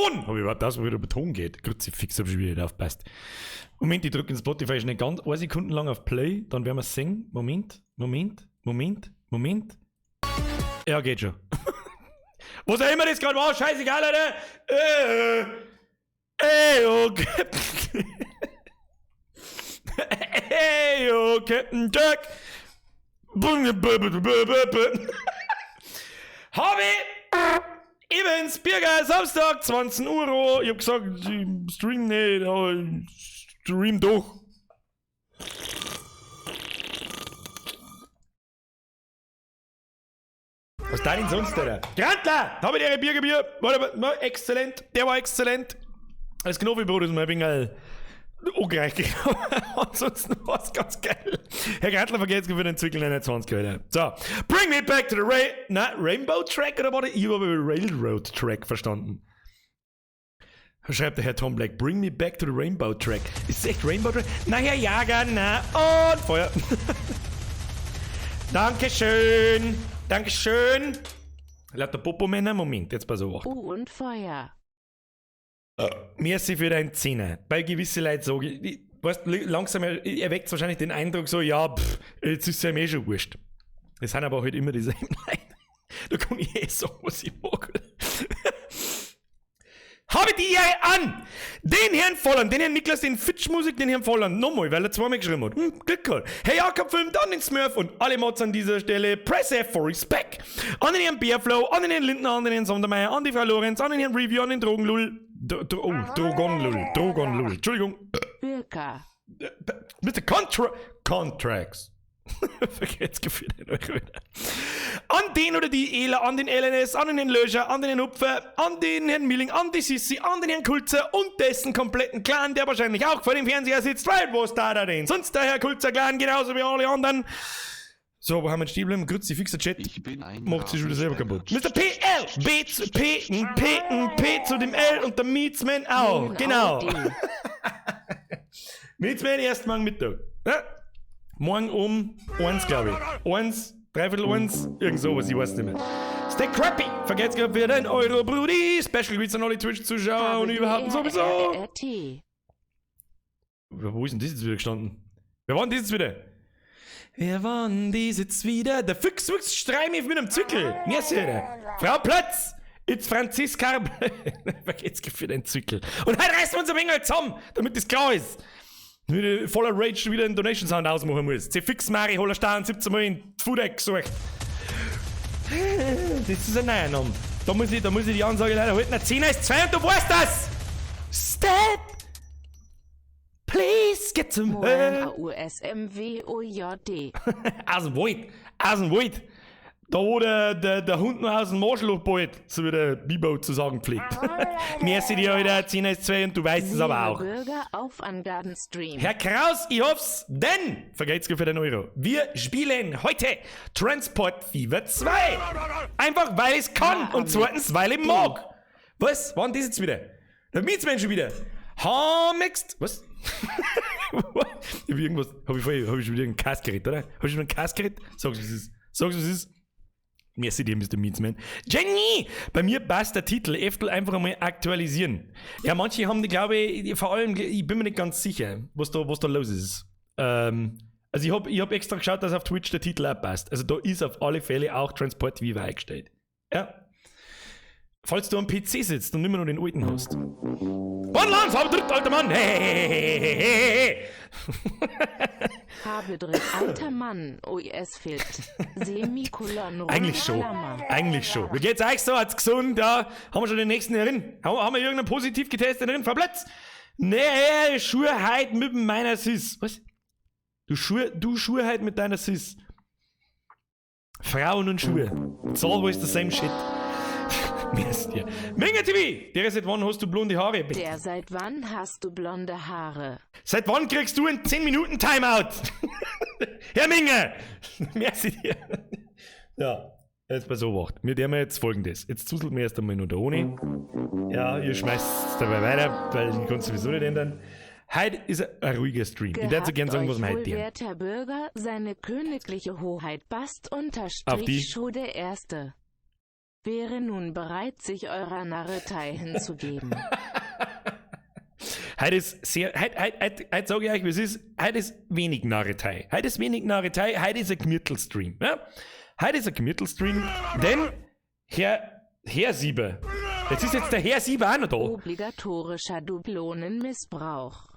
Ton! Habe ich überhaupt das, wo wieder über Ton geht? Kruzifix, hab ich wieder nicht aufgepasst. Moment, ich drücke in Spotify schnell ganz 1 Sekunde lang auf Play, dann werden wir singen. Moment. Ja, geht schon. Was auch immer das gerade war, scheißegal, Alter. Okay. Hey, Captain Jack. Habe Evans, Birger, Samstag, 20 Euro. Ich hab gesagt, ich stream nicht, aber ich stream doch. Was da denn sonst, Alter? Grantler! Habe ich ihre Biergebier? War exzellent. Der war exzellent. Das Knoblauchbrot ist mir ein wenig ungereicht gekommen. Ansonsten war es ganz geil. Herr Grantler vergeht für den Zwickel 21, Alter. So. Bring me back to the Rainbow Track oder was? Ich habe Railroad Track verstanden. Schreibt der Herr Tom Black. Bring me back to the Rainbow Track. Ist es echt Rainbow Track? Na, Herr Jager, na. Und Feuer. Dankeschön. Dankeschön. Lauter Popo-Männer. Moment, jetzt pass auf. Und Feuer. Merci für deinen Zehner. Bei gewissen Leuten sage ich, weißt, langsam erweckt es wahrscheinlich den Eindruck so, ja, jetzt ist es ja schon wurscht. Das sind aber halt immer dieselben Leute. Da kann ich sagen, was ich mag. Habe die hier an! Den Herrn Volland, den Herrn Niklas, den Fitch-Musik, den Herrn Volland, nochmal, weil er zweimal geschrieben hat. Glück gehabt. Herr Jakob Film, dann den Smurf und alle Mods an dieser Stelle. Press F for Respect. An den Herrn Bärflow, an den Herrn Lindner, an den Herrn Sondermeier, an die Frau Lorenz, an den Herrn Review, an den Drogenlull. Drogonlull. Entschuldigung. Birka. Mr. Contracts. Vergesst gefühlt in euch wieder. An den oder die Ela, an den LNS, an den Herrn Löscher, an den Herrn Hupfer, an den Herrn Milling, an die Sissi, an den Herrn Kulzer und dessen kompletten Clan, der wahrscheinlich auch vor dem Fernseher sitzt, weil wo ist da denn? Sonst der Herr Kulzer Clan, genauso wie alle anderen. So, wo haben wir den Stiebel? Grüezi, fixer Chat. Macht sich wieder selber kaputt. Mr. PL, B zu P zu dem L und der Meatsman auch. Genau. Meatsman erst morgen Mittag. Ja? Morgen um 1, glaube ich. 1, 3/4, irgend sowas, ich weiß nicht mehr. Stay crappy! Vergesst gerade für den Euro, Brudi! Special Greets an alle Twitch-Zuschauer und überhaupt sowieso! Wo ist denn das jetzt wieder gestanden? Wer war denn das jetzt wieder? Wer war denn das jetzt wieder? Der Fuchs streim mich mit einem Zückel! Merci, Frau Platz! It's Franziska! Vergesst für den Zückel. Und heute reißen wir uns ein wenig zusammen, damit das klar ist! Wieder voller Rage wieder einen Donation Sound ausmachen muss. C-Fix Mari Hollerstein 17 Mal in Fudeck gesucht. Das ist ein neuer Name. Da muss ich die Ansage leider halten. 10er ist 2 und du weißt das! Step! Please, get some help! USMWOJD. Aus dem Wald. Da wo der Hund noch aus dem Marschloch ballt, so wie der Bibo zu sagen pflegt. Merci dir, Alter, 10 ist 2 und du weißt es aber auch. Bürger auf Angabenstream. Herr Kraus, ich hoff's, denn, vergeht's für den Euro, wir spielen heute Transport Fever 2. Einfach, weil ich's kann und zweitens, weil ich mag. Was? Wann das jetzt wieder? Der Mietsmensch schon wieder. Mixed. Was? Hab ich schon wieder ein Kassgerät, oder? Hab ich schon ein Kassgerät? Sag's, was es ist. Merci dir, Mr. Meatsman. Jenny! Bei mir passt der Titel. Eftel einfach einmal aktualisieren. Ja, manche haben die, glaube ich, vor allem, ich bin mir nicht ganz sicher, was da los ist. Also ich hab extra geschaut, dass auf Twitch der Titel auch passt. Also da ist auf alle Fälle auch Transport Viva eingestellt. Ja. Falls du am PC sitzt und immer noch den alten hast. Bonlands, habe dritt, alter Mann! Hey. Habe dritt, alter Mann. OIS fehlt. Semikolon. Eigentlich schon. Wie geht's euch so? Hat's gesund? Ja. Haben wir schon den nächsten drin? Haben wir irgendeinen positiv getesteten drin? Verplatz? Nee, Schuhe halt mit meiner Sis. Was? Du Schuhe halt mit deiner Sis. Frauen und Schuhe. It's always the same shit. Minge TV! Der seit wann hast du blonde Haare? Der seit wann hast du blonde Haare? Seit wann kriegst du einen 10 Minuten Timeout? Herr Minge! Merci dir. Ja, jetzt bei so Wacht. Wir haben jetzt folgendes. Jetzt zuselt mir erst einmal nur der Oni. Ja, ihr schmeißt es dabei weiter, weil ich kann es sowieso nicht ändern. Heute ist ein ruhiger Stream. Ich würde so gerne sagen, was wir heute tun. Werter Bürger, seine königliche Hoheit Bast unterstrich Show der Erste. wäre nun bereit, sich eurer Narretei hinzugeben. Heute ist sehr, heute sage ich euch, wie es ist, heute ist wenig Narretei. Heute ist wenig Narretei, heute ist ein Gemüttelstream. Ja? Heute ist ein Gemüttelstream, denn Herr Sieber, jetzt ist jetzt der Herr Sieber auch noch da. Obligatorischer Dublonenmissbrauch.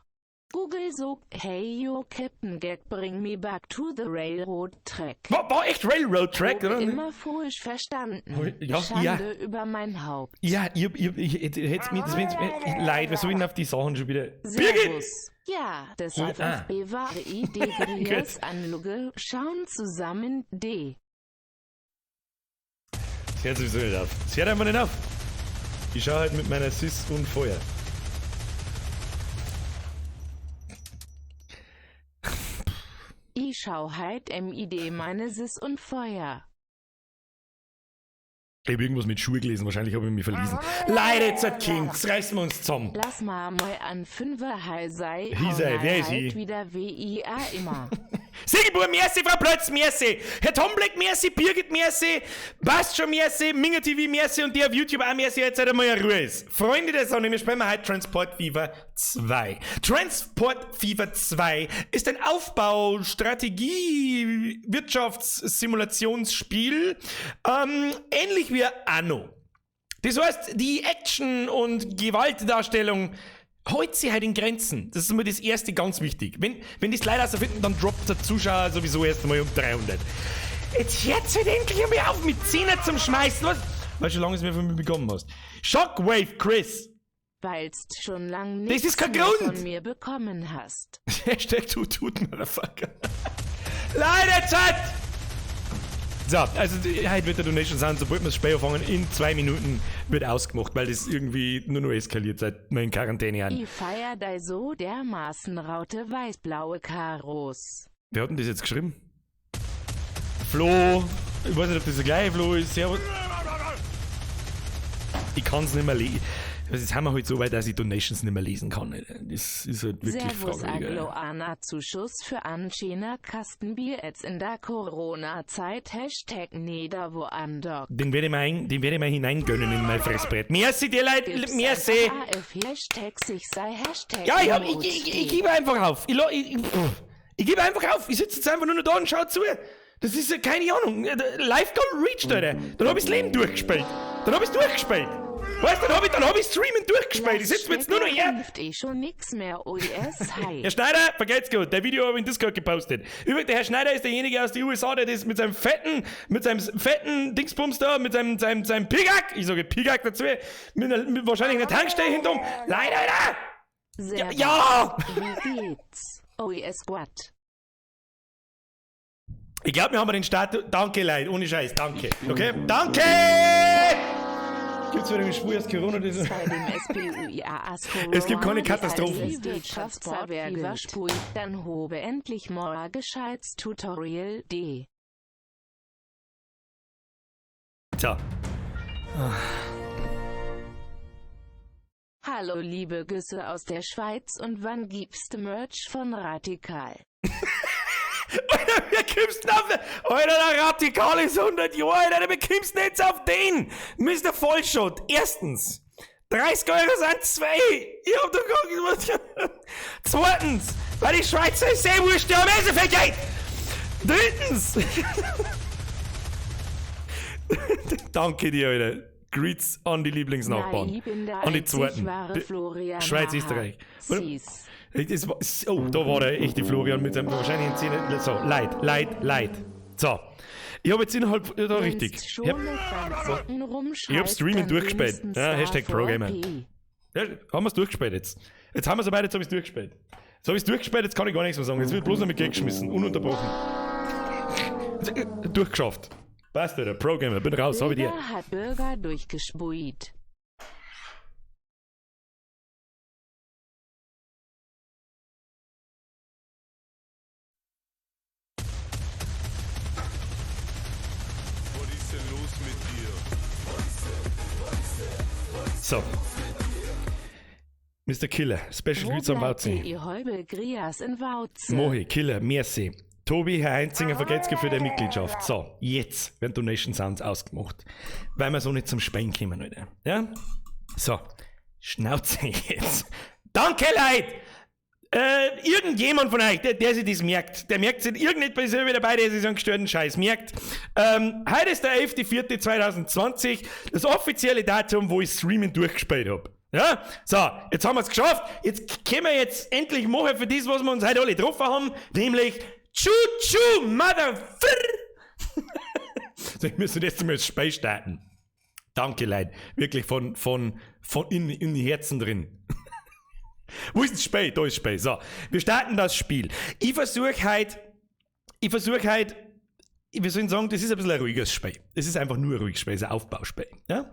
Google sagt, hey yo Captain Gag, bring me back to the railroad track. War echt Railroad Track, oder? Immer falsch verstanden. Ja, Schande über mein Haupt. Ja, ihr hättet mir, das leid, was soll ich denn auf die Sachen schon wieder? Birgit! Servus. Ja, das FFB war Idee Grias Anlage. Schauen zusammen D. Das hört sowieso nicht auf. Das hört einfach nicht auf. Ich schaue halt mit meiner Sis und Feuer. Ich schau halt MID meine Sis und Feuer. Ich habe irgendwas mit Schuhe gelesen, wahrscheinlich habe ich mich verlesen. Leider, jetzt Kings, reißen wir uns zusammen. Lass mal an 5er High sei. Hisei, wer ist sie? Wieder WIA immer. Sigebur, merci, Frau Plötz, merci. Herr Tombleck, merci, Birgit, merci. Passt schon, merci. Minga TV, merci. Und die auf YouTube auch, merci. Jetzt seid ihr mal in Ruhe ist. Freunde der Sonne, wir sprechen heute Transport Fever 2. Transport Fever 2 ist ein Aufbau-, Strategie-, Wirtschaftssimulationsspiel. Ähnlich wie Anno. Das heißt, die Action- und Gewaltdarstellung hält sich halt in Grenzen. Das ist immer das erste ganz wichtig. Wenn die Slider so finden, dann droppt der Zuschauer sowieso erst einmal um 300. Jetzt hört's halt endlich einmal auf mit 10er zum Schmeißen. Was? Weißt du, wie lange es mir von mir bekommen hast? Shockwave Chris. Weilst schon lang Das ist nichts kein mehr Grund. von mir bekommen hast. Hashtag tut, Motherfucker. Leider Zeit! So, also heute wird der Donation Sound, sobald wir das Spiel anfangen, in 2 Minuten wird ausgemacht, weil das irgendwie nur noch eskaliert seit wir in Quarantäne haben. Ich feier dei so dermaßen raute weiß-blaue Karos. Wer hat denn das jetzt geschrieben? Flo. Ich weiß nicht, ob das der gleiche Flo ist. Servus. Ich kann es nicht mehr lesen. Jetzt haben wir halt so weit, dass ich Donations nicht mehr lesen kann. Das ist halt wirklich Servus fragwürdig. Agloana Zuschuss für Anschener Kastenbier jetzt in der Corona-Zeit. Hashtag Niederwoandog. Den werde ich mal hineingönnen in mein Fressbrett. Merci dir Leute, merci. AF Hashtag sich sei Hashtag. Ja, ich gebe einfach auf. Ich gebe einfach auf. Ich sitze jetzt einfach nur noch da und schau zu. Das ist ja keine Ahnung. Life Goal reached, Alter. Dann hab ich das Leben durchgespielt. Dann hab ich's durchgespielt. Weißt du, dann hab ich Streamen durchgespielt. Ich sitze mir jetzt nur noch hier. Hilft schon nix mehr, OES, hi. Herr Schneider, vergeht's gut. Der Video habe ich in Discord gepostet. Übrigens, der Herr Schneider ist derjenige aus den USA, der das mit seinem fetten Dingsbums da, mit seinem Pigak, ich sage Pigak dazu, mit wahrscheinlich einer Tankstelle hinterm. Leider, Alter! Sehr Ja! Wie geht's? OES Squad. Ich glaube, wir haben den Start. Danke, Leute. Ohne Scheiß. Danke. Okay? Danke! Gibt's wieder einen Spur aus Corona? Das Bei dem SPUIAS Es gibt keine Katastrophen. Wirtschaftsverwertung. Dann hobe endlich mal gescheites Tutorial D. So. Hallo liebe Güsse aus der Schweiz und wann gibst du Merch von Radikal? Alter, wer kommst denn auf? Alter, der Radikal ist 100 Jahre, Alter, wer kommst denn jetzt auf den? Mr. Vollschott, erstens, 30 Euro sind 2. Ich hab doch gar nicht was. Zweitens, weil die Schweizer ist sehr wurscht, die haben so viel Geld. Drittens, danke dir, Alter. Greets an die Lieblingsnachbarn. An die zweiten. Schweiz, Österreich. Oh, da war der echte Florian mit seinem wahrscheinlich Zähne. So, Leid. So. Ich habe jetzt innerhalb. Da richtig. Ich hab Streaming durchgespielt. Ja, Hashtag ProGamer. Ja, haben wir es durchgespielt jetzt. Jetzt haben wir es soweit, jetzt habe ich es durchgespielt. Jetzt habe ich es durchgespielt, jetzt kann ich gar nichts mehr sagen. Jetzt wird bloß noch mit Geld geschmissen. Ununterbrochen. Durchgeschafft. Passt, Alter. ProGamer. Bin raus. Habe ich dir. Hat Bürger durchgespuit. So. Mr. Killer, Special Grüße am Wauzi. Mohi, Killer, merci. Tobi, Herr Heinzinger, vergeht's für die Mitgliedschaft. So, jetzt werden Donation Sounds ausgemacht. Weil wir so nicht zum Sprechen kommen, Leute. Ja? So, Schnauze jetzt. Danke, Leute! Irgendjemand von euch, der sich das merkt, der merkt sich, irgendetwas ist wieder dabei, der sich so einen gestörten Scheiß merkt. Heute ist der 11.04.2020, das offizielle Datum, wo ich Streamen durchgespielt habe. Ja, so, jetzt haben wir es geschafft. Jetzt können wir jetzt endlich machen für das, was wir uns heute alle getroffen haben, nämlich Choo-Choo, Motherfucker! So, ich müsste jetzt mal das Spiel starten. Danke, Leute. Wirklich von in den Herzen drin. Wo ist das Spiel? Da ist das Spiel. So, wir starten das Spiel. Ich versuche halt, wie soll ich sagen, das ist ein bisschen ein ruhiges Spiel. Es ist einfach nur ein ruhiges Spiel, es ist ein Aufbauspiel. Ja?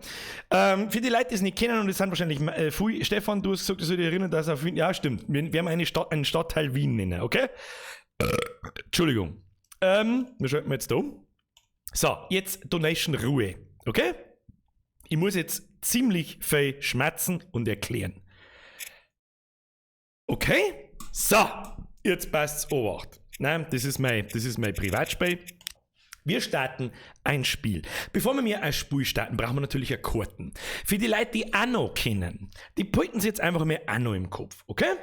Für die Leute, die es nicht kennen, und das sind wahrscheinlich viel, Stefan, du hast gesagt, du sollst dich erinnern, dass auf Wien, ja stimmt, wir haben einen Stadtteil Wien nennen, okay? Entschuldigung. Wir schalten jetzt da um. So, jetzt Donation Ruhe, okay? Ich muss jetzt ziemlich viel schmerzen und erklären. Okay? So, jetzt passt's Obacht. Nein, das ist mein Privatspiel. Wir starten ein Spiel. Bevor wir mir ein Spiel starten, brauchen wir natürlich eine Karten. Für die Leute, die Anno kennen, die behalten sie jetzt einfach mal Anno im Kopf, okay?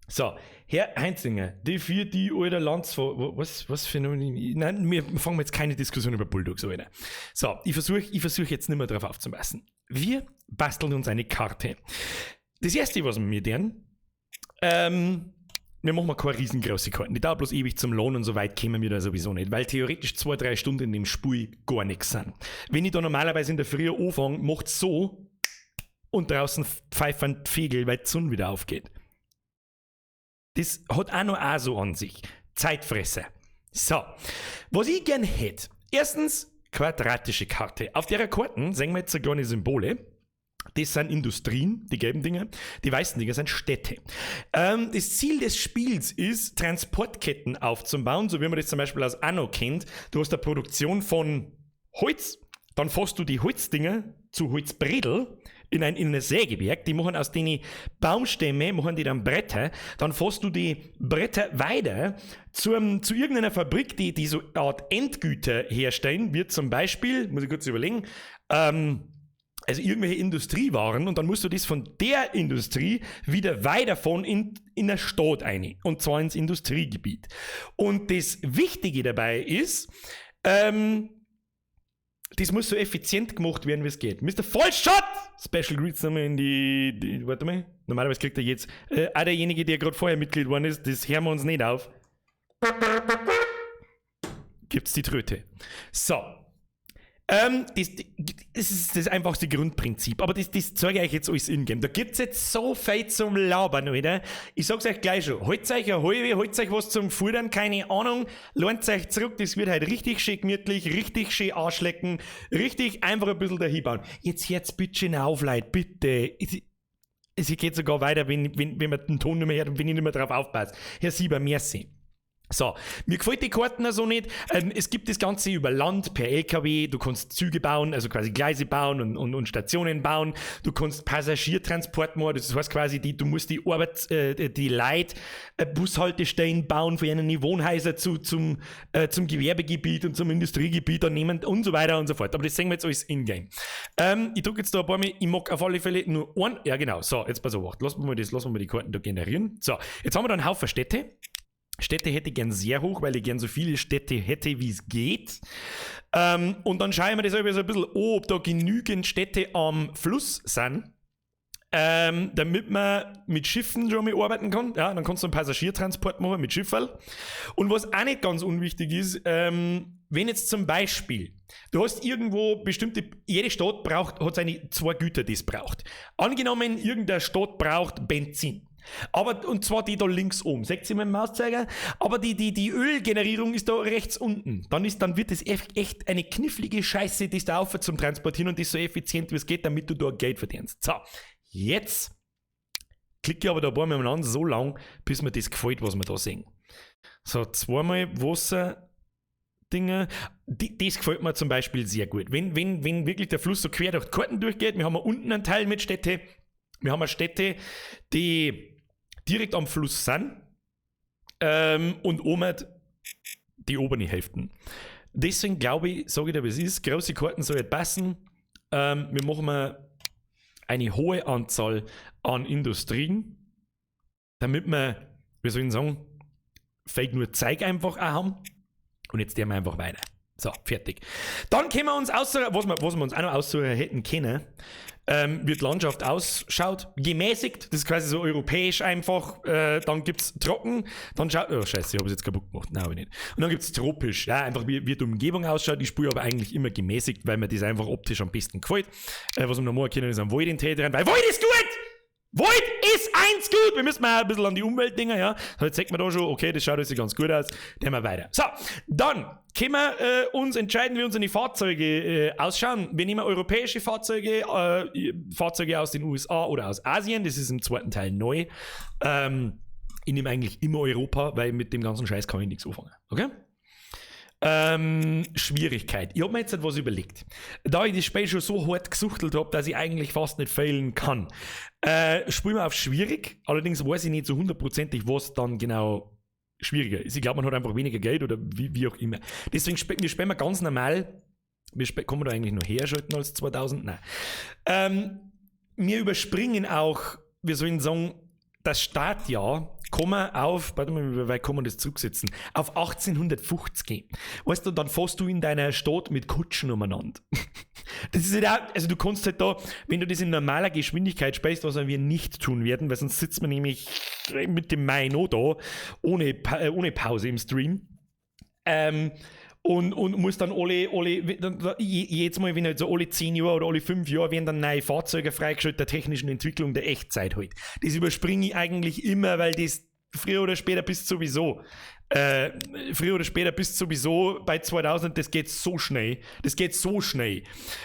So, Herr Heinzinger, die alter Lanz, was für eine, nein, wir fangen jetzt keine Diskussion über Bulldogs an. So, ich versuche jetzt nicht mehr darauf aufzupassen. Wir basteln uns eine Karte. Das erste, was wir tun, wir machen mal keine riesengroße Karten. Die dauert bloß ewig zum Lohn und so weit kommen wir da sowieso nicht, weil theoretisch 2-3 Stunden in dem Spiel gar nichts sind. Wenn ich da normalerweise in der Früh anfange, macht es so und draußen pfeifen Vögel, weil die Sonne wieder aufgeht. Das hat auch noch so an sich. Zeitfresser. So, was ich gern hätte. Erstens, quadratische Karte. Auf der Karten sehen wir jetzt so kleine Symbole. Das sind Industrien, die gelben Dinge. Die weißen Dinge sind Städte. Das Ziel des Spiels ist, Transportketten aufzubauen, so wie man das zum Beispiel aus Anno kennt. Du hast eine Produktion von Holz, dann fährst du die Holzdinger zu Holzbredel in ein Sägewerk, die machen aus den Baumstämme, machen die dann Bretter, dann fährst du die Bretter weiter zu irgendeiner Fabrik, die so eine Art Endgüter herstellen, wird zum Beispiel, muss ich kurz überlegen, also irgendwelche Industriewaren, und dann musst du das von der Industrie wieder weiterfahren in eine Stadt rein, und zwar ins Industriegebiet. Und das Wichtige dabei ist, das muss so effizient gemacht werden, wie es geht. Mr. Vollshot! Special Greets nochmal in die warte mal, normalerweise kriegt er jetzt, auch derjenige, der gerade vorher Mitglied geworden ist, das hören wir uns nicht auf. Gibt's die Tröte. So. Das ist das einfachste Grundprinzip, aber das zeige ich euch jetzt alles in-game. Da gibt's jetzt so viel zum Labern, oder? Ich sag's euch gleich schon, holt euch eine halbe, holt euch was zum Futtern, keine Ahnung, lernt euch zurück, das wird halt richtig schön gemütlich, richtig schön anschlecken, richtig einfach ein bisschen dahin bauen. Jetzt bitte schön auf, Leute, bitte. Es geht sogar weiter, wenn man den Ton nicht mehr hört und wenn ich nicht mehr drauf aufpasse. Herr Sieber, merci. So, mir gefällt die Karten also nicht. Es gibt das Ganze über Land per LKW, du kannst Züge bauen, also quasi Gleise bauen und Stationen bauen, du kannst Passagiertransport machen, das heißt quasi, du musst die Leute Bushaltestellen bauen für ihren Wohnhäuser zum Gewerbegebiet und zum Industriegebiet annehmen und so weiter und so fort. Aber das sehen wir jetzt alles in-game. Ich drücke jetzt da ein paar Mal, ich mag auf alle Fälle nur einen, ja genau, so, jetzt pass auf, lassen wir mal die Karten da generieren. So, jetzt haben wir da einen Haufen Städte. Städte hätte ich gern sehr hoch, weil ich gern so viele Städte hätte, wie es geht. Und dann schauen wir das so ein bisschen an, ob da genügend Städte am Fluss sind, damit man mit Schiffen schon mal arbeiten kann. Ja, dann kannst du einen Passagiertransport machen mit Schiffern. Und was auch nicht ganz unwichtig ist, wenn jetzt zum Beispiel, du hast irgendwo jede Stadt hat seine 2 Güter, die es braucht. Angenommen, irgendeine Stadt braucht Benzin. Aber, und zwar die da links oben. Seht ihr mit dem Mauszeiger? Aber die Ölgenerierung ist da rechts unten. Dann wird es echt eine knifflige Scheiße, das da auf zum Transportieren und das so effizient wie es geht, damit du da Geld verdienst. So, jetzt klicke ich aber da ein paar Mal an, so lang, bis mir das gefällt, was wir da sehen. So, 2-mal Wasser. Dinge, das gefällt mir zum Beispiel sehr gut. Wenn wirklich der Fluss so quer durch die Karten durchgeht, wir haben unten einen Teil mit Städte, wir haben Städte, die direkt am Fluss sind und oben die oberen Hälften. Deswegen glaube ich, sage ich dir, wie es ist, große Karten soll nicht passen. Wir machen mal eine hohe Anzahl an Industrien, damit wir, wie soll ich sagen, vielleicht nur Zeug einfach auch haben. Und jetzt gehen wir einfach weiter. So, fertig. Dann können wir uns aussuchen, was wir uns auch noch aussuchen hätten können, wie die Landschaft ausschaut. Gemäßigt, das ist quasi so europäisch einfach. Dann gibt es trocken, dann schaut. Oh, scheiße, ich habe es jetzt kaputt gemacht. Nein, aber nicht. Und dann gibt es tropisch, ja, einfach wie die Umgebung ausschaut. Ich spiele aber eigentlich immer gemäßigt, weil mir das einfach optisch am besten gefällt. Was wir noch mal kennen, ist am Wald in Tätern, weil Wald ist gut! Wald ist eins gut! Wir müssen mal ein bisschen an die Umweltdinger, ja. Jetzt sagt man da schon, okay, das schaut jetzt ganz gut aus. Nehmen wir weiter. So, dann können wir uns entscheiden, wie unsere Fahrzeuge ausschauen. Wir nehmen europäische Fahrzeuge, Fahrzeuge aus den USA oder aus Asien. Das ist im zweiten Teil neu. Ich nehme eigentlich immer Europa, weil mit dem ganzen Scheiß kann ich nichts anfangen. Okay? Schwierigkeit. Ich habe mir jetzt etwas überlegt. Da ich das Spiel schon so hart gesuchtelt habe, dass ich eigentlich fast nicht failen kann, spielen wir auf schwierig. Allerdings weiß ich nicht so hundertprozentig, was dann genau schwieriger ist. Ich glaube, man hat einfach weniger Geld oder wie auch immer. Deswegen wir spielen wir ganz normal. Kann man da eigentlich noch höher schalten als 2000? Nein. Wir überspringen auch, wir sollen sagen, das Startjahr kommen auf, warte mal, wie weit kann man das zurücksetzen? Auf 1850. Weißt du, dann fährst du in deiner Stadt mit Kutschen umeinander. Das ist halt auch, also du kannst halt da, wenn du das in normaler Geschwindigkeit spielst, was wir nicht tun werden, weil sonst sitzt man nämlich mit dem Mai noch da, ohne Pause im Stream. Und muss dann jetzt mal, wenn halt so alle 10 Jahre oder alle 5 Jahre werden dann neue Fahrzeuge freigeschaltet der technischen Entwicklung der Echtzeit halt. Das überspringe ich eigentlich immer, weil das früher oder später bist sowieso bei 2000, das geht so schnell.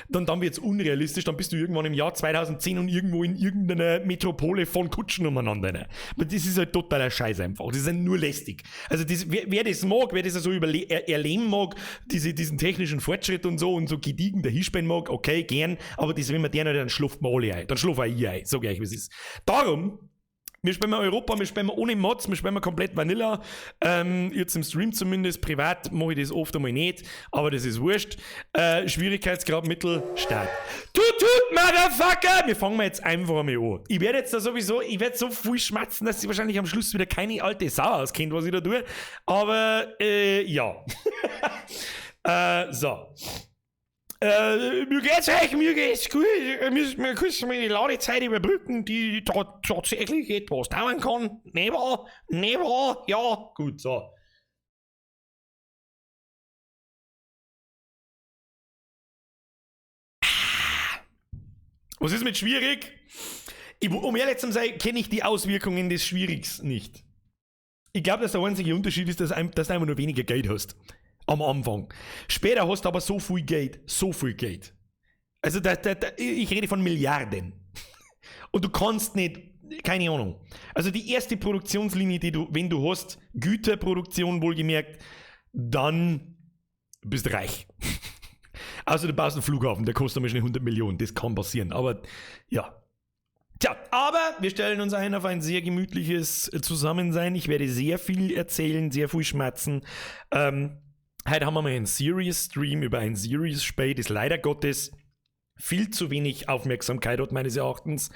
Dann wird es unrealistisch, dann bist du irgendwann im Jahr 2010 und irgendwo in irgendeiner Metropole von Kutschen umeinander. Ne? Aber das ist halt totaler Scheiß einfach. Das ist halt nur lästig. Also wer das mag, wer das so erleben mag, diesen technischen Fortschritt und so gediegen dahinspielen mag, okay, gern, aber das, wenn man den hat, dann schluft man alle ein. Dann schluft auch ich ein, sag ich, wie es ist. Darum, wir spielen mal Europa, wir spielen mal ohne Mods, wir spielen mal komplett Vanilla. Jetzt im Stream zumindest, privat mache ich das oft einmal nicht, aber das ist wurscht. Schwierigkeitsgrad Mittel, Start. Tut, Motherfucker! Wir fangen jetzt einfach mal an. Ich werde jetzt da sowieso, so viel schmatzen, dass sie wahrscheinlich am Schluss wieder keine alte Sau auskennt, was ich da tue. Aber, ja. So. Mir geht's gut. Wir können mal die Ladezeit überbrücken, die tatsächlich etwas dauern kann. Never, ja, gut, so. Was ist mit schwierig? Um ehrlich zu sein, kenne ich die Auswirkungen des Schwierigs nicht. Ich glaube, dass der einzige Unterschied ist, dass du einfach nur weniger Geld hast. Am Anfang. Später hast du aber so viel Geld. Also ich rede von Milliarden. Und du kannst nicht, keine Ahnung. Also die erste Produktionslinie, wenn du hast, Güterproduktion wohlgemerkt, dann bist du reich. Also du baust einen Flughafen, der kostet mal schnell 100 Millionen. Das kann passieren, aber ja. Tja, aber wir stellen uns ein auf ein sehr gemütliches Zusammensein. Ich werde sehr viel erzählen, sehr viel schmatzen. Heute haben wir mal einen Series-Stream über ein Series-Spiel, das leider Gottes viel zu wenig Aufmerksamkeit hat, meines Erachtens,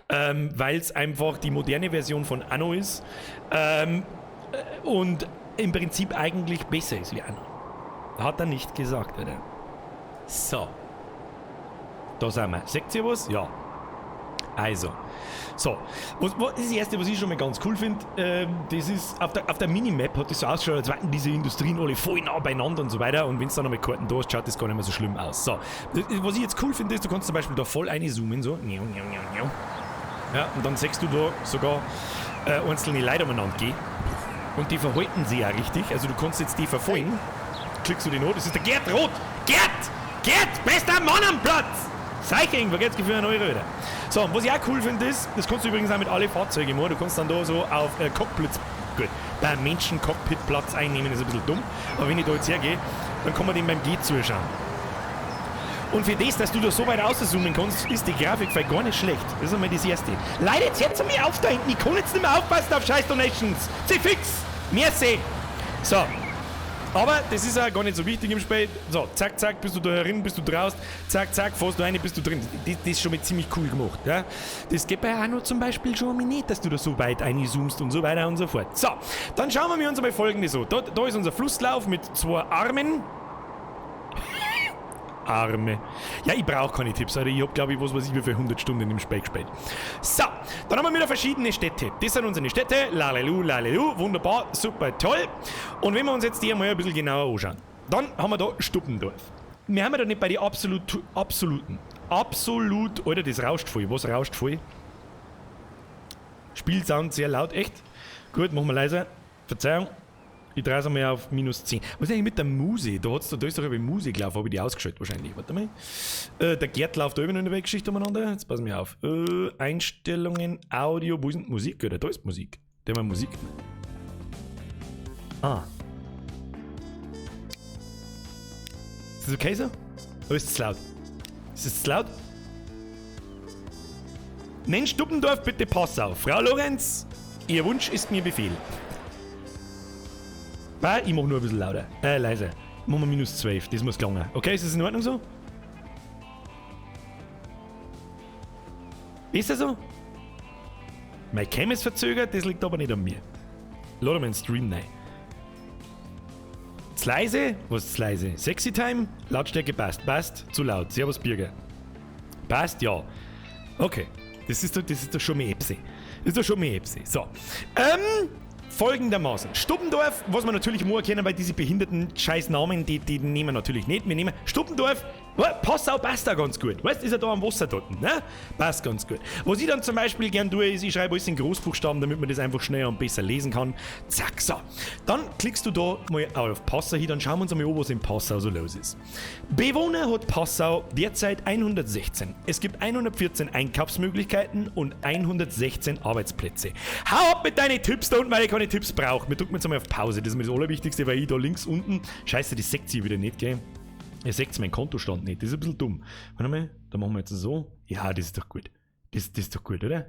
weil es einfach die moderne Version von Anno ist und im Prinzip eigentlich besser ist wie Anno. Hat er nicht gesagt, oder? So. Da sind wir. Seht ihr was? Ja. Also, so, das ist das Erste, was ich schon mal ganz cool finde, das ist, auf der Minimap hat das so ausgeschaut, als wären diese Industrien alle voll nah beieinander und so weiter, und wenn es dann noch mit Karten da ist, schaut das gar nicht mehr so schlimm aus. So, was ich jetzt cool finde, ist, du kannst zum Beispiel da voll reinzoomen, so, ja, und dann siehst du da sogar einzelne Leute umeinander gehen, und die verhalten sie ja richtig, also du kannst jetzt die verfolgen, klickst du den an, das ist der Gerd Roth, Gerd, bester Mann am Platz! Cycling, Verkehrsgefühl für 1 Euro wieder. So, und was ich auch cool finde ist, das kannst du übrigens auch mit allen Fahrzeugen machen. Du kannst dann da so auf bei Menschen Cockpitplatz einnehmen, ist ein bisschen dumm. Aber wenn ich da jetzt hergehe, dann kann man dem beim Gehen zuschauen. Und für das, dass du da so weit rauszoomen kannst, ist die Grafik vielleicht gar nicht schlecht. Das ist einmal das Erste. Leute, jetzt hört mir auf da hinten. Ich kann jetzt nicht mehr aufpassen auf scheiß Donations. Sie fix. Merci. So. Aber das ist auch gar nicht so wichtig im Spiel. So, zack, zack, bist du da herin, bist du draußen. Zack, zack, fährst du rein, bist du drin. Das ist schon mal ziemlich cool gemacht. Ja? Das geht bei Anno zum Beispiel schon mal nicht, dass du da so weit reinzoomst und so weiter und so fort. So, dann schauen wir uns einmal Folgendes an. Da ist unser Flusslauf mit 2 Armen. Arme. Ja, ich brauche keine Tipps, Alter. Ich habe, glaube ich, was weiß ich, wie viele 100 Stunden im Spiel gespielt. So, dann haben wir wieder verschiedene Städte. Das sind unsere Städte. Lalelu, wunderbar, super, toll. Und wenn wir uns jetzt die einmal ein bisschen genauer anschauen, dann haben wir da Stuppendorf. Wir haben ja da nicht bei den absoluten. Alter, das rauscht voll. Was rauscht voll? Spielsound sehr laut, echt? Gut, machen wir leiser. Verzeihung. Ich drehe es einmal auf -10. Was ist eigentlich mit der Muse? Da ist doch über Muse gelaufen, habe ich die ausgeschaltet wahrscheinlich. Warte mal. Der Gerd läuft da immer noch in der Weggeschichte umeinander. Jetzt passen wir auf. Einstellungen, Audio, wo ist denn Musik? Oder da ist Musik. Der mal Musik. Ah. Ist das okay so? Oder ist es laut? Ist es laut? Nenn Stuppendorf bitte Passau. Frau Lorenz, Ihr Wunsch ist mir Befehl. Ich mach nur ein bisschen lauter. Leiser. Machen wir -12. Das muss gelingen. Okay, ist das in Ordnung so? Ist das so? Mein Cam ist verzögert, das liegt aber nicht an mir. Lade meinen Stream rein. Zu leise? Was ist leise? Sexy Time? Lautstärke passt. Passt? Zu laut. Servus Bürger. Passt? Ja. Okay. Das ist doch schon mehr Epsi. So. Folgendermaßen. Stuppendorf, was wir natürlich mal erkennen, weil diese behinderten scheiß Namen, die nehmen wir natürlich nicht. Wir nehmen Stuppendorf, Passau passt da ganz gut. Weißt du, ist ja da am Wasser dort, ne? Passt ganz gut. Was ich dann zum Beispiel gern tue, ist, ich schreibe alles in Großbuchstaben, damit man das einfach schneller und besser lesen kann. Zack, so. Dann klickst du da mal auf Passau hin, dann schauen wir uns einmal an, was in Passau so los ist. Bewohner hat Passau derzeit 116. Es gibt 114 Einkaufsmöglichkeiten und 116 Arbeitsplätze. Hau ab mit deinen Tipps da unten, weil ich keine Tipps brauche. Wir drücken jetzt einmal auf Pause, das ist mir das Allerwichtigste, weil ich da links unten, scheiße, das seht ihr wieder nicht, gell? Ihr seht meinen Kontostand nicht, das ist ein bisschen dumm. Warte mal, da machen wir jetzt so. Ja, das ist doch gut. Das ist doch gut, oder?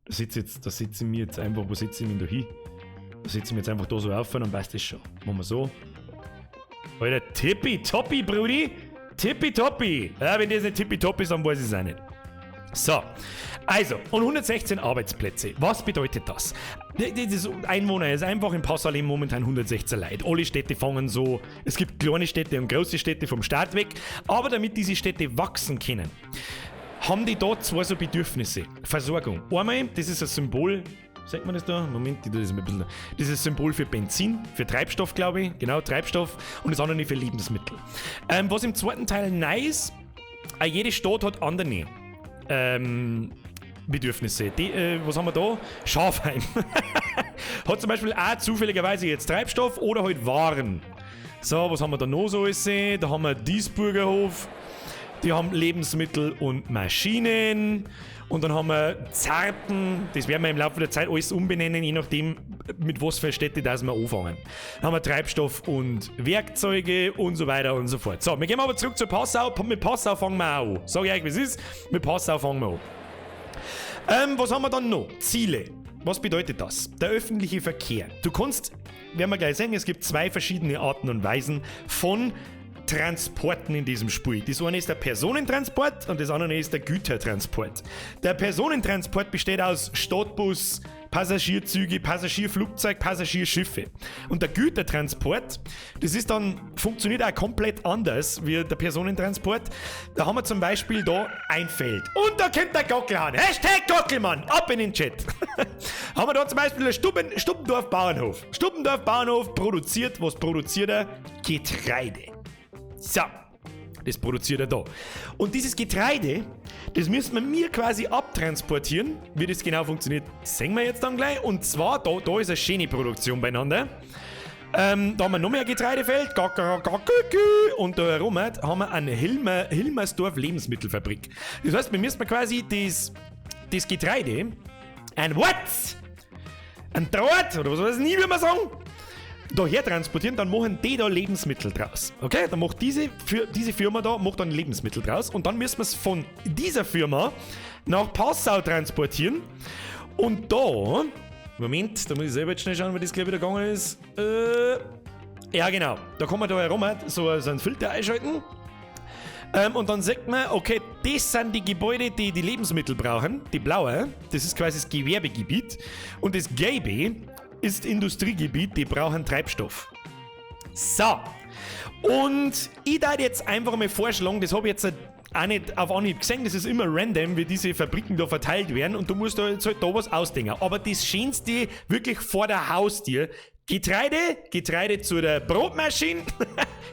Da sitze ich mir jetzt einfach, wo sitze ich denn da hin? Da sitze ich mir jetzt einfach da so auf und dann passt das schon. Machen wir so. Alter, tippitoppi, Brudi. Tippitoppi. Ja, wenn das nicht tippitoppi ist, dann weiß ich es auch nicht. So, also, und 116 Arbeitsplätze. Was bedeutet das? Das Einwohner ist einfach in Passau leben momentan 116 Leute. Alle Städte fangen so, es gibt kleine Städte und große Städte vom Start weg, aber damit diese Städte wachsen können, haben die da 2 so Bedürfnisse. Versorgung. Einmal, das ist ein Symbol, sagt man das da? Moment, das ist ein bisschen. Das ist ein Symbol für Benzin, für Treibstoff, glaube ich. Genau, Treibstoff. Und das andere für Lebensmittel. Was im zweiten Teil nice, jede Stadt hat andere Bedürfnisse. Was haben wir da? Schafheim. Hat zum Beispiel auch zufälligerweise jetzt Treibstoff oder halt Waren. So, was haben wir da noch so alles? Da haben wir Diesburger Hof. Die haben Lebensmittel und Maschinen. Und dann haben wir Zarten. Das werden wir im Laufe der Zeit alles umbenennen, je nachdem, mit was für Städte das wir anfangen. Dann haben wir Treibstoff und Werkzeuge und so weiter und so fort. So, wir gehen aber zurück zu Passau. Mit Passau fangen wir an. Sag ich euch, wie es ist. Mit Passau fangen wir an. Was haben wir dann noch? Ziele. Was bedeutet das? Der öffentliche Verkehr. Du kannst, werden wir gleich sehen, es gibt 2 verschiedene Arten und Weisen von Transporten in diesem Spiel. Das eine ist der Personentransport und das andere ist der Gütertransport. Der Personentransport besteht aus Stadtbus, Passagierzüge, Passagierflugzeug, Passagierschiffe. Und der Gütertransport, das ist dann, funktioniert auch komplett anders wie der Personentransport. Da haben wir zum Beispiel da ein Feld. Und da kommt der Gockelhahn. Hashtag Gockelmann. Ab in den Chat. Haben wir da zum Beispiel einen Stuppendorf Bauernhof. Stuppendorf Bauernhof produziert, was produziert er? Getreide. So, das produziert er da. Und dieses Getreide, das müssen wir mir quasi abtransportieren. Wie das genau funktioniert, sehen wir jetzt dann gleich. Und zwar, da ist eine schöne Produktion beieinander. Da haben wir noch mehr Getreidefeld. Und da herum haben wir eine Hilmersdorf Lebensmittelfabrik. Das heißt, wir müssen quasi das Getreide, ein Draht, oder was weiß ich nie, wie man sagen, daher transportieren, dann machen die da Lebensmittel draus. Okay, dann macht diese Firma da macht dann Lebensmittel draus und dann müssen wir es von dieser Firma nach Passau transportieren und da, Moment, da muss ich selber jetzt schnell schauen, wie das gleich wieder gegangen ist. Ja, genau. Da kann man da herum so einen Filter einschalten. Und dann sagt man, okay, das sind die Gebäude, die die Lebensmittel brauchen. Die blaue, das ist quasi das Gewerbegebiet. Und das gelbe ist Industriegebiet, die brauchen Treibstoff. So. Und ich darf jetzt einfach mal vorschlagen, das habe ich jetzt auch nicht auf Anhieb gesehen, das ist immer random, wie diese Fabriken da verteilt werden und du musst da jetzt halt da was ausdenken. Aber das Schönste wirklich vor der Haustür, Getreide zu der Brotmaschine,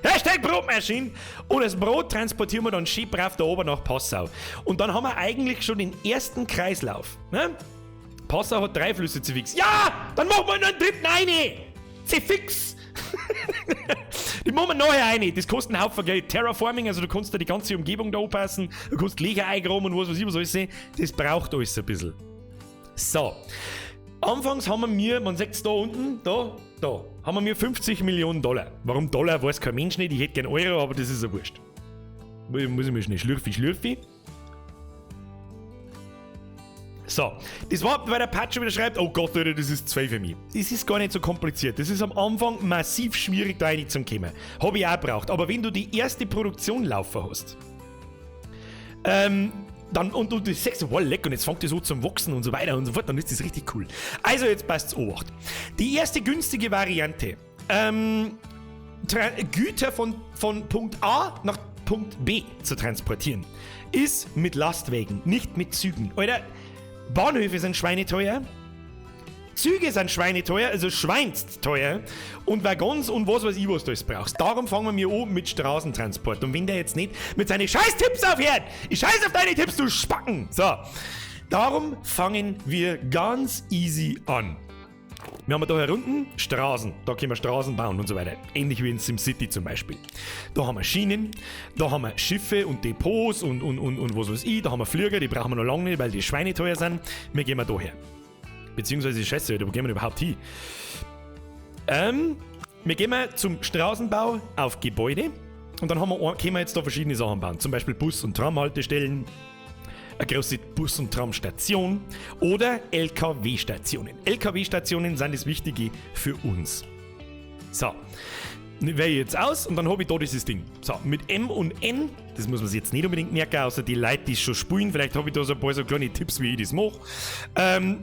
Hashtag Brotmaschine, und das Brot transportieren wir dann schön brav da oben nach Passau. Und dann haben wir eigentlich schon den ersten Kreislauf. Ne? Passau hat 3 Flüsse zu fix. Ja, dann machen wir noch einen dritten eine. Sie fix. Die machen wir nachher rein. Das kostet einen Haufen Geld. Terraforming, also du kannst da die ganze Umgebung da anpassen, du kannst Löcher eingraben und was weiß ich, was alles sehen. Das braucht alles ein bisschen. So. Anfangs haben wir, man sieht es da unten, da, haben wir 50 Millionen Dollar. Warum Dollar, weiß kein Mensch nicht. Ich hätte gern Euro, aber das ist ja wurscht. Muss ich mal schnell schlürfi. So, das war, weil der Patch wieder schreibt, oh Gott, Alter, das ist 2 für mich. Das ist gar nicht so kompliziert. Das ist am Anfang massiv schwierig, da reinzukommen. Habe ich auch gebraucht. Aber wenn du die erste Produktion laufen hast, dann, und du sagst so, wow, lecker, und jetzt fängt das so zum Wachsen und so weiter und so fort, dann ist das richtig cool. Also, jetzt passt's Obacht. Die erste günstige Variante, Güter von Punkt A nach Punkt B zu transportieren, ist mit Lastwagen, nicht mit Zügen. Alter, Bahnhöfe sind schweineteuer, Züge sind schweineteuer, also schweinst teuer, und Waggons und was weiß ich, was du alles brauchst. Darum fangen wir an mit Straßentransport. Und wenn der jetzt nicht mit seinen Scheiß-Tipps aufhört, ich scheiß auf deine Tipps, du Spacken! So, darum fangen wir ganz easy an. Wir haben da herunten Straßen, da können wir Straßen bauen und so weiter. Ähnlich wie in SimCity zum Beispiel. Da haben wir Schienen, da haben wir Schiffe und Depots und was weiß ich. Da haben wir Flieger, die brauchen wir noch lange nicht, weil die schweineteuer sind. Wir gehen da her. Beziehungsweise, scheiße, wo gehen wir überhaupt hin? Wir gehen zum Straßenbau auf Gebäude und dann können wir jetzt da verschiedene Sachen bauen. Zum Beispiel Bus- und Tramhaltestellen, eine große Bus- und Tramstation oder LKW-Stationen. LKW-Stationen sind das Wichtige für uns. So, wähle ich jetzt aus und dann habe ich da dieses Ding. So, mit M und N, das muss man sich jetzt nicht unbedingt merken, außer die Leute, die es schon spielen. Vielleicht habe ich da so ein paar so kleine Tipps, wie ich das mache.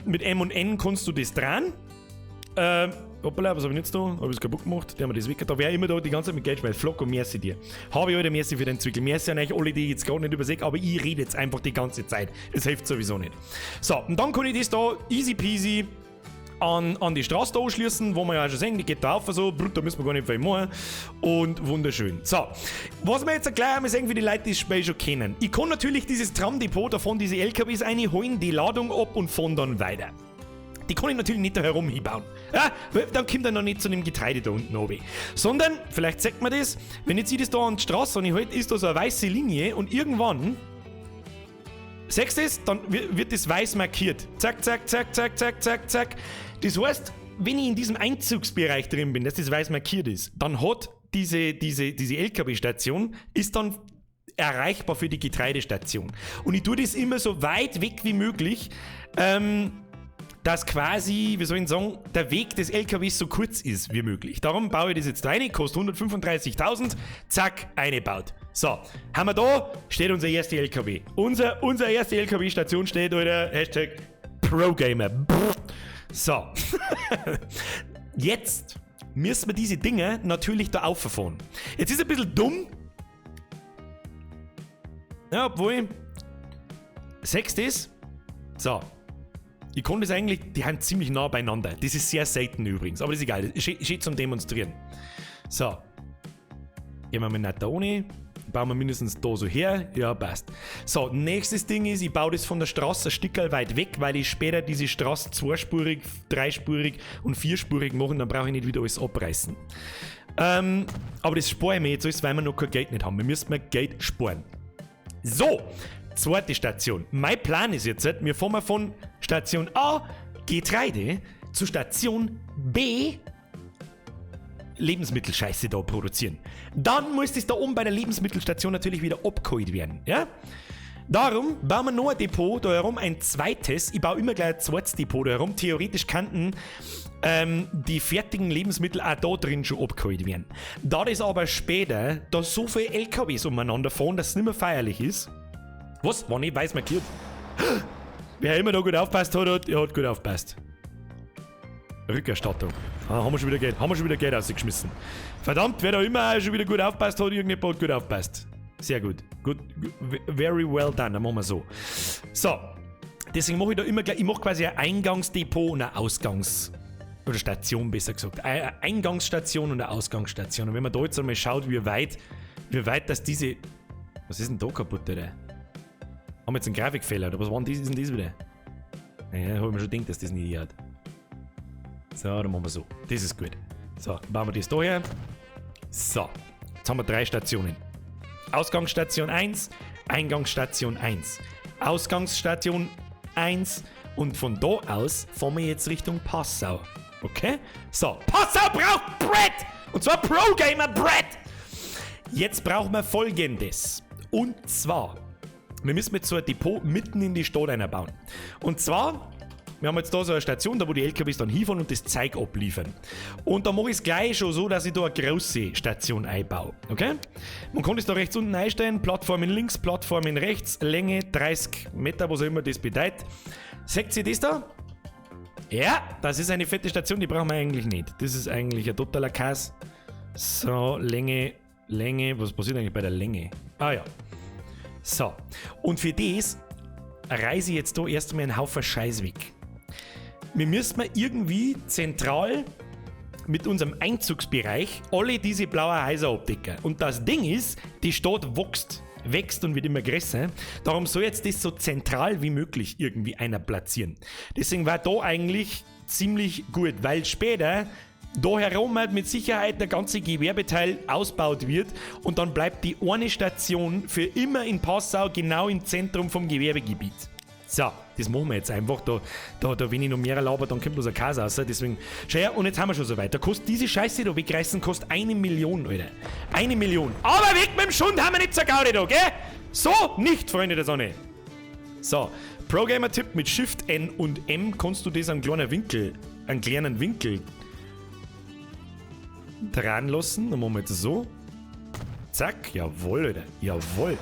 Mit M und N kannst du das drehen. Hoppala, was habe ich jetzt da? Habe ich es kaputt gemacht? Der haben wir das weg. Da wäre immer da die ganze Zeit mit Geld, weil Flocko, merci dir. Habe ich heute merci für den Zwickel. Merci an euch alle, die ich jetzt gerade nicht übersehe, aber ich rede jetzt einfach die ganze Zeit. Es hilft sowieso nicht. So, und dann kann ich das da easy peasy an die Straße da anschließen, wo wir ja schon sehen, die geht da auf, so, da müssen wir gar nicht viel machen. Und wunderschön. So, was wir jetzt gleich einmal sagen für die Leute, die das Spiel schon kennen. Ich kann natürlich dieses Tramdepot, davon diese LKWs reinholen, die Ladung ab und fahren dann weiter. Die kann ich natürlich nicht da herum hinbauen. Ja, weil dann kommt er noch nicht zu dem Getreide da unten oben. Sondern, vielleicht sagt man das, wenn jetzt ich das da an die Straße anhalte, ist da so eine weiße Linie und irgendwann, sagst du es, dann wird das weiß markiert. Zack, zack, zack, zack, zack, zack, zack. Das heißt, wenn ich in diesem Einzugsbereich drin bin, dass das weiß markiert ist, dann hat diese LKW-Station, ist dann erreichbar für die Getreidestation. Und ich tue das immer so weit weg wie möglich, dass quasi, wie soll ich sagen, der Weg des LKWs so kurz ist wie möglich. Darum baue ich das jetzt rein, kostet 135.000, zack, eingebaut. So, haben wir da, steht unser erster LKW. Unser erste LKW-Station steht, oder Hashtag ProGamer. So, jetzt müssen wir diese Dinge natürlich da auffahren. Jetzt ist es ein bisschen dumm. Ja, obwohl, sechst ist, so. Ich kann das eigentlich, die haben ziemlich nah beieinander. Das ist sehr selten übrigens, aber das ist egal. Steht zum Demonstrieren. So. Gehen wir mal nicht da ohne. Bauen wir mindestens da so her. Ja, passt. So, nächstes Ding ist, ich baue das von der Straße ein Stückchen weit weg, weil ich später diese Straße zweispurig, dreispurig und vierspurig machen, dann brauche ich nicht wieder alles abreißen. Aber das spare ich mir jetzt alles, weil wir noch kein Geld nicht haben. Wir müssen mal Geld sparen. So. Zweite Station. Mein Plan ist jetzt, wir fahren von Station A, Getreide, zu Station B, Lebensmittelscheiße da produzieren. Dann muss das da oben bei der Lebensmittelstation natürlich wieder abgeholt werden. Ja? Darum bauen wir noch ein Depot da herum, ein zweites. Ich baue immer gleich ein zweites Depot da herum. Theoretisch könnten die fertigen Lebensmittel auch da drin schon abgeholt werden. Da das aber später da so viele LKWs umeinander fahren, dass es nicht mehr feierlich ist. Was? War nicht weiß markiert. Wer immer da gut aufpasst hat, der hat gut aufpasst. Rückerstattung. Haben wir schon wieder Geld ausgeschmissen. Verdammt, wer da immer schon wieder gut aufpasst hat, irgendjemand hat gut aufpasst. Sehr gut. Good, very well done, dann machen wir so. So, deswegen mache ich da immer gleich, ich mache quasi ein Eingangsdepot und eine oder Station besser gesagt. Eine Eingangsstation und eine Ausgangsstation. Und wenn man da jetzt einmal schaut, wie weit das diese... Was ist denn da kaputt, Alter? Haben wir jetzt einen Grafikfehler, oder was war denn das wieder? Ja, habe ich mir schon gedacht, dass das nicht hat. So, dann machen wir so. Das ist gut. So, bauen wir das da her. So, jetzt haben wir 3 Stationen. Ausgangsstation 1, Eingangsstation 1. Ausgangsstation 1 und von da aus fahren wir jetzt Richtung Passau. Okay? So, Passau braucht Brett! Und zwar Pro-Gamer Brett! Jetzt brauchen wir Folgendes. Und zwar, wir müssen jetzt so ein Depot mitten in die Stadt einbauen. Und zwar, wir haben jetzt da so eine Station, da wo die LKWs dann hinfahren und das Zeug abliefern. Und da mache ich es gleich schon so, dass ich da eine große Station einbaue. Okay? Man kann es da rechts unten einstellen, Plattformen links, Plattformen rechts, Länge 30 Meter, was auch immer das bedeutet. Seht ihr das da? Ja, das ist eine fette Station, die brauchen wir eigentlich nicht. Das ist eigentlich ein totaler Kass. So, Länge, was passiert eigentlich bei der Länge? Ah ja. So, und für das reise ich jetzt da erstmal einen Haufen Scheiß weg. Wir müssen irgendwie zentral mit unserem Einzugsbereich alle diese blauen Häuser abdecken. Und das Ding ist, die Stadt wächst und wird immer größer. Darum soll jetzt das so zentral wie möglich irgendwie einer platzieren. Deswegen war da eigentlich ziemlich gut, weil später da herum halt mit Sicherheit der ganze Gewerbeteil ausgebaut wird und dann bleibt die eine Station für immer in Passau genau im Zentrum vom Gewerbegebiet. So, das machen wir jetzt einfach. Da wenn ich noch mehr laber, dann kommt bloß ein Käse raus. Deswegen, schau her, und jetzt haben wir schon so weit. Da kostet diese Scheiße da wegreißen, kostet 1 Million, Alter. 1 Million. Aber weg mit dem Schund, haben wir nicht so Gaudi da, gell? So nicht, Freunde der Sonne. So, Pro-Gamer-Tipp mit Shift N und M kannst du das einen kleinen Winkel dran lassen. Dann machen wir jetzt so. Zack, jawohl, Alter, jawohl.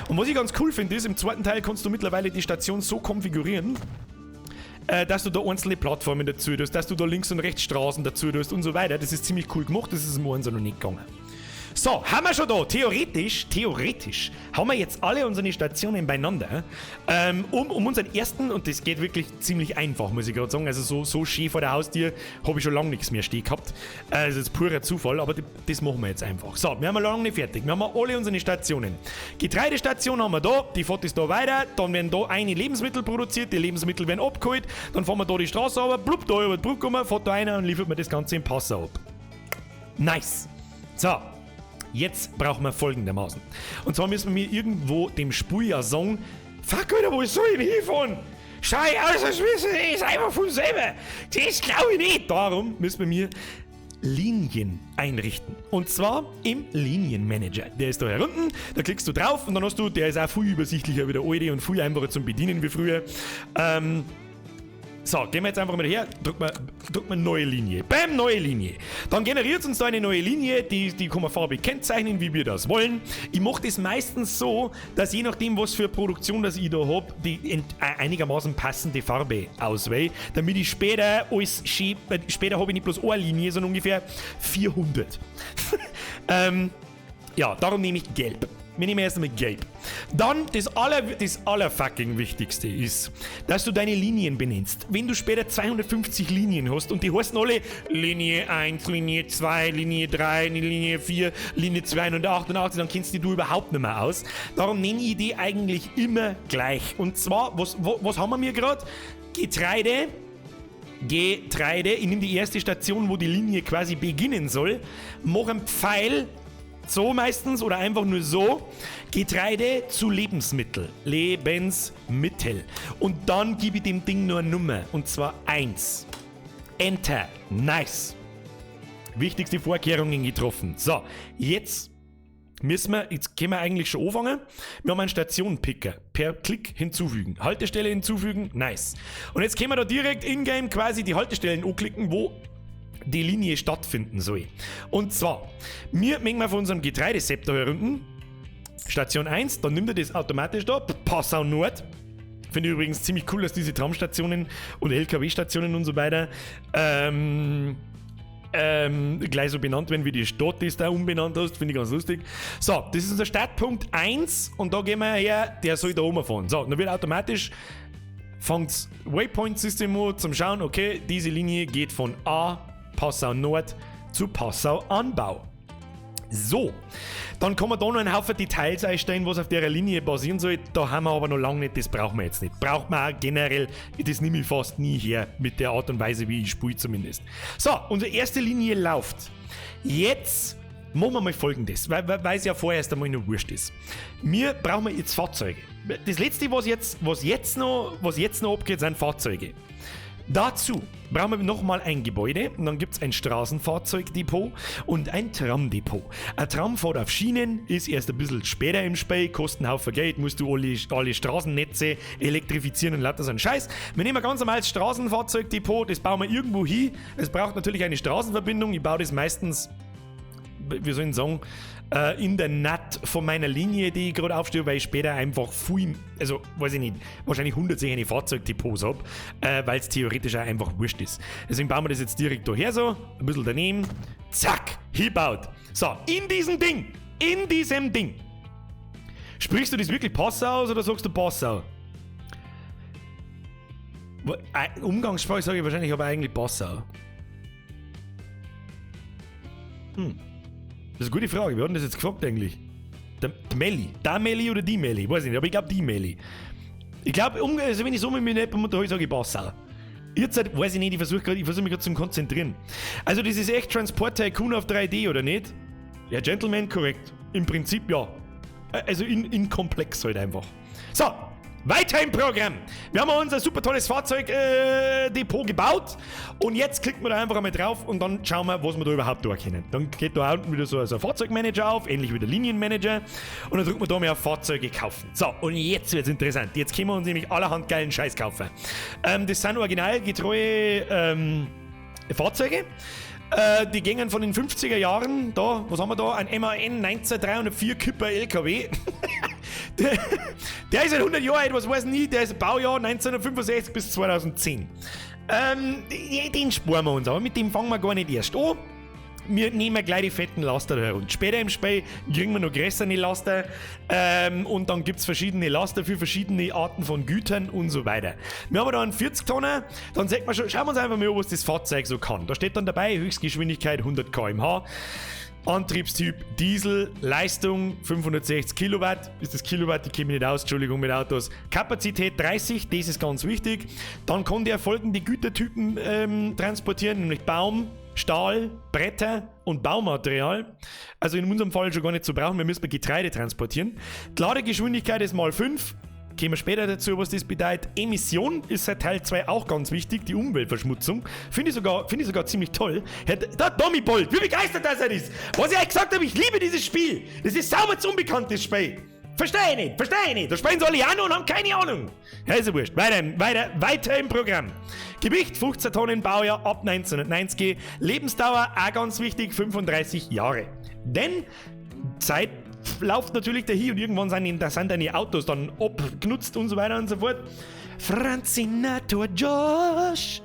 Und was ich ganz cool finde, ist, im zweiten Teil kannst du mittlerweile die Station so konfigurieren, dass du da einzelne Plattformen dazu tust, dass du da links und rechts Straßen dazu tust und so weiter. Das ist ziemlich cool gemacht, das ist im Morgen so noch nicht gegangen. So, haben wir schon da, theoretisch, haben wir jetzt alle unsere Stationen beieinander, um unseren ersten, und das geht wirklich ziemlich einfach, muss ich gerade sagen, also so schön vor der Haustür habe ich schon lange nichts mehr stehen gehabt, das ist purer Zufall, aber das machen wir jetzt einfach. So, wir haben lange nicht fertig, wir haben alle unsere Stationen. Getreidestation haben wir da, die fährt es da weiter, dann werden da eine Lebensmittel produziert, die Lebensmittel werden abgeholt, dann fahren wir da die Straße runter, blub, da über die Brücke rum, fährt da einer und liefert mir das Ganze in Passau ab. Nice. So. Jetzt brauchen wir folgendermaßen. Und zwar müssen wir irgendwo dem Spur sagen, fuck, Alter, wo soll ich hinfahren? Schau aus, als wissen, das ist einfach von selber. Das glaube ich nicht. Darum müssen wir Linien einrichten. Und zwar im Linienmanager. Der ist da herunten, da klickst du drauf und dann hast du, der ist auch viel übersichtlicher wie der alte und viel einfacher zum Bedienen wie früher. So, gehen wir jetzt einfach mal her, drück mal neue Linie. Bam, neue Linie. Dann generiert uns da eine neue Linie, die kann man farbig kennzeichnen, wie wir das wollen. Ich mache das meistens so, dass je nachdem, was für Produktion das ich da habe, die einigermaßen passende Farbe auswähle, damit ich später alles später habe ich nicht bloß eine Linie, sondern ungefähr 400. Ja, darum nehme ich gelb. Wir nehmen erst einmal gelb. Dann das allerfucking Wichtigste ist, dass du deine Linien benennst. Wenn du später 250 Linien hast und die heißen alle Linie 1, Linie 2, Linie 3, Linie 4, Linie 288, dann kennst du überhaupt nicht mehr aus. Darum nenne ich die eigentlich immer gleich. Und zwar, was haben wir gerade? Getreide, ich nehme die erste Station, wo die Linie quasi beginnen soll, mache einen Pfeil, so meistens oder einfach nur so, Getreide zu Lebensmittel. Und dann gebe ich dem Ding nur eine Nummer, und zwar 1. Enter. Nice. Wichtigste Vorkehrungen getroffen. So, jetzt jetzt können wir eigentlich schon anfangen. Wir haben einen Stationenpicker. Per Klick hinzufügen. Haltestelle hinzufügen. Nice. Und jetzt können wir da direkt in-game quasi die Haltestellen anklicken, wo die Linie stattfinden soll. Und zwar, wir mengen mal von unserem Getreidesepter hier unten. Station 1, dann nimmt er das automatisch da. Passau Nord. Finde ich übrigens ziemlich cool, dass diese Tramstationen und LKW-Stationen und so weiter gleich so benannt werden, wie die Stadt, die du da umbenannt hast. Finde ich ganz lustig. So, das ist unser Startpunkt 1 und da gehen wir her, der soll da oben fahren. So, dann wird automatisch fängt das Waypoint-System an zum Schauen, okay, diese Linie geht von A, Passau Nord, zu Passau Anbau. So, dann kann man da noch einen Haufen Details einstellen, was auf der Linie basieren soll. Da haben wir aber noch lange nicht, das brauchen wir jetzt nicht. Braucht man auch generell, das nehme ich fast nie her, mit der Art und Weise, wie ich spiele zumindest. So, unsere erste Linie läuft. Jetzt machen wir mal Folgendes, weil es ja vorerst einmal noch wurscht ist. Wir brauchen jetzt Fahrzeuge. Das letzte, was jetzt noch abgeht, sind Fahrzeuge. Dazu brauchen wir nochmal ein Gebäude und dann gibt es ein Straßenfahrzeugdepot und ein Tramdepot. Ein Tram fährt auf Schienen, ist erst ein bisschen später im Spiel, kostet einen Haufen Geld, musst du alle Straßennetze elektrifizieren und lauter so einen Scheiß. Wir nehmen ein ganz normales Straßenfahrzeugdepot, das bauen wir irgendwo hin. Es braucht natürlich eine Straßenverbindung, ich baue das meistens, wie soll ich sagen, in der Naht von meiner Linie, die ich gerade aufstehe, weil ich später einfach viel, also weiß ich nicht, wahrscheinlich 110 Fahrzeugdepots habe, weil es theoretisch auch einfach wurscht ist. Deswegen bauen wir das jetzt direkt daher so, ein bisschen daneben, zack, hinbaut. So, in diesem Ding. Sprichst du das wirklich Passau aus oder sagst du Passau? Umgangssprache sage ich wahrscheinlich, aber eigentlich Passau. Das ist eine gute Frage. Wir hatten das jetzt gefragt eigentlich. Der Melli. Der Melli oder die Melli? Weiß ich nicht, aber ich glaube die Melli. Ich glaube, also wenn ich so mit mir nicht unterhalte, sage ich Passau. Jetzt weiß ich nicht, ich versuche mich gerade zu konzentrieren. Also das ist echt Transport Tycoon auf 3D, oder nicht? Ja, Gentleman, korrekt. Im Prinzip ja. Also in komplex halt einfach. So, weiter im Programm. Wir haben unser super tolles Fahrzeugdepot gebaut und jetzt klicken wir da einfach einmal drauf und dann schauen wir, was wir da überhaupt durchkennen. Dann geht da unten wieder so ein Fahrzeugmanager auf, ähnlich wie der Linienmanager und dann drücken wir da mal auf Fahrzeuge kaufen. So, und jetzt wird's interessant. Jetzt können wir uns nämlich allerhand geilen Scheiß kaufen. Das sind originalgetreue Fahrzeuge. Die gingen von den 50er Jahren, da, was haben wir da? Ein MAN 19304 Kipper LKW. Der ist seit 100 Jahren alt, was weiß ich nie, der ist Baujahr 1965 bis 2010. Den sparen wir uns, aber mit dem fangen wir gar nicht erst an. Wir nehmen gleich die fetten Laster da herunter. Später im Spiel kriegen wir noch größere Laster und dann gibt es verschiedene Laster für verschiedene Arten von Gütern und so weiter. Wir haben da einen 40-Tonner, dann schauen wir uns einfach mal an, was das Fahrzeug so kann. Da steht dann dabei, Höchstgeschwindigkeit 100 km/h, Antriebstyp Diesel, Leistung 560 Kilowatt, ist das Kilowatt, die kenne ich nicht aus, Entschuldigung mit Autos. Kapazität 30, das ist ganz wichtig. Dann kann der folgende Gütertypen transportieren, nämlich Baum, Stahl, Bretter und Baumaterial. Also in unserem Fall schon gar nicht zu brauchen, wir müssen Getreide transportieren. Die Ladegeschwindigkeit ist mal 5. Kommen wir später dazu, was das bedeutet. Emission ist seit Teil 2 auch ganz wichtig, die Umweltverschmutzung. Finde ich sogar ziemlich toll. Der Tommy Bolt, wie begeistert das er ist. Was ich euch gesagt habe, ich liebe dieses Spiel. Das ist sauber zu unbekanntes Spiel. Verstehe ich nicht. Da spielen sie alle auch noch und haben keine Ahnung. Ja, ist ja wurscht. Weiter im Programm. Gewicht 15 Tonnen, Baujahr ab 1990. Lebensdauer, auch ganz wichtig, 35 Jahre. Denn Zeit läuft natürlich dahin und irgendwann sind deine Autos dann abgenutzt und so weiter und so fort. Franzinator Josh.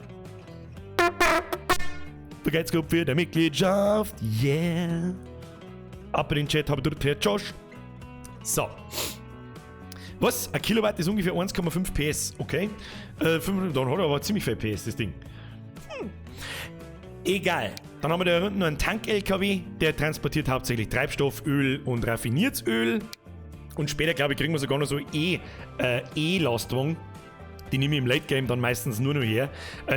Begeistert für die Mitgliedschaft. Yeah. Ab in den Chat, habe ich dort Josh. So. Was? Ein Kilowatt ist ungefähr 1,5 PS, okay? Dann hat er aber ziemlich viel PS, das Ding. Egal. Dann haben wir da unten noch einen Tank-LKW, der transportiert hauptsächlich Treibstoff, Öl und raffiniertes Öl. Und später, glaube ich, kriegen wir sogar noch so E-Lastwagen. Die nehme ich im Late-Game dann meistens nur noch her.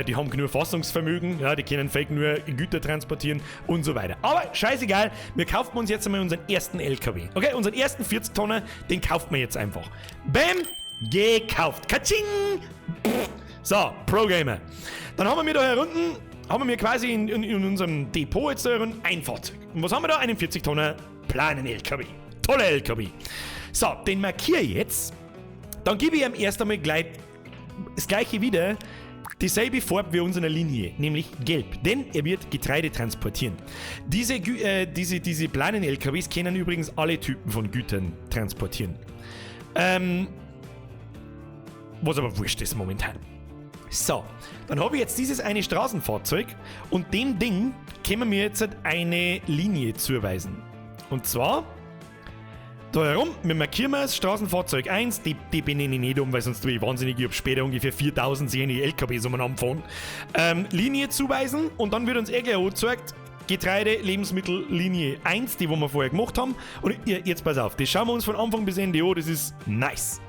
Die haben nur Fassungsvermögen, ja, die können fake nur Güter transportieren und so weiter. Aber scheißegal, wir kaufen uns jetzt einmal unseren ersten LKW. Okay, unseren ersten 40-Tonner, den kaufen wir jetzt einfach. Bam, gekauft. Katsching! So, Pro-Gamer. Dann haben wir da herunten, quasi in unserem Depot jetzt da herunten ein Fahrzeug. Und was haben wir da? Einen 40-Tonner Planen-LKW. toller LKW. So, den markiere ich jetzt. Dann gebe ich ihm erst einmal gleich das gleiche wieder, dieselbe Farbe wie unsere Linie, nämlich gelb, denn er wird Getreide transportieren. Diese kleinen LKWs können übrigens alle Typen von Gütern transportieren. Was aber wurscht ist momentan. So, dann habe ich jetzt dieses eine Straßenfahrzeug und dem Ding können wir jetzt eine Linie zuweisen. Und zwar da herum, wir markieren das Straßenfahrzeug 1, die benenne ich nicht um, weil sonst tue ich wahnsinnig, ich habe später ungefähr 4000 sehende LKWs umeinander fahren. Linie zuweisen und dann wird uns gleich angezeigt, Getreide, Lebensmittel, Linie 1, die wo wir vorher gemacht haben. Und jetzt pass auf, das schauen wir uns von Anfang bis Ende an, das ist nice.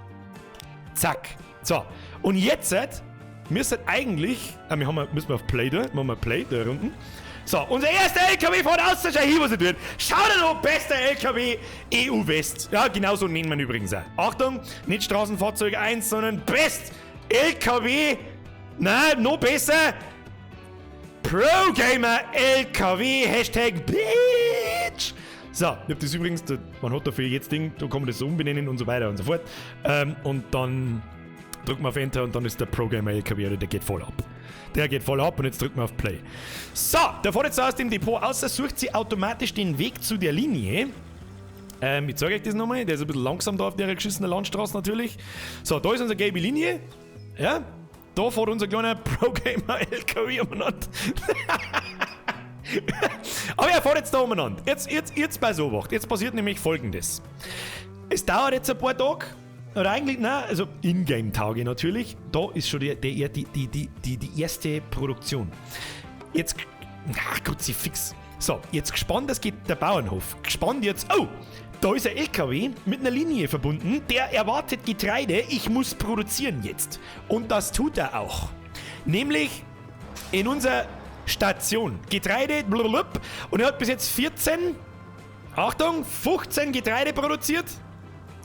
Zack. So, und jetzt müssen eigentlich, müssen wir auf Play da, machen wir Play da unten. So, unser erster LKW von außen, schau hier, was er tut. Schau dir noch, bester LKW EU West. Ja, genau so nennen wir ihn übrigens auch. Achtung, nicht Straßenfahrzeug 1, sondern Best LKW, nein, noch besser, Pro Gamer LKW, Hashtag Bitch. So, ich hab das übrigens, man hat dafür jetzt Ding, da kann man das so umbenennen und so weiter und so fort. Und dann drücken wir auf Enter und dann ist der Pro Gamer LKW, oder der geht voll ab. Der geht voll ab und jetzt drücken wir auf Play. So, der fährt jetzt aus dem Depot aus, sucht sie automatisch den Weg zu der Linie. Ich zeige euch das nochmal, der ist ein bisschen langsam da auf der geschissenen Landstraße natürlich. So, da ist unsere gelbe Linie. Ja, da fährt unser kleiner Pro Gamer LKW umeinander. Aber er fährt jetzt da umeinander. Jetzt bei Beobacht. Jetzt passiert nämlich Folgendes. Es dauert jetzt ein paar Tage. Oder eigentlich, nein, also Ingame-Tage natürlich. Da ist schon die erste Produktion. Jetzt, ach Gott, sie fix. So, jetzt gespannt, das geht der Bauernhof. Gespannt jetzt, oh, da ist ein LKW mit einer Linie verbunden. Der erwartet Getreide, ich muss produzieren jetzt. Und das tut er auch. Nämlich in unserer Station. Getreide, blablabla. Und er hat bis jetzt 14, Achtung, 15 Getreide produziert.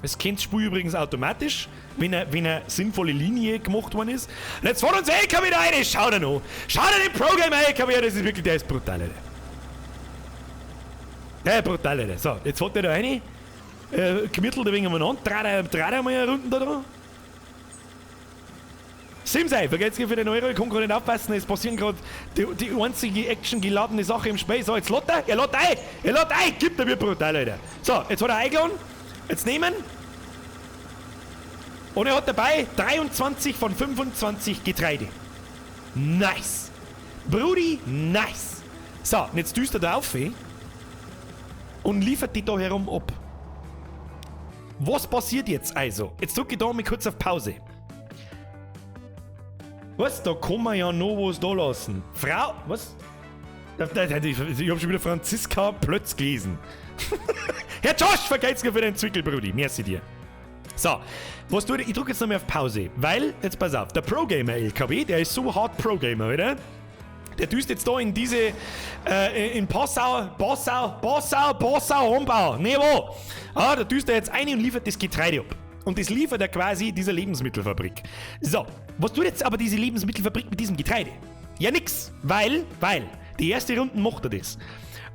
Das kennt das Spiel übrigens automatisch, wenn eine sinnvolle Linie gemacht worden ist. Und jetzt fährt unser LKW da rein, schau dir noch. Schau dir den Pro Gamer LKW an, das ist wirklich, der ist brutal, Alter. Der ist brutal, Alter. So, jetzt fährt der da rein, gemittelt ein wenig umeinander, dreht mal eine Runde da. Simsei, vergesst ihr für den Euro, ich kann gerade nicht aufpassen, es passieren gerade die einzige actiongeladene Sache im Spiel. So, jetzt lädt er lädt ein, gibt er mir brutal, Alter. So, jetzt hat er eingeladen, jetzt nehmen. Und er hat dabei 23 von 25 Getreide. Nice. Brudi, nice. So, und jetzt düst er da auf und liefert die da herum ab. Was passiert jetzt also? Jetzt drücke ich da mal kurz auf Pause. Was? Da kann man ja noch was da lassen. Frau, was? Ich hab schon wieder Franziska Plötz gelesen. Herr Josh, vergeht's mir für den Zwickel, Brudi. Merci dir. So, was tue ich? Ich drücke jetzt nochmal auf Pause, weil, jetzt pass auf, der Pro Gamer LKW, der ist so hart Pro Gamer, oder? Der düst jetzt da in diese, in Passau, Hombau, nee, wo? Ah, da düst er jetzt ein und liefert das Getreide ab. Und das liefert er quasi dieser Lebensmittelfabrik. So, was tut jetzt aber diese Lebensmittelfabrik mit diesem Getreide? Ja, nix, weil, die erste Runde macht er das.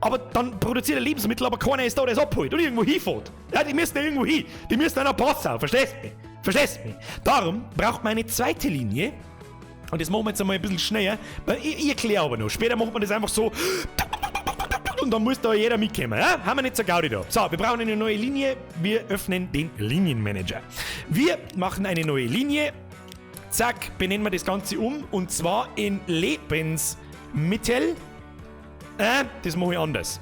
Aber dann produziert er Lebensmittel, aber keiner ist da, der es abholt und irgendwo hinfährt. Ja, die müssen ja irgendwo hin. Die müssen nach Passau, verstehst du mich? Darum braucht man eine zweite Linie. Und das machen wir jetzt einmal ein bisschen schneller. Ich erkläre aber noch. Später macht man das einfach so. Und dann muss da jeder mitkommen. Ja? Haben wir nicht so Gaudi da. So, wir brauchen eine neue Linie. Wir öffnen den Linienmanager. Wir machen eine neue Linie. Zack, benennen wir das Ganze um. Und zwar in Lebensmittel. Das mache ich anders.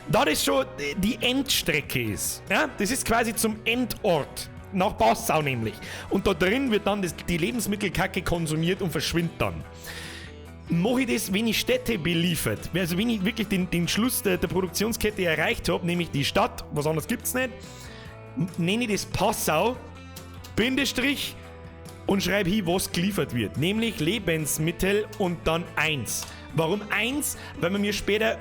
Da das schon die Endstrecke ist. Ja? Das ist quasi zum Endort. Nach Passau nämlich. Und da drin wird dann die Lebensmittelkacke konsumiert und verschwindet dann. Mache ich das, wenn ich Städte beliefert, also wenn ich wirklich den Schluss der Produktionskette erreicht habe, nämlich die Stadt, was anderes gibt's nicht, nenne ich das Passau, Bindestrich und schreibe hin, was geliefert wird. Nämlich Lebensmittel und dann 1. Warum 1? Weil man mir später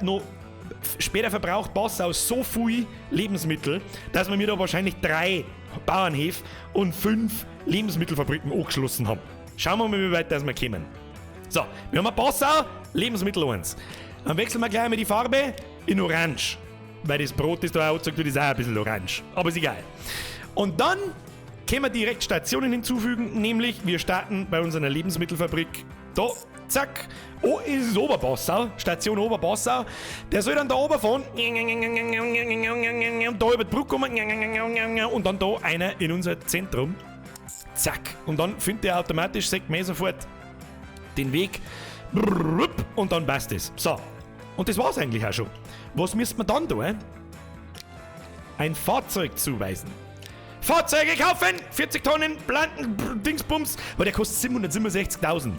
verbraucht Passau so viel Lebensmittel, dass wir mir da wahrscheinlich 3 Bauernhöfe und 5 Lebensmittelfabriken angeschlossen haben. Schauen wir mal, wie weit wir kommen. So, wir haben ein Passau, Lebensmittel 1. Dann wechseln wir gleich mal die Farbe in Orange. weil das Brot, das da angezeigt wird, ist auch ein bisschen orange. Aber ist egal. Und dann können wir direkt Stationen hinzufügen, nämlich wir starten bei unserer Lebensmittelfabrik. Da, zack. Oh, ist Oberbassau, Station Oberbassau. Der soll dann da oben fahren, da über die Brücke kommen und dann da einer in unser Zentrum. Zack. Und dann findet er automatisch, sagt mir sofort den Weg und dann passt es. So. Und das war's eigentlich auch schon. Was müsste man dann tun? Ein Fahrzeug zuweisen. Fahrzeuge kaufen! 40 Tonnen, Planten, Dingsbums, weil der kostet 767.000.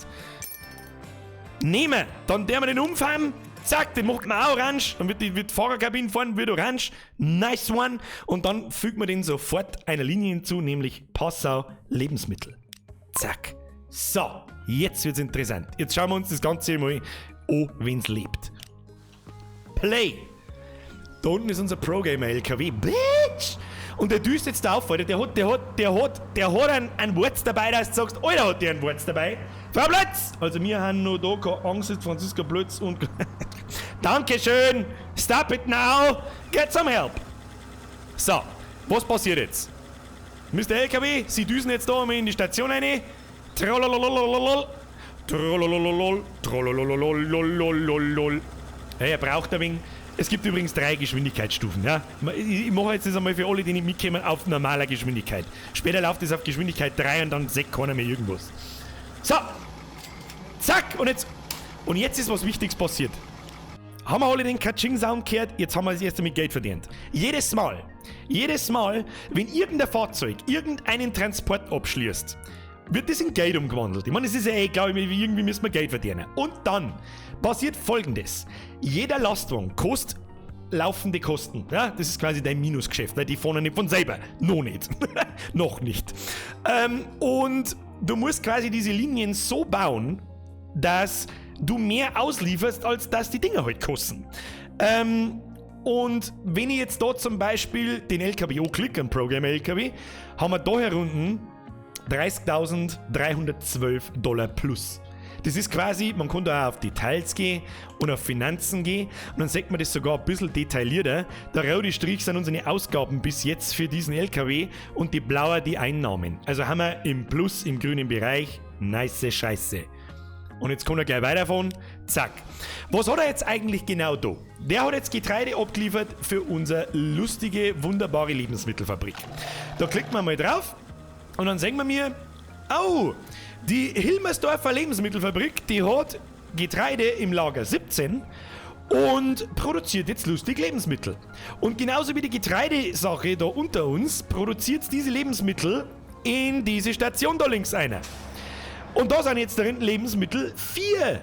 Nehmen, dann der wir den umfahren, zack, den macht man auch orange, dann wird die Fahrerkabine fahren, wird orange, nice one, und dann fügt man den sofort einer Linie hinzu, nämlich Passau Lebensmittel. Zack. So, jetzt wird's interessant. Jetzt schauen wir uns das Ganze mal an, wenn's lebt. Play. Da unten ist unser Pro-Gamer-LKW. Bitch! Und der düst jetzt auf, Alter. Der hat einen Wurz dabei, dass du sagst, Alter, hat der einen Wurz dabei. Frau Blötz! Also wir haben noch da keine Angst, Franziska Blötz und... Dankeschön! Stop it now! Get some help! So, was passiert jetzt? Mr. LKW, Sie düsen jetzt da mal in die Station rein. Trollololololol. Trollolololol. Trollolololololol. Hey, er braucht ein wenig. Es gibt übrigens 3 Geschwindigkeitsstufen. Ja? Ich mache jetzt das einmal für alle, die nicht mitkommen, auf normaler Geschwindigkeit. Später läuft es auf Geschwindigkeit 3 und dann sagt keiner mehr irgendwas. So. Zack. Und jetzt ist was Wichtiges passiert. Haben wir alle den Katsching-Sound gehört? Jetzt haben wir das erste mit Geld verdient. Jedes Mal, wenn irgendein Fahrzeug irgendeinen Transport abschließt, wird das in Geld umgewandelt. Ich meine, es ist ja egal, irgendwie müssen wir Geld verdienen. Und dann passiert Folgendes. Jeder Lastwagen kostet laufende Kosten. Ja, das ist quasi dein Minusgeschäft, weil die fahren nicht von selber. Noch nicht. Noch nicht. Und du musst quasi diese Linien so bauen, dass du mehr auslieferst, als dass die Dinger halt kosten. Und wenn ich jetzt da zum Beispiel den LKW anklicke, einen Programmer-LKW, haben wir da herunten $30.312 plus. Das ist quasi, man kann da auch auf Details gehen und auf Finanzen gehen und dann sieht man das sogar ein bisschen detaillierter. Der rote Strich sind unsere Ausgaben bis jetzt für diesen LKW und die blaue die Einnahmen. Also haben wir im Plus, im grünen Bereich, nice Scheiße. Und jetzt kommt er gleich weiterfahren. Zack. Was hat er jetzt eigentlich genau da? Der hat jetzt Getreide abgeliefert für unsere lustige, wunderbare Lebensmittelfabrik. Da klickt man mal drauf und dann sehen wir mir, oh, die Hilmersdorfer Lebensmittelfabrik, die hat Getreide im Lager 17 und produziert jetzt lustig Lebensmittel. Und genauso wie die Getreidesache da unter uns, produziert diese Lebensmittel in diese Station da links einer. Und da sind jetzt drin Lebensmittel 4.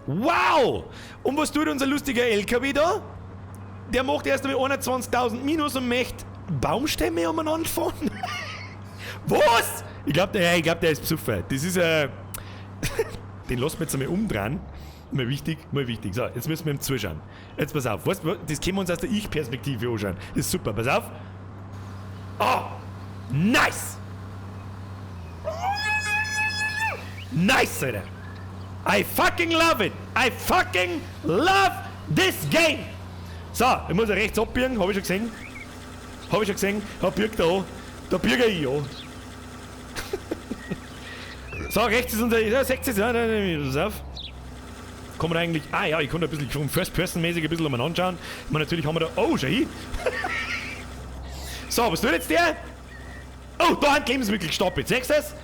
Wow! Und was tut unser lustiger LKW da? Der macht erst einmal 21.000 minus und möchte Baumstämme umeinander fahren. Was? Ich glaube, der ist besoffen. Das ist den lassen wir jetzt einmal umdrehen. Mal wichtig. So, jetzt müssen wir ihm zuschauen. Jetzt pass auf. Das können wir uns aus der Ich-Perspektive anschauen. Das ist super. Pass auf. Oh! Nice! Nice, Alter. I fucking love it. I fucking love this game. So, ich muss ja rechts abbiegen. Hab ich schon gesehen. Da biegt er an. Da biege ich an. So, rechts ist unser... Ja, 60. Ja, pass auf. Kann man eigentlich... Ah ja, ich kann da ein bisschen First-Person-mäßig ein bisschen umeinander anschauen. Ich meine, natürlich haben wir da... Oh, schau hin. So, was tut jetzt der? Oh, da hat Lebensmittel gestapelt. Siehst du das?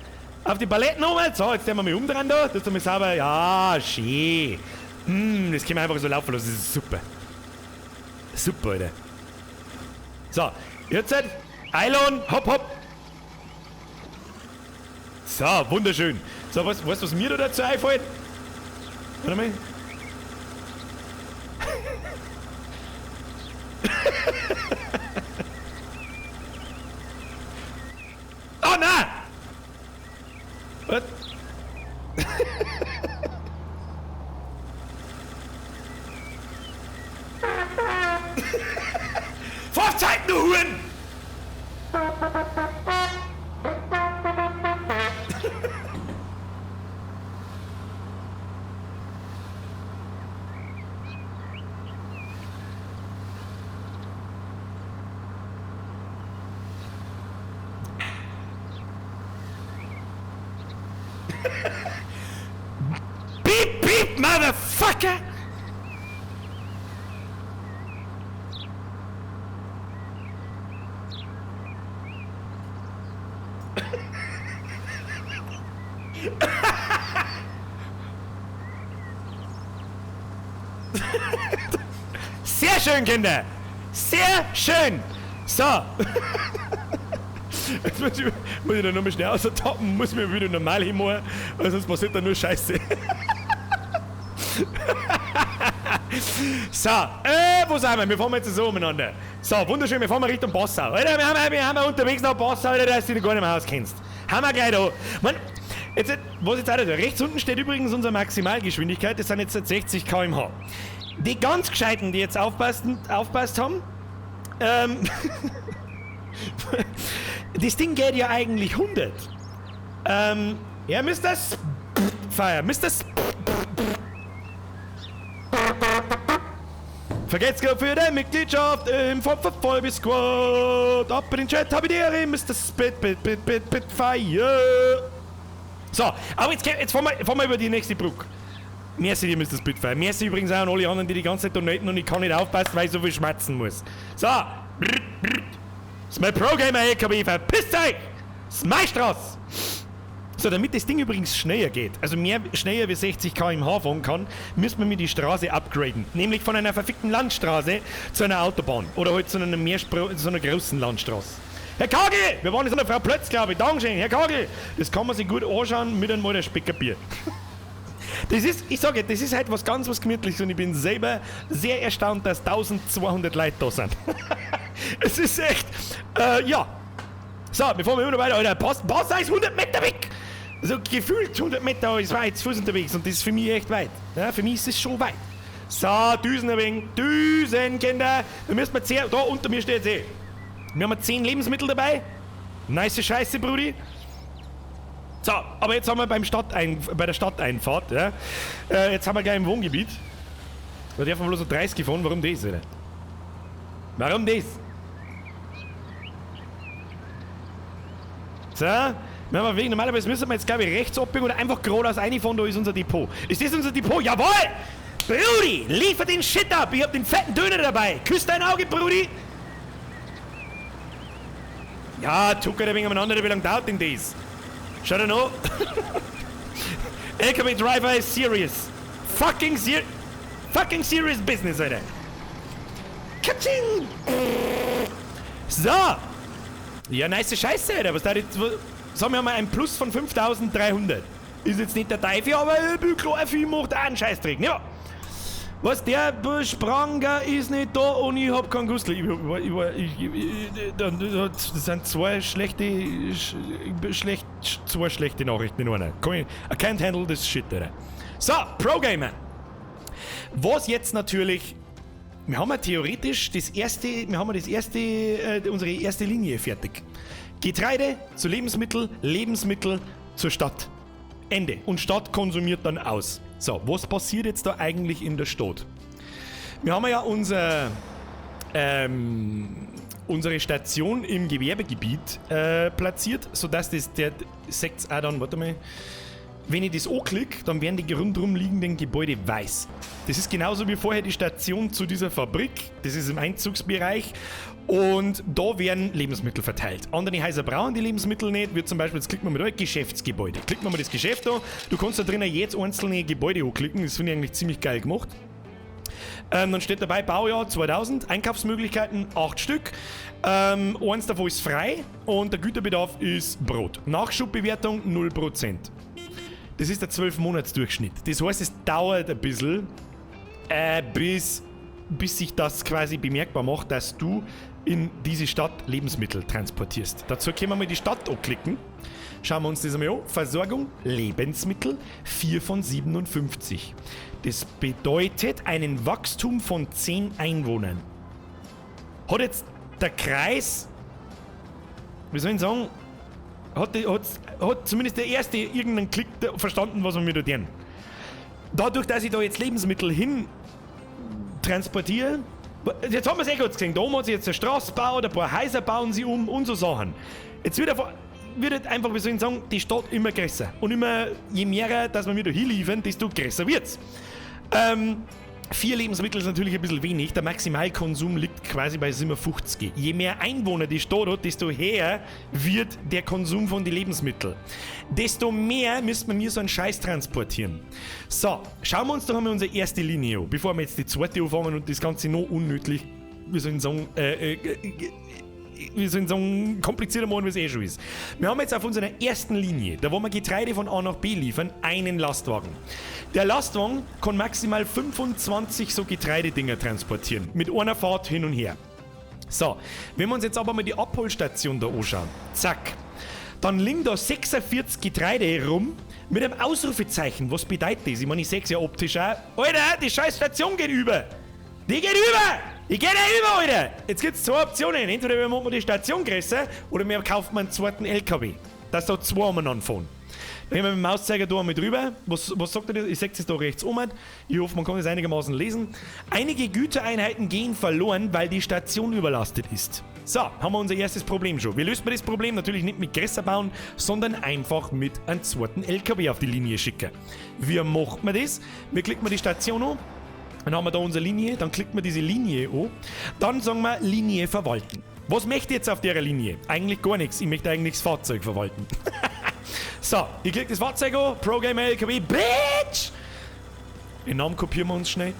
Auf die Paletten nochmal. So, jetzt werden wir mal umdrehen da. Das ist mal sauber. Ja, schön. Das können wir einfach so laufen lassen. Das ist super. Super, Alter. So, jetzt halt. Eilon, hopp, hopp. So, wunderschön. So, weißt du, was mir da dazu einfällt? Warte mal. Oh nein! Was? Vorzeit, du Huren! Beep, beep, motherfucker! Sehr schön, Kinder! Sehr schön! So. Jetzt muss ich da nochmal schnell außertappen, muss mir wieder normal hinmachen, weil sonst passiert da nur Scheiße. So, wo sind wir? Wir fahren jetzt so umeinander. So, wunderschön, wir fahren Richtung Passau. Alter, wir haben unterwegs nach Passau, Alter, dass du dich gar nicht mehr auskennst. Haben wir gleich da. Man, jetzt, was jetzt auch da? Rechts unten steht übrigens unsere Maximalgeschwindigkeit, das sind jetzt 60 km/h. Die ganz Gescheiten, die jetzt aufpasst haben, das Ding geht ja eigentlich 100. Ja, Mr. Fire, Mr. Vergesst für die Mitgliedschaft im Vollby Squad. Ab in den Chat, habitiere, Mr. Fire. So, aber jetzt fahren wir über die nächste Brücke. Merci dir, Mr. Spitfire. Merci übrigens auch an alle anderen, die ganze Zeit donaten und ich kann nicht aufpassen, weil ich so viel schmatzen muss. So. Das ist mein Pro-Gamer-LKW, verpisst euch! Das ist meine Straße! So, damit das Ding übrigens schneller geht, also schneller wie 60 km/h fahren kann, müssen wir mir die Straße upgraden. Nämlich von einer verfickten Landstraße zu einer Autobahn. Oder halt zu einer großen Landstraße. Herr Kagel! Wir waren jetzt an der Frau Plötz, glaube ich. Dankeschön, Herr Kagel! Das kann man sich gut anschauen mit einem der Speckerbier. Das ist, ich sage, das ist halt was Gemütliches und ich bin selber sehr erstaunt, dass 1200 Leute da sind. Es ist echt, ja. So, bevor wir immer weiter, Alter, Passau ist 100 Meter weg. Also gefühlt 100 Meter, aber ich war jetzt Fuß unterwegs und das ist für mich echt weit. Ja, für mich ist es schon weit. So, Düsen ein wenig, Düsen, Kinder. Da müssen wir 10, da unter mir steht jetzt wir haben 10 Lebensmittel dabei. Nice Scheiße, Brudi. So, aber jetzt haben wir bei der Stadteinfahrt, ja. Jetzt haben wir gleich im Wohngebiet. Da dürfen wir bloß so 30 fahren. Warum das, Alter? Warum das? So, normalerweise müssen wir jetzt, glaube ich, rechts abbiegen oder einfach geradeaus reinfahren, da ist unser Depot. Ist das unser Depot? Jawohl! Brudi, liefer den Shit ab! Ich hab den fetten Döner dabei! Küss dein Auge, Brudi! Ja, Zucker, der wegen aneinander, wie lange dauert denn das? Schau dir noch. LKW Driver is serious. Fucking serious business, Alter. Katsching! So. Ja, nice Scheiße, Alter. Was da jetzt... Sagen wir mal ein Plus von 5300. Ist jetzt nicht der Teufel, aber Büklorfi macht auch einen Scheißdreck. Ja. Was, der Spranger ist nicht da und ich hab keinen Gustl. Das sind zwei schlechte Nachrichten in einer. I can't handle this shit, Alter. So, Pro-Gamer. Was jetzt natürlich... Wir haben ja theoretisch unsere erste Linie fertig. Getreide zu Lebensmittel, Lebensmittel zur Stadt. Ende. Und Stadt konsumiert dann aus. So, was passiert jetzt da eigentlich in der Stadt? Wir haben ja unsere Station im Gewerbegebiet platziert, sodass seht's auch dann, warte mal, wenn ich das anklicke, dann werden die rundherum liegenden Gebäude weiß. Das ist genauso wie vorher die Station zu dieser Fabrik, das ist im Einzugsbereich und da werden Lebensmittel verteilt. Andere Häuser brauchen die Lebensmittel nicht, wie zum Beispiel, jetzt klicken wir mal da, Geschäftsgebäude. Klicken wir mal das Geschäft an, du kannst da drinnen jetzt einzelne Gebäude anklicken, das finde ich eigentlich ziemlich geil gemacht. Dann steht dabei Baujahr 2000, Einkaufsmöglichkeiten 8 Stück, eins davon ist frei und der Güterbedarf ist Brot. Nachschubbewertung 0%. Das ist der 12-Monats-Durchschnitt. Das heißt, es dauert ein bisschen, bis sich das quasi bemerkbar macht, dass du in diese Stadt Lebensmittel transportierst. Dazu können wir mal die Stadt anklicken. Schauen wir uns das einmal an. Versorgung, Lebensmittel, 4 von 57. Das bedeutet einen Wachstum von 10 Einwohnern. Hat jetzt der Kreis, wie soll ich sagen, hat zumindest der Erste irgendeinen Klick verstanden, was wir mir da tun. Dadurch, dass ich da jetzt Lebensmittel hin transportiere, jetzt haben wir es eh kurz gesehen, da haben sie jetzt eine Straße gebaut, ein paar Häuser bauen sie um und so Sachen. Jetzt wird wird halt einfach, wie soll ich sagen, die Stadt immer größer. Und immer, je mehr, dass wir wieder hinliefern, desto größer wird's. 4 Lebensmittel ist natürlich ein bisschen wenig. Der Maximalkonsum liegt quasi bei 57. Je mehr Einwohner die Stadt hat, desto höher wird der Konsum von den Lebensmitteln. Desto mehr müsste man so einen Scheiß transportieren. So, schauen wir uns doch einmal unsere erste Linie an, bevor wir jetzt die zweite anfangen und das Ganze noch unnötig, wie soll ich sagen, komplizierter machen, wie es eh schon ist. Wir haben jetzt auf unserer ersten Linie, da wo wir Getreide von A nach B liefern, einen Lastwagen. Der Lastwagen kann maximal 25 so Getreidedinger transportieren, mit einer Fahrt hin und her. So, wenn wir uns jetzt aber mal die Abholstation da anschauen, zack, dann liegen da 46 Getreide rum mit einem Ausrufezeichen. Was bedeutet das? Ich meine, ich sehe es ja optisch auch. Alter, die scheiß Station geht über! Die geht über! Ich gehe da über, Alter! Jetzt gibt es 2 Optionen. Entweder wir machen die Station größer oder wir kaufen einen zweiten LKW. Dass da 2 umeinander fahren. Dann gehen wir mit dem Mauszeiger da einmal drüber. Was sagt er? Ich sehe es da rechts um. Ich hoffe, man kann das einigermaßen lesen. Einige Gütereinheiten gehen verloren, weil die Station überlastet ist. So, haben wir unser erstes Problem schon. Wie löst man das Problem? Natürlich nicht mit Gräser bauen, sondern einfach mit einem zweiten LKW auf die Linie schicken. Wie macht man das? Wir klicken die Station an. Dann haben wir da unsere Linie, dann klickt man diese Linie an, dann sagen wir Linie verwalten. Was möchte ich jetzt auf der Linie? Eigentlich gar nichts, ich möchte eigentlich das Fahrzeug verwalten. So, ich klicke das Fahrzeug an, Programmer LKW, Bitch! Den Namen kopieren wir uns schnell.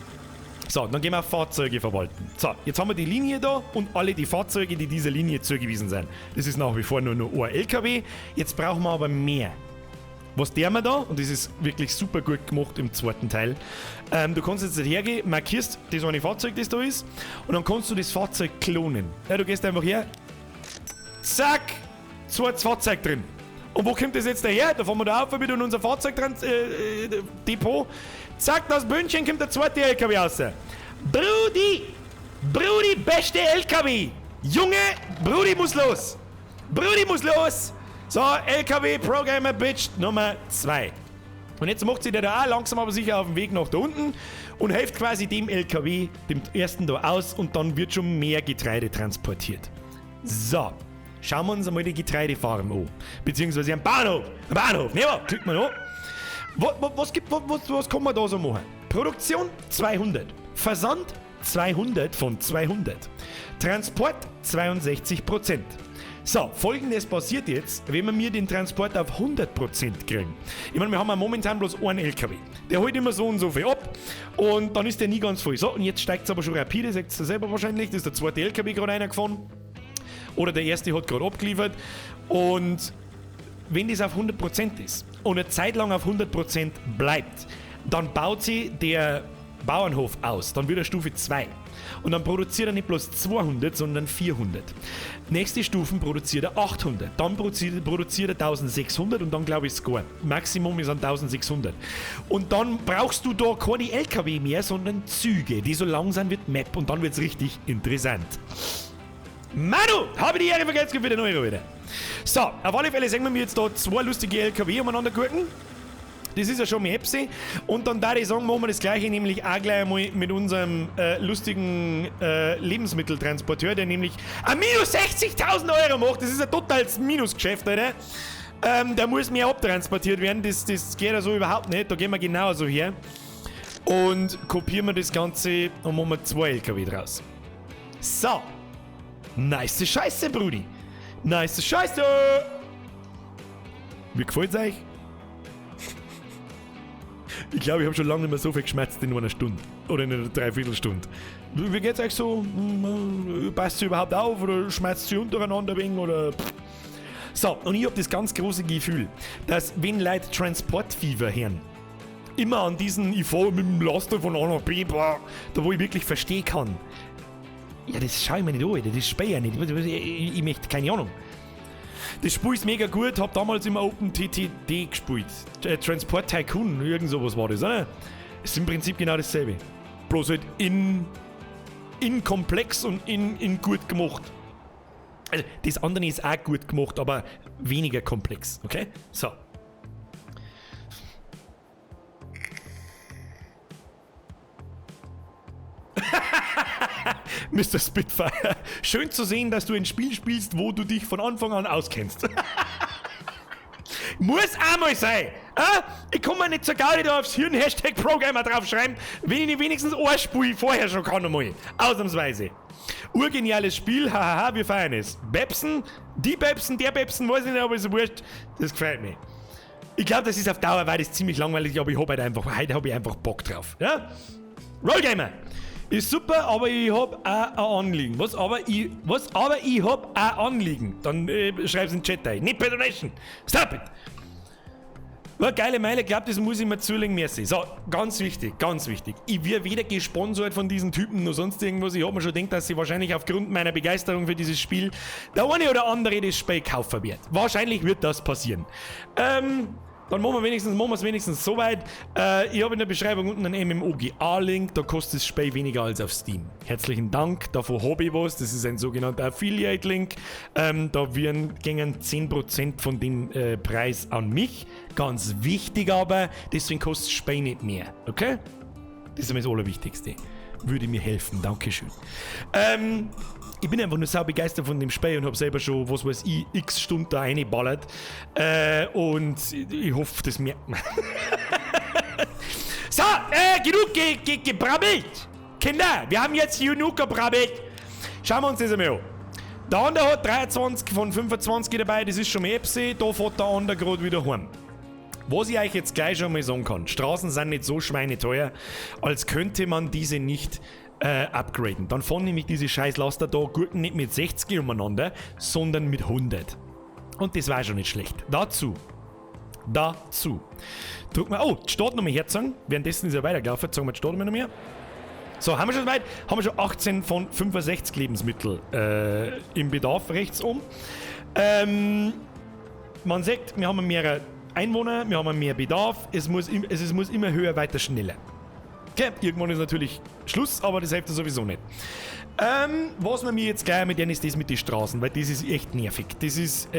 So, dann gehen wir auf Fahrzeuge verwalten. So, jetzt haben wir die Linie da und alle die Fahrzeuge, die dieser Linie zugewiesen sind. Das ist nach wie vor nur ein LKW, jetzt brauchen wir aber mehr. Was der wir da, und das ist wirklich super gut gemacht im zweiten Teil, du kannst jetzt hergehen, markierst das eine Fahrzeug, das da ist, und dann kannst du das Fahrzeug klonen. Ja, du gehst einfach her, zack, zweites Fahrzeug drin. Und wo kommt das jetzt daher? Da fahren wir da auf, wieder in unser Fahrzeugdepot. Zack, das Bündchen kommt der zweite LKW raus. Brudi, beste LKW. Junge, Brudi muss los. So, LKW Programmer Bitch Nummer 2. Und jetzt macht sich der da auch langsam aber sicher auf den Weg nach da unten und hilft quasi dem LKW, dem ersten da aus, und dann wird schon mehr Getreide transportiert. So, schauen wir uns einmal die Getreidefarm an. Beziehungsweise einen Bahnhof. Ne, klickt man an. Was kann man da so machen? Produktion 200. Versand 200 von 200. Transport 62%. So, Folgendes passiert jetzt, wenn wir den Transport auf 100% kriegen. Ich meine, wir haben ja momentan bloß einen LKW. Der holt immer so und so viel ab und dann ist der nie ganz voll. So, und jetzt steigt es aber schon rapide, sagt ihr selber wahrscheinlich, das ist der zweite LKW gerade reingefahren. Oder der erste hat gerade abgeliefert. Und wenn das auf 100% ist und eine Zeit lang auf 100% bleibt, dann baut sie der Bauernhof aus, dann wird er Stufe 2. Und dann produziert er nicht bloß 200, sondern 400. Nächste Stufen produziert er 800. Dann produziert er 1600 und dann glaube ich sogar. Maximum ist an 1600. Und dann brauchst du da keine LKW mehr, sondern Züge, die so lang sind wie die Map. Und dann wird es richtig interessant. Manu, habe die Ehre vergessen für den Euro wieder. So, auf alle Fälle sehen wir jetzt da 2 lustige LKW umeinander gucken. Das ist ja schon mehr Epsi. Und dann da ich sagen, machen wir das gleiche, nämlich auch gleich einmal mit unserem lustigen Lebensmitteltransporteur, der nämlich ein minus 60.000 Euro macht. Das ist ein totales Minusgeschäft, Alter. Der muss mehr abtransportiert werden. Das geht ja so überhaupt nicht. Da gehen wir genauso her. Und kopieren wir das Ganze und machen wir 2 LKW draus. So. Nice Scheiße, Brudi. Nice Scheiße. Wie gefällt's euch? Ich glaube, ich habe schon lange nicht mehr so viel geschmerzt in einer Stunde. Oder in einer Dreiviertelstunde. Wie geht's euch so? Passt sie überhaupt auf? Oder schmerzt sie untereinander wegen? Oder... So, und ich habe das ganz große Gefühl, dass wenn Leute Transportfieber hören, immer an diesen, ich fahre mit dem Laster von A nach B, da wo ich wirklich verstehen kann. Ja, das schaue ich mir nicht an, das spiele ich nicht. Ich möchte, keine Ahnung. Das Spiel ist mega gut, hab damals immer OpenTTD gespielt. Transport Tycoon, irgend sowas war das, oder? Ist im Prinzip genau dasselbe. Bloß halt in komplex und in gut gemacht. Also, das andere ist auch gut gemacht, aber weniger komplex, okay? So. Mr. Spitfire, schön zu sehen, dass du ein Spiel spielst, wo du dich von Anfang an auskennst. Muss einmal sein. Ich kann mir nicht so gar nicht aufs Hirn Hashtag Programmer draufschreiben, wenn ich nicht wenigstens ein Spiel vorher schon kann einmal. Ausnahmsweise. Urgeniales Spiel, hahaha, wir feiern es. Bebsen, die Bebsen, der Bebsen, weiß ich nicht, aber ist wurscht. Das gefällt mir. Ich glaube, das ist auf Dauer, weil das ziemlich langweilig, aber heute hab ich einfach Bock drauf. Ja? Rollgamer ist super, aber ich hab auch ein Anliegen. Was aber ich hab ein Anliegen. Dann schreib's in den Chat ein. Nicht Petronation. Stop it. War geile Meile, glaubt, das muss ich mir zulegen, merci. So, ganz wichtig, ganz wichtig. Ich werde weder gesponsert von diesen Typen noch sonst irgendwas. Ich hab mir schon gedacht, dass sie wahrscheinlich aufgrund meiner Begeisterung für dieses Spiel der eine oder andere das Spiel kaufen wird. Wahrscheinlich wird das passieren. Dann machen wir es wenigstens so weit. Ich habe in der Beschreibung unten einen MMOGA-Link, da kostet das Spiel weniger als auf Steam. Herzlichen Dank, davon habe ich was. Das ist ein sogenannter Affiliate-Link. Da gingen 10% von dem Preis an mich. Ganz wichtig aber, deswegen kostet das Spiel nicht mehr. Okay? Das ist mir das Allerwichtigste. Würde mir helfen, Dankeschön. Ich bin einfach nur sau begeistert von dem Spiel und habe selber schon, was weiß ich, x Stunden da reingeballert. Und ich hoffe, das merkt man. So, genug gebrabbelt. Kinder, wir haben jetzt genug gebrabbelt. Schauen wir uns das einmal an. Der andere hat 23 von 25 dabei, das ist schon mehr absehen. Da fährt der andere gerade wieder heim. Was ich euch jetzt gleich schon mal sagen kann, Straßen sind nicht so schweineteuer, als könnte man diese nicht upgraden. Dann fahren nämlich diese scheiß Laster da Gurken nicht mit 60 umeinander, sondern mit 100. Und das war schon nicht schlecht. Dazu. Drück mal, die Startnummer herzeigen. Währenddessen ist er weitergelaufen. Sagen wir die Startnummer noch mehr. So, haben wir schon weit. Haben wir schon 18 von 65 Lebensmittel im Bedarf rechts oben. Man sieht, wir haben mehr Einwohner, wir haben mehr Bedarf. Es muss immer höher, weiter, schneller. Okay, irgendwann ist natürlich Schluss, aber das hilft ja sowieso nicht. Was wir mir jetzt gleich mit denen ist das mit den Straßen, weil das ist echt nervig. Das ist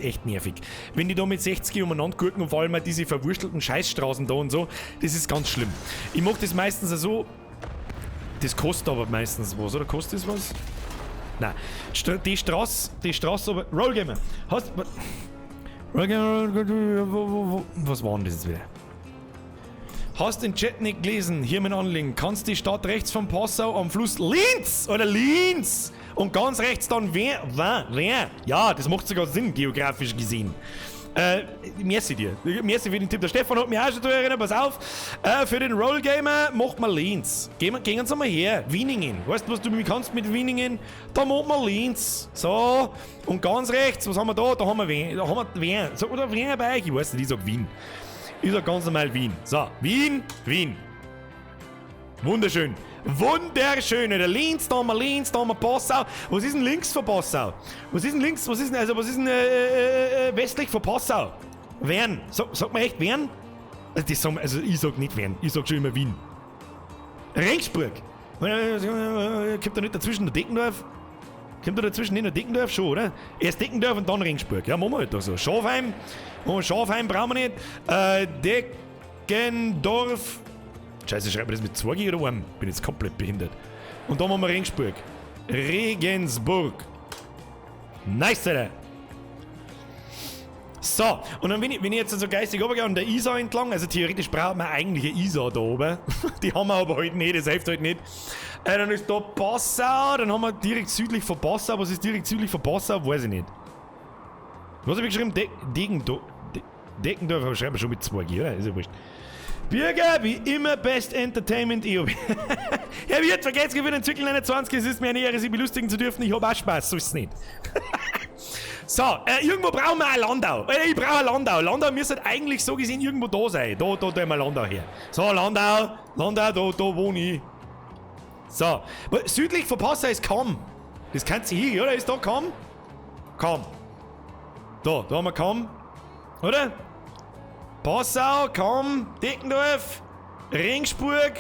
echt nervig. Wenn die da mit 60 umeinander gucken und vor allem diese verwurstelten Scheißstraßen da und so, das ist ganz schlimm. Ich mache das meistens so. Das kostet aber meistens was, oder? Kostet das was? Nein. Die Straße aber. Rollgamer. Was war denn das jetzt wieder? Hast den Chat nicht gelesen? Hier mein Anliegen. Kannst die Stadt rechts von Passau am Fluss Linz und ganz rechts dann wer? Ja, das macht sogar Sinn, geografisch gesehen. Merci dir. Merci für den Tipp. Der Stefan hat mich auch schon erinnert. Pass auf. Für den Rollgamer macht man Linz. Gehen Sie mal her. Wieningen. Weißt du, was du mir kannst mit Wieningen? Da macht man Linz. So. Und ganz rechts, was haben wir da? Da haben wir Wien. So, oder Wien bei euch? Ich weiß nicht, ich sag Wien. Ich sag ganz normal Wien. So, Wien. Wunderschön. Der Linz, da haben wir Passau. Was ist denn links von Passau? Was ist denn westlich von Passau? Wern. Sagt man echt Wern? Also ich sag nicht Wern, ich sag schon immer Wien. Regensburg. Kommt da nicht dazwischen der Deckendorf? Kommt da dazwischen nicht der Deckendorf? Schon, oder? Erst Deckendorf und dann Regensburg. Ja, machen wir halt doch so. Schafheim brauchen wir nicht. Deckendorf. Scheiße, schreibt man das mit 2 oder 1? Bin jetzt komplett behindert. Und dann haben wir Regensburg. Regensburg. Nice, Alter. So, und dann wenn ich jetzt so geistig runtergehe an der Isar entlang, also theoretisch braucht man eigentlich eine Isar da oben. Die haben wir aber heute nicht, das hilft heute nicht. Dann ist da Passau, dann haben wir direkt südlich von Passau. Was ist direkt südlich von Passau? Weiß ich nicht. Was habe ich geschrieben? Deckendorf, aber schreiben wir schon mit 2 G, oder? Ist ja wurscht. Bürger, wie immer, Best Entertainment EOB. Herr Wirt, vergesst für den Zirkel 21, es ist mir eine Ehre, Sie belustigen zu dürfen. Ich habe auch Spaß, so ist es nicht. So, irgendwo brauchen wir ein Landau. Ich brauche ein Landau. Landau müsste eigentlich so gesehen irgendwo da sein. Da tun wir Landau her. So, Landau, da wohne ich. So, südlich von Passau ist Kamm. Das kennt Sie hier, oder? Ist da Kamm? Kamm. Da haben wir Kamm. Oder? Passau, Kamm, Deckendorf, Regensburg.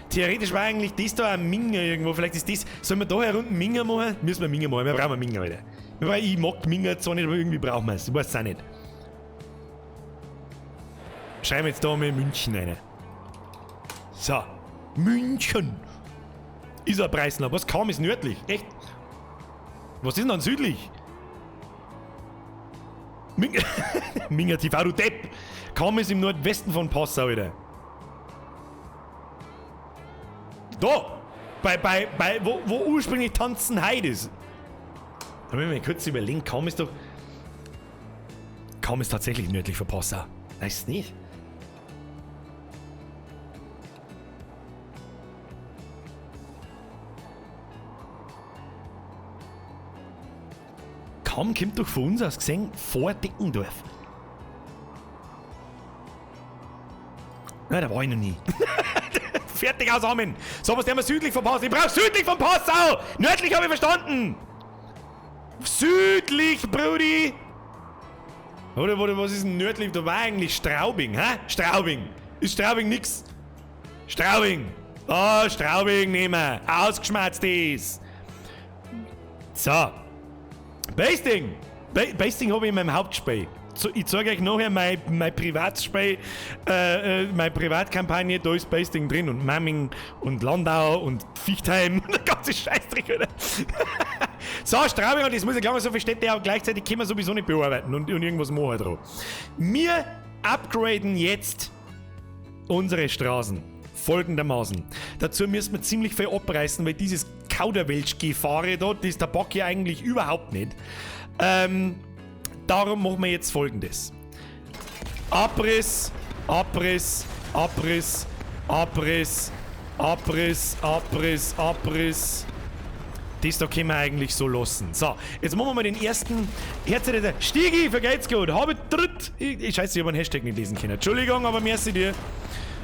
Theoretisch war eigentlich das da ein Minger irgendwo. Vielleicht ist das. Sollen wir da herunten Minger machen? Müssen wir Minger machen. Wir brauchen Minger, Alter. Ich mag Minger zwar nicht, aber irgendwie brauchen wir es. Ich weiß es auch nicht. Schreiben wir jetzt da mal München rein. So. München. Ist ein Preisnah. Was kaum ist nördlich? Echt? Was ist denn dann südlich? Minger TV, du Depp. Kaum ist im Nordwesten von Passau, Alter. Da! Wo ursprünglich Tanzen Heid ist. Da müssen wir kurz überlegen, Kaum ist tatsächlich nördlich von Passau. Weißt du nicht? Kaum kommt doch von uns aus gesehen vor Deckendorf. Nein, da war ich noch nie. Fertig aus Amen. So was der wir südlich von Passau. Ich brauch südlich von Passau. Nördlich habe ich verstanden. Südlich, Brudi. Oder was ist denn nördlich? Da war eigentlich Straubing, hä? Straubing. Ist Straubing nix? Straubing. Oh, Straubing nehmen. Ausgeschmatzt ist. So. Basting. Basting habe ich in meinem Hauptspiel. So, ich zeige euch nachher mein Privatspiel, meine Privatkampagne, da ist Basting drin und Mamming und Landau und Fichtheim und der ganze Scheißdreck, oder? So, Straubing, und das muss ich gleich mal so verstehen, aber gleichzeitig können wir sowieso nicht bearbeiten und irgendwas machen drauf. Wir upgraden jetzt unsere Straßen folgendermaßen. Dazu müssen wir ziemlich viel abreißen, weil dieses Kauderwelsch-Gefahre da, das ist der Bock ja eigentlich überhaupt nicht. Darum machen wir jetzt Folgendes. Abriss, Abriss, Abriss, Abriss, Abriss, Abriss, Abriss. Das da können wir eigentlich so lassen. So, jetzt machen wir mal den ersten. Herzlich, Stigi, vergeht's gut. Habe dritt. Scheiße, ich habe einen Hashtag nicht lesen können. Entschuldigung, aber merci dir.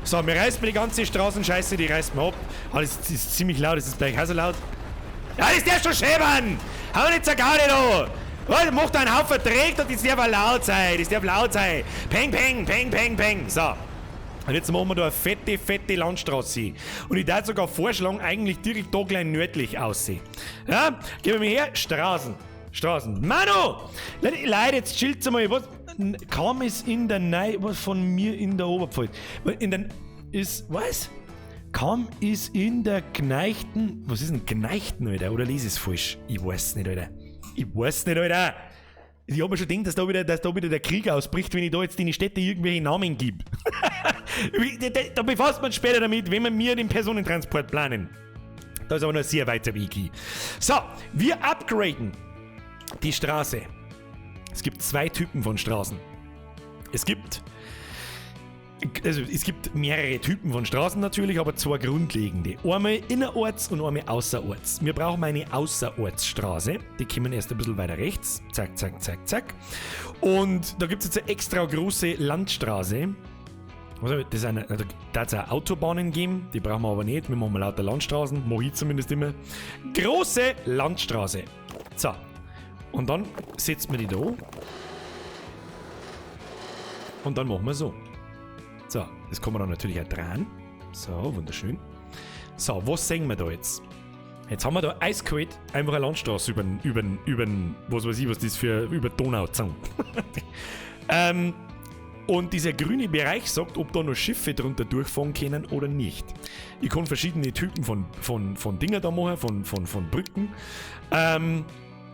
So, wir reißen die ganze Straßenscheiße, die reißen wir ab. Oh, das ist ziemlich laut, das ist gleich so laut. Ja, das darfst du schon schäbern! Hau nicht so gar nicht an! Oh, mach da einen Haufen Dreck und das darf auch laut sein. Das darf laut sein. Peng, peng, peng, peng, peng. So. Und jetzt machen wir da eine fette Landstraße. Und ich würde sogar vorschlagen, eigentlich direkt da gleich nördlich aussehen. Ja? Gib mir her. Straßen. Manu! Leute, jetzt chillt's mal. Was? Kaum ist in der was von mir in der Oberpfalz. Kaum ist in der Gneichten. Was ist denn Gneichten, Alter? Oder lese ich es falsch? Ich weiß nicht, Alter. Ich hab mir schon gedacht, dass da wieder der Krieg ausbricht, wenn ich da jetzt in die Städte irgendwelche Namen gebe. Da befasst man später damit, wenn wir mir den Personentransport planen. Da ist aber noch ein sehr weiter Weg hin. So, wir upgraden die Straße. Es gibt zwei Typen von Straßen. Es gibt mehrere Typen von Straßen natürlich, aber zwei grundlegende. Einmal innerorts und einmal außerorts. Wir brauchen eine Außerortsstraße. Die kommen erst ein bisschen weiter rechts. Zack, zack, zack, zack. Und da gibt es jetzt eine extra große Landstraße. Also, da hat es auch Autobahnen geben. Die brauchen wir aber nicht. Wir machen mal lauter Landstraßen. Mache ich zumindest immer. Große Landstraße. So. Und dann setzen wir die da. Und dann machen wir so. So, das kann man dann natürlich auch drehen. So, wunderschön. So, was sehen wir da jetzt? Jetzt haben wir da eiskalt einfach eine Landstraße über was weiß ich, was das für, über Donau zusammen. Und dieser grüne Bereich sagt, ob da noch Schiffe drunter durchfahren können oder nicht. Ich kann verschiedene Typen von Dinger da machen, von Brücken.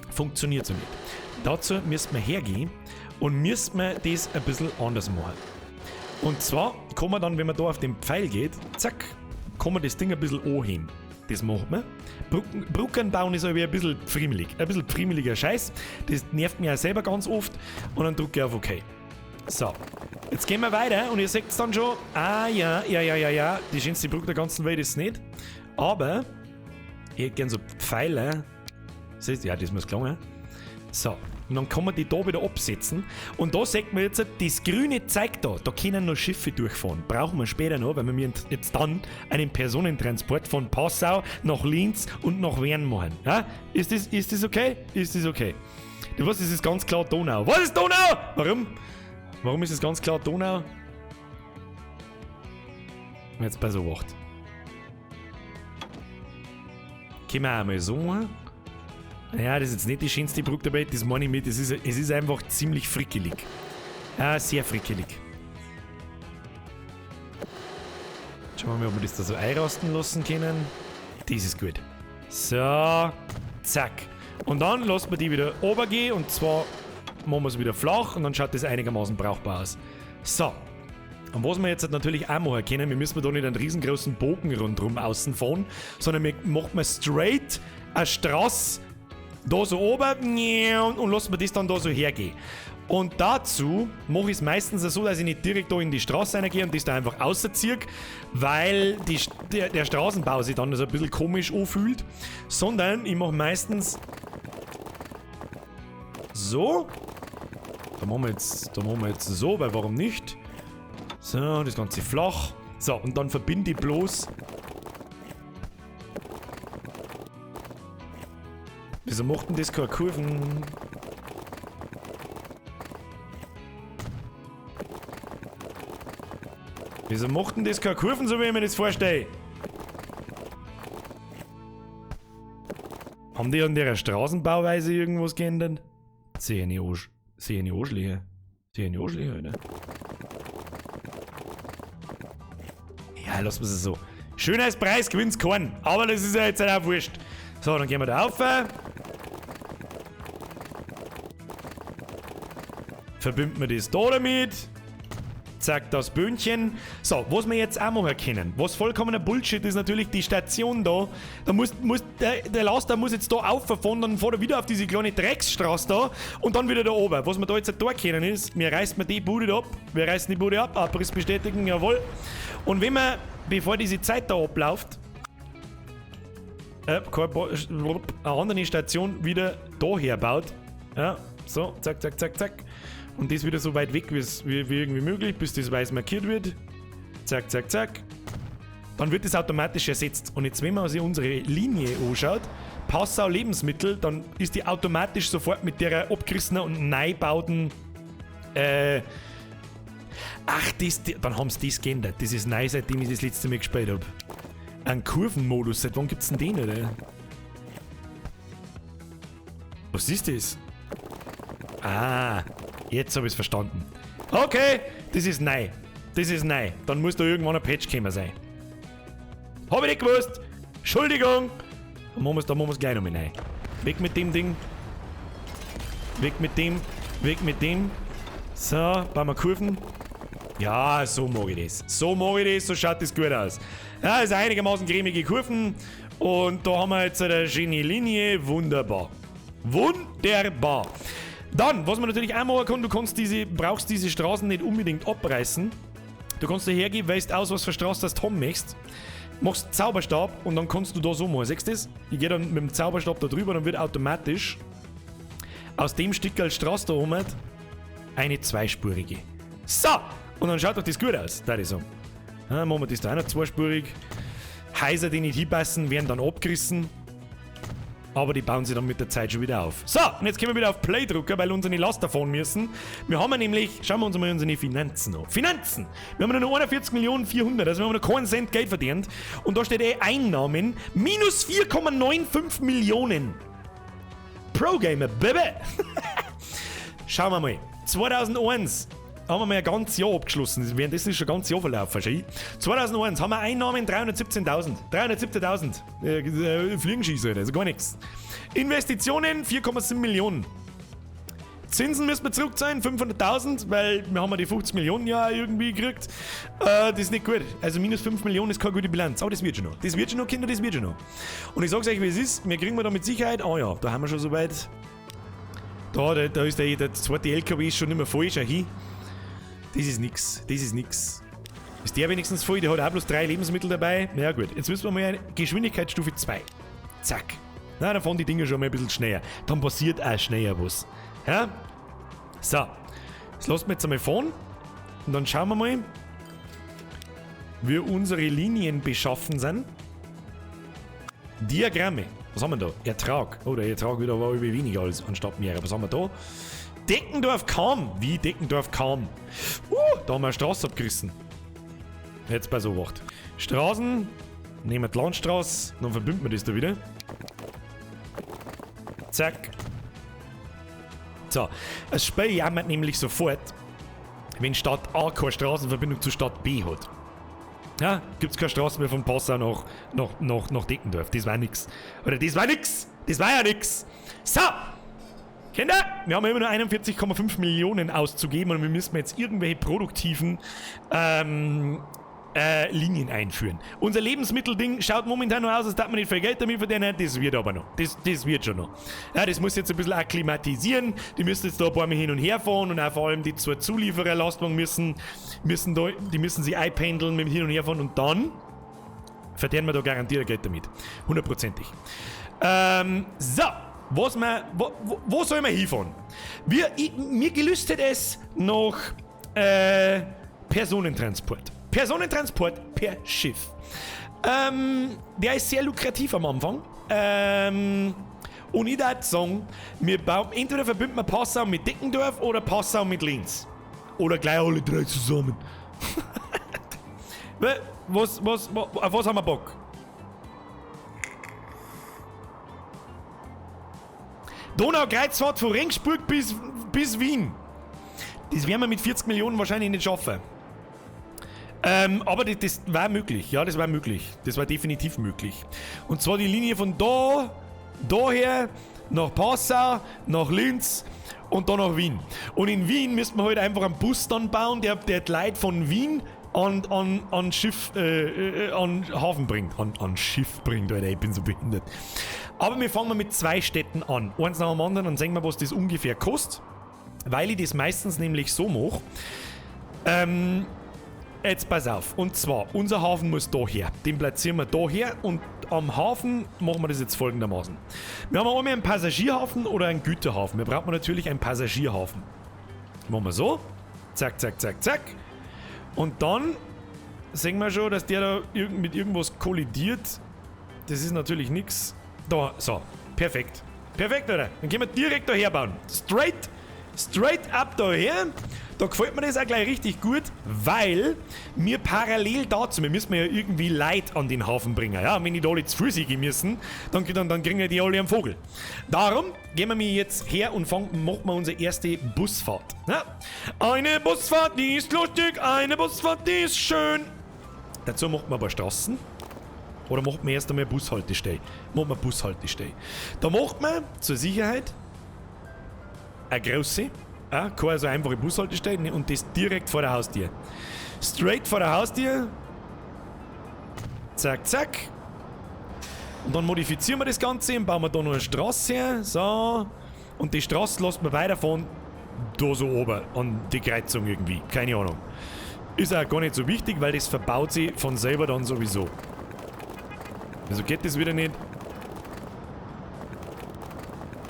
Funktioniert so nicht. Dazu müssen wir hergehen und müssen wir das ein bisschen anders machen. Und zwar kann man dann, wenn man da auf den Pfeil geht, zack, kann man das Ding ein bisschen anheben. Das macht man. Brücken bauen ist aber ein bisschen friemelig. Ein bisschen friemeliger Scheiß. Das nervt mich auch selber ganz oft. Und dann drücke ich auf OK. So, jetzt gehen wir weiter und ihr seht es dann schon. Ah, ja. Die schönste Brücke der ganzen Welt ist es nicht. Aber, ich hätte gerne so Pfeile. Seht ihr? Ja, das muss gelingen. So, und dann kann man die da wieder absetzen. Und da sieht man jetzt, das grüne zeigt da können noch Schiffe durchfahren. Brauchen wir später noch, weil wir jetzt dann einen Personentransport von Passau nach Linz und nach Wern machen. Ja? Ist das okay? Ist das okay? Du weißt, das ist ganz klar Donau. Was ist Donau? Warum? Warum ist es ganz klar Donau? Jetzt bei so Wacht. Können wir auch mal so machen? Ja, das ist jetzt nicht die schönste Brücke dabei, das meine ich mit. Es ist einfach ziemlich frickelig. Ja, sehr frickelig. Schauen wir mal, ob wir das da so einrasten lassen können. Das ist gut. So, zack. Und dann lassen wir die wieder runtergehen und zwar machen wir es wieder flach und dann schaut das einigermaßen brauchbar aus. So. Und was wir jetzt natürlich auch machen können, wir müssen da nicht einen riesengroßen Bogen rundherum außen fahren, sondern wir machen straight eine Straße da so oben und lassen wir das dann da so hergehen. Und dazu mache ich es meistens so, dass ich nicht direkt da in die Straße reingehe und das da einfach rausziehe, weil der Straßenbau sich dann so ein bisschen komisch anfühlt, sondern ich mache meistens so. Da machen wir jetzt so, weil warum nicht? So, das Ganze flach. So, und dann verbinde ich bloß. Wieso macht denn das keine Kurven? Wieso macht denn das keine Kurven, so wie ich mir das vorstelle? Haben die an der Straßenbauweise irgendwas geändert? Sehe ich nicht Anschläge. Oder? Ja, lassen wir es so. Schönheitspreis gewinnt's keinen. Aber das ist ja jetzt auch wurscht. So, dann gehen wir da rauf. Verbinden wir das da damit. Zack, das Böhnchen. So, was wir jetzt auch machen können, was vollkommener Bullshit ist natürlich die Station da. Da muss der Laster muss jetzt da auffahren, dann fährt er wieder auf diese kleine Drecksstraße da und dann wieder da oben. Was wir da jetzt da können ist, wir reißen die Bude ab. Wir reißen die Bude ab, Abriss bestätigen, jawohl. Und wenn man, bevor diese Zeit da abläuft, eine andere Station wieder da herbaut. Ja, so, zack, zack, zack, zack. Und das wieder so weit weg wie irgendwie möglich, bis das weiß markiert wird. Zack, zack, zack. Dann wird das automatisch ersetzt. Und jetzt, wenn man sich unsere Linie anschaut, Passau Lebensmittel, dann ist die automatisch sofort mit der abgerissenen und neu bauten. Dann haben sie das geändert. Das ist neu, seitdem ich das letzte Mal gespielt habe. Ein Kurvenmodus, seit wann gibt's denn den, oder? Was ist das? Ah, jetzt habe ich es verstanden. Okay, das ist neu. Dann muss da irgendwann ein Patch gekommen sein. Hab ich nicht gewusst. Entschuldigung. Dann machen wir es gleich nochmal rein. Weg mit dem Ding. Weg mit dem. So, bauen wir Kurven. Ja, so mag ich das. So schaut das gut aus. Ja, ist einigermaßen cremige Kurven. Und da haben wir jetzt eine schöne Linie. Wunderbar. Dann, was man natürlich auch machen kann, du brauchst diese Straßen nicht unbedingt abreißen. Du kannst da hergehen, weißt aus, was für Straße das Tom möchtest. Machst Zauberstab und dann kannst du da so machen. Siehst du das? Ich gehe dann mit dem Zauberstab da drüber, dann wird automatisch aus dem Stück als Straße da oben eine zweispurige. So! Und dann schaut doch das gut aus, da ich sagen. Ja, machen wir das da auch noch zweispurig. Häuser, die nicht hinpassen, werden dann abgerissen. Aber die bauen sie dann mit der Zeit schon wieder auf. So, und jetzt können wir wieder auf Play drücken, weil unsere Laster fahren müssen. Wir haben nämlich, schauen wir uns mal unsere Finanzen an. Finanzen! Wir haben noch 41.400.000, also wir haben noch keinen Cent Geld verdient. Und da steht Einnahmen, minus 4,95 Millionen. Pro-Gamer, Baby! Schauen wir mal. 2001 haben wir mal ein ganzes Jahr abgeschlossen. Währenddessen ist schon ein ganzes Jahr verlaufen. 2001 haben wir Einnahmen 317.000. 317.000. Fliegenschießer, also gar nichts. Investitionen 4,7 Millionen. Zinsen müssen wir zurückzahlen, 500.000, weil wir haben die 50 Millionen ja irgendwie gekriegt. Das ist nicht gut. Also minus 5 Millionen ist keine gute Bilanz. Aber das wird schon noch. Kinder, das wird schon noch. Und ich sag's euch, wie es ist. Wir kriegen da mit Sicherheit. Oh ja, da haben wir schon soweit. Da ist der zweite LKW ist schon nicht mehr voll, schau hin. Das ist nix. Ist der wenigstens voll? Der hat auch bloß 3 Lebensmittel dabei. Na ja, gut, jetzt müssen wir mal Geschwindigkeitsstufe 2. Zack. Na, dann fahren die Dinger schon mal ein bisschen schneller. Dann passiert auch schneller was. Ja? So. Das lassen wir jetzt einmal fahren. Und dann schauen wir mal, wie unsere Linien beschaffen sind. Diagramme. Was haben wir da? Ertrag. Oh, der Ertrag wieder war über weniger als anstatt mehr. Was haben wir da? Deckendorf kam. Wie Deckendorf kam? Da haben wir eine Straße abgerissen. Jetzt bei so Wacht. Straßen. Nehmen wir die Landstraße. Dann verbinden wir das da wieder. Zack. So. Das Spiel jammert nämlich sofort, wenn Stadt A keine Straßenverbindung zur Stadt B hat. Ja, gibt's keine Straße mehr von Passau nach Deckendorf. Das war nix. Oder das war nix. Das war ja nix. So. Kinder, wir haben immer nur 41,5 Millionen auszugeben und wir müssen jetzt irgendwelche produktiven Linien einführen. Unser Lebensmittelding schaut momentan nur aus, als darf man nicht viel Geld damit verdienen. Das wird aber noch. Das wird schon noch. Ja, das muss jetzt ein bisschen akklimatisieren. Die müssen jetzt da ein paar Mal hin und her fahren und auch vor allem die zwei Zuliefererlastwagen müssen sich einpendeln mit dem Hin- und Herfahren und dann verdienen wir da garantiert Geld damit. 100%ig. So. Wo soll man hinfahren? Mir gelüstet es noch Personentransport. Personentransport per Schiff. Der ist sehr lukrativ am Anfang. Und ich würde sagen, entweder verbinden wir Passau mit Deckendorf oder Passau mit Linz. Oder gleich alle drei zusammen. Auf was haben wir Bock? Donaukreuzfahrt von Regensburg bis Wien. Das werden wir mit 40 Millionen wahrscheinlich nicht schaffen. Aber das war möglich. Ja, das war möglich. Das war definitiv möglich. Und zwar die Linie von daher nach Passau, nach Linz und dann nach Wien. Und in Wien müssten wir halt einfach einen Bus dann bauen, der die Leute von Wien an Hafen bringt. An Schiff bringt, Alter, ich bin so behindert. Aber wir fangen mit 2 Städten an. Eins nach dem anderen und sehen wir, was das ungefähr kostet. Weil ich das meistens nämlich so mache. Jetzt pass auf. Und zwar, unser Hafen muss daher. Den platzieren wir daher und am Hafen machen wir das jetzt folgendermaßen. Wir haben einmal einen Passagierhafen oder einen Güterhafen. Wir brauchen natürlich einen Passagierhafen. Machen wir so. Zack, zack, zack, zack. Und dann sehen wir schon, dass der da mit irgendwas kollidiert. Das ist natürlich nichts. Da, so. Perfekt. Perfekt, oder? Dann gehen wir direkt daher bauen. Straight up daher. Da gefällt mir das auch gleich richtig gut, weil wir parallel dazu, wir müssen ja irgendwie Leute an den Hafen bringen. Ja, wenn die da alle zu Fuß gehen müssen, dann kriegen ja die alle einen Vogel. Darum gehen wir jetzt her und machen wir unsere erste Busfahrt. Ja? Eine Busfahrt, die ist lustig, eine Busfahrt, die ist schön. Dazu machen wir ein paar Straßen. Oder macht man erst einmal eine Bushaltestelle? Machen wir eine Bushaltestelle. Da macht man zur Sicherheit eine große, keine so einfache Bushaltestelle und das direkt vor der Haustür. Straight vor der Haustür. Zack, zack. Und dann modifizieren wir das Ganze und bauen wir da noch eine Straße her. So. Und die Straße lassen wir weiterfahren. Da so oben an die Kreuzung irgendwie. Keine Ahnung. Ist auch gar nicht so wichtig, weil das verbaut sich von selber dann sowieso. Also geht das wieder nicht.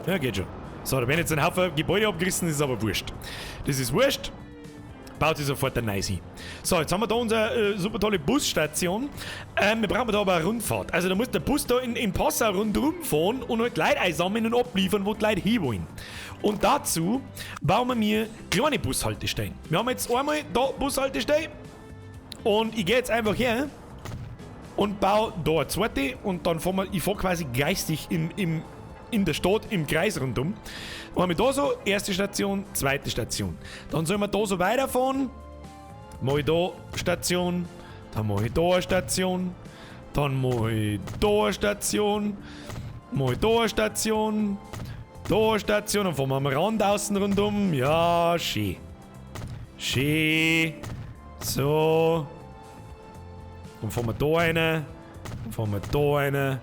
Ja, geht schon. So, da werden jetzt ein Haufen Gebäude abgerissen, das ist aber wurscht. Das ist wurscht. Baut sich sofort ein Nice. So, jetzt haben wir da unsere super tolle Busstation. Wir brauchen da aber eine Rundfahrt. Also da muss der Bus da in Passau rundherum fahren und halt Leute einsammeln und abliefern, wo die Leute hinwollen. Und dazu bauen wir mir kleine Bushaltestellen. Wir haben jetzt einmal da Bushaltestelle und ich gehe jetzt einfach her und baue da eine zweite und dann fahren wir, ich fahre quasi geistig in der Stadt im Kreis rundum. Dann haben wir da so erste Station, zweite Station. Dann sollen wir da so weiterfahren. Mache ich da Station, dann mache ich da eine Station, dann mache ich da eine Station, mache ich da eine Station, da eine Station, dann fahren wir am Rand außen rundum. Ja, schön. Schön. So. Dann fahren wir da eine, dann fahren wir da eine.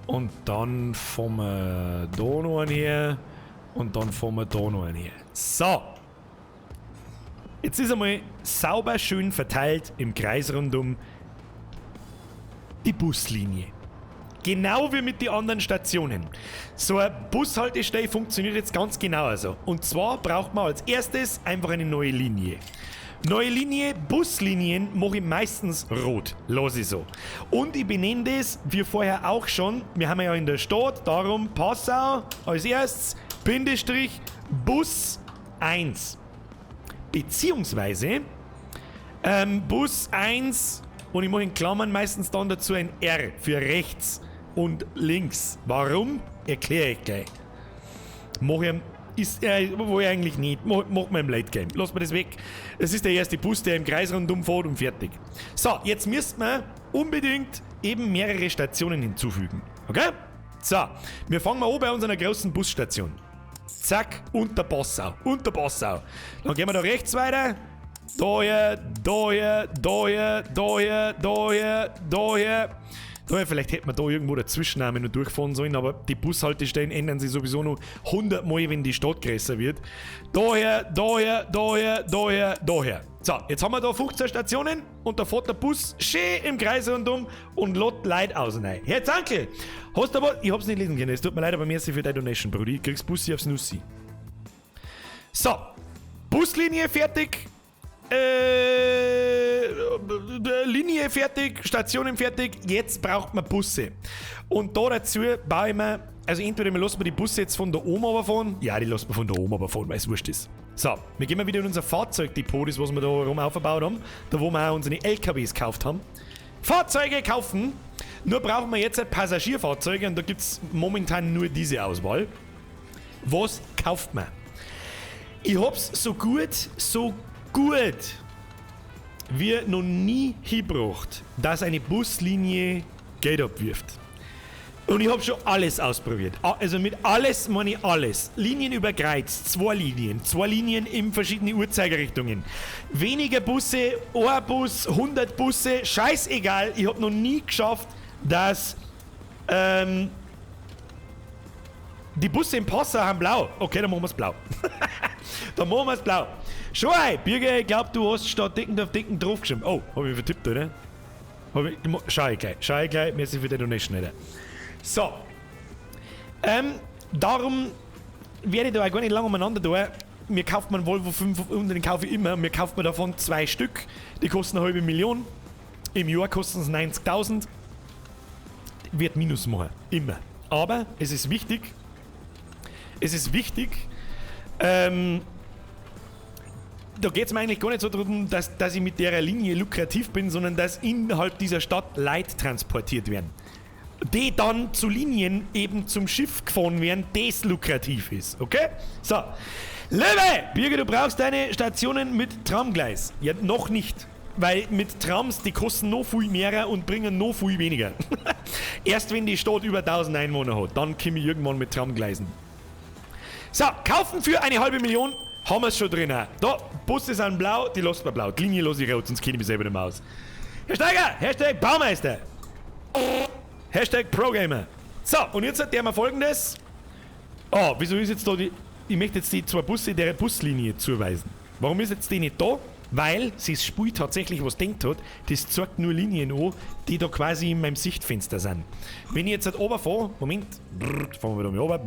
Und dann fahren wir da noch einen her. Und dann fahren wir da noch einen her. So. Jetzt ist einmal sauber schön verteilt im Kreis rundum die Buslinie. Genau wie mit den anderen Stationen. So eine Bushaltestelle funktioniert jetzt ganz genau so. Und zwar braucht man als erstes einfach eine neue Linie. Neue Linie, Buslinien mache ich meistens rot. Lass ich so. Und ich benenne das, wie vorher auch schon, wir haben ja in der Stadt, darum Passau als erstes, Bindestrich, Bus 1. Beziehungsweise, Bus 1, und ich mache in Klammern meistens dann dazu ein R für rechts und links. Warum? Erkläre ich gleich. Mache ich wo ich eigentlich nicht. Mach mal im Late Game. Lass mir das weg. Es ist der erste Bus, der im Kreis rundum fährt und fertig. So, jetzt müssten wir unbedingt eben mehrere Stationen hinzufügen. Okay? So, wir fangen mal an bei unserer großen Busstation. Zack, und der Bossau. Und der Bossau. Dann gehen wir da rechts weiter. Da hier, da hier, da hier, da hier, da hier, da hier. Da hier, vielleicht hätte man da irgendwo dazwischen auch noch durchfahren sollen, aber die Bushaltestellen ändern sich sowieso noch 100 Mal, wenn die Stadt größer wird. Da hier, da hier, da hier, da hier, da hier. So, jetzt haben wir da 15 Stationen und da fährt der Bus schön im Kreis rundum und lädt Leute aus rein. Herr Zankel, hast du aber... Ich hab's nicht lesen können, es tut mir leid, aber merci für deine Donation, Bruder. Ich krieg's Bussi aufs Nussi. So, Buslinie fertig. Linie fertig, Stationen fertig, jetzt braucht man Busse. Und da dazu baue ich mir, also entweder lassen wir die Busse jetzt von da oben runterfahren, ja, die lassen wir von da oben runterfahren, weil es wurscht ist. So, wir gehen mal wieder in unser Fahrzeugdepot, das was wir da rum aufgebaut haben, da wo wir auch unsere LKWs gekauft haben. Fahrzeuge kaufen, nur brauchen wir jetzt Passagierfahrzeuge und da gibt es momentan nur diese Auswahl. Was kauft man? Ich hab's so gut wie noch nie hingebracht, dass eine Buslinie Geld abwirft. Und ich habe schon alles ausprobiert. Also mit alles meine ich alles. Linienüberkreuz, 2 Linien in verschiedene Uhrzeigerrichtungen. Weniger Busse, ein Bus, 100 Busse, scheißegal. Ich habe noch nie geschafft, dass die Busse im Passau haben blau. Okay, dann machen wir es blau. Dann machen wir es blau. Schau, Bürger, ich glaube, du hast statt Dicken auf Dicken draufgeschrieben. Oh, habe ich vertippt, oder? Schau ich gleich. Merci für die Donation, Alter. So. Darum werde ich da auch gar nicht lange umeinander tun. Mir kauft man Volvo 5 und den kaufe ich immer. Mir kauft man davon 2 Stück. Die kosten 500.000. Im Jahr kosten es 90.000. Wird Minus machen. Immer. Aber es ist wichtig. Da geht es mir eigentlich gar nicht so darum, dass ich mit der Linie lukrativ bin, sondern dass innerhalb dieser Stadt Leute transportiert werden. Die dann zu Linien eben zum Schiff gefahren werden, das lukrativ ist. Okay? So. Liebe Bürger, du brauchst deine Stationen mit Tramgleis. Ja, noch nicht. Weil mit Trams, die kosten noch viel mehr und bringen noch viel weniger. Erst wenn die Stadt über 1000 Einwohner hat, dann komme ich irgendwann mit Tramgleisen. So, kaufen für 500.000. Haben wir es schon drin. Da, Busse sind blau, die lassen wir blau. Die Linie lasse ich rot, sonst kenne ich mich selber nicht mehr aus. Herr Steiger, Hashtag Baumeister. Hashtag Progamer. So, und jetzt hat der mal Folgendes. Oh, wieso ist jetzt da die... Ich möchte jetzt die 2 Busse der Buslinie zuweisen. Warum ist jetzt die nicht da? Weil sie das Spiel tatsächlich was denkt hat, das zeigt nur Linien an, die da quasi in meinem Sichtfenster sind. Wenn ich jetzt halt runterfahre, Moment, fahren wir da mal runter,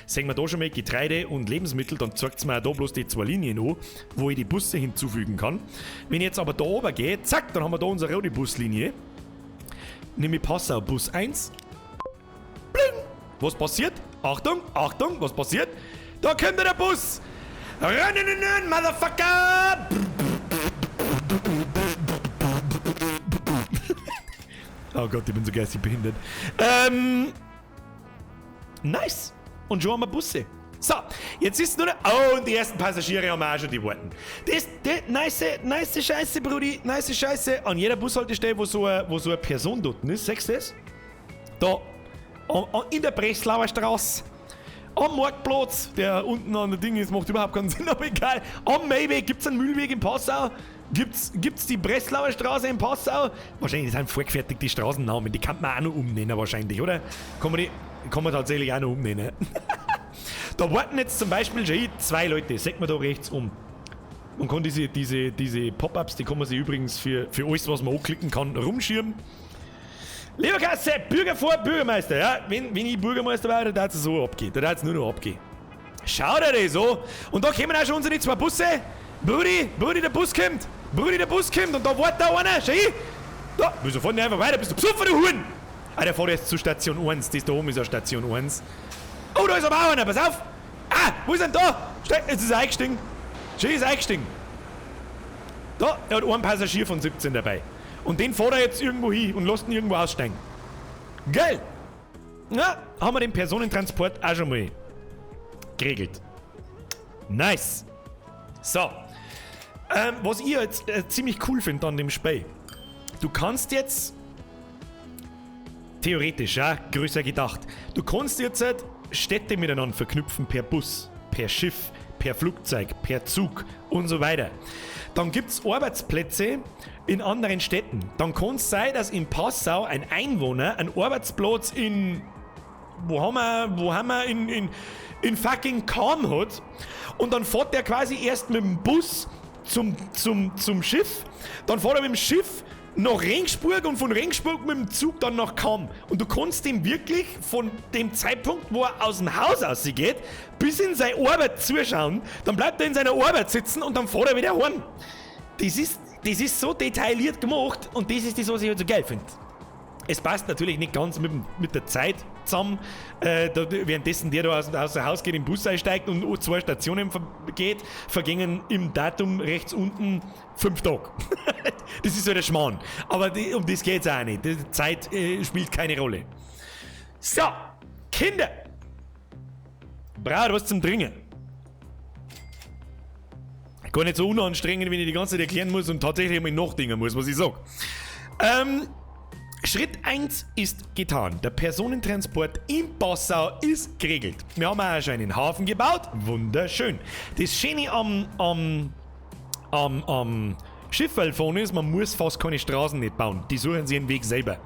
sehen wir da schon mal Getreide und Lebensmittel, dann zeigt es mir auch da bloß die 2 Linien an, wo ich die Busse hinzufügen kann. Wenn ich jetzt aber da oben gehe, zack, dann haben wir da unsere rote Buslinie. Nehme ich Passau Bus 1. Bling! Was passiert? Achtung, Achtung, was passiert? Da kommt der Bus! Rennen, Motherfucker! Oh Gott, ich bin so geistig behindert. Nice. Und schon haben wir Busse. So, jetzt ist nur noch... Oh, und die ersten Passagiere haben wir auch schon die warten. Das nice Scheiße, Brudi. Nice Scheiße. An jeder Bushaltestelle, wo so eine Person dort ist, siehst du das? Da, in der Breslauer Straße. Am Marktplatz, der unten an der Ding ist, macht überhaupt keinen Sinn, aber egal. Am Mayweg, gibt's einen Mühlweg in Passau? Gibt's die Breslauer Straße in Passau? Wahrscheinlich sind vorgefertigt die Straßennamen, die kann man auch noch umnennen wahrscheinlich, oder? Kann man tatsächlich auch noch umnennen. Da warten jetzt zum Beispiel schon 2 Leute, sagt man da rechts um. Man kann diese Pop-Ups, die kann man sich übrigens für alles, was man anklicken kann, rumschirmen. Lieber Kasse, Bürger vor Bürgermeister, ja? Wenn ich Bürgermeister wäre, dann darf es so abgehen. Dann darf es nur noch abgehen. Schau dir das so. Und da kommen auch schon unsere 2 Busse. Brudi, der Bus kommt. Und da wartet da einer. Schau hin. Da, wieso fahren die einfach weiter? Bist du besoffen, du Huren? Ah, der fährt jetzt zu Station 1. Das da oben ist ja Station 1. Oh, da ist aber auch einer. Pass auf. Ah, wo ist denn da? Jetzt ist er eingestiegen. Schau, ist eingestiegen. Da, er hat einen Passagier von 17 dabei. Und den fährt er jetzt irgendwo hin und lässt ihn irgendwo aussteigen. Geil! Ja, haben wir den Personentransport auch schon mal geregelt. Nice! So. Was ich jetzt ziemlich cool finde an dem Spiel. Du kannst jetzt, theoretisch, ja, größer gedacht, du kannst jetzt Städte miteinander verknüpfen per Bus, per Schiff, per Flugzeug, per Zug und so weiter. Dann gibt es Arbeitsplätze in anderen Städten. Dann kann es sein, dass in Passau ein Einwohner einen Arbeitsplatz in in fucking Cham hat und dann fährt der quasi erst mit dem Bus zum Schiff, dann fährt er mit dem Schiff nach Regensburg und von Regensburg mit dem Zug dann nach Cham. Und du kannst ihm wirklich von dem Zeitpunkt, wo er aus dem Haus rausgeht, bis in seine Arbeit zuschauen, dann bleibt er in seiner Arbeit sitzen und dann fährt er wieder heim. Das ist so detailliert gemacht und das ist das, was ich halt so geil finde. Es passt natürlich nicht ganz mit der Zeit zusammen, währenddessen der da aus dem Haus geht, im Bus einsteigt und 2 Stationen vergingen im Datum rechts unten 5 Tage. Das ist so der Schmarrn. Aber um das geht es auch nicht. Die Zeit spielt keine Rolle. So, Kinder! Braucht was zum Trinken. Gar nicht so unanstrengend, wenn ich die ganze Zeit erklären muss und tatsächlich einmal nachdenken muss, was ich sage. Schritt 1 ist getan. Der Personentransport in Passau ist geregelt. Wir haben auch schon einen Hafen gebaut. Wunderschön. Das Schöne am Schiffballfon ist, man muss fast keine Straßen nicht bauen. Die suchen sich ihren Weg selber.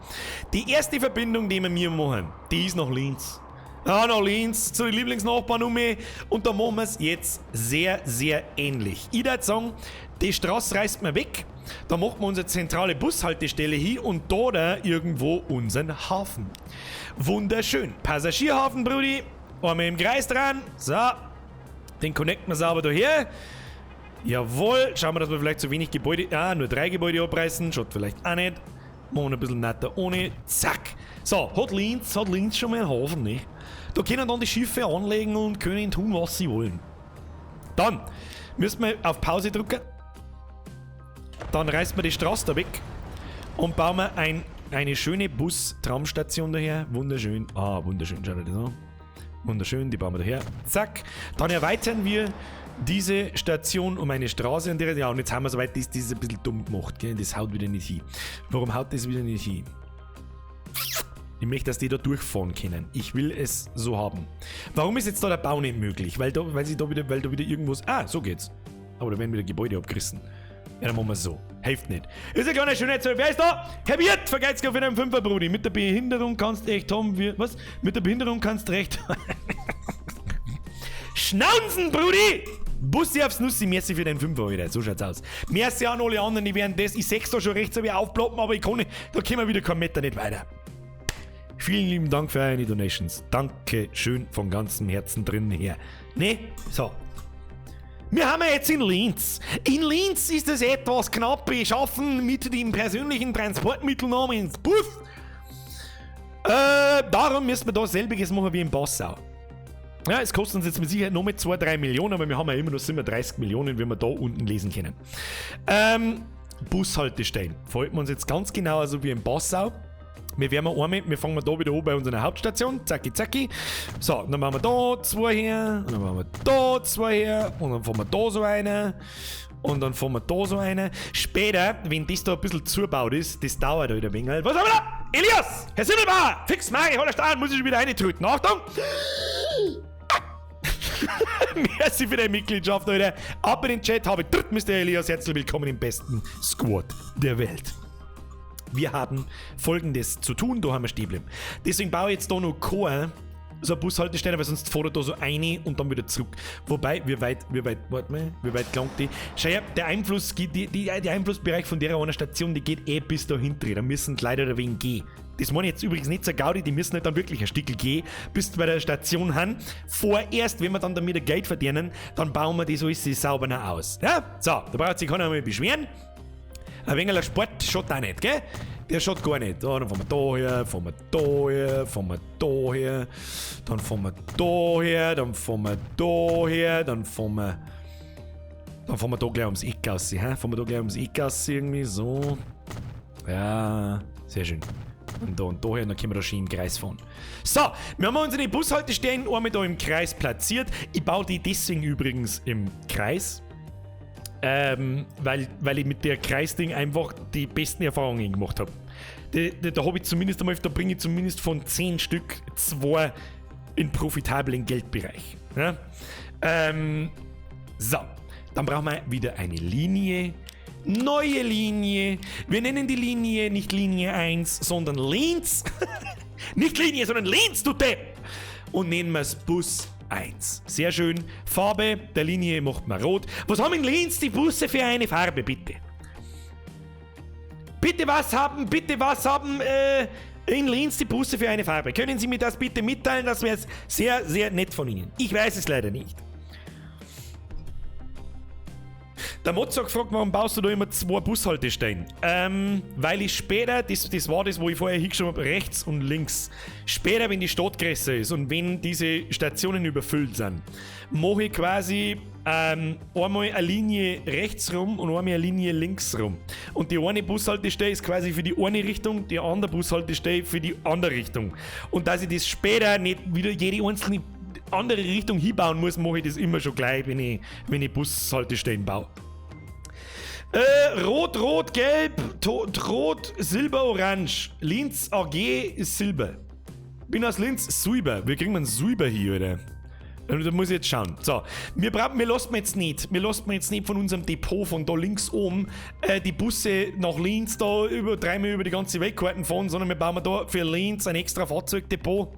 Die erste Verbindung, die wir machen, die ist nach Linz. Ja, nach Linz, zu den Lieblingsnachbarn um mich. Und da machen wir es jetzt sehr, sehr ähnlich. Ich würde sagen, die Straße reißt man weg. Da machen wir unsere zentrale Bushaltestelle hin und da irgendwo unseren Hafen. Wunderschön. Passagierhafen, Brudi. Einmal im Kreis dran. So. Den connecten wir sauber daher. Jawohl. Schauen wir, dass wir vielleicht zu wenig Gebäude... nur 3 Gebäude abreißen. Schaut vielleicht auch nicht. Machen wir ein bisschen netter ohne. Zack. So, hat Linz schon mal einen Hafen, ne? Da können dann die Schiffe anlegen und können tun, was sie wollen. Dann müssen wir auf Pause drücken. Dann reißen wir die Straße da weg und bauen wir eine schöne Bus-Tramstation daher. Wunderschön. Wunderschön. Schaut euch das an. Wunderschön, die bauen wir daher. Zack. Dann erweitern wir diese Station um eine Straße und direkt. Ja, und jetzt haben wir soweit, das ist ein bisschen dumm gemacht, gell? Das haut wieder nicht hin. Warum haut das wieder nicht hin? Ich möchte, dass die da durchfahren können. Ich will es so haben. Warum ist jetzt da der Bau nicht möglich? Weil da wieder irgendwas... so geht's. Aber da werden wieder Gebäude abgerissen. Ja, dann machen wir es so. Hilft nicht. Ist ein kleiner Schönheitsfilm. Wer ist da? Herr Wirt, vergeht's auf einem Fünfer, Brudi. Mit der Behinderung kannst du echt haben. Was? Mit der Behinderung kannst du recht. Schnauzen, Brudi! Bussi aufs Nussi, merci für den Fünfer, Alter. So schaut's aus. Merci an alle anderen, die werden das. Ich sech's da schon rechts, aber aufploppen, aber ich kann nicht. Da können wir wieder keinen Meter nicht weiter. Vielen lieben Dank für eure Donations. Danke schön von ganzem Herzen drinnen her. Ne? So. Wir haben jetzt in Linz. In Linz ist es etwas knapp beschaffen mit dem persönlichen Transportmittel namens Bus. Darum müssen wir da selbiges machen wie in Passau. Ja, es kostet uns jetzt mit Sicherheit noch mit 2-3 Millionen, aber wir haben ja immer noch 37 Millionen, wie wir da unten lesen können. Bushaltestellen. Verhalten wir uns jetzt ganz genau also wie in Passau. Wir fangen da wieder an bei unserer Hauptstation. Zacki, zacki. So, dann machen wir da 2 her. Und dann machen wir da 2 her. Und dann fahren wir da so eine. Und dann fahren wir da so eine. Später, wenn das da ein bisschen zugebaut ist, das dauert halt ein wenig. Was haben wir da? Elias! Herr Simmelbauer! Fix, Mari, hol der Start, muss ich schon wieder reintreten. Achtung! Merci für deine Mitgliedschaft, Leute. Ab in den Chat, habe ich Mr. Elias. Herzlich willkommen im besten Squad der Welt. Wir haben Folgendes zu tun, da haben wir stehen bleiben. Deswegen baue ich jetzt da noch keine so eine Bushaltestelle, weil sonst fährt er da so eine und dann wieder zurück. Wobei, wie weit gelangt die? Schau her, der Einflussbereich von der einer Station, die geht bis da hinten. Da müssen die Leute da wegen gehen. Das meine ich jetzt übrigens nicht so Gaudi, die müssen nicht dann wirklich ein Stückel gehen, bis bei der Station haben. Vorerst, wenn wir dann damit Geld verdienen, dann bauen wir das alles sauber noch aus. Ja? So, da braucht sich keiner mehr beschweren. Ein wenig Sport schaut auch nicht, gell? Der schaut gar nicht. Dann fahren wir da her, fahren wir da her, fahren wir da her, dann fahren wir da her, dann fahren wir da her, dann fahren wir da gleich ums Eck aus. Fahren wir da gleich ums Eck aus irgendwie so. Ja, sehr schön. Und da her, dann können wir da schön im Kreis fahren. So, wir haben unsere Bushaltestellen einmal da im Kreis platziert. Ich baue die deswegen übrigens im Kreis. Weil ich mit der Kreisding einfach die besten Erfahrungen gemacht habe. Da habe ich zumindest einmal, da bringe ich zumindest von 10 Stück 2 in profitablen Geldbereich. Ja? So, dann brauchen wir wieder eine Linie. Neue Linie. Wir nennen die Linie nicht Linie 1, sondern Linz. Nicht Linie, sondern Linz, du Depp. Und nennen wir es Bus 1. Sehr schön. Farbe der Linie macht man rot. Was haben in Linz die Busse für eine Farbe, bitte? Bitte was haben in Linz die Busse für eine Farbe? Können Sie mir das bitte mitteilen? Das wäre sehr, sehr nett von Ihnen. Ich weiß es leider nicht. Der Mozart fragt, warum baust du da immer 2 Bushaltestellen? Weil ich später, das war das, wo ich vorher hingeschrieben habe, rechts und links. Später, wenn die Stadt größer ist und wenn diese Stationen überfüllt sind, mache ich quasi einmal eine Linie rechts rum und einmal eine Linie links rum. Und die eine Bushaltestelle ist quasi für die eine Richtung, die andere Bushaltestelle für die andere Richtung. Und dass ich das später nicht wieder jede einzelne andere Richtung hinbauen muss, mache ich das immer schon gleich, wenn ich Bushaltestellen baue. Rot, Rot, Gelb, Rot, Silber, Orange. Linz AG ist Silber. Bin aus Linz Silber. Wie kriegen wir einen Silber hier, oder? Da muss ich jetzt schauen. So, wir lassen jetzt nicht von unserem Depot von da links oben die Busse nach Linz da dreimal über die ganze Weltkarten fahren, sondern wir bauen da für Linz ein extra Fahrzeugdepot.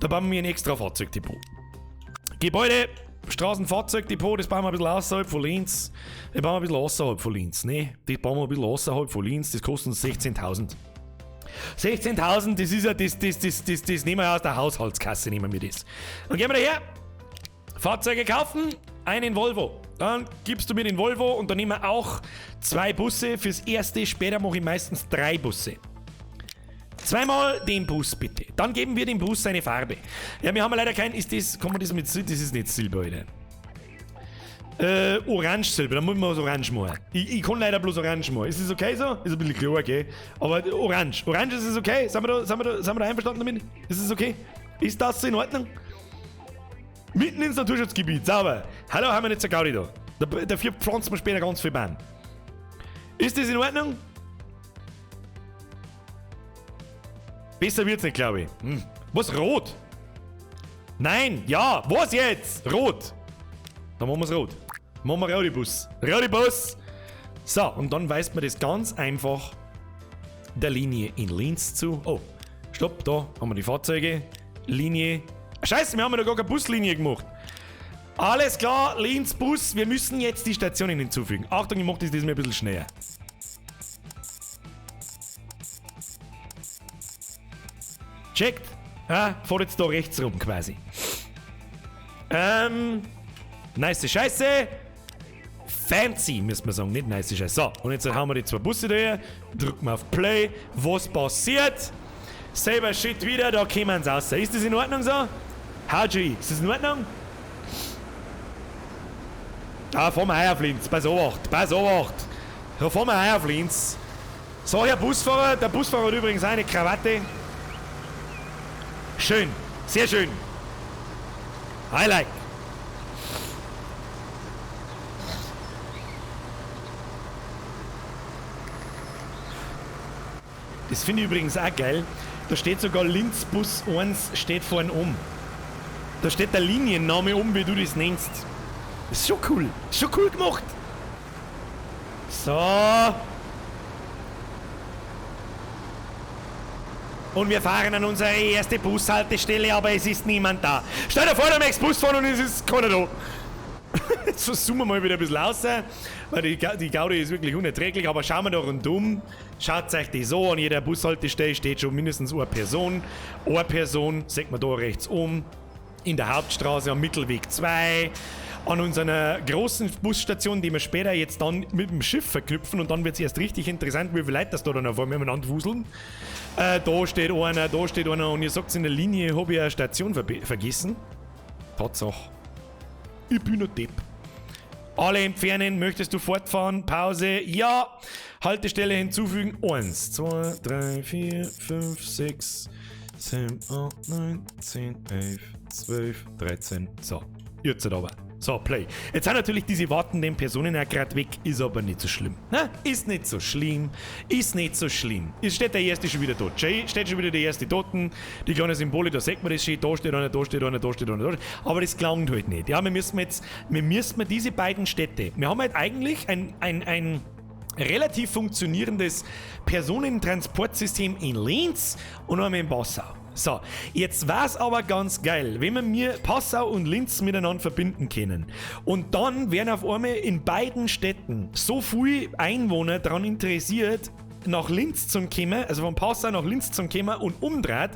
Da bauen wir ein extra Fahrzeugdepot. Gebäude, Straßenfahrzeugdepot, das bauen wir ein bisschen außerhalb von Linz. Das bauen wir ein bisschen außerhalb von Linz. Ne, das bauen wir ein bisschen außerhalb von Linz. Das kostet uns 16.000. 16.000, das ist ja das nehmen wir aus der Haushaltskasse, nehmen wir das. Dann gehen wir daher, Fahrzeuge kaufen, einen Volvo. Dann gibst du mir den Volvo und dann nehmen wir auch 2 Busse fürs erste. Später mache ich meistens 3 Busse. 2-mal den Bus bitte. Dann geben wir dem Bus seine Farbe. Ja, wir haben leider keinen. Das ist nicht Silber, oder? Orange Silber, dann muss man was Orange machen. Ich kann leider bloß Orange machen. Ist das okay so? Ist ein bisschen klar, gell? Aber Orange. Orange, ist es okay? Sind wir da einverstanden damit? Ist es okay? Ist das in Ordnung? Mitten ins Naturschutzgebiet, sauber. Hallo, haben wir nicht so Gaudi da. Dafür pflanzen wir später ganz viel Baum. Ist das in Ordnung? Besser wird's nicht, glaube ich. Was, rot? Nein, ja, was jetzt? Rot. Dann machen wir's rot. Machen wir Raudibus. Raudibus! So, und dann weist man das ganz einfach der Linie in Linz zu. Oh, stopp, da haben wir die Fahrzeuge. Linie. Scheiße, wir haben da gar keine Buslinie gemacht. Alles klar, Linz Bus. Wir müssen jetzt die Stationen hinzufügen. Achtung, ich mache das diesmal ein bisschen schneller. Checkt. Fahrt jetzt da rechts rum quasi. Nice Scheiße. Fancy, müssen wir sagen, nicht nice Scheiße. So, und jetzt haben wir die 2 Busse da. Drücken wir auf Play. Was passiert? Selber Shit wieder, da kommen sie raus. Ist das in Ordnung so? Haji, ist das in Ordnung? Fahren wir heim auf Linz. Pass auf. Da fahren wir heim auf Linz. So, Herr Busfahrer. Der Busfahrer hat übrigens eine Krawatte. Schön, sehr schön. I like. Das finde ich übrigens auch geil. Da steht sogar Linz Bus 1 steht vorne oben. Da steht der Linienname oben, wie du das nennst. Das ist schon cool. Ist schon cool gemacht. So. Und wir fahren an unsere erste Bushaltestelle, aber es ist niemand da. Stell dir vor, du möchtest Bus fahren und es ist keiner da. Jetzt versuchen wir mal wieder ein bisschen raus, weil die Gaudi ist wirklich unerträglich, aber schauen wir da rundum. Schaut euch das so an, jeder Bushaltestelle steht schon mindestens eine Person. Eine Person, sieht man da rechts oben, in der Hauptstraße am Mittelweg 2. An unserer großen Busstation, die wir später jetzt dann mit dem Schiff verknüpfen und dann wird es erst richtig interessant, wie viele Leute das da dann auf einmal miteinander wuseln. Da steht einer und ihr sagt in der Linie, habe ich eine Station vergessen. Tatsache. Ich bin ein Depp. Alle entfernen, möchtest du fortfahren? Pause, ja. Haltestelle hinzufügen. 1, 2, 3, 4, 5, 6, 7, 8, 9, 10, 11, 12, 13. So, jetzt aber. So, Play. Jetzt sind natürlich diese wartenden Personen auch gerade weg, ist aber nicht so schlimm. Na, ist nicht so schlimm, ist nicht so schlimm. Jetzt steht der Erste schon wieder tot. Steht schon wieder der Erste Toten. Die kleine Symbole, da sieht man das schon. Da steht einer, da steht einer, da steht einer, da steht einer. Aber das klangt halt nicht. Ja, wir müssen diese beiden Städte, wir haben halt eigentlich ein relativ funktionierendes Personentransportsystem in Linz und einmal in Passau. So, jetzt war's aber ganz geil, wenn wir Passau und Linz miteinander verbinden können. Und dann werden auf einmal in beiden Städten so viele Einwohner daran interessiert, nach Linz zu kommen, also von Passau nach Linz zu kommen und umdreht,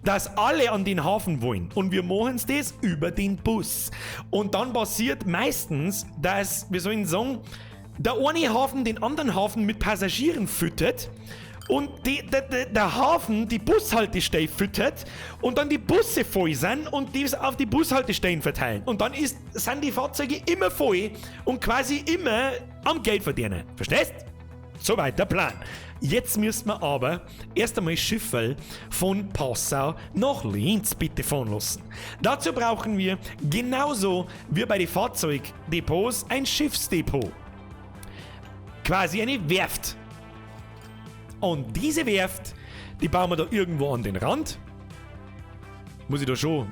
dass alle an den Hafen wollen. Und wir machen das über den Bus. Und dann passiert meistens, dass, wir sollen sagen, der eine Hafen den anderen Hafen mit Passagieren füttert und der Hafen die Bushaltestelle füttert und dann die Busse voll sind und die auf die Bushaltestellen verteilen. Und dann sind die Fahrzeuge immer voll und quasi immer am Geld verdienen. Verstehst? Soweit der Plan. Jetzt müssen wir aber erst einmal Schiffe von Passau nach Linz bitte fahren lassen. Dazu brauchen wir genauso wie bei den Fahrzeugdepots ein Schiffsdepot. Quasi eine Werft. Und diese Werft, die bauen wir da irgendwo an den Rand. Muss ich da schon?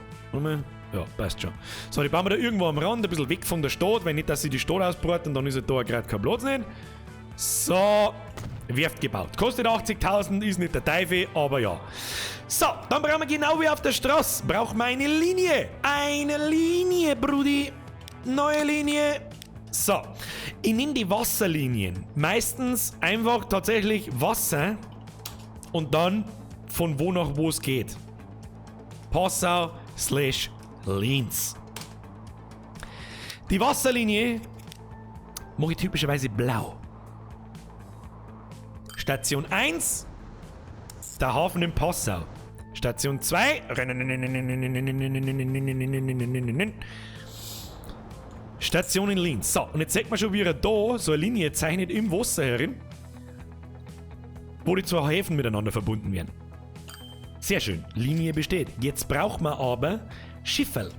Ja, passt schon. So, die bauen wir da irgendwo am Rand, ein bisschen weg von der Stadt, weil nicht, dass sie die Stadt ausbreiten, dann ist ja da gerade kein Platz nicht. So, Werft gebaut. Kostet 80.000, ist nicht der Teufel, aber ja. So, dann brauchen wir genau wie auf der Straße, brauchen wir eine Linie. Eine Linie, Brudi. Neue Linie. So, ich nehme die Wasserlinien. Meistens einfach tatsächlich Wasser und dann von wo nach wo es geht. Passau / Linz. Die Wasserlinie mache ich typischerweise blau. Station 1, der Hafen in Passau. Station 2, Station in Linz. So, und jetzt sieht man schon, wie er da so eine Linie zeichnet im Wasser herin, wo die zwei Häfen miteinander verbunden werden. Sehr schön, Linie besteht. Jetzt braucht man aber Schiffe.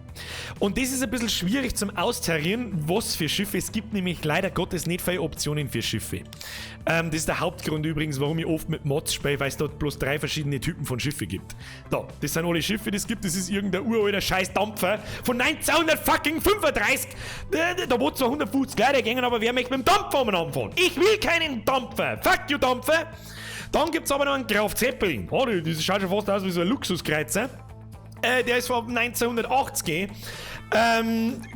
Und das ist ein bisschen schwierig zum Austarieren, was für Schiffe. Es gibt nämlich leider Gottes nicht viele Optionen für Schiffe. Das ist der Hauptgrund übrigens, warum ich oft mit Mods spiele, weil es dort bloß 3 verschiedene Typen von Schiffen gibt. Da, das sind alle Schiffe, die es gibt. Das ist irgendein uralter scheiß Dampfer von 1935. Da wo zwar 150 Leute gehen, aber wer möchte mit dem Dampfer anfahren? Ich will keinen Dampfer. Fuck you, Dampfer. Dann gibt es aber noch einen Graf Zeppelin. Oh, das schaut schon fast aus wie so ein Luxuskreuzer. Der ist von 1980.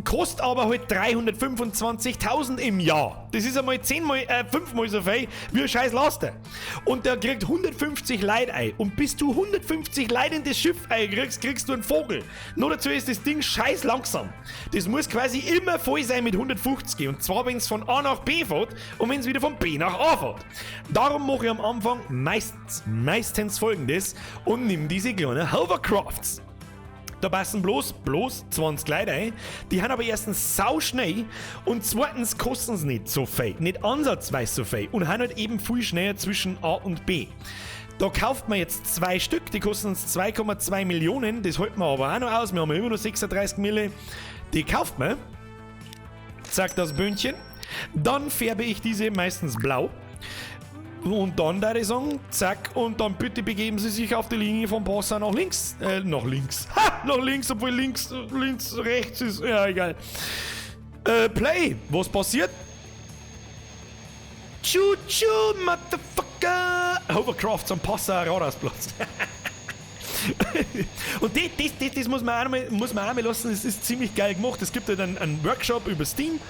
Kostet aber halt 325.000 im Jahr. Das ist einmal 5-mal so viel wie ein scheiß Laster. Und der kriegt 150 Leute ein. Und bis du 150 Leute in das Schiff einkriegst, kriegst du einen Vogel. Nur dazu ist das Ding scheiß langsam. Das muss quasi immer voll sein mit 150. Und zwar, wenn es von A nach B fährt und wenn es wieder von B nach A fährt. Darum mache ich am Anfang meistens Folgendes und nimm diese kleinen Hovercrafts. Da passen bloß 20 Leute ein. Die haben aber erstens sau schnell und zweitens kosten sie nicht so viel. Nicht ansatzweise so viel. Und haben halt eben viel schneller zwischen A und B. Da kauft man jetzt 2 Stück, die kosten uns 2,2 Millionen. Das halten wir aber auch noch aus. Wir haben ja immer noch 36 Mille. Die kauft man. Zack, das Böhnchen. Dann färbe ich diese meistens blau. Und dann da ich sagen, zack, und dann bitte begeben Sie sich auf die Linie von Passau nach links. Nach links. Ha! Nach links, obwohl links, rechts ist. Ja, egal. Play. Was passiert? Choo-choo, Motherfucker. Hovercrafts am Passau Radarsplatz. Und das muss man auch mal lassen. Das ist ziemlich geil gemacht. Es gibt halt einen Workshop über Steam.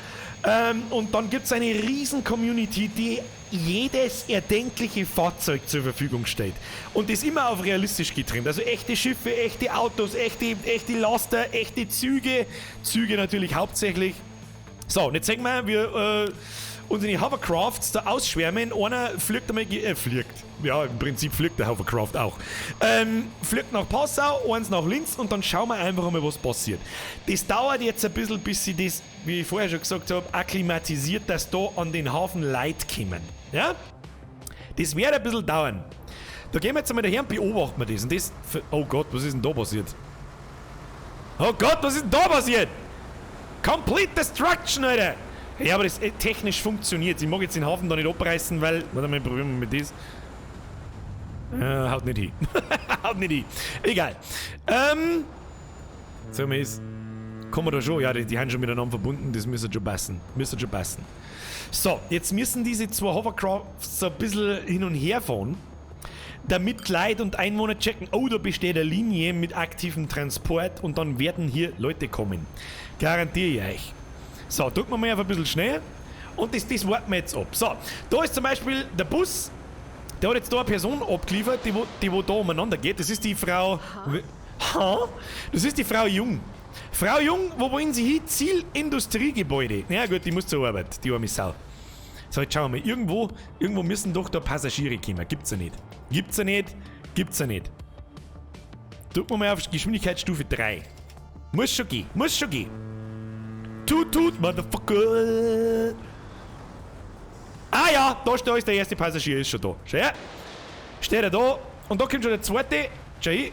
Und dann gibt es eine riesen Community, die jedes erdenkliche Fahrzeug zur Verfügung stellt. Und das immer auf realistisch getrimmt. Also echte Schiffe, echte Autos, echte Laster, echte Züge. Züge natürlich hauptsächlich. So, und jetzt sehen wir, wie unsere Hovercrafts da ausschwärmen. Einer fliegt einmal, ja, im Prinzip fliegt der Hovercraft auch. Fliegt nach Passau, eins nach Linz und dann schauen wir einfach mal, was passiert. Das dauert jetzt ein bisschen, bis sie das, wie ich vorher schon gesagt habe, akklimatisiert, dass da an den Hafen Leute kommen. Ja? Das wird ein bisschen dauern. Da gehen wir jetzt einmal daher und beobachten wir das. Und das. Oh Gott, was ist denn da passiert? Oh Gott, was ist denn da passiert? Complete Destruction, Alter! Ja, aber das technisch funktioniert. Ich mag jetzt den Hafen da nicht abreißen, weil... Warte mal, probieren wir mit das. Haut nicht hin. Haut nicht hin. Egal. Sag mal, kommen wir da schon? Ja, die haben schon miteinander verbunden. Das müsste schon passen. So, jetzt müssen diese zwei Hovercrafts so ein bisschen hin und her fahren, damit Leute und Einwohner checken, oh, da besteht eine Linie mit aktivem Transport und dann werden hier Leute kommen. Garantiere ich euch. So, drücken wir mal einfach ein bisschen schnell und das warten wir jetzt ab. So, da ist zum Beispiel der Bus, der hat jetzt da eine Person abgeliefert, die wo da umeinander geht. Das ist die Frau... Das ist die Frau Jung. Frau Jung, wo wollen Sie hin? Ziel Industriegebäude. Ja gut, die muss zur Arbeit, die arme Sau. So, jetzt schauen wir mal. Irgendwo müssen doch da Passagiere kommen. Gibt's ja nicht. Drücken wir mal auf Geschwindigkeitsstufe 3. Muss schon gehen. Tut, Motherfucker. Ah ja, da ist der erste Passagier, ist schon da. Schau her. Steht er da. Und da kommt schon der zweite. Schau hin.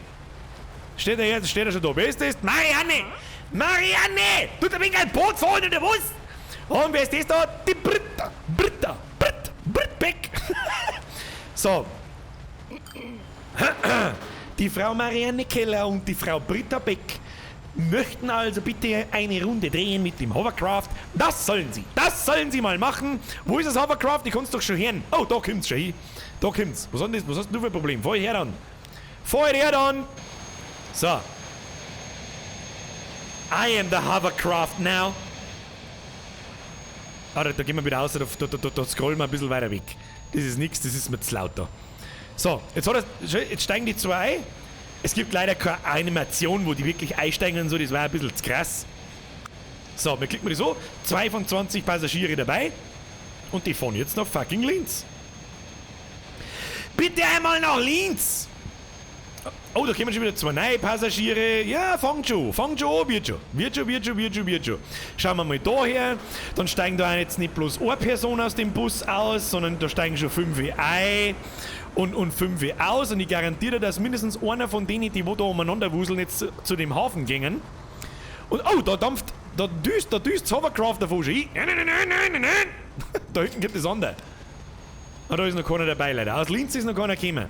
Steht er schon da. Wer ist das? Marianne! Du bist ein Boot fahren oder was? Und wer ist das da? Die Britta Beck. So. Die Frau Marianne Keller und die Frau Britta Beck möchten also bitte eine Runde drehen mit dem Hovercraft. Das sollen sie mal machen. Wo ist das Hovercraft? Ich kann's doch schon hören. Oh, da kommt's schon hin. Was hast du für ein Problem? Fahr her dann. So. I am the Hovercraft now. Ah, da gehen wir wieder raus, da scrollen wir ein bisschen weiter weg. Das ist nichts, das ist mir zu laut da. So, jetzt steigen die zwei ein. Es gibt leider keine Animation, wo die wirklich einsteigen und so, das war ein bisschen zu krass. So, wir klicken das so. 2 von 20 Passagiere dabei. Und die fahren jetzt nach fucking Linz. Bitte einmal nach Linz! Oh, da kommen schon wieder 2 neue Passagiere. Ja, fangt schon an, wird schon. Schauen wir mal da her. Dann steigen da jetzt nicht bloß eine Person aus dem Bus aus, sondern da steigen schon 5 ein und 5 aus. Und ich garantiere, dass mindestens einer von denen, die wo da umeinander wuseln, jetzt zu dem Hafen gingen. Und oh, da düst das Hovercraft davon schon hin. Nein. Da hinten gibt es andere. Ah, da ist noch keiner dabei, leider. Aus Linz ist noch keiner gekommen.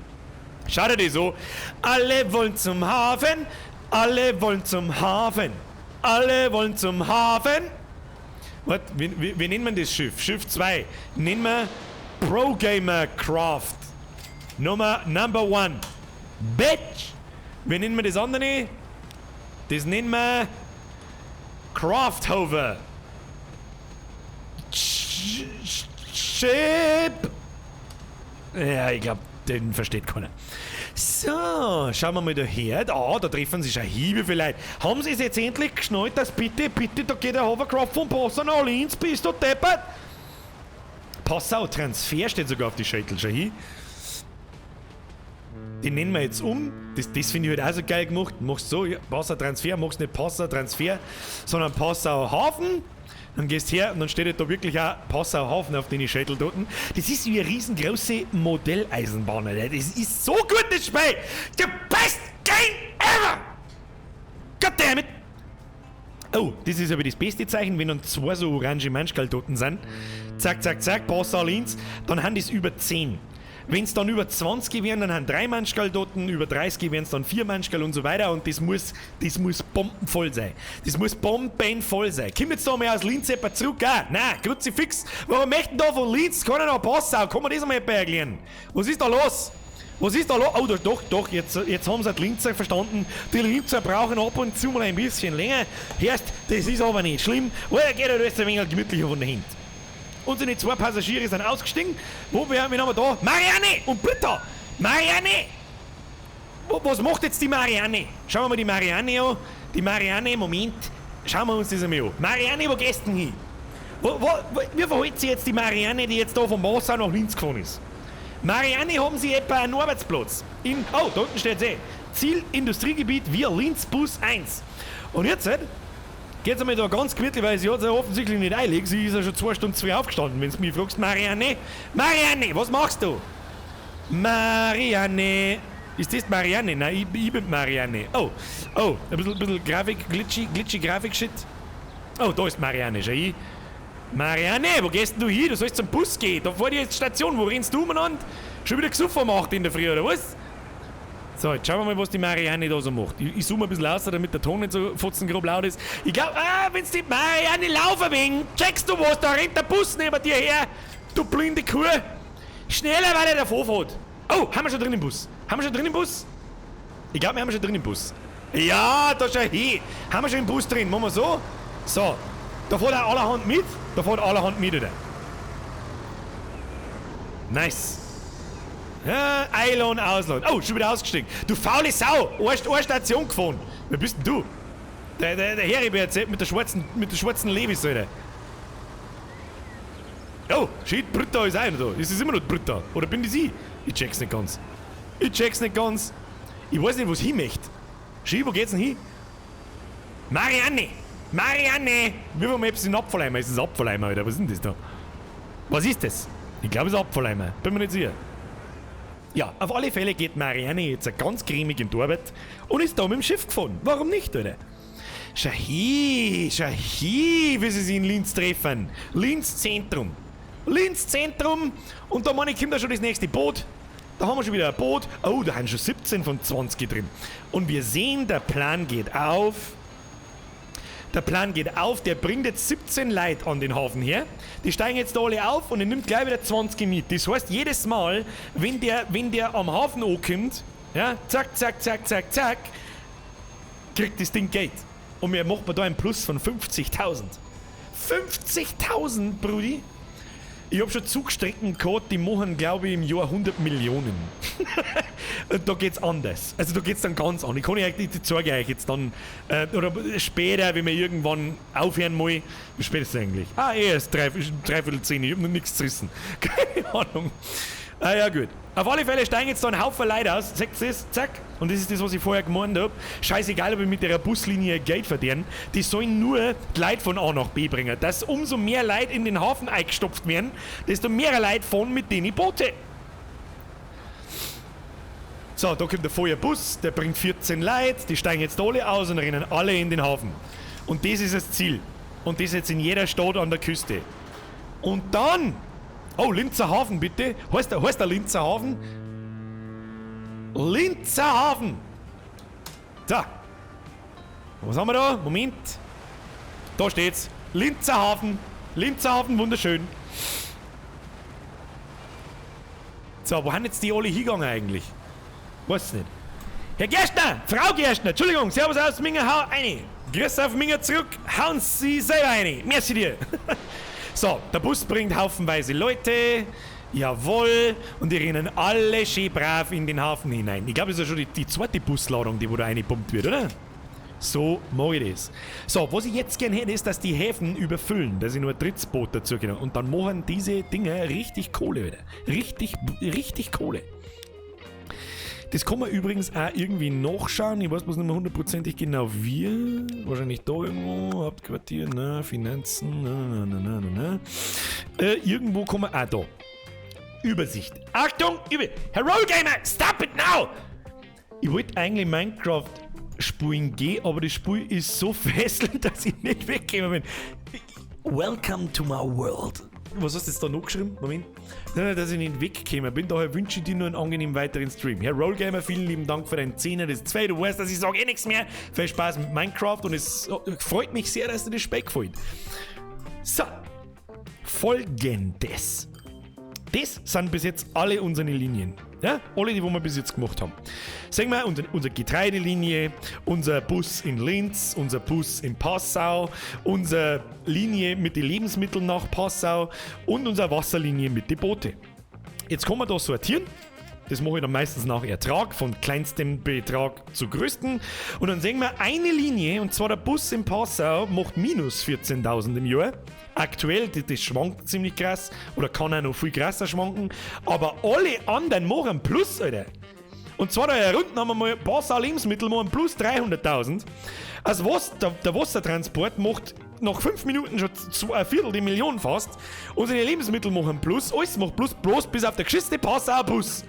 Schaut dir das so. Alle wollen zum Hafen. Was? Wie nennt man das Schiff? Schiff 2. Nennen wir Pro Gamer Craft. Number 1. Bitch! Wie nennen wir das andere? Das nennen wir Crafthover. Ship! Ja, ich glaube, den versteht keiner. So, schauen wir mal daher. Da treffen sich schon Hiebe vielleicht. Haben sie es jetzt endlich geschnallt, dass bitte, da geht der Hovercraft von Passau nach Linz, bist du deppert? Passau Transfer steht sogar auf die Schädel schon hin. Den nennen wir jetzt um. Das finde ich halt auch so geil gemacht. Machst so, ja, Passau Transfer, machst nicht Passau Transfer, sondern Passau Hafen. Dann gehst her und dann steht da wirklich auch Passau Hafen auf den Schädel dort. Das ist wie eine riesengroße Modelleisenbahn, Alter. Das ist so gut, das Spiel. The best game ever. Goddammit. Oh, das ist aber das beste Zeichen, wenn dann 2 so orange Menschkerl dort sind. Zack, Passau Linz, dann haben das über 10. Wenn es dann über 20 wären, dann haben 3 Menschkerl dort, über 30 wären es dann 4 Menschkerl und so weiter und das muss bombenvoll sein. Kommt jetzt da mal aus Linz jemand zurück? Nein, Kruzifix. Warum möchten da von Linz keiner nach Passau? Kann man das mal erklären? Was ist da los? Oh, doch, jetzt haben sie die Linzer verstanden. Die Linzer brauchen ab und zu mal ein bisschen länger. Erst, das ist aber nicht schlimm, weil er geht ja ein wenig gemütlicher von dahinter. Unsere 2 Passagiere sind ausgestiegen. Wen haben wir da? Marianne und Britta! Marianne! Was macht jetzt die Marianne? Schauen wir mal die Marianne an. Die Marianne, Moment. Schauen wir uns das einmal an. Marianne, wo gehst du denn hin? Wie verhält sich jetzt die Marianne, die jetzt da von Passau nach Linz gefahren ist? Marianne, haben Sie etwa einen Arbeitsplatz? Da unten steht es Ziel Industriegebiet via Linz Bus 1. Und jetzt geht's einmal da ganz gemütlich, weil sie hat ja offensichtlich nicht eilig. Sie ist ja schon 2 Stunden zu früh aufgestanden, wenn du mich fragst. Marianne, was machst du? Marianne. Ist das Marianne? Nein, ich bin Marianne. Oh, ein bisschen Grafik, glitchy Grafik-Shit. Oh, da ist Marianne, schau hin. Marianne, wo gehst denn du hin? Du sollst zum Bus gehen. Da vor dir ist die Station. Wo rennst du umeinander? Schon wieder gesoffen macht in der Früh, oder was? So, jetzt schauen wir mal, was die Marianne da so macht. Ich zoome ein bisschen aus, damit der Ton nicht so fotzengrob laut ist. Ich glaube, wenn die Marianne laufen will, checkst du was? Da rennt der Bus neben dir her. Du blinde Kuh. Schneller, weil er davon fährt. Oh, haben wir schon drin im Bus? Ich glaube, wir haben schon drin im Bus. Ja, da schau hin. Haben wir schon im Bus drin. Machen wir so. So, da fährt er allerhand mit. Oder? Nice. Ja, einladen, ausladen. Oh, schon wieder ausgestiegen. Du faule Sau. Eine Station gefahren. Wer bist denn du? Der Heribert mit der schwarzen Levis, Alter. Oh, shit, Britta ist einer da. Ist es immer noch Britta? Oder bin das ich? Ich check's nicht ganz. Ich weiß nicht, wo es hin möchte. Schi, wo geht's denn hin? Marianne! Wie vom Maps in Abfalleimer? Ist das Abfalleimer, Alter? Was ist denn das da? Was ist das? Ich glaube, es ist Abfalleimer. Bin mir nicht sicher. Ja, auf alle Fälle geht Marianne jetzt ganz cremig in die Arbeit und ist da mit dem Schiff gefahren. Warum nicht, Alter? Schau hin, wie sie sich in Linz treffen. Linz Zentrum. Und da, meine ich, kommt da schon das nächste Boot. Da haben wir schon wieder ein Boot. Oh, da haben schon 17 von 20 drin. Und wir sehen, der Plan geht auf. Der bringt jetzt 17 Leute an den Hafen her. Die steigen jetzt da alle auf und er nimmt gleich wieder 20 mit. Das heißt, jedes Mal, wenn der am Hafen ankommt, ja, zack, kriegt das Ding Geld. Und wir machen da einen Plus von 50.000. 50.000, Brudi? Ich hab schon Zugstrecken gehabt, die machen, glaube ich, im Jahr 100 Millionen. Da geht's anders. Also da geht's dann ganz an. Ich zeige euch jetzt dann, oder später, wenn wir irgendwann aufhören mal. Wie spät ist es eigentlich? Erst 9:45. Ich hab noch nichts zerrissen. Keine Ahnung. Ja, gut. Auf alle Fälle steigen jetzt da ein Haufen Leute aus. Seht ihr das? Zack. Und das ist das, was ich vorher gemeint habe. Scheißegal, ob ich mit der Buslinie Geld verdiene. Die sollen nur die Leute von A nach B bringen. Dass umso mehr Leute in den Hafen eingestopft werden, desto mehr Leute fahren mit denen Boote. So, da kommt der Feuerbus, der bringt 14 Leute, die steigen jetzt alle aus und rennen alle in den Hafen. Und das ist das Ziel. Und das jetzt in jeder Stadt an der Küste. Und dann... Oh, Linzer Hafen, bitte. Heißt der Linzer Hafen? Linzer Hafen! So. Was haben wir da? Moment. Da steht's. Linzer Hafen. Linzer Hafen, wunderschön. So, wo haben jetzt die alle hingegangen eigentlich? Weiß nicht. Herr Gerstner! Frau Gerstner! Entschuldigung, servus aus Minger, hau rein! Grüß auf Minger zurück, hauen Sie selber rein! Merci dir! So, der Bus bringt haufenweise Leute, jawohl, und die rennen alle schön brav in den Hafen hinein. Ich glaube, das ist ja schon die zweite Busladung, die wo da reingepumpt wird, oder? So mache ich das. So, was ich jetzt gerne hätte, ist, dass die Häfen überfüllen, dass ich nur ein drittes Boot dazu gehe. Und dann machen diese Dinge richtig Kohle wieder. Richtig Kohle. Das kann man übrigens auch irgendwie nachschauen. Ich weiß bloß nicht mehr hundertprozentig genau wie. Wahrscheinlich da irgendwo. Hauptquartier, Finanzen, irgendwo kann man auch da. Übersicht. Achtung! Herr Rollgamer, stop it now! Ich wollte eigentlich Minecraft spielen gehen, aber das Spiel ist so fesselnd, dass ich nicht weggekommen bin. Welcome to my world. Was hast du jetzt da noch geschrieben? Moment. Nein, dass ich nicht weggekommen bin. Daher wünsche ich dir nur einen angenehmen weiteren Stream. Herr Rollgamer, vielen lieben Dank für deinen 10er. Das ist 2. Du weißt, dass ich sage nichts mehr. Viel Spaß mit Minecraft und es freut mich sehr, dass dir das Speck gefällt. So. Folgendes. Das sind bis jetzt alle unsere Linien. Ja? Alle, die wir bis jetzt gemacht haben. Sagen wir, unsere Getreidelinie, unser Bus in Linz, unser Bus in Passau, unsere Linie mit den Lebensmitteln nach Passau und unsere Wasserlinie mit den Booten. Jetzt kann man da sortieren. Das mache ich dann meistens nach Ertrag, von kleinstem Betrag zu größten. Und dann sehen wir eine Linie, und zwar der Bus in Passau macht minus 14.000 im Jahr. Aktuell, das schwankt ziemlich krass, oder kann auch noch viel krasser schwanken. Aber alle anderen machen Plus, Alter. Und zwar da herunten haben wir mal Passau Lebensmittel machen plus 300.000. Also der Wassertransport macht nach 5 Minuten schon 250.000 fast. Unsere Lebensmittel machen Plus, alles macht Plus, bloß bis auf der geschissene Passauer Bus.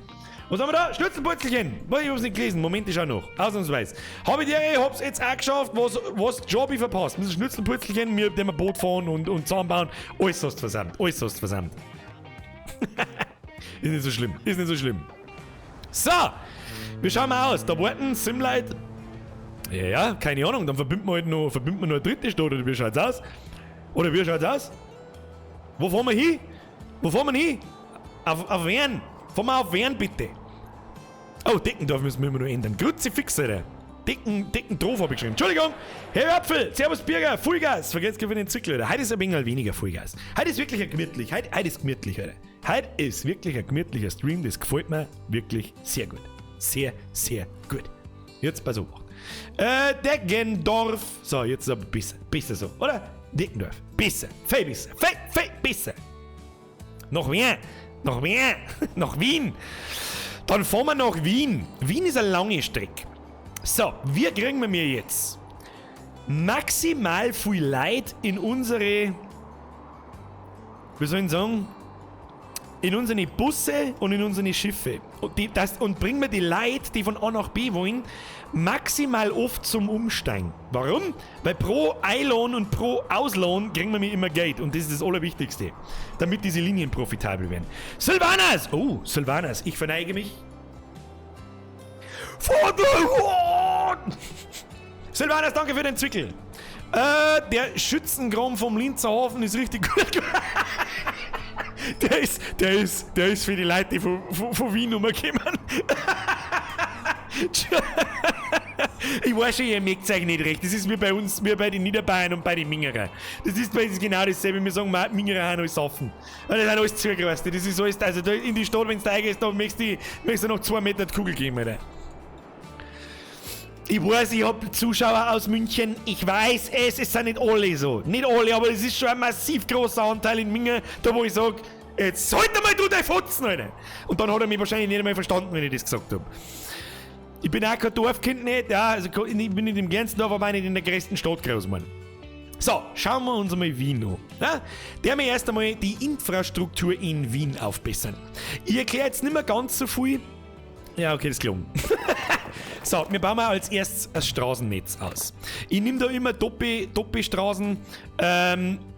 Was haben wir da? Schnitzelputzelchen. Ich hab's nicht gelesen. Moment, ich schau noch. Ausnahmsweise. Habe ich dir, ich hab's jetzt auch geschafft, was Job ich verpasst. Mit Schnitzelputzelchen, wir dem Boot fahren und zusammenbauen. Alles hast du versammelt. Alles hast du versammelt. Ist nicht so schlimm. Ist nicht so schlimm. So. Wir schauen mal aus. Da warten Simlight. Ja, keine Ahnung. Dann verbindet man halt noch eine dritte Stadt. Oder wie schaut's aus? Wo fahren wir hin? Auf Wern. Fahren wir auf Wern, bitte. Oh, Deckendorf müssen wir immer noch ändern. Kruzifix, Alter. Deckendorf habe ich geschrieben. Entschuldigung. Herr Apfel, Servus Birger, Vollgas. Vergesst für den Zirkel, Alter. Heute ist ein wenig weniger Vollgas. Heute ist wirklich ein gemütlich. Heute ist gemütlich, Alter. Heute ist wirklich ein gemütlicher Stream. Das gefällt mir wirklich sehr gut. Sehr, sehr gut. Jetzt pass auf. Deckendorf. So, jetzt ist aber besser. Besser so, oder? Deckendorf. Besser. Viel besser. Viel besser. Noch mehr. Nach Wien. Dann fahren wir nach Wien. Wien ist eine lange Strecke. So, wie kriegen wir mir jetzt maximal viel Leid in unsere, wie soll ich sagen, in unsere Busse und in unsere Schiffe. Und bringen wir die Leute, die von A nach B wollen, maximal oft zum Umsteigen. Warum? Weil pro Einlohn und pro Auslohn kriegen wir mir immer Geld. Und das ist das Allerwichtigste. Damit diese Linien profitabel werden. Sylvanas! Oh, Sylvanas, ich verneige mich. For the Lord! Sylvanas, danke für den Zwickel. Der Schützengraben vom Linzer Hafen ist richtig gut. Der ist für die Leute, die von Wien rumkommen. Ich weiß schon, ihr merkt es euch nicht recht. Das ist wie bei uns, wie bei den Niederbayern und bei den Mingerer. Das ist bei uns genau dasselbe. Wir sagen, Mingerer haben alles offen. Das sind alles Zugereste. Das ist alles, also da in die Stadt, wenn du reingehst, da möchtest du noch 2 Meter die Kugel geben, Alter. Ich weiß, ich habe Zuschauer aus München. Ich weiß es sind nicht alle so. Nicht alle, aber es ist schon ein massiv großer Anteil in Mingen, da wo ich sage, jetzt halt mal du dein Fotzen, Alter. Und dann hat er mich wahrscheinlich nicht einmal verstanden, wenn ich das gesagt habe. Ich bin auch kein Dorfkind nicht, ja, also ich bin nicht im kleinsten Dorf, aber auch nicht in der größten Stadt groß, Mann. So, schauen wir uns mal Wien an. Ja? Der mir erst einmal die Infrastruktur in Wien aufbessern. Ich erkläre jetzt nicht mehr ganz so viel. Ja, okay, das gelungen. So, wir bauen mal als erstes ein Straßennetz aus. Ich nehme da immer Doppelstraßen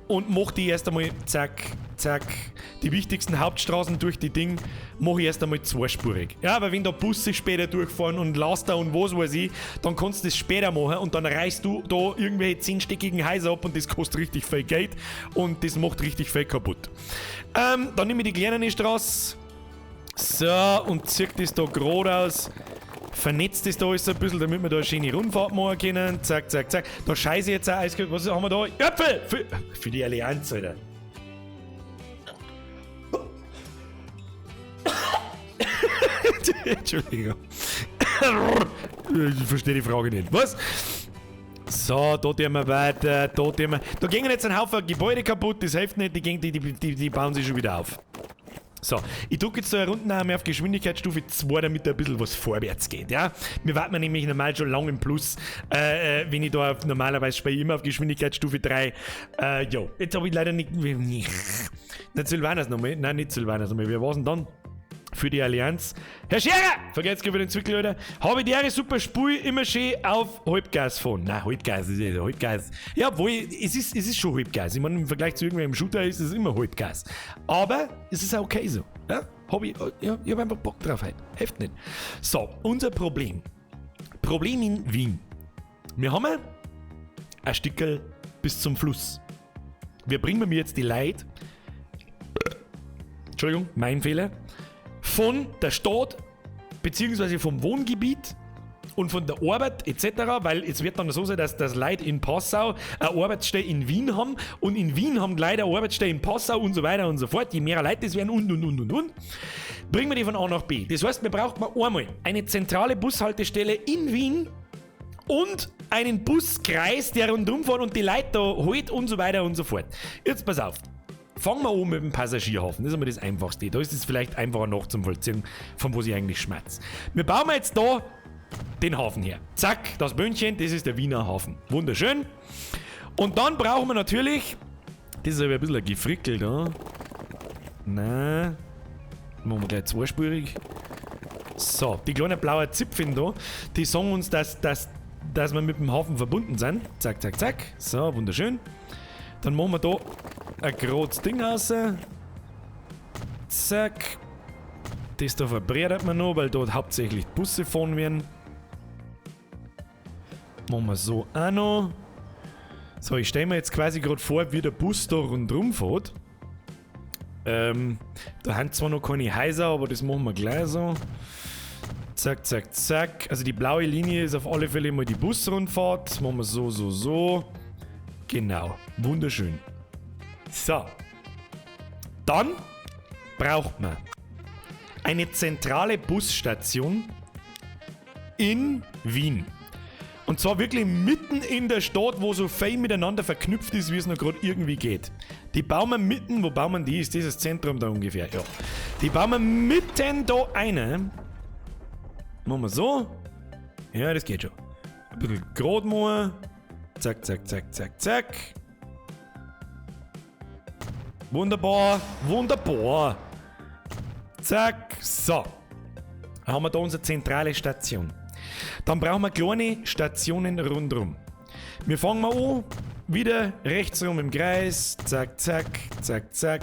und mache die erst einmal zack, die wichtigsten Hauptstraßen durch die Ding, mache ich erst einmal zweispurig. Ja, weil wenn da Busse später durchfahren und Laster und was weiß ich, dann kannst du das später machen und dann reißt du da irgendwelche 10-stöckigen Häuser ab und das kostet richtig viel Geld und das macht richtig viel kaputt. Dann nehme ich die kleine Straße, so, und zieh das da gerade aus. Vernetzt das da alles ein bisschen, damit wir da eine schöne Rundfahrt machen können. Zack. Da scheiße ich jetzt auch eiskalt. Was haben wir da? Äpfel! Für die Allianz, Alter. Entschuldigung. Ich verstehe die Frage nicht. Was? So, da tun wir weiter. Da gehen jetzt ein Haufen Gebäude kaputt. Das hilft nicht. Die bauen sich schon wieder auf. So, ich drücke jetzt so eine Rundennahme auf Geschwindigkeitsstufe 2, damit da ein bisschen was vorwärts geht, ja. Wir warten nämlich normal schon lange im Plus, wenn ich da normalerweise spiele, immer auf Geschwindigkeitsstufe 3. Jo, jetzt habe ich leider nicht Sylvanas nochmal, nein, nicht Sylvanas nochmal, wir waren dann für die Allianz. Herr Scherer, vergesst für den Zwickel, Leute. Habe ich die super Spur immer schön auf Halbgas fahren. Nein, Halbgas ist ja Halbgas. Ja, obwohl, es ist schon Halbgas. Ich meine, im Vergleich zu irgendeinem Shooter ist es immer Halbgas. Aber es ist auch okay so. Ja? Ich hab einfach Bock drauf heute. Hilft nicht. So, unser Problem. Problem in Wien. Wir haben ein Stückel bis zum Fluss. Wir bringen mir jetzt die Leute. Entschuldigung, mein Fehler. Von der Stadt bzw. vom Wohngebiet und von der Arbeit etc., weil es wird dann so sein, dass das Leute in Passau eine Arbeitsstelle in Wien haben und in Wien haben die Leute eine Arbeitsstelle in Passau und so weiter und so fort. Je mehr Leute es werden und. Bringen wir die von A nach B. Das heißt, wir brauchen einmal eine zentrale Bushaltestelle in Wien und einen Buskreis, der rundum fährt und die Leute da holt und so weiter und so fort. Jetzt pass auf. Fangen wir an mit dem Passagierhafen. Das ist immer das Einfachste. Da ist es vielleicht einfacher nachzuvollziehen, von wo ich eigentlich schmerz. Wir bauen jetzt da den Hafen her. Zack, das Böhnchen, das ist der Wiener Hafen. Wunderschön. Und dann brauchen wir natürlich, das ist aber ein bisschen ein Gefrickel da. Nein. Machen wir gleich zweispurig. So, die kleinen blauen Zipfchen da, die sagen uns, dass wir mit dem Hafen verbunden sind. Zack, zack, zack. So, wunderschön. Dann machen wir da ein großes Ding raus. Zack. Das da verbrennt man noch, weil dort hauptsächlich Busse fahren werden. Machen wir so auch noch. So, ich stelle mir jetzt quasi gerade vor, wie der Bus da rundherum fährt. Da haben zwar noch keine Häuser, aber das machen wir gleich so. Zack, zack, zack. Also die blaue Linie ist auf alle Fälle mal die Busrundfahrt. Das machen wir so, so, so. Genau. Wunderschön. So. Dann braucht man eine zentrale Busstation in Wien. Und zwar wirklich mitten in der Stadt, wo so fein miteinander verknüpft ist, wie es noch gerade irgendwie geht. Die bauen wir mitten, wo bauen wir die? Ist dieses Zentrum da ungefähr? Ja. Die bauen wir mitten da eine. Machen wir so. Ja, das geht schon. Ein bisschen gerade machen. Zack, zack, zack, zack, zack. Wunderbar, wunderbar. Zack, so. Dann haben wir da unsere zentrale Station. Dann brauchen wir kleine Stationen rundherum. Wir fangen mal an, wieder rechts rum im Kreis, zack, zack, zack, zack,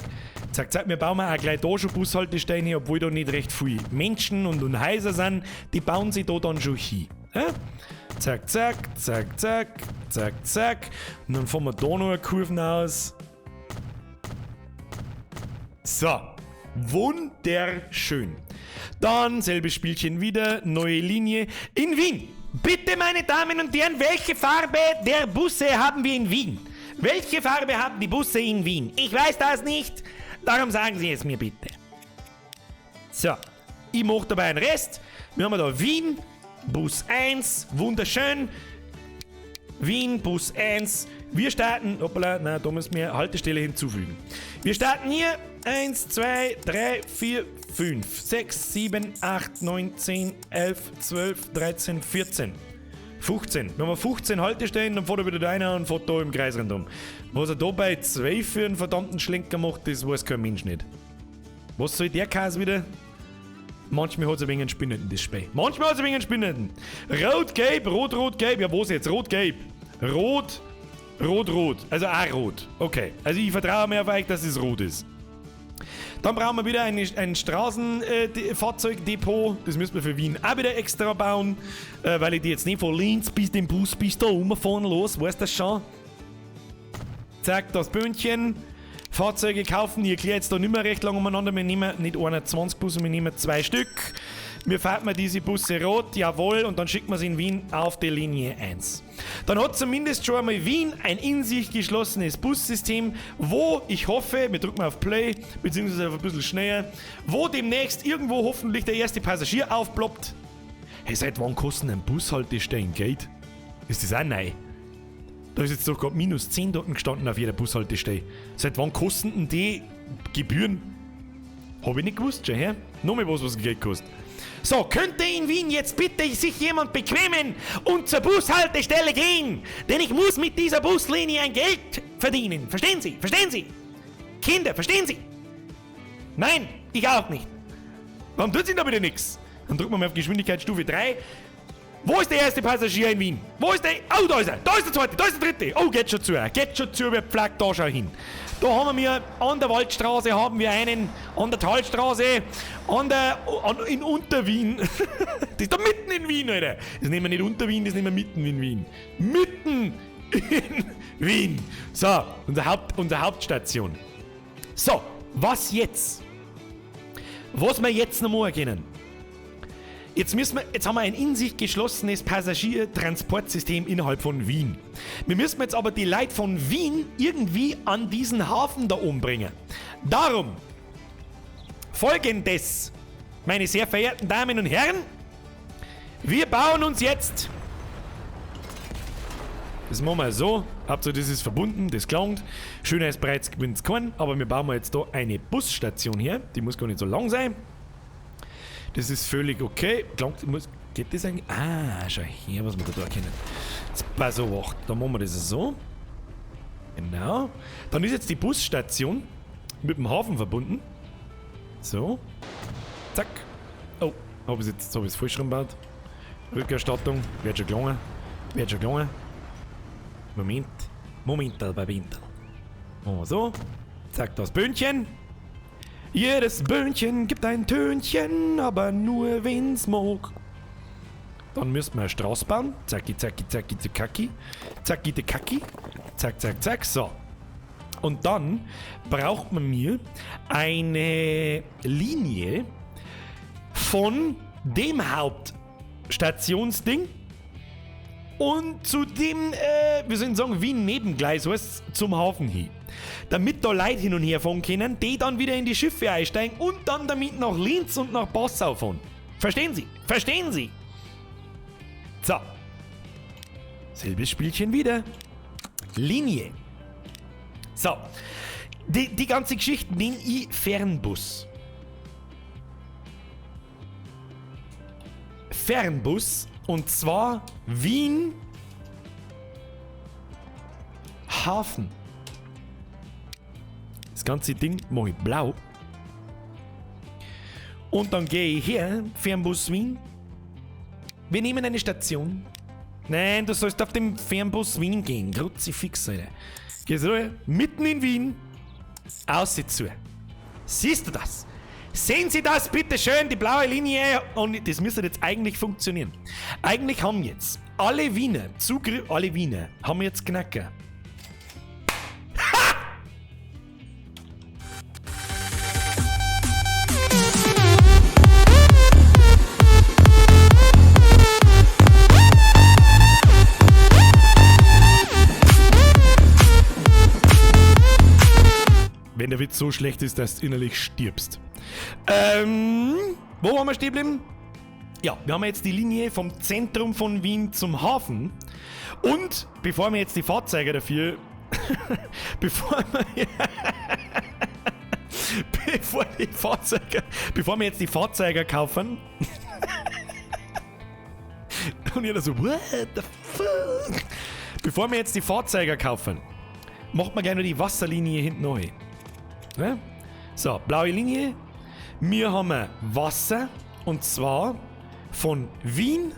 zack, zack. Wir bauen auch gleich da schon Bushaltestellen hin, obwohl da nicht recht viele Menschen und Häuser sind, die bauen sie da dann schon hin. Ja? Zack, zack, zack, zack, zack, zack. Und dann fahren wir da noch eine Kurve aus. So, wunderschön. Dann selbes Spielchen wieder, neue Linie in Wien. Bitte, meine Damen und Herren, welche Farbe der Busse haben wir in Wien? Welche Farbe haben die Busse in Wien? Ich weiß das nicht, darum sagen Sie es mir bitte. So, ich mache dabei einen Rest. Wir haben da Wien, Bus 1, wunderschön. Wien, Bus 1. Wir starten, hoppala, nein, da müssen wir Haltestelle hinzufügen. Wir starten hier 1, 2, 3, 4, 5, 6, 7, 8, 9, 10, 11, 12, 13, 14, 15. Wenn wir 15 Haltestellen, dann fährt er wieder da rein und fährt da im Kreis rundum. Was er da bei 2 für einen verdammten Schlenker macht, das weiß kein Mensch nicht. Was soll der Käse wieder? Manchmal hat es ein wenig einen spinnenden Display. Manchmal hat es ein wenig einen spinnenden. Rot-Gelb, Rot-Rot-Gelb. Ja, was jetzt? Rot-Gelb. Rot, Rot-Rot. Also auch rot. Okay. Also ich vertraue mir auf euch, dass es rot ist. Dann brauchen wir wieder ein Straßenfahrzeugdepot. Das müssen wir für Wien auch wieder extra bauen. Weil ich die jetzt nicht von Linz bis den Bus bis da rumfahren los. Weißt du das schon? Zack, das Böhnchen. Fahrzeuge kaufen. Ich erkläre jetzt da nicht mehr recht lang umeinander. Wir nehmen nicht 21 Busse, wir nehmen 2 Stück. Wir fahren mir diese Busse rot, jawohl, und dann schicken wir sie in Wien auf die Linie 1. Dann hat zumindest schon einmal Wien ein in sich geschlossenes Bussystem, wo ich hoffe, wir drücken mal auf Play, beziehungsweise auf ein bisschen schneller, wo demnächst irgendwo hoffentlich der erste Passagier aufploppt. Hey, seit wann kosten ein Bushaltestellen Geld? Ist das auch neu? Da ist jetzt doch gerade minus 10 dort gestanden auf jeder Bushaltestelle. Seit wann kosten denn die Gebühren? Hab ich nicht gewusst, schon her? Noch mal was Geld kostet. So, könnte in Wien jetzt bitte sich jemand bequemen und zur Bushaltestelle gehen? Denn ich muss mit dieser Buslinie ein Geld verdienen. Verstehen Sie? Verstehen Sie? Kinder, verstehen Sie? Nein, ich auch nicht. Warum tut Sie da bitte nichts? Dann drücken wir mal auf Geschwindigkeitsstufe 3. Wo ist der erste Passagier in Wien? Wo ist der? Oh, da ist er. Da ist der zweite. Da ist der dritte. Oh, geht schon zu. Geht schon zu. Wer pflagt da schon hin? Da haben wir an der Waldstraße haben wir einen, an der Talstraße, in Unterwien. Das ist da mitten in Wien, Alter. Das nehmen wir nicht unter Wien, das nehmen wir mitten in Wien. Mitten in Wien. So, unsere Hauptstation. So, was jetzt? Was wir jetzt noch mal erkennen. Jetzt haben wir ein in sich geschlossenes Passagiertransportsystem innerhalb von Wien. Wir müssen jetzt aber die Leute von Wien irgendwie an diesen Hafen da umbringen. Darum Folgendes, meine sehr verehrten Damen und Herren. Wir bauen uns jetzt... Das machen wir so. Hauptsache, das ist verbunden, das klangt. Schöner ist bereits gewinnt's keinen, aber wir bauen jetzt da eine Busstation hier. Die muss gar nicht so lang sein. Das ist völlig okay. Geht das eigentlich? Ah, schau her, was wir da erkennen. Jetzt pass auf, dann machen wir das so. Genau. Dann ist jetzt die Busstation mit dem Hafen verbunden. So. Zack. Oh, Habe ich es falsch rumgebaut. Rückerstattung. Wird schon gelungen. Moment, bei Winter. Oh, so. Zack, das Böhnchen. Jedes Böhnchen gibt ein Tönchen, aber nur wenn's mag. Dann müssen wir eine Straße bauen. Zacki, zacki, zacki, zacki. Zacki, de Kacki. Zack, zack, zack. So. Und dann braucht man mir eine Linie von dem Hauptstationsding und zu dem, wir sollen sagen, wie ein Nebengleis, was zum Hafen hin. Damit da Leute hin und her fahren können, die dann wieder in die Schiffe einsteigen und dann damit nach Linz und nach Passau fahren. Verstehen Sie? Verstehen Sie? So. Selbes Spielchen wieder. Linie. So. Die ganze Geschichte nenne ich Fernbus. Fernbus. Und zwar Wien Hafen. Das ganze Ding mache ich blau. Und dann gehe ich her, Fernbus Wien. Wir nehmen eine Station. Nein, du sollst auf dem Fernbus Wien gehen. Kruzifix, Alter. Gehst du mitten in Wien. Außen zu. Siehst du das? Sehen Sie das bitte schön, die blaue Linie. Und das müsste jetzt eigentlich funktionieren. Eigentlich haben jetzt alle Wiener Zugriff. Alle Wiener haben jetzt Knacker. Ha! Wenn der Witz so schlecht ist, dass du innerlich stirbst. Wo waren wir stehen geblieben? Ja, wir haben jetzt die Linie vom Zentrum von Wien zum Hafen. Und bevor wir jetzt die Fahrzeuge dafür... bevor wir jetzt die Fahrzeuge kaufen... und jeder so, what the fuck? Bevor wir jetzt die Fahrzeuge kaufen, macht man gleich nur die Wasserlinie hinten neu. Ja? So, blaue Linie. Wir haben Wasser und zwar von Wien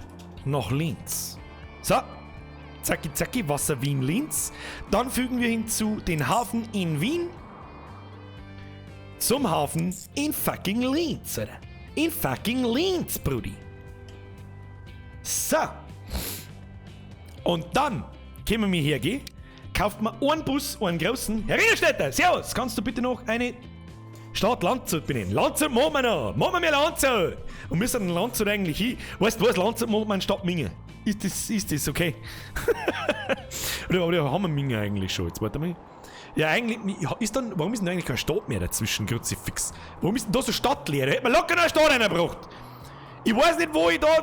nach Linz. So, zacki zacki, Wasser Wien Linz. Dann fügen wir hinzu den Hafen in Wien zum Hafen in fucking Linz, oder? In fucking Linz, Brudi. So. Und dann können wir hergehen, kauft man einen Bus, einen großen. Herr Innenstädter, servus, kannst du bitte noch eine Stadt Landshut benennen? Landshut machen wir noch. Machen wir mehr Landshut. Und wir sind in Landshut eigentlich hin. Weißt du was, Landshut machen wir in Stadt Minge. Ist das okay? oder haben wir Minge eigentlich schon? Jetzt warte mal. Ja, eigentlich, warum ist denn eigentlich keine Stadt mehr dazwischen, Kruzifix? Warum ist denn da so Stadtleer? Da hätte man locker noch eine Stadt reingebracht. Ich weiß nicht, wo ich da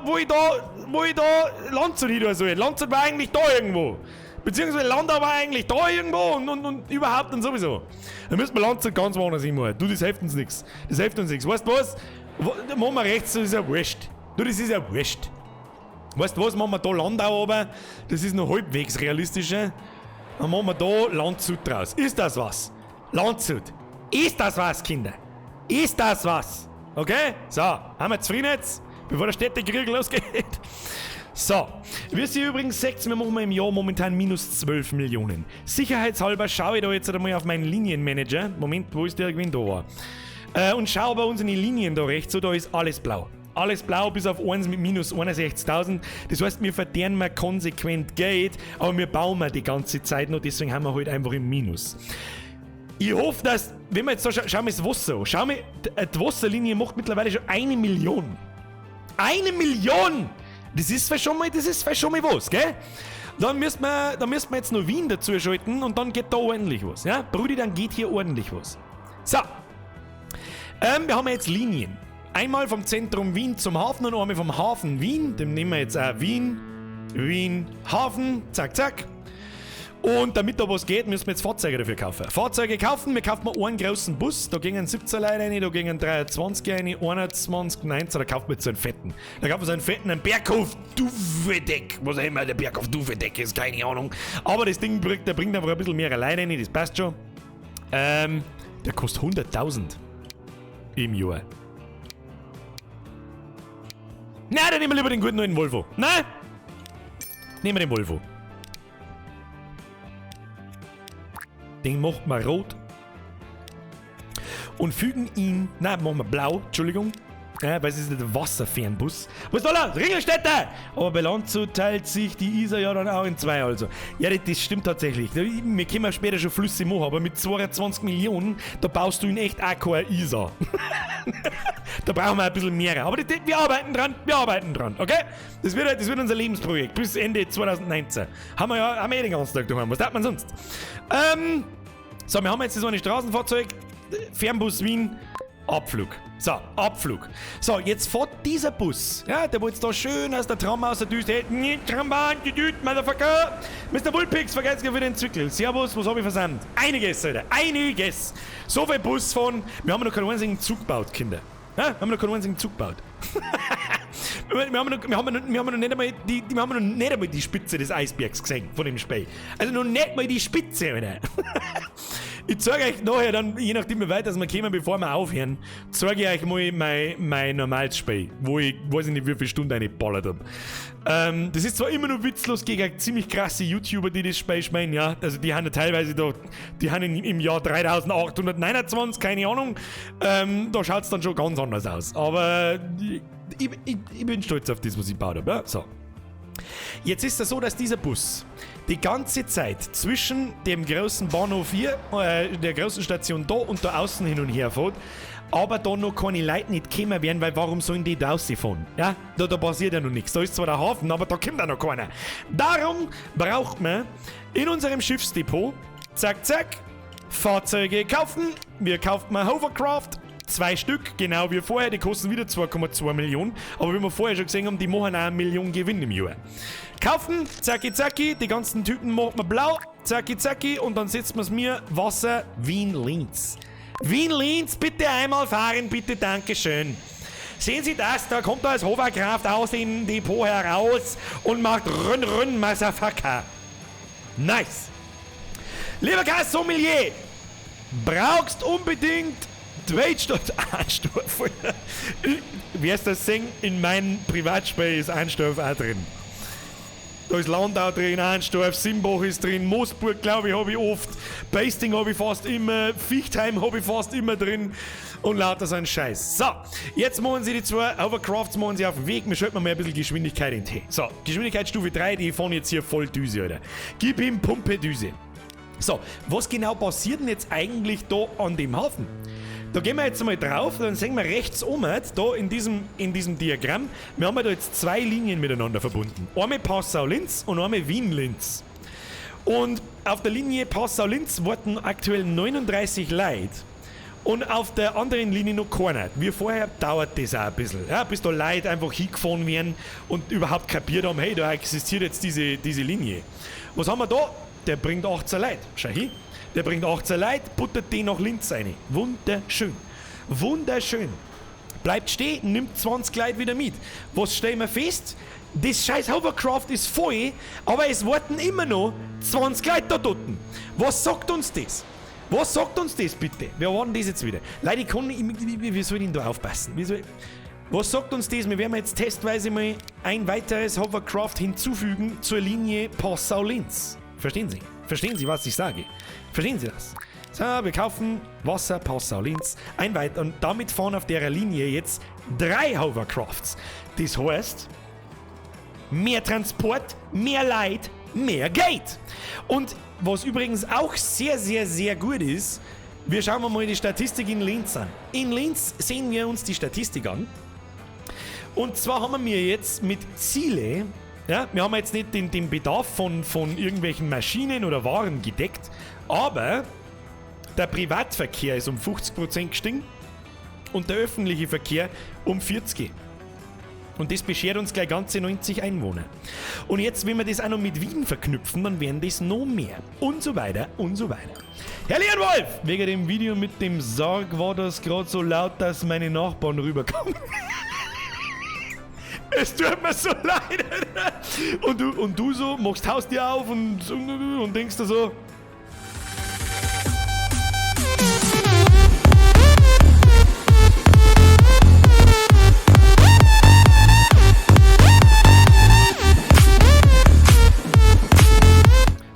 Landshut hin tun soll. Landshut war eigentlich da irgendwo. Beziehungsweise Landau war eigentlich da irgendwo und überhaupt und sowieso. Dann müssen wir Landshut ganz woanders hin machen. Du, das hilft uns nichts. Das hilft uns nichts. Weißt du was? Da machen wir rechts, das ist ja wurscht. Du, das ist ja wurscht. Weißt du was? Machen wir da Landau runter. Das ist noch halbwegs realistischer. Dann machen wir da Landshut draus. Ist das was? Landshut. Ist das was, Kinder? Ist das was? Okay? So, haben wir zufrieden jetzt? Bevor der Städtekrieg losgeht. So, wie ihr übrigens seht, wir machen im Jahr momentan minus 12 Millionen. Sicherheitshalber schaue ich da jetzt einmal auf meinen Linienmanager. Moment, wo ist der Gewinn da war? Und schaue bei uns in die Linien da rechts, so da ist alles blau. Alles blau bis auf 1 mit minus 61.000. Das heißt, wir verdienen wir konsequent Geld, aber wir bauen wir die ganze Zeit noch, deswegen haben wir halt einfach im Minus. Ich hoffe, dass, wenn wir jetzt so schauen wir das Wasser an. Schau mal, die Wasserlinie macht mittlerweile schon 1 Million. 1 Million! Das ist vielleicht schon mal was, gell? Dann müssen wir jetzt noch Wien dazu schalten und dann geht da ordentlich was, ja? Brudi, dann geht hier ordentlich was. So. Wir haben jetzt Linien. Einmal vom Zentrum Wien zum Hafen und einmal vom Hafen Wien. Dem nehmen wir jetzt auch Wien, Hafen, zack, zack. Und damit da was geht, müssen wir jetzt Fahrzeuge dafür kaufen. Fahrzeuge kaufen, wir kaufen einen großen Bus, da gingen 17 Leute rein, da gingen 23 rein, 21, 19, da kaufen wir jetzt so einen fetten. Da kaufen wir so einen fetten, einen Berghof Dufedeck. Was auch immer der Berghof Dufedeck ist, keine Ahnung. Aber das Ding bringt einfach ein bisschen mehr Leute rein, das passt schon. Der kostet 100.000 im Jahr. Nein, dann nehmen wir lieber den guten neuen Volvo. Nein! Nehmen wir den Volvo. Den macht man rot. Und fügen ihn... Nein, machen wir blau. Entschuldigung. Ja, weil es ist nicht ein Wasserfernbus. Was ist da los? Ringelstädter! Aber bei Landshut teilt sich die Isar ja dann auch in zwei, also. Ja, das stimmt tatsächlich. Wir können später schon Flüsse machen, aber mit 22 Millionen, da baust du in echt auch keine Isar. Da brauchen wir ein bisschen mehr. Aber wir arbeiten dran, okay? Das wird unser Lebensprojekt bis Ende 2019. Haben wir eh den ganzen Tag daheim. Was darf man sonst? So, wir haben jetzt so ein Straßenfahrzeug, Fernbus Wien, Abflug. So, Abflug. So, jetzt fährt dieser Bus, ja, der wo jetzt da schön aus der Tram aus der Düse, Trambahn, die Düt, Motherfucker. Mr. Wulpix, vergesst für den Zückel. Servus, was hab ich versandt? Einiges, Alter, einiges. So viel Bus fahren, wir haben noch keinen einzigen Zug gebaut, Kinder. Ja, wir haben noch keinen einzigen Zug gebaut. wir haben noch nicht einmal die Spitze des Eisbergs gesehen, von dem Spey. Also noch nicht mal die Spitze, Alter. Ich zeige euch nachher dann, je nachdem wie weit wir kommen, bevor wir aufhören, zeige ich euch mal mein normales Spiel, wo ich weiß nicht wie viele Stunden reingeballert habe. Das ist zwar immer noch witzlos gegen ziemlich krasse YouTuber, die das Spiel spielen, ja, also die haben ja teilweise da, die haben im Jahr 3829, keine Ahnung, da schaut es dann schon ganz anders aus, aber ich bin stolz auf das, was ich gebaut habe, ja, so. Jetzt ist es so, dass dieser Bus die ganze Zeit zwischen dem großen Bahnhof hier, der großen Station da und da außen hin und her fährt, aber da noch keine Leute nicht kommen werden, weil warum sollen die da rausfahren? Ja, da passiert ja noch nichts. Da ist zwar der Hafen, aber da kommt ja noch keiner. Darum braucht man in unserem Schiffsdepot, zack, zack, Fahrzeuge kaufen. Wir kaufen mal Hovercraft. 2 Stück, genau wie vorher, die kosten wieder 2,2 Millionen, aber wie wir vorher schon gesehen haben, die machen auch 1 Million Gewinn im Jahr. Kaufen, zacki zacki, die ganzen Tüten macht man blau, zacki zacki und dann setzt man es mir Wasser Wien-Linz. Wien-Linz, bitte einmal fahren, bitte, dankeschön. Sehen Sie das, da kommt da das Hovercraft aus dem Depot heraus und macht Rün, Motherfucker. Nice. Lieber Sommelier, brauchst unbedingt Zweitstoff Anstoff. Wie heißt das Sing? In meinem Privatspiel ist Anstoff auch drin. Da ist Landau drin, Anstoff, Simbach ist drin, Moosburg, glaube ich, habe ich oft, Basting habe ich fast immer, Fichtheim habe ich fast immer drin und lauter so ein Scheiß. So, jetzt machen sie die 2 Hovercrafts machen sie auf den Weg, wir schalten mal ein bisschen Geschwindigkeit in den Tee. So, Geschwindigkeitsstufe 3, die fahren jetzt hier voll Düse, Alter. Gib ihm Pumpe Düse. So, was genau passiert denn jetzt eigentlich da an dem Hafen? Da gehen wir jetzt mal drauf, dann sehen wir rechts oben, da in diesem Diagramm, wir haben da jetzt 2 Linien miteinander verbunden. Einmal Passau-Linz und einmal Wien-Linz. Und auf der Linie Passau-Linz warten aktuell 39 Leute und auf der anderen Linie noch keiner. Wie vorher dauert das auch ein bisschen, ja, bis da Leute einfach hingefahren werden und überhaupt kapiert haben, hey, da existiert jetzt diese Linie. Was haben wir da? Der bringt 18 Leute. Schau hin. Der bringt 18 Leute, buttert den nach Linz rein. Wunderschön. Wunderschön. Bleibt stehen, nimmt 20 Leute wieder mit. Was stellen wir fest? Das scheiß Hovercraft ist voll, aber es warten immer noch 20 Leute da dort. Was sagt uns das? Was sagt uns das bitte? Wir warten das jetzt wieder. Leute, wie soll ich denn da aufpassen? Was sagt uns das? Wir werden jetzt testweise mal ein weiteres Hovercraft hinzufügen zur Linie Passau-Linz. Verstehen Sie? Verstehen Sie, was ich sage? Verstehen Sie das? So, wir kaufen Wasser, Passau-Linz, ein weiter und damit fahren auf der Linie jetzt 3 Hovercrafts. Das heißt, mehr Transport, mehr Leid, mehr Geld. Und was übrigens auch sehr, sehr, sehr gut ist, wir schauen mal die Statistik in Linz an. In Linz sehen wir uns die Statistik an. Und zwar haben wir jetzt mit Ziele, ja, wir haben jetzt nicht den Bedarf von irgendwelchen Maschinen oder Waren gedeckt, aber der Privatverkehr ist um 50% gestiegen und der öffentliche Verkehr um 40%. Und das beschert uns gleich ganze 90 Einwohner. Und jetzt, wenn wir das auch noch mit Wien verknüpfen, dann werden das noch mehr. Und so weiter und so weiter. Herr Leonwolf! Wegen dem Video mit dem Sarg war das gerade so laut, dass meine Nachbarn rüberkommen. Es tut mir so leid, Alter. Und du so, machst Haustier auf und denkst dir so...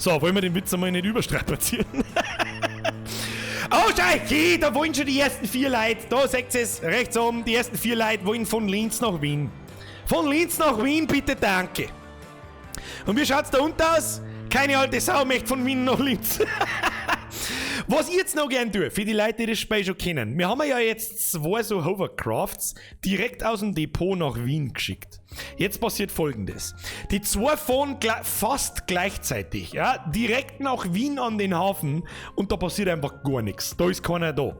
So, wollen wir den Witz einmal nicht überstrapazieren? Oh, schau, okay, da wollen schon die ersten 4 Leute. Da seht ihr es, rechts oben, die ersten 4 Leute wollen von Linz nach Wien. Von Linz nach Wien, bitte, danke. Und wie schaut's da unten aus? Keine alte Sau möchte von Wien nach Linz. Was ich jetzt noch gern tue, für die Leute, die das Spiel schon kennen. Wir haben ja jetzt 2 so Hovercrafts direkt aus dem Depot nach Wien geschickt. Jetzt passiert Folgendes. Die 2 fahren fast gleichzeitig, ja, direkt nach Wien an den Hafen und da passiert einfach gar nichts. Da ist keiner da.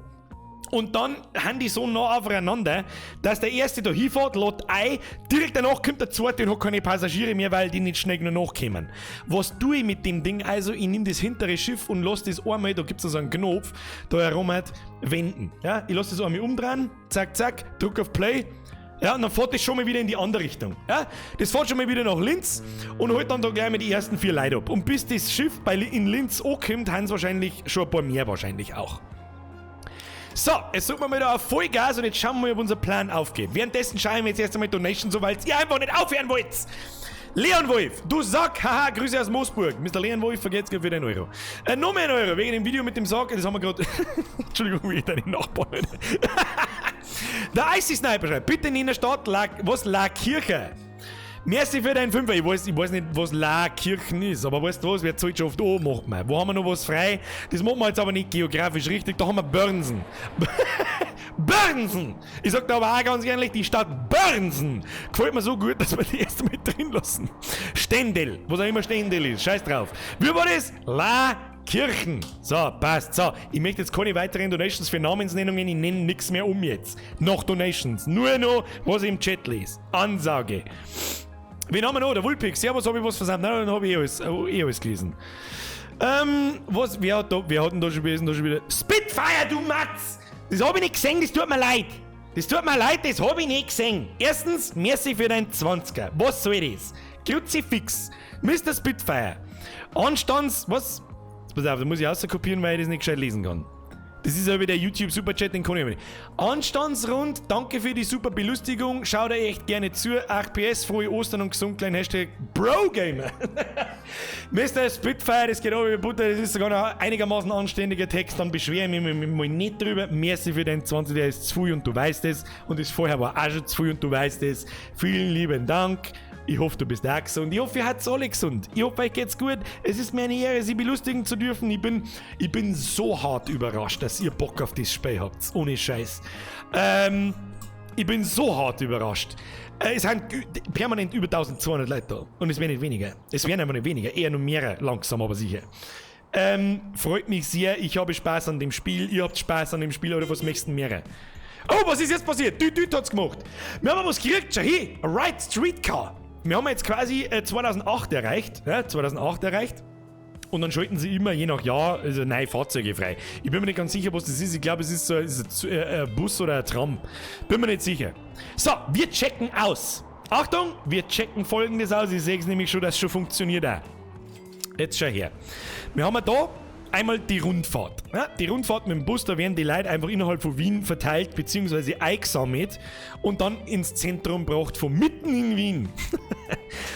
Und dann haben die so nah aufeinander, dass der erste da hinfährt, lädt ein, direkt danach kommt der zweite und hat keine Passagiere mehr, weil die nicht schnell genug nachkommen. Was tue ich mit dem Ding? Also, ich nehme das hintere Schiff und lasse das einmal, da gibt es so einen Knopf, da herum wenden. Ja, ich lasse das einmal umdrehen, zack, zack, drück auf Play. Ja, und dann fährt das schon mal wieder in die andere Richtung. Ja, das fährt schon mal wieder nach Linz und holt dann da gleich mal die ersten 4 Leute ab. Und bis das Schiff in Linz ankommt, haben sie wahrscheinlich schon ein paar mehr wahrscheinlich auch. So, jetzt suchen wir mal da auf Vollgas und jetzt schauen wir mal, ob unser Plan aufgeht. Währenddessen schauen wir jetzt erst einmal Donations, so weil ihr einfach nicht aufhören wollt. Leon Wolf, du Sack, haha, Grüße aus Moosburg. Mr. Leon Wolf, vergesst gerade wieder 1 Euro. Noch mehr 1 Euro, wegen dem Video mit dem Sack, das haben wir gerade... Entschuldigung, wie ich deine Nachbarn... Der Icy Sniper schreibt, bitte in der Stadt, was Laakirche? Merci für deinen 5er. Ich weiß nicht, was Laakirchen ist, aber weißt du was, wer zahlt schon oft macht man. Wo haben wir noch was frei? Das machen wir jetzt aber nicht geografisch richtig, da haben wir Börnsen. Börnsen! Ich sag da aber auch ganz ehrlich, die Stadt Börnsen gefällt mir so gut, dass wir die erst mal drin lassen. Stendel, was auch immer Stendel ist, scheiß drauf. Wie war das? Laakirchen. So, passt. So, ich möchte jetzt keine weiteren Donations für Namensnennungen, ich nenne nichts mehr jetzt. Noch Donations, nur noch, was ich im Chat lese. Ansage. Wen haben wir noch? Der Wulpix. Servus, habe ich was versammelt? Nein, dann habe ich alles gelesen. Wer hat denn da schon wieder? Spitfire, du Matz! Das habe ich nicht gesehen, das tut mir leid. Das habe ich nicht gesehen. Erstens, merci für dein 20er. Was soll das? Kruzifix. Mr. Spitfire. Anstands, was? Pass auf, da muss ich außerkopieren, weil ich das nicht gescheit lesen kann. Das ist aber der YouTube-Superchat, den kann ich nicht. Anstandsrund, danke für die super Belustigung. Schaut euch echt gerne zu. 8 PS, frohe Ostern und gesund, kleinen Hashtag BroGamer. Mr. Spitfire, das geht auch über Butter. Das ist sogar noch einigermaßen anständiger Text. Dann beschwere ich mich mal nicht drüber. Merci für deinen 20, der ist zu viel und du weißt es. Und das vorher war auch schon zu viel und du weißt es. Vielen lieben Dank. Ich hoffe, du bist auch gesund. Ich hoffe, ihr habt's alle gesund. Ich hoffe, euch geht's gut. Es ist mir eine Ehre, sie belustigen zu dürfen. Ich bin so hart überrascht, dass ihr Bock auf das Spiel habt. Ohne Scheiß. Ich bin so hart überrascht. Es sind permanent über 1200 Leute da. Und es werden nicht weniger. Es werden einfach nicht weniger. Eher nur mehr, langsam, aber sicher. Freut mich sehr. Ich habe Spaß an dem Spiel. Ihr habt Spaß an dem Spiel. Oder was möchtest du mehr? Oh, was ist jetzt passiert? Düt hat's gemacht. Wir haben was gekriegt. Schau hier. A Right Streetcar. Wir haben jetzt quasi 2008 erreicht. Ja, 2008 erreicht. Und dann schalten sie immer, je nach Jahr, also neue Fahrzeuge frei. Ich bin mir nicht ganz sicher, was das ist. Ich glaube, es ist so ein Bus oder ein Tram. Bin mir nicht sicher. So, wir checken aus. Achtung, wir checken Folgendes aus. Ich sehe es nämlich schon, dass es schon funktioniert auch. Jetzt schau her. Wir haben da einmal die Rundfahrt. Ja, die Rundfahrt mit dem Bus, da werden die Leute einfach innerhalb von Wien verteilt bzw. eingesammelt und dann ins Zentrum gebracht, von mitten in Wien.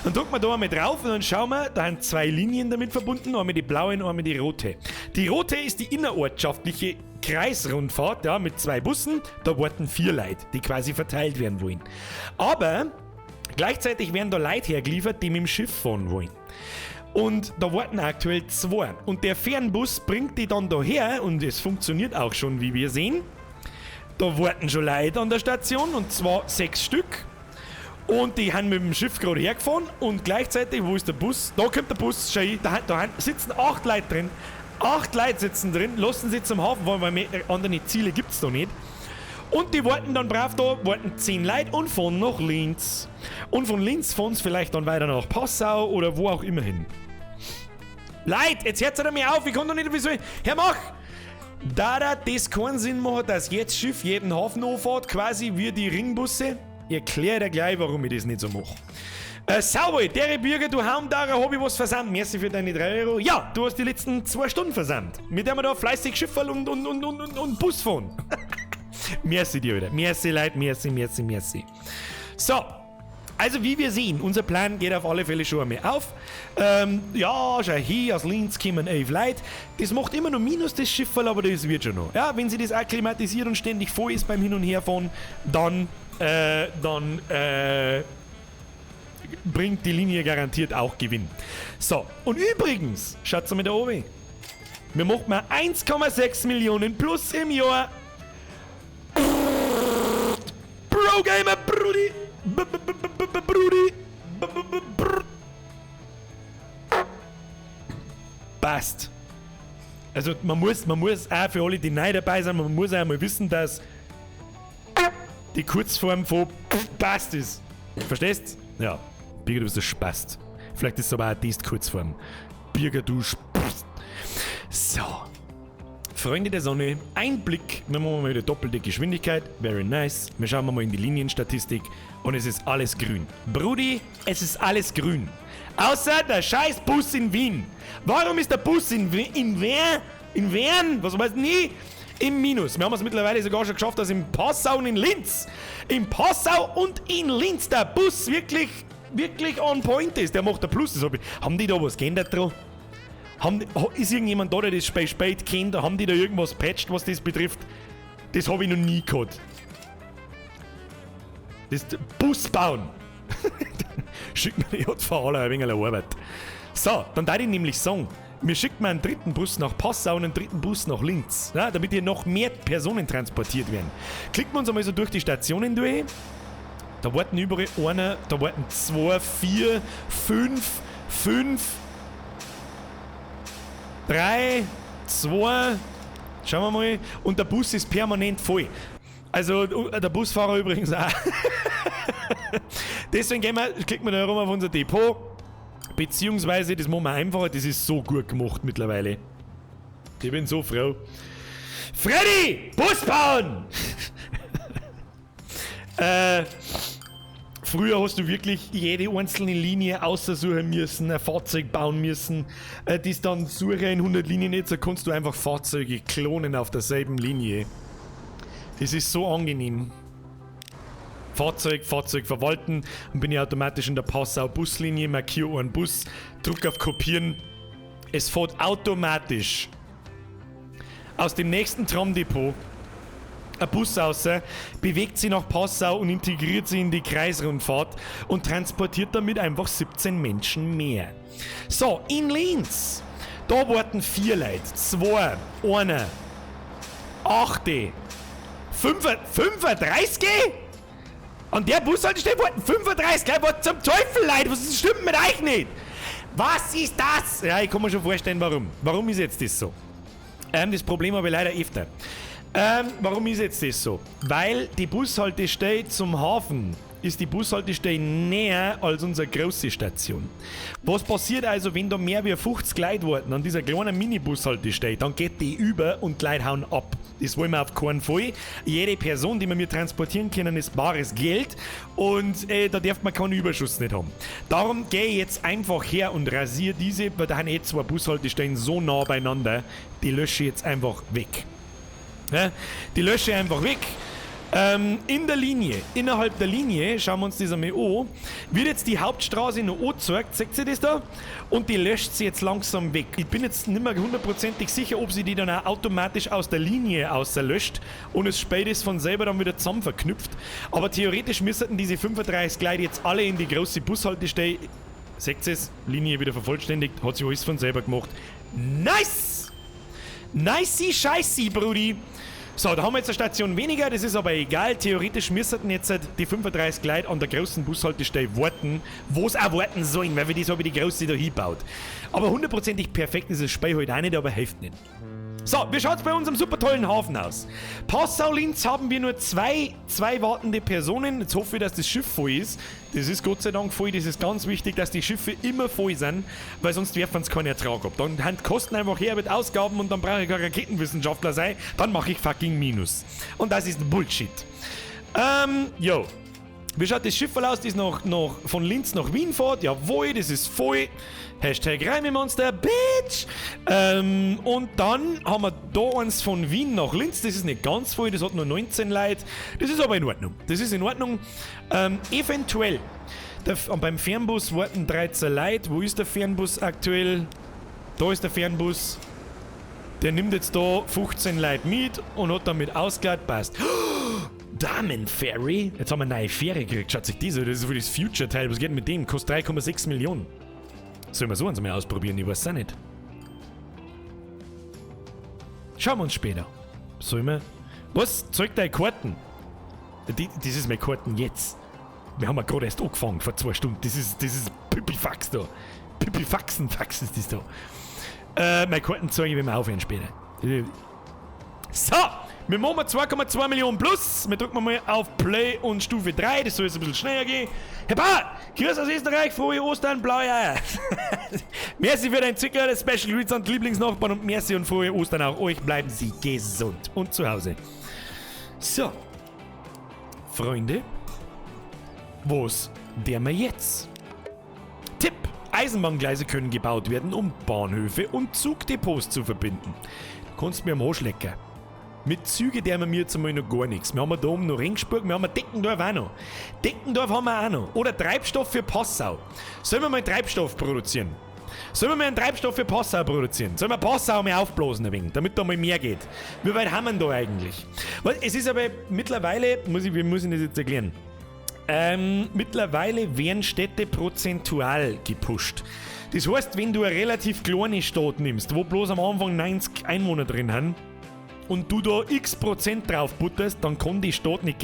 Dann drücken wir da einmal drauf und dann schauen wir, da sind 2 Linien damit verbunden, einmal die blaue und einmal die rote. Die rote ist die innerortschaftliche Kreisrundfahrt, ja, mit 2 Bussen, da warten 4 Leute, die quasi verteilt werden wollen. Aber gleichzeitig werden da Leute hergeliefert, die mit dem Schiff fahren wollen. Und da warten aktuell 2. Und der Fernbus bringt die dann daher und es funktioniert auch schon, wie wir sehen. Da warten schon Leute an der Station und zwar 6 Stück. Und die haben mit dem Schiff gerade hergefahren und gleichzeitig, wo ist der Bus? Da kommt der Bus, schau hier, da sitzen 8 Leute drin. 8 Leute sitzen drin, lassen sie zum Hafen, weil mehr andere Ziele gibt es da nicht. Und die warten dann brav da, warten 10 Leute und fahren nach Linz. Und von Linz fahren sie vielleicht dann weiter nach Passau oder wo auch immer hin. Leute, jetzt hört mir auf, ich kann doch nicht, wieso. Herr Mach! Da das keinen Sinn macht, dass jetzt Schiff jeden Hafen anfährt, quasi wie die Ringbusse, ich erkläre dir gleich, warum ich das nicht so mache. Sauber, der Bürger, du Haumdarer, hab ich was versandt. Merci für deine 3 Euro. Ja, du hast die letzten 2 Stunden versandt. Mit der wir da fleißig Schifferl und Bus fahren. Merci dir wieder. Merci, Leute. Merci. So. Also wie wir sehen, unser Plan geht auf alle Fälle schon einmal auf. Ja, schau hier, aus Linz kommen 11 Leute. Das macht immer noch Minus, das Schiff, aber das wird schon noch. Ja, wenn sie das akklimatisiert und ständig voll ist beim Hin- und Herfahren, dann bringt die Linie garantiert auch Gewinn. So, und übrigens, schaut mal da oben. Wir machen mal 1,6 Millionen plus im Jahr. Pro Gamer, Brudi. Brudi. Passt. Also man muss auch für alle, die neu dabei sind, man muss auch mal wissen, dass die Kurzform von passt ist. Verstehst? Ja. Birger, du bist ein Spast. Vielleicht ist es aber auch die Kurzform. Birger, du Spast. So. Freunde der Sonne, ein Blick. Dann machen wir mal wieder doppelte Geschwindigkeit. Very nice. Wir schauen mal in die Linienstatistik. Und es ist alles grün. Brudi, es ist alles grün. Außer der scheiß Bus in Wien. Warum ist der Bus in Wern? Was weiß ich nie? Im Minus. Wir haben es mittlerweile sogar schon geschafft, dass in Passau und in Linz. In Passau und in Linz der Bus wirklich on point ist. Der macht der Plus. Haben die da was geändert dran? Ist irgendjemand da, der das spät kennt? Haben die da irgendwas patcht, was das betrifft? Das habe ich noch nie gehabt. Das Bus bauen. Schickt mir die JVA ein wenig Arbeit. So, dann darf ich nämlich sagen, wir schicken mal einen dritten Bus nach Passau und einen dritten Bus nach Linz, ja, damit hier noch mehr Personen transportiert werden. Klicken wir uns einmal so durch die Stationen durch. Da warten überall einer, da warten 2, 4, 5, 3, 2, schauen wir mal. Und der Bus ist permanent voll. Also der Busfahrer übrigens auch. Deswegen klicken wir da rum auf unser Depot. Beziehungsweise, das machen wir einfacher, das ist so gut gemacht mittlerweile. Ich bin so froh. Freddy! Bus bauen! Früher hast du wirklich jede einzelne Linie aussuchen müssen, ein Fahrzeug bauen müssen. Das dann suche in 100 Linien nicht, so kannst du einfach Fahrzeuge klonen auf derselben Linie. Das ist so angenehm. Fahrzeug verwalten und bin ich automatisch in der Passau-Buslinie, markiere einen Bus, drücke auf Kopieren. Es fährt automatisch aus dem nächsten Tramdepot ein Bus raus, bewegt sie nach Passau und integriert sie in die Kreisrundfahrt und transportiert damit einfach 17 Menschen mehr. So, in Linz, da warten 4 Leute, 2, 1, 8, 35? An der Bushaltestelle warten 35 Leute, was zum Teufel, Leute, was stimmt mit euch nicht? Was ist das? Ja, ich kann mir schon vorstellen, warum. Warum ist jetzt das so? Das Problem habe ich leider öfter. Warum ist jetzt das so? Weil die Bushaltestelle zum Hafen ist die Bushaltestelle näher als unsere große Station. Was passiert also, wenn da mehr wie 50 Leute warten an dieser kleinen Mini-Bushaltestelle? Dann geht die über und die Leute hauen ab. Das wollen wir auf keinen Fall. Jede Person, die wir transportieren können, ist bares Geld und da darf man keinen Überschuss nicht haben. Darum gehe ich jetzt einfach her und rasiere diese, weil da haben jetzt 2 Bushaltestellen so nah beieinander, die lösche ich jetzt einfach weg. Ja, die lösche ich einfach weg. In der Linie, innerhalb der Linie, schauen wir uns das einmal an, wird jetzt die Hauptstraße noch angezeigt, seht ihr das da? Und die löscht sie jetzt langsam weg. Ich bin jetzt nicht mehr 100% sicher, ob sie die dann auch automatisch aus der Linie auslöscht und es spätestens von selber dann wieder zusammen verknüpft. Aber theoretisch müssten diese 35 Leute jetzt alle in die große Bushaltestelle, seht ihr es, Linie wieder vervollständigt, hat sie alles von selber gemacht. Nice! Nicey Scheißi, Brudi! So, da haben wir jetzt eine Station weniger, das ist aber egal. Theoretisch müssten jetzt die 35 Leute an der großen Bushaltestelle warten, wo es auch warten sollen, weil wir das habe die große da hinbaut. Aber 100% perfekt ist das Spiel heute auch nicht, aber hilft nicht. So, wie schaut es bei unserem super tollen Hafen aus? Passau-Linz haben wir nur zwei wartende Personen. Jetzt hoffe ich, dass das Schiff voll ist. Das ist Gott sei Dank voll. Das ist ganz wichtig, dass die Schiffe immer voll sind, weil sonst werfen sie keinen Ertrag ab. Dann haben die Kosten einfach her mit Ausgaben und dann brauche ich kein Raketenwissenschaftler sein. Dann mache ich fucking Minus. Und das ist Bullshit. Jo. Wie schaut das Schiff aus, das von Linz nach Wien fährt? Jawohl, das ist voll. Hashtag Reimemonster, Bitch! Und dann haben wir da eins von Wien nach Linz. Das ist nicht ganz voll, das hat nur 19 Leute. Das ist aber in Ordnung. Das ist in Ordnung. Eventuell Beim Fernbus warten 13 Leute. Wo ist der Fernbus aktuell? Da ist der Fernbus. Der nimmt jetzt da 15 Leute mit und hat damit ausgeladen. Passt. Damenferry? Jetzt haben wir eine neue Fähre gekriegt. Schaut sich das an. Das ist für das Future-Teil. Was geht denn mit dem? Kostet 3,6 Millionen. Sollen wir so eins mal ausprobieren? Ich weiß es auch nicht. Schauen wir uns später. Sollen wir? Was? Zeig deine Karten. Das ist meine Karten jetzt. Wir haben ja gerade erst angefangen, vor 2 Stunden. Das ist Pipifax da. Pipifaxenfax ist das da. Meine Karten zeige ich, wenn wir aufhören später. So, wir machen 2,2 Millionen plus. Wir drücken mal auf Play und Stufe 3. Das soll jetzt ein bisschen schneller gehen. Herr Bauer, grüß aus Österreich, frohe Ostern, blaue Eier. Merci für dein Zwicker, das Special Greets an die Lieblingsnachbarn und merci und frohe Ostern auch euch. Bleiben Sie gesund und zu Hause. So, Freunde, was der wir jetzt? Tipp: Eisenbahngleise können gebaut werden, um Bahnhöfe und Zugdepots zu verbinden. Du kannst mir am Arsch lecken. Mit Zügen der wir jetzt einmal noch gar nichts. Wir haben da oben noch Ringsburg, wir haben Deckendorf auch noch. Deckendorf haben wir auch noch. Oder Treibstoff für Passau. Sollen wir mal Treibstoff produzieren? Sollen wir mal einen Treibstoff für Passau produzieren? Sollen wir Passau mal aufblasen ein wenig, damit da mal mehr geht? Wie weit haben wir da eigentlich? Weil es ist aber mittlerweile, muss ich das jetzt erklären, mittlerweile werden Städte prozentual gepusht. Das heißt, wenn du eine relativ kleine Stadt nimmst, wo bloß am Anfang 90 Einwohner drin haben, und du da x% drauf butterst, dann kann die Stadt nicht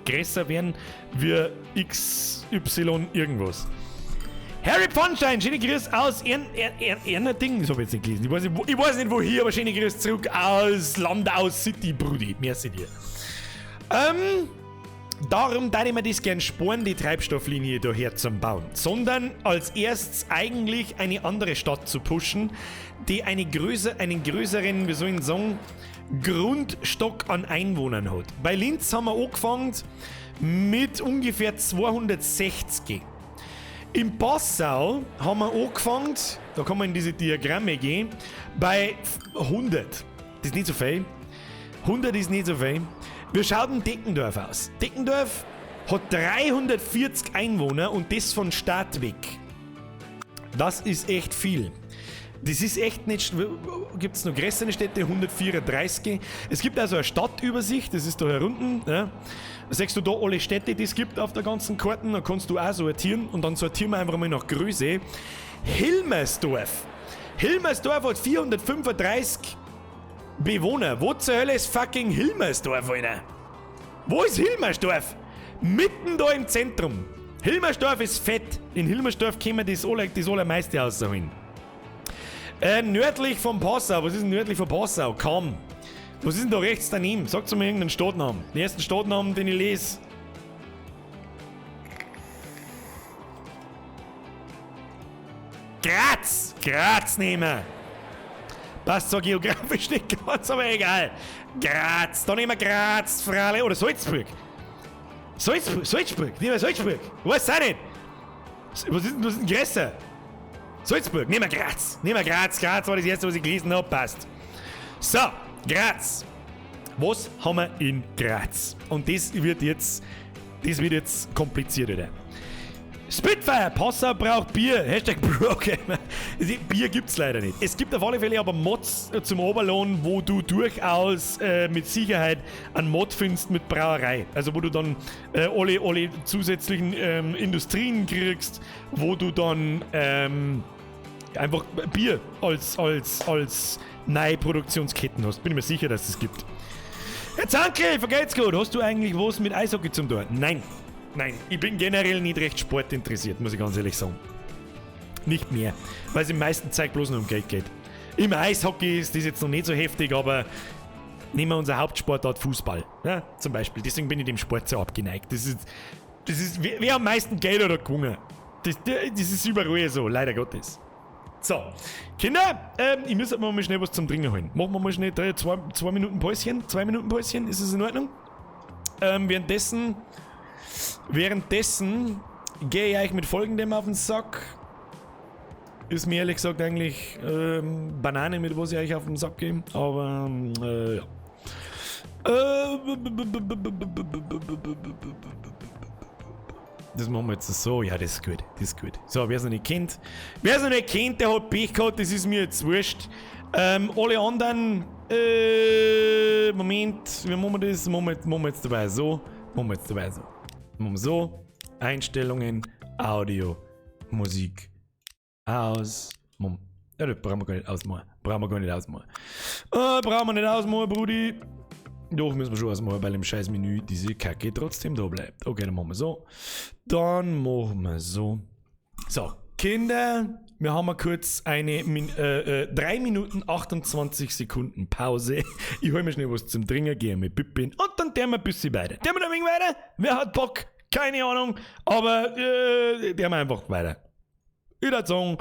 größer werden wie XY irgendwas. Harry Pfannstein, schöne Grüße aus Ernerding. Das hab ich jetzt nicht gelesen. Ich weiß nicht woher, aber schöne Grüße zurück aus Landau City, Brudi. Merci dir. Darum darf ich mir das gern sparen, die Treibstofflinie daher zum Bauen. Sondern als erstes eigentlich eine andere Stadt zu pushen, die einen größeren, wie soll ich sagen, Grundstock an Einwohnern hat. Bei Linz haben wir angefangen mit ungefähr 260. In Passau haben wir angefangen, da kann man in diese Diagramme gehen, bei 100. Das ist nicht so viel. 100 ist nicht so viel. Wir schauen Deckendorf aus. Deckendorf hat 340 Einwohner und das von Stadt weg. Das ist echt viel. Das ist echt nicht... Gibt es noch größere Städte? 134. Es gibt also eine Stadtübersicht, das ist da herunten. Ja. Da siehst du da alle Städte, die es gibt auf der ganzen Karte. Da kannst du auch sortieren und dann sortieren wir einfach mal nach Größe. Hilmersdorf. Hilmersdorf hat 435 Bewohner. Wo zur Hölle ist fucking Hilmersdorf, Alter? Wo ist Hilmersdorf? Mitten da im Zentrum. Hilmersdorf ist fett. In Hilmersdorf können wir das allermeiste ausholen. Nördlich von Passau. Was ist denn nördlich von Passau? Kaum. Was ist denn da rechts daneben? Sagt mir irgendeinen Stadtnamen. Den ersten Stadtnamen, den ich lese. Graz. Graz nehmen. Passt zwar geografisch nicht ganz, aber egal. Graz. Da nehmen wir Graz, Frale. Oder Salzburg. Salzburg. Nehmen wir Salzburg. Ich weiß es auch nicht. Was ist denn größer? Salzburg, nehmen wir Graz. Graz war das erste, was ich gelesen habe. Passt. So, Graz. Was haben wir in Graz? Und das wird jetzt kompliziert, oder? Spitfire, Passau braucht Bier. Hashtag Brogamer. Bier gibt's leider nicht. Es gibt auf alle Fälle aber Mods zum Oberlohn, wo du durchaus mit Sicherheit einen Mod findest mit Brauerei. Also wo du dann alle zusätzlichen Industrien kriegst, wo du dann einfach Bier als neue Produktionsketten hast. Bin ich mir sicher, dass es gibt. Herr Zankel, vergeht's gut. Hast du eigentlich was mit Eishockey zum tun? Nein, ich bin generell nicht recht sportinteressiert, muss ich ganz ehrlich sagen. Nicht mehr, weil es im meisten Zeit bloß nur um Geld geht. Im Eishockey ist das jetzt noch nicht so heftig, aber nehmen wir unser Hauptsportart Fußball, ja, zum Beispiel. Deswegen bin ich dem Sport so abgeneigt. Das ist wer am meisten Geld hat gewonnen. Das ist überall so, leider Gottes. So, Kinder, ich muss mal schnell was zum Trinken holen. Machen wir mal schnell 2 Minuten Päuschen. 2 Minuten Päuschen, ist es in Ordnung? Währenddessen gehe ich euch mit folgendem auf den Sack. Ist mir ehrlich gesagt eigentlich Banane, mit was ich euch auf den Sack gehe. Aber ja. Das machen wir jetzt so. Ja, das ist gut. Das ist gut. So, wer es noch nicht kennt. Wer es noch nicht kennt, der hat Pech gehabt. Das ist mir jetzt wurscht. Alle anderen. Moment. Wie machen wir das? Machen wir jetzt dabei so. Machen wir so. Einstellungen. Audio. Musik. Aus. Ja, das brauchen wir gar nicht ausmachen. Brauchen wir nicht ausmachen, Brudi. Doch, müssen wir schon ausmachen, weil im scheiß Menü diese Kacke trotzdem da bleibt. Okay, dann machen wir so. So, Kinder, wir haben mal kurz eine 3 Minuten 28 Sekunden Pause. Ich hol mir schnell was zum Trinken, gehe mit Pippin und dann der wir ein bisschen weiter. Der wir noch ein wenig weiter? Wer hat Bock? Keine Ahnung, aber der wir einfach weiter. Ich würde sagen,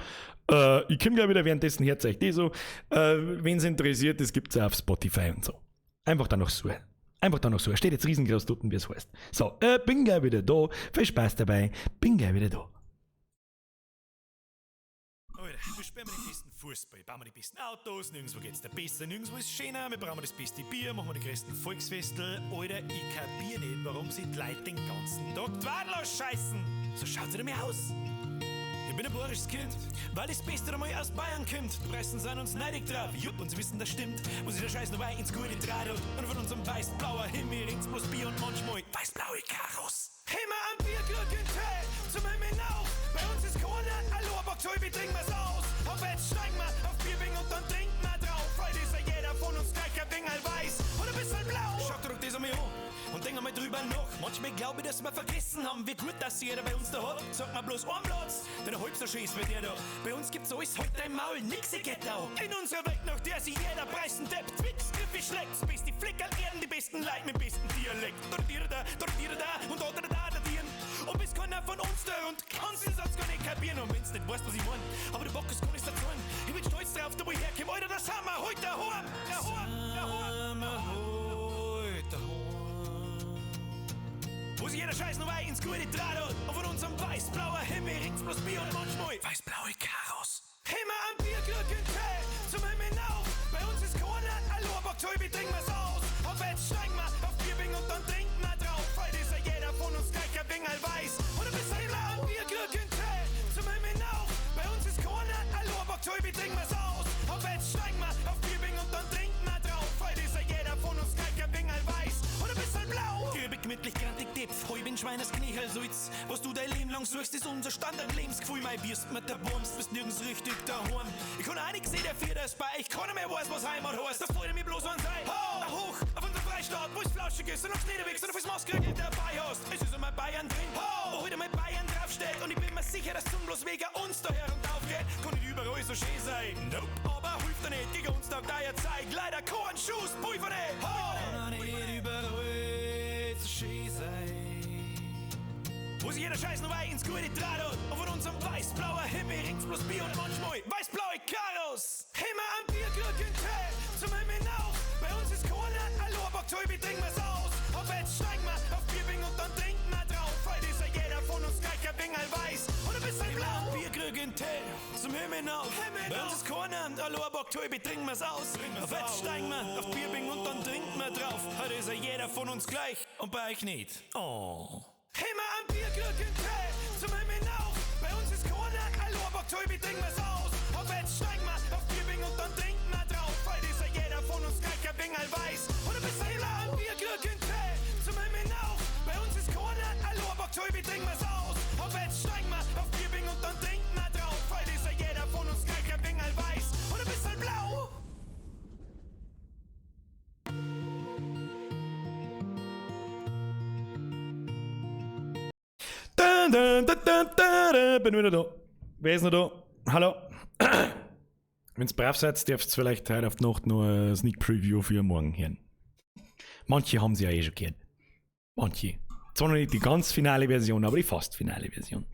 ich komme gleich wieder, währenddessen hört euch die so. Wenn es interessiert, das gibt es auch auf Spotify und so. Einfach da noch so. Steht jetzt riesengroß dort, wie es heißt. So, bin gleich wieder da. Viel Spaß dabei. Bin gleich wieder da. Alter, wir spielen den besten Fußball, bauen wir die besten Autos, nirgendwo geht's da besser, nirgendwo ist es schöner, wir brauchen das beste Bier, machen wir die größten Volksfestel. Alter, ich kapier nicht, warum sie die Leute den ganzen Tag die Wadel ausscheißen. So schaut's nicht mehr aus. Ich bin ein bayerisches Kind, weil das Beste einmal aus Bayern kommt. Die Preisen sind uns neidig drauf, jupp, und sie wissen, das stimmt. Wo sich der Scheiß noch weit ins gute Tradel und von unserem weiß-blauer Himmel ringt bloß Bier und manchmal weiß-blaue Karos. Immer am Bierglücken Tee, zum Himmel auf. Bei uns ist Corona, hallo, aber Tobi, trinken wir's aus. Auf jetzt steigen wir auf Bierbing und dann trinken wir drauf. Heute ist ja jeder von uns gleich ein Ding weiß und ein bisschen blau. Schaut doch das an mich an und denk mal drüber nach. Manchmal glaube ich, dass wir vergessen haben, wie gut das jeder bei uns da hat. Sag mal bloß einen Platz, denn halb so schön ist wie der da. Bei uns gibt's alles heute im Maul, nix geht da. In unserer Welt, nach der sich jeder preisen Depp, Twix, Griffi schlägt. Bis die Flickerl erden die besten Leute mit besten Dialekt. Dort da und da dieren. Und bis keiner von uns da und kannst den Satz gar nicht kapieren. Und wenn's nicht weißt, was ich mein, aber der Bock ist gar nicht dazu. Ich bin stolz drauf, da wo ich herkomme, Alter, das haben wir heute daheim. Wo sich jeder Scheiß noch weit ins gute Draht und von unserem weiß-blauer Himmel ringt's bloß Bier und manchmal weiß-blaue Karos. Immer am Bierglücken Tee, zum Himmel auf. Bei uns ist Corona, hallo, aber Tobi, trinken wir's aus. Auf jetzt steigen wir auf Bierbing und dann trinken wir drauf. Heute ist ja jeder von uns gleich ein Ding weiß und ein bisschen am Bierglücken Tee, zum Himmel auf. Bei uns ist Corona, hallo, aber Tobi, trinken wir's aus. Auf jetzt steigen wir auf Bierbing und dann trinken wir drauf. Heute ist ja jeder von uns gleich ein Ding weiß und ein bisschen blau. Gemütlich, grantig, Depf, heu bin Schweines Kniehelsulz. Was du dein Leben lang suchst, ist unser Standard-Lebensgefühl. Mein Bierst mit der Wurmst, bist nirgends richtig daheim. Ich kann auch nichts sehen, der Vier, das bei ich keiner mehr weiß, was Heimat heißt. Da freut mich bloß an sein. Hoch, auf unser Freistaat, wo es flauschig ist und auf Schneedewichs und auf das Maskriegel dabei hast. Es ist immer Bayern drin, wo heute mal Bayern draufsteht. Und ich bin mir sicher, dass zum bloß wegen uns da her und aufgeht. Kann nicht überall so schön sein. Nope, aber hilft er nicht, gegen uns da der Zeit. Leider kein Schuss, Pulver nicht. Nicht überall. Wo sich jeder Scheiß noch weit ins gute Draht und von unserem weiß-blauer Himmel ringt's bloß Bier und manchmal weiß-blaue Karos. Immer am Bierglücken Tee, zum Himmel auf. Bei uns ist Corona, hallo, aber Tobi, trinken wir's aus. Auf jetzt steigen wir auf Bierbing und dann trinken wir drauf. Heute ist ja jeder von uns gleich ein Ding weiß und ein bisschen blau. Bierglücken Tee, zum Himmel auf. Bei uns ist Corona, hallo, aber Tobi, trinken wir's aus. Auf jetzt steigen wir auf Bierbing und dann trinken wir drauf. Heute ist ja jeder von uns gleich und bei euch nicht. Oh. Immer am Bierglücken Tee, zum Himmel auf. Bei uns ist Corona, hallo, aber Tobi, trinken wir's aus. Auf jetzt steigen wir auf Bierbing und dann trinken wir drauf. Heute ist ja jeder von uns gleich ein Ding weiß und ein bisschen am Bierglücken Tee, zum Himmel auf. Bei uns ist Corona, hallo, aber Tobi, trinken wir's aus. Auf jetzt steigen wir auf Bierbing und dann trinken wir drauf. Heute ist ja jeder von uns gleich ein Ding weiß und ein bisschen blau. Bin wieder da. Wer ist noch da? Hallo. Wenn ihr brav seid, dürft ihr vielleicht heute auf die Nacht noch eine Sneak Preview für morgen hören. Manche haben sie ja eh schon gehört. Manche. Zwar noch nicht die ganz finale Version, aber die fast finale Version.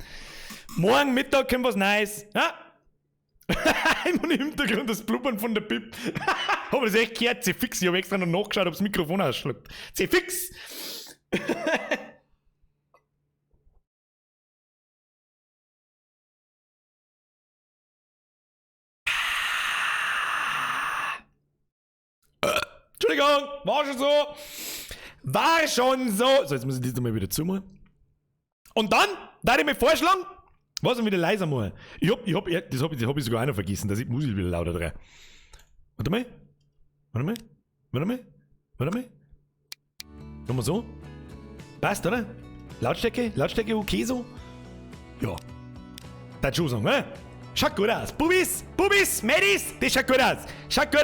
Morgen Mittag kommt was Neues. Ja? Im Hintergrund das Blubbern von der Pip. Aber das ist echt gehört. C-Fix. Ich habe extra noch nachgeschaut, ob das Mikrofon ausschluckt. C-Fix. Entschuldigung, war schon so. So, jetzt muss ich das mal wieder zumachen. Und dann, da ich mir vorschlagen, was ich wieder leiser machen. Das hab ich sogar auch noch vergessen, dass ich die Musik wieder lauter drehe. Warte mal. Nochmal so. Passt, oder? Lautstärke okay so? Ja. Das schon sagen, ne? Schaut gut aus. Bubis, Mädis, das schaut gut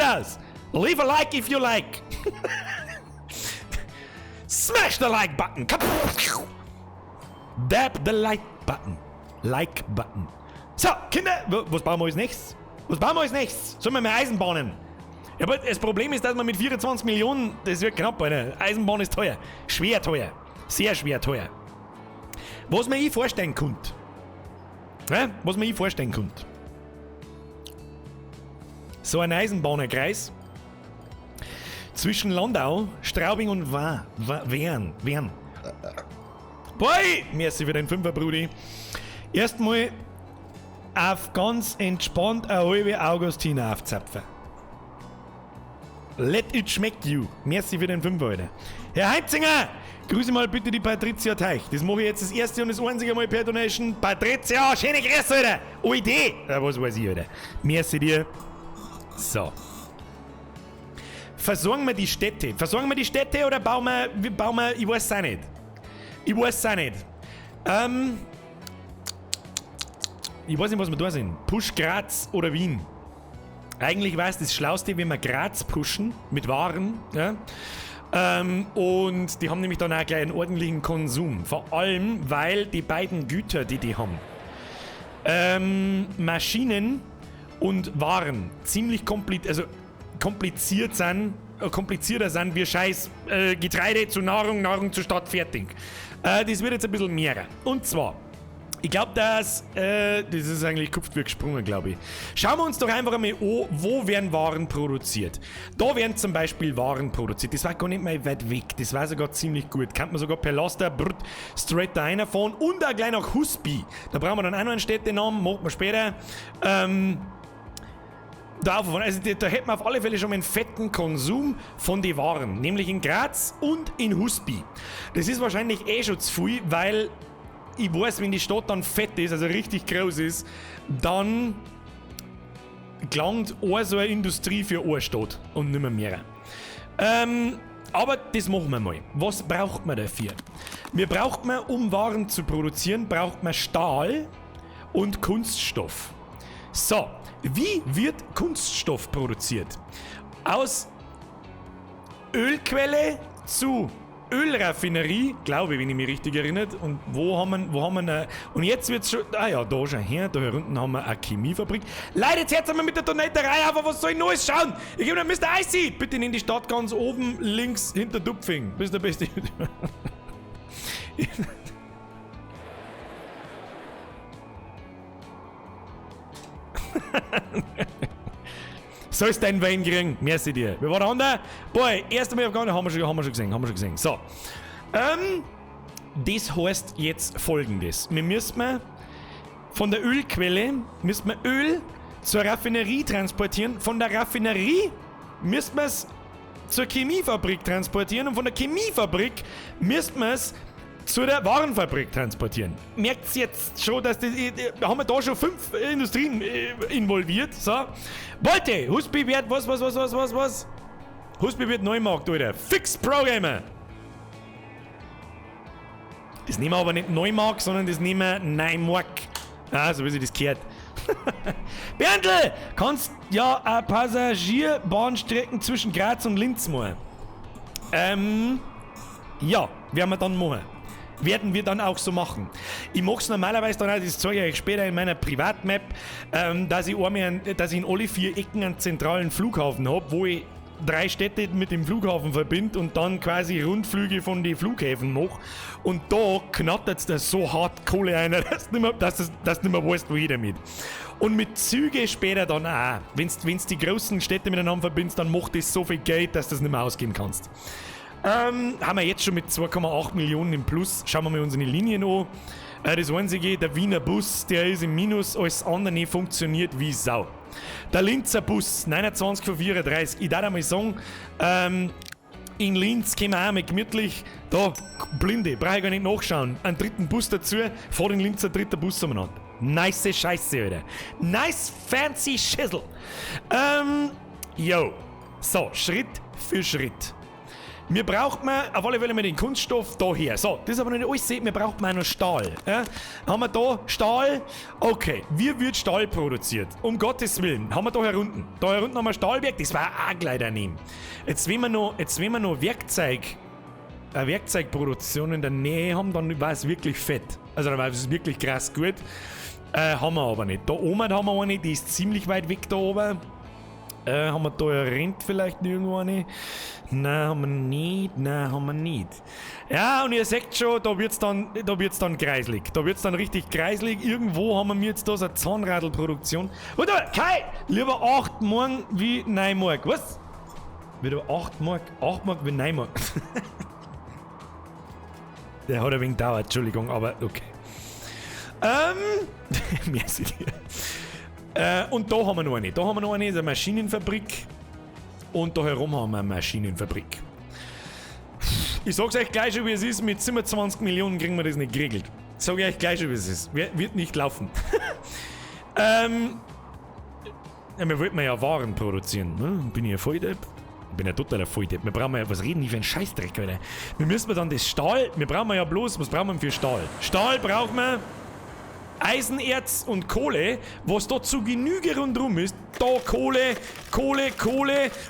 aus. Leave a like if you like. Smash the like button. Dab the like button. So, Kinder, was bauen wir als nächstes? Sollen wir mehr Eisenbahnen? Ja, aber das Problem ist, dass man mit 24 Millionen, das wird knapp, Alter. Eisenbahn ist teuer. Schwer teuer. Sehr schwer teuer. Was man vorstellen könnte. So ein Eisenbahnerkreis zwischen Landau, Straubing und Wern. Boy, merci für den Fünfer, Brudi. Erstmal auf ganz entspannt eine halbe Augustina aufzapfen. Let it schmeck you. Merci für den Fünfer, Alter. Herr Heimzinger, grüße mal bitte die Patricia Teich. Das mache ich jetzt das erste und das einzige Mal per Donation. Patricia, schöne Grüße, Alter. OID. Was weiß ich, Alter. Merci dir. So. Versorgen wir die Städte oder bauen wir, ich weiß es auch nicht. Ich weiß nicht, was wir da sind. Push Graz oder Wien. Eigentlich war es das Schlauste, wenn wir Graz pushen mit Waren. Ja? Und die haben nämlich dann auch gleich einen ordentlichen Konsum. Vor allem, weil die beiden Güter, die haben, Maschinen und Waren, ziemlich komplizierter sind wie scheiß Getreide zu Nahrung, Nahrung zu Stadt, fertig. Das wird jetzt ein bisschen mehr. Und zwar, ich glaube, das ist eigentlich Kupft wie gesprungen, glaube ich. Schauen wir uns doch einfach einmal an, wo werden Waren produziert. Da werden zum Beispiel Waren produziert. Das war gar nicht mal weit weg. Das war sogar ziemlich gut. Kann man sogar per Laster straight da reinfahren und auch gleich nach Husby. Da brauchen wir dann auch noch einen Städtenamen, machen wir später. Also da hätten wir auf alle Fälle schon mal einen fetten Konsum von den Waren. Nämlich in Graz und in Husby. Das ist wahrscheinlich schon zu viel, weil ich weiß, wenn die Stadt dann fett ist, also richtig groß ist, dann gelangt so eine Industrie für eine Stadt und nicht mehr. Aber das machen wir mal. Was braucht man dafür? Um Waren zu produzieren, braucht man Stahl und Kunststoff. So, wie wird Kunststoff produziert? Aus Ölquelle zu Ölraffinerie, glaube ich, wenn ich mich richtig erinnere. Und wo haben wir und jetzt wird's schon, da schon her, da unten haben wir eine Chemiefabrik. Leute, jetzt hört mal mit der Donaterei auf, was soll ich Neues schauen? Ich gebe Mr. Icy, bitte in die Stadt ganz oben, links, hinter Dupfing. Bist der Beste. Sollst deinen Wein kriegen, merci dir. Wer war der andere? Boy, erste Mal Afghanistan haben wir schon gesehen. So. Das heißt jetzt Folgendes. Wir müssen von der Ölquelle Öl zur Raffinerie transportieren. Von der Raffinerie müssen wir es zur Chemiefabrik transportieren. Und von der Chemiefabrik müssen wir es zu der Warenfabrik transportieren. Merkt ihr jetzt schon, dass haben wir da schon 5 Industrien involviert. So. Bolte, Husby wird was? Husby wird Neumarkt, Alter. Fix Programmer. Das nehmen wir aber nicht Neumarkt, sondern das nehmen wir Neumark. So wie sich das gehört. Berndl, kannst ja Passagierbahnstrecken zwischen Graz und Linz machen. Ja, werden wir dann machen. Werden wir dann auch so machen. Ich mache es normalerweise dann auch, das zeige ich euch später in meiner Privatmap, dass ich in alle 4 Ecken einen zentralen Flughafen habe, wo ich 3 Städte mit dem Flughafen verbinde und dann quasi Rundflüge von den Flughäfen mache. Und da knattert es so hart Kohle ein, dass du nicht mehr weißt, wo ich damit. Und mit Züge später dann auch. Wenn du die großen Städte miteinander verbindest, dann macht das so viel Geld, dass du das nicht mehr ausgehen kannst. Haben wir jetzt schon mit 2,8 Millionen im Plus. Schauen wir mal unsere Linien an. Das einzige, der Wiener Bus, der ist im Minus, alles andere funktioniert wie Sau. Der Linzer Bus, 29 von 34. Ich darf einmal sagen, in Linz können wir auch mit gemütlich, da, blinde, brauche ich gar nicht nachschauen, einen dritten Bus dazu, vor den Linzer dritter Bus umeinander. Nice Scheiße, Alter. Nice fancy Schissel. Jo. So, Schritt für Schritt. Wir brauchen auf alle Fälle mal den Kunststoff da her. So, das ist aber noch nicht alles. Wir brauchen auch noch Stahl. Ja? Haben wir da Stahl? Okay, wie wird Stahl produziert? Um Gottes Willen. Haben wir da herunten. Da herunten haben wir Stahlwerk. Das war auch gleich daneben. Jetzt wenn wir noch Werkzeugproduktion in der Nähe haben, dann war es wirklich fett. Also dann war es wirklich krass gut. Haben wir aber nicht. Da oben haben wir eine, die ist ziemlich weit weg da oben. Haben wir da ein Rind vielleicht irgendwo eine? Nein, haben wir nicht. Ja, und ihr seht schon, da wird's dann kreislig. Da wird's dann richtig kreislig. Irgendwo haben wir jetzt da so eine Zahnradlproduktion. Warte, Kai! Lieber 8 Mark wie 9 Mark. Was? Wieder 8 Mark? 8 Mark wie 9 Mark. Der hat ein wenig gedauert, Entschuldigung, aber okay. Merci dir. Und da haben wir noch eine. Da haben wir noch eine Maschinenfabrik. Und da herum haben wir eine Maschinenfabrik. Ich sag's euch gleich schon, wie es ist. Mit 27 Millionen kriegen wir das nicht geregelt. Sag ich euch gleich schon, wie es ist. Wird nicht laufen. Ja, wir wollten ja Waren produzieren. Ne? Bin ich ein Volldepp? Ich bin ein totaler Volldepp. Wir brauchen ja, was reden die für einen Scheißdreck, Alter? Wir müssen dann das Stahl, wir brauchen ja bloß, was brauchen wir für Stahl? Stahl brauchen wir Eisenerz und Kohle, was da zu Genüge rundherum ist. Da Kohle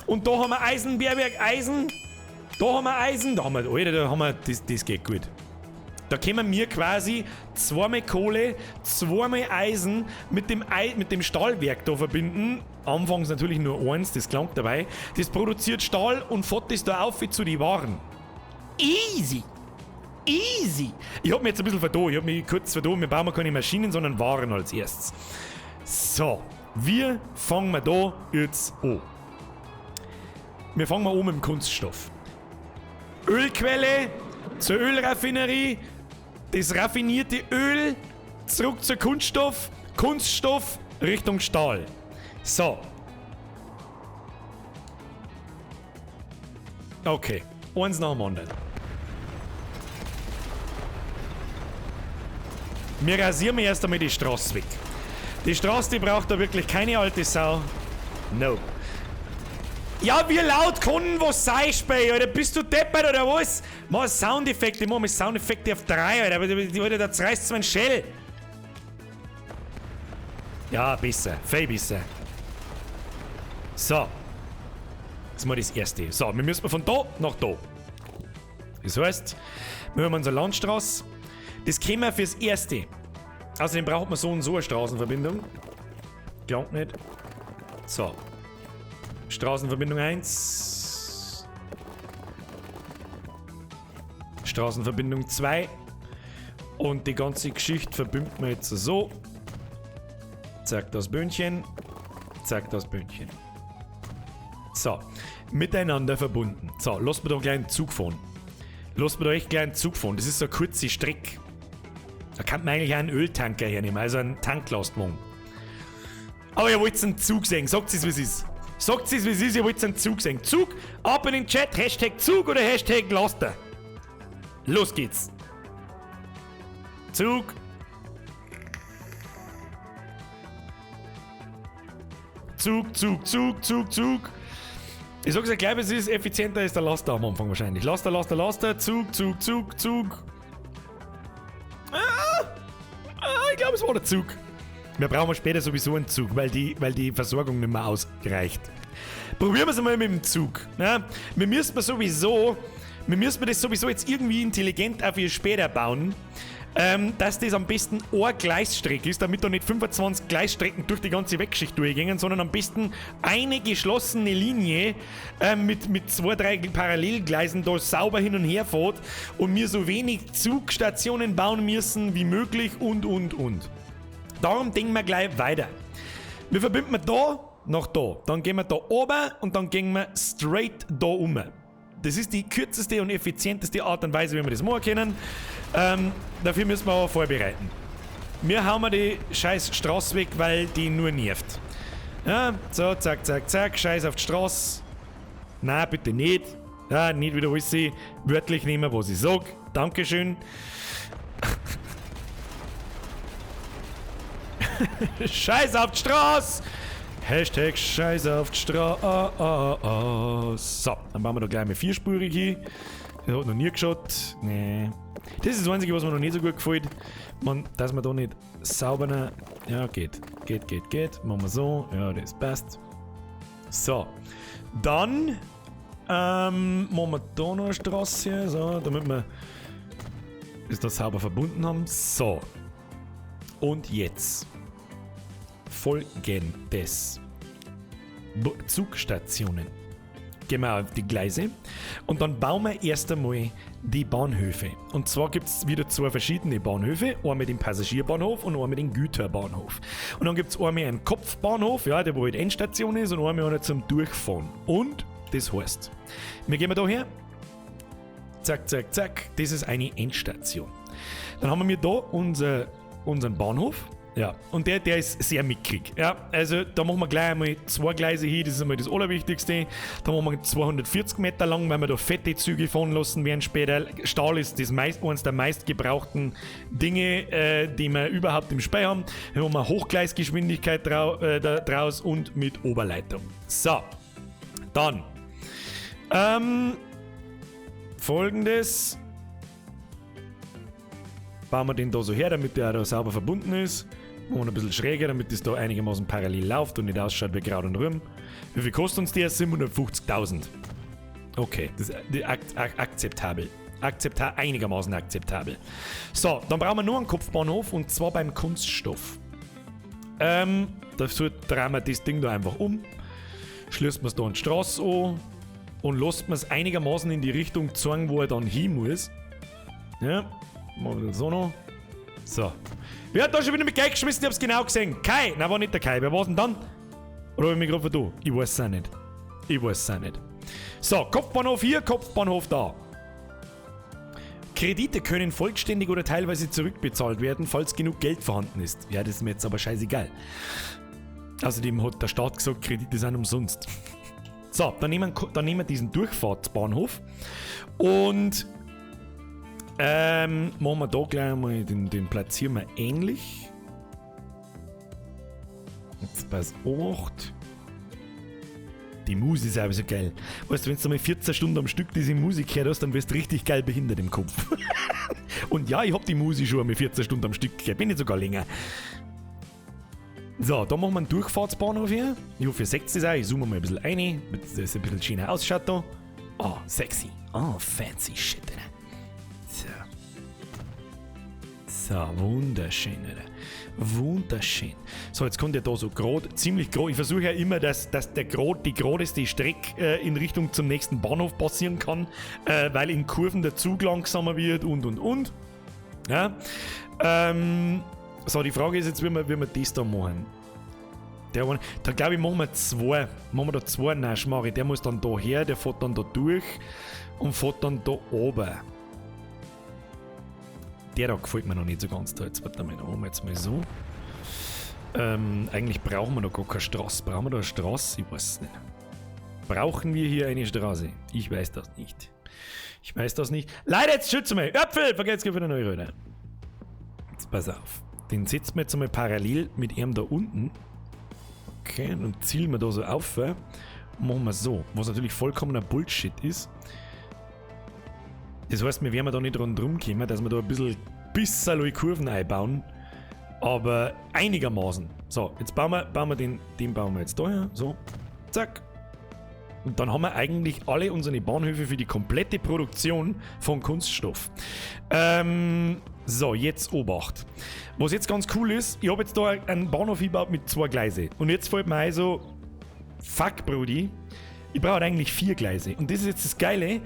und da haben wir Eisenbergwerk, Eisen. Da haben wir Eisen, das geht gut. Da können wir quasi zweimal Kohle, zweimal Eisen mit dem Stahlwerk da verbinden. Anfangs natürlich nur eins, das klang dabei. Das produziert Stahl und fährt das da auf wie zu die Waren. Easy! Ich hab mich jetzt ein bisschen vertan. Ich hab mich kurz vertan. Wir bauen keine Maschinen, sondern Waren als erstes. So, wir fangen da jetzt an. Wir fangen an mit dem Kunststoff. Ölquelle zur Ölraffinerie, das raffinierte Öl zurück zur Kunststoff, Kunststoff Richtung Stahl. So. Okay, eins nach dem anderen. Wir rasieren erst einmal die Straße weg. Die Straße, die braucht da wirklich keine alte Sau. No. Ja, wie laut können was sei, Spey, Alter? Bist du deppert oder was? Mach Soundeffekte, mach Soundeffekte auf 3, Alter. Aber da zerreißt mein Shell. Ja, besser. Viel besser. So. Jetzt mal das erste. So, wir müssen von da nach da. Das heißt, wir haben unsere Landstraße. Das käme fürs Erste. Außerdem braucht man so und so eine Straßenverbindung. Glaubt nicht. So. Straßenverbindung 1. Straßenverbindung 2. Und die ganze Geschichte verbinden wir jetzt so. Zack, das Böhnchen. Zack, das Böhnchen. So. Miteinander verbunden. So, lass mir da gleich einen Zug fahren. Lass mir da echt gleich einen Zug fahren. Das ist so eine kurze Strecke. Da kann man eigentlich auch einen Öltanker hernehmen, also einen Tanklastwagen. Aber ihr wollt einen Zug sehen, sagt es, wie es ist. Sagt es, wie es ist, ihr wollt einen Zug sehen. Zug, ab in den Chat, Hashtag Zug oder Hashtag Laster. Los geht's. Zug. Zug. Ich sag's euch gleich, es ist effizienter als der Laster am Anfang wahrscheinlich. Laster, Zug. Ich glaube, es war der Zug. Wir brauchen später sowieso einen Zug, weil die Versorgung nicht mehr ausreicht. Probieren wir es mal mit dem Zug. Ja? Wir müssen das sowieso jetzt irgendwie intelligent auf ihr später bauen, dass das am besten eine Gleisstrecke ist, damit da nicht 25 Gleisstrecken durch die ganze Wegschicht durchgehen, sondern am besten eine geschlossene Linie mit 2, 3 Parallelgleisen da sauber hin und her fährt und wir so wenig Zugstationen bauen müssen wie möglich und. Darum denken wir gleich weiter. Wir verbinden da nach da, dann gehen wir da oben und dann gehen wir straight da um. Das ist die kürzeste und effizienteste Art und Weise, wie wir das machen können. Dafür müssen wir aber vorbereiten. Wir hauen die scheiß Straße weg, weil die nur nervt. Ja, so, zack, Scheiß auf die Straße. Nein, bitte nicht. Ja, nicht wieder alles wörtlich nehmen, was ich sag. Dankeschön. Scheiß auf die Straße! Hashtag Scheiß auf die Straße. So, dann machen wir da gleich mal vierspurig hin. Das hat noch nie geschaut. Nee. Das ist das Einzige, was mir noch nicht so gut gefällt. Dass man da nicht sauber... Ja, geht. Machen wir so. Ja, das passt. So. Dann machen wir da noch eine Straße. So, damit wir das da sauber verbunden haben. So. Und jetzt folgendes. Zugstationen. Gehen wir auf die Gleise und dann bauen wir erst einmal die Bahnhöfe. Und zwar gibt es wieder zwei verschiedene Bahnhöfe. Einmal den Passagierbahnhof und einmal den Güterbahnhof. Und dann gibt es einmal einen Kopfbahnhof, ja, der wo halt Endstation ist, und einmal einen zum Durchfahren. Und das heißt, wir gehen da her. Zack, zack, zack. Das ist eine Endstation. Dann haben wir da unseren Bahnhof. Ja, und der ist sehr mickrig. Ja, also da machen wir gleich einmal 2 Gleise hin, das ist einmal das Allerwichtigste. Da machen wir 240 Meter lang, weil wir da fette Züge fahren lassen werden später. Stahl ist eines der meistgebrauchten Dinge, die wir überhaupt im Speicher haben. Dann haben wir Hochgleisgeschwindigkeit draus und mit Oberleitung. So, dann folgendes. Bauen wir den da so her, damit der da sauber verbunden ist. Machen wir ein bisschen schräger, damit das da einigermaßen parallel läuft und nicht ausschaut wie Kraut und Rüben. Wie viel kostet uns der? 750.000. Okay, das ist akzeptabel. Einigermaßen akzeptabel. So, dann brauchen wir nur einen Kopfbahnhof und zwar beim Kunststoff. Dafür drehen wir das Ding da einfach um, schließt man es da an die Straße an und lässt man es einigermaßen in die Richtung zeigen, wo er dann hin muss. Ja, machen wir das so noch. So. Wer hat da schon wieder mit Geld geschmissen? Ich hab's genau gesehen. Kai! Nein, war nicht der Kai. Wer war's denn dann? Oder hab ich mich gerade vertan? Ich weiß es auch nicht. So, Kopfbahnhof hier, Kopfbahnhof da. Kredite können vollständig oder teilweise zurückbezahlt werden, falls genug Geld vorhanden ist. Ja, das ist mir jetzt aber scheißegal. Außerdem hat der Staat gesagt, Kredite sind umsonst. So, dann nehmen wir diesen Durchfahrtsbahnhof und machen wir da gleich mal, den platzieren wir ähnlich. Jetzt pass 8. Die Musik ist aber so geil. Weißt du, wenn du mal 14 Stunden am Stück diese Musik hörst, dann wirst du richtig geil behindert im Kopf. Und ja, ich hab die Musik schon einmal 14 Stunden am Stück gehört, bin nicht sogar länger. So, da machen wir einen Durchfahrtsbahnhof hier. Ich hoffe, ihr seht es auch. Ich zoome mal ein bisschen rein, damit das ein bisschen schöner ausschaut da. Oh, sexy. Oh, fancy shit. So, wunderschön, Alter. Wunderschön. So, jetzt kommt der da so ziemlich gerade. Ich versuche ja immer, dass die geradeste Strecke in Richtung zum nächsten Bahnhof passieren kann, weil in Kurven der Zug langsamer wird und. Ja. So, die Frage ist jetzt, wie wir das da machen. Da glaube ich, machen wir zwei. Machen wir da zwei Naschmari. Der muss dann da her, der fährt dann da durch und fährt dann da oben. Der da gefällt mir noch nicht so ganz. Da jetzt warte mal, da machen wir jetzt mal so. Eigentlich brauchen wir noch gar keine Straße. Brauchen wir da eine Straße? Ich weiß es nicht. Brauchen wir hier eine Straße? Ich weiß das nicht. Leider, jetzt schütze mal. Äpfel! Vergesst für den Euro. Jetzt pass auf. Den setzen wir jetzt mal parallel mit ihm da unten. Okay, und zielen wir da so auf. Machen wir so. Was natürlich vollkommener Bullshit ist. Das heißt, wir werden da nicht dran kommen, dass wir da ein bisschen Kurven einbauen. Aber einigermaßen. So, jetzt bauen wir den bauen wir jetzt da her. So, zack. Und dann haben wir eigentlich alle unsere Bahnhöfe für die komplette Produktion von Kunststoff. So, jetzt Obacht. Was jetzt ganz cool ist, ich habe jetzt da einen Bahnhof gebaut mit 2 Gleise. Und jetzt fällt mir ein so, fuck, Brudi. Ich brauche eigentlich 4 Gleise. Und das ist jetzt das Geile.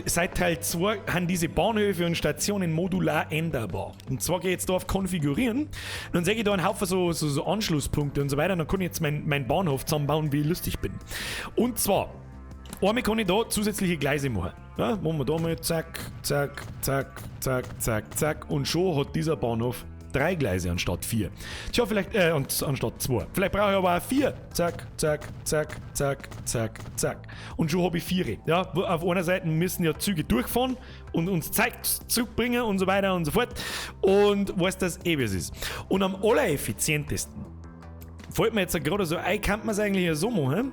Seit Teil 2 haben diese Bahnhöfe und Stationen modular änderbar. Und zwar gehe ich jetzt da auf Konfigurieren. Dann sehe ich da einen Haufen so Anschlusspunkte und so weiter. Und dann kann ich jetzt meinen Bahnhof zusammenbauen, wie ich lustig bin. Und zwar, einmal kann ich da zusätzliche Gleise machen. Ja, machen wir da mal zack, zack, zack, zack, zack, zack. Und schon hat dieser Bahnhof 3 Gleise anstatt 4. Tja, vielleicht, anstatt 2. Vielleicht brauche ich aber auch 4. Zack, zack, zack, zack, zack, zack. Und schon habe ich 4. Ja, auf einer Seite müssen ja Züge durchfahren und uns Zeit zurückbringen und so weiter und so fort. Und weißt das wie es ist. Und am allereffizientesten fällt mir jetzt gerade so ein, kann man es eigentlich ja so machen,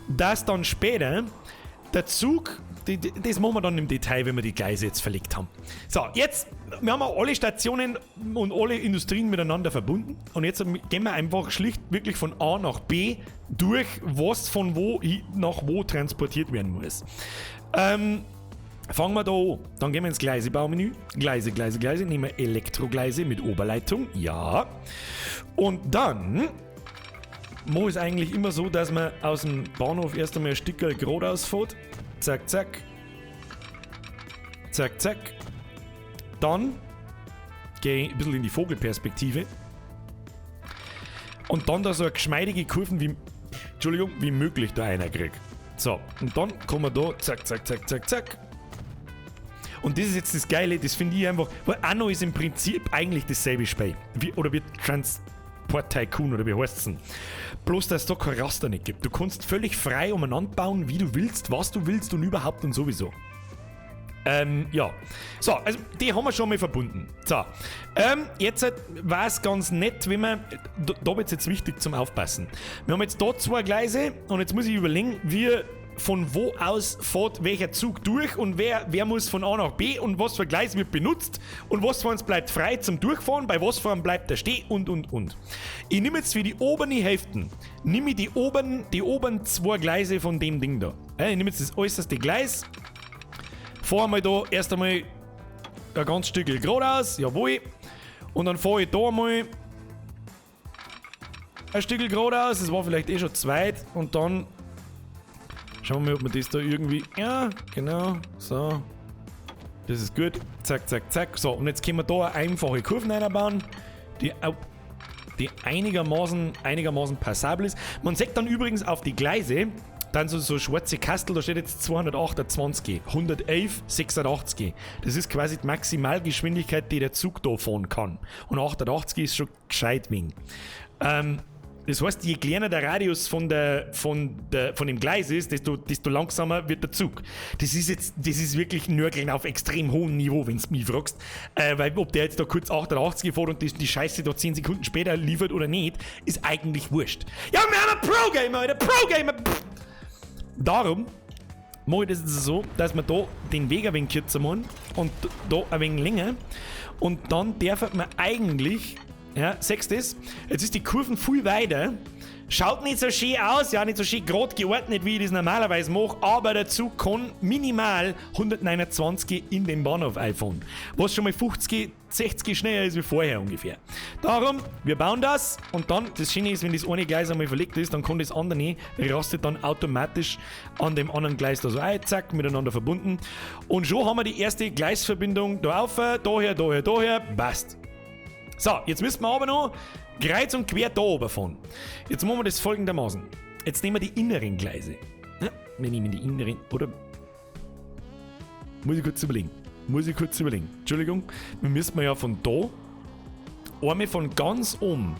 dass dann später der Zug, das machen wir dann im Detail, wenn wir die Gleise jetzt verlegt haben. So, jetzt, wir haben auch alle Stationen und alle Industrien miteinander verbunden und jetzt gehen wir einfach schlicht wirklich von A nach B durch, was von wo nach wo transportiert werden muss. Fangen wir da an. Dann gehen wir ins Gleisebaumenü. Gleise, Gleise, Gleise. Nehmen wir Elektrogleise mit Oberleitung. Ja. Und dann mache ich es eigentlich immer so, dass man aus dem Bahnhof erst einmal ein Stück geradeaus fährt. Zack, zack. Zack, zack. Dann gehe ich ein bisschen in die Vogelperspektive. Und dann da so eine geschmeidige Kurven wie möglich da einer kriegt. So, und dann kommen wir da, zack, zack, zack, zack, zack. Und das ist jetzt das Geile, das finde ich einfach, weil Anno ist im Prinzip eigentlich dasselbe Spiel. Wie Transport Tycoon oder wie heißt es denn? Bloß, dass es da kein Raster nicht gibt. Du kannst völlig frei umeinander bauen, wie du willst, was du willst und überhaupt und sowieso. Ja. So, also die haben wir schon mal verbunden. So, jetzt war es ganz nett, wenn man, da wird es jetzt wichtig zum Aufpassen. Wir haben jetzt da 2 Gleise und jetzt muss ich überlegen, von wo aus fährt welcher Zug durch und wer muss von A nach B und was für Gleis wird benutzt und was von uns bleibt frei zum Durchfahren, bei was von bleibt der stehen und. Ich nehme jetzt für die oberen Hälften, nehme ich die oberen 2 Gleise von dem Ding da. Ich nehme jetzt das äußerste Gleis, fahre mal da erst einmal ein ganz Stück geradeaus, jawohl, und dann fahre ich da mal ein Stück geradeaus, das war vielleicht schon zweit und dann schauen wir mal, ob wir das da irgendwie... Ja, genau. So. Das ist gut. Zack, zack, zack. So, und jetzt können wir da einfache Kurven einbauen, die einigermaßen passabel ist. Man sieht dann übrigens auf die Gleise, dann so schwarze Kastel, da steht jetzt 228, 111, 86. Das ist quasi die Maximalgeschwindigkeit, die der Zug da fahren kann. Und 88 ist schon gescheit wegen. Das heißt, je kleiner der Radius von dem Gleis ist, desto langsamer wird der Zug. Das ist wirklich Nörgeln auf extrem hohem Niveau, wenn du mich fragst. Weil ob der jetzt da kurz 88 fährt und die Scheiße da 10 Sekunden später liefert oder nicht, ist eigentlich wurscht. Ja, wir haben einen Pro-Gamer, der Pro-Gamer! Darum mache ich das jetzt so, dass wir da den Weg ein wenig kürzer machen und da ein wenig länger. Und dann darf man eigentlich... Ja, sechst es. Jetzt ist die Kurven viel weiter. Schaut nicht so schön aus, ja, nicht so schön gerade geordnet, wie ich das normalerweise mache, aber der Zug kann minimal 129 in den Bahnhof einfahren. Was schon mal 50, 60 schneller ist wie vorher ungefähr. Darum, wir bauen das und dann, das Schöne ist, wenn das eine Gleis einmal verlegt ist, dann kann das andere rastet dann automatisch an dem anderen Gleis da so ein, zack, miteinander verbunden. Und schon haben wir die erste Gleisverbindung da auf, daher, passt. So, jetzt müssen wir aber noch kreuz und quer da oben fahren. Jetzt machen wir das folgendermaßen. Jetzt nehmen wir die inneren Gleise. Ja, wir nehmen die inneren, oder? Muss ich kurz überlegen. Entschuldigung, wir müssen ja von da einmal von ganz oben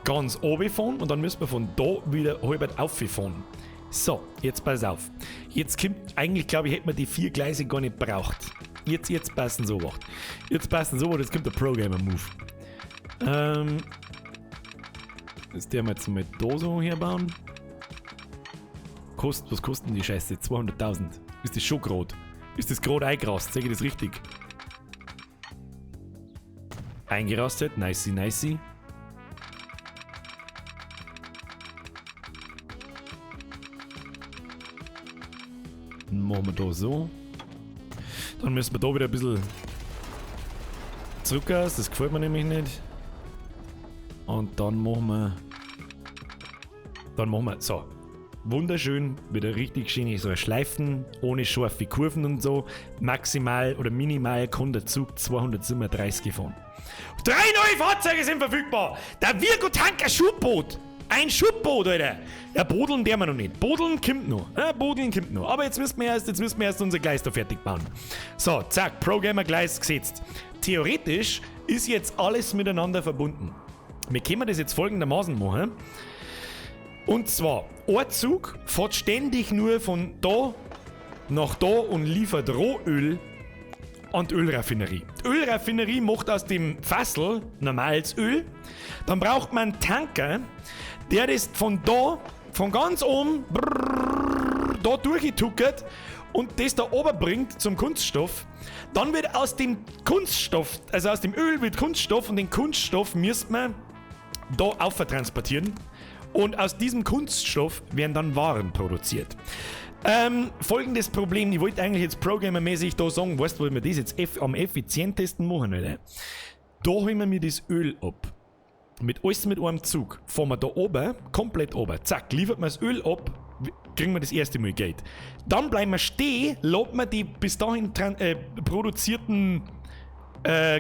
fahren und dann müssen wir von da wieder halb auffahren. So, jetzt pass auf. Jetzt kommt, eigentlich glaube ich, hätten wir die 4 Gleise gar nicht braucht. Jetzt passen so was. Jetzt kommt der Pro-Gamer-Move. Das der wir jetzt mal da so herbauen. Was kosten die Scheiße? 200.000. Ist das schon gerade? Ist das gerade eingerast? Sag ich das richtig? Eingerastet? Nicey. Dann machen wir da so. Dann müssen wir da wieder ein bisschen zurück aus. Das gefällt mir nämlich nicht. Und dann machen wir so, wunderschön, wieder richtig schön so Schleifen, ohne scharfe Kurven und so, maximal oder minimal kann der Zug 237 fahren. 3 neue Fahrzeuge sind verfügbar, der Virgo Tanker Schubboot, Ein Schubboot, Alter. Ja, bodeln der wir noch nicht. Bodeln kommt noch. Ja, bodeln kommt noch. Aber jetzt müssen wir erst unser Gleis da fertig bauen. So, zack, Programmer-Gleis gesetzt. Theoretisch ist jetzt alles miteinander verbunden. Wir können das jetzt folgendermaßen machen. Und zwar, ein Zug fährt ständig nur von da nach da und liefert Rohöl an die Ölraffinerie. Die Ölraffinerie macht aus dem Fassel normales Öl. Dann braucht man einen Tanker, der das von ganz oben da durchgetuckert und das da oben bringt zum Kunststoff. Dann wird aus dem Kunststoff, also aus dem Öl wird Kunststoff und den Kunststoff müsste man da auftransportieren. Und aus diesem Kunststoff werden dann Waren produziert. Folgendes Problem, ich wollte eigentlich jetzt programmermäßig da sagen, weißt du, wo wir das jetzt am effizientesten machen, Alter? Da holen wir mir das Öl ab. Mit alles mit einem Zug. Fahren wir da oben, komplett oben. Zack, liefert man das Öl ab, kriegen wir das erste Mal Geld. Dann bleiben wir stehen, laden wir die bis dahin produzierten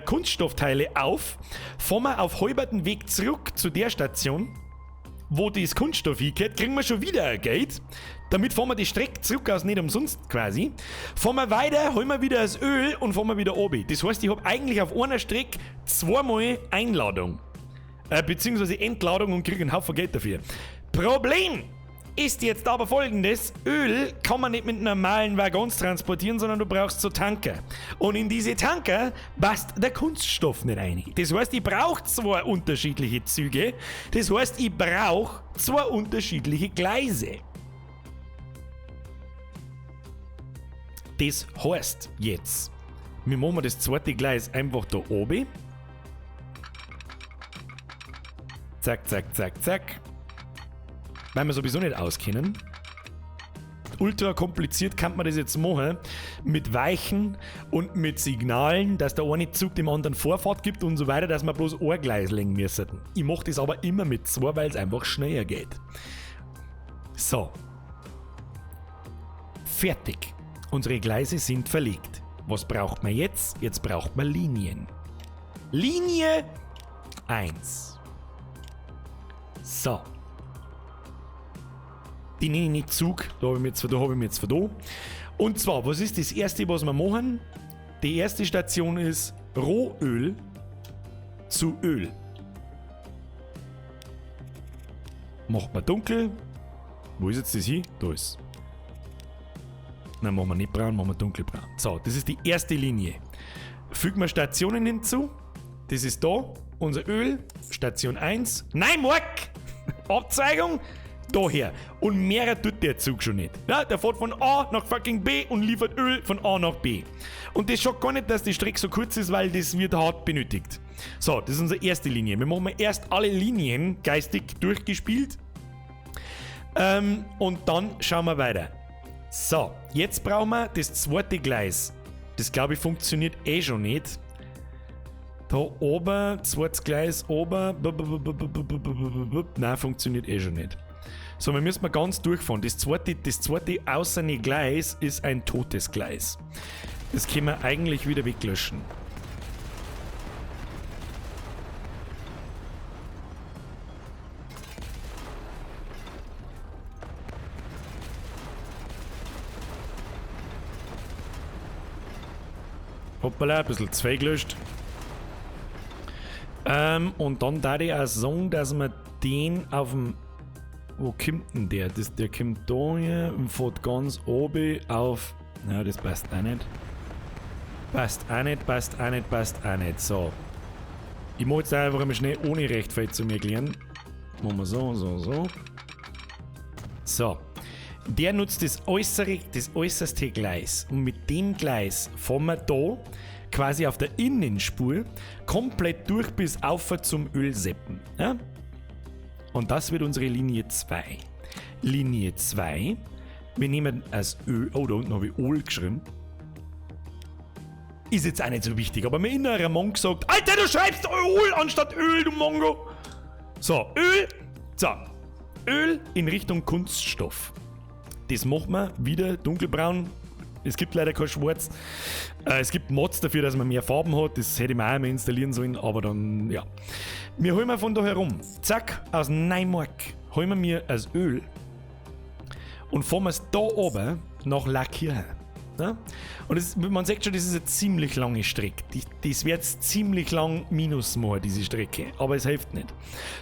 Kunststoffteile auf, fahren wir auf halberten Weg zurück zu der Station, wo das Kunststoff hingeht, kriegen wir schon wieder ein Geld. Damit fahren wir die Strecke zurück aus nicht umsonst quasi. Fahren wir weiter, holen wir wieder das Öl und fahren wir wieder oben. Das heißt, ich habe eigentlich auf einer Strecke zweimal Einladung. Beziehungsweise Entladung und kriege einen Haufen Geld dafür. Problem ist jetzt aber folgendes: Öl kann man nicht mit normalen Waggons transportieren, sondern du brauchst so Tanker. Und in diese Tanker passt der Kunststoff nicht rein. Das heißt, ich brauche zwei unterschiedliche Züge. Das heißt, ich brauche zwei unterschiedliche Gleise. Das heißt jetzt, wir machen das zweite Gleis einfach da oben. Zack, zack, zack, zack. Weil wir sowieso nicht auskennen. Ultra kompliziert kann man das jetzt machen. Mit Weichen und mit Signalen, dass der eine Zug dem anderen Vorfahrt gibt und so weiter, dass wir bloß ein Gleis legen müssen. Ich mache das aber immer mit zwei, weil es einfach schneller geht. So. Fertig. Unsere Gleise sind verlegt. Was braucht man jetzt? Jetzt braucht man Linien. Linie 1. So. Die nenne ich nicht Zug, da habe ich mir jetzt von da. Und zwar, was ist das erste, was wir machen? Die erste Station ist Rohöl zu Öl. Macht man dunkel. Wo ist jetzt das hin? Da ist. Nein, machen wir nicht braun, machen wir dunkelbraun. So, das ist die erste Linie. Fügen wir Stationen hinzu. Das ist da, unser Öl, Station 1. Nein, Mark! Abzeigung, daher. Und mehr tut der Zug schon nicht. Ja, der fährt von A nach fucking B und liefert Öl von A nach B. Und das schaut gar nicht, dass die Strecke so kurz ist, weil das wird hart benötigt. So, das ist unsere erste Linie. Wir machen erst alle Linien geistig durchgespielt. Und dann schauen wir weiter. So, jetzt brauchen wir das zweite Gleis. Das glaube ich funktioniert eh schon nicht. Da oben, zweites Gleis oben. Nein, funktioniert eh schon nicht. So, wir müssen mal ganz durchfahren. Das zweite außerne Gleis ist ein totes Gleis. Das können wir eigentlich wieder weglöschen. Hoppala, ein bisschen zwei gelöscht. Und dann da ich auch sagen, dass man den auf dem. Wo kommt denn der? Der kommt da hier und fährt ganz oben auf. Na, das passt auch nicht. Passt auch nicht, passt auch nicht, passt auch nicht. So. Ich muss jetzt einfach mal schnell ohne Rechtfeld zu mir erklären. Machen wir so, so, so. So. Der nutzt das äußerste Gleis. Und mit dem Gleis fahren wir da quasi auf der Innenspur komplett durch bis auf zum Ölseppen. Ja? Und das wird unsere Linie 2. Linie 2. Wir nehmen als Öl. Oh, da unten habe ich Öl geschrieben. Ist jetzt auch nicht so wichtig, aber mein innerer Monk sagt: Alter, du schreibst Öl anstatt Öl, du Mongo! So, Öl. So. Öl in Richtung Kunststoff. Das machen wir wieder dunkelbraun. Es gibt leider kein Schwarz. Es gibt Mods dafür, dass man mehr Farben hat. Das hätte ich mir auch mal installieren sollen, aber dann, ja. Wir holen wir von da herum. Zack, aus Neumark holen wir mir das Öl und fahren wir es da oben nach Lackirchen. Ja? Und das, man sieht schon, das ist eine ziemlich lange Strecke. Das wird ziemlich lang minus machen, diese Strecke. Aber es hilft nicht.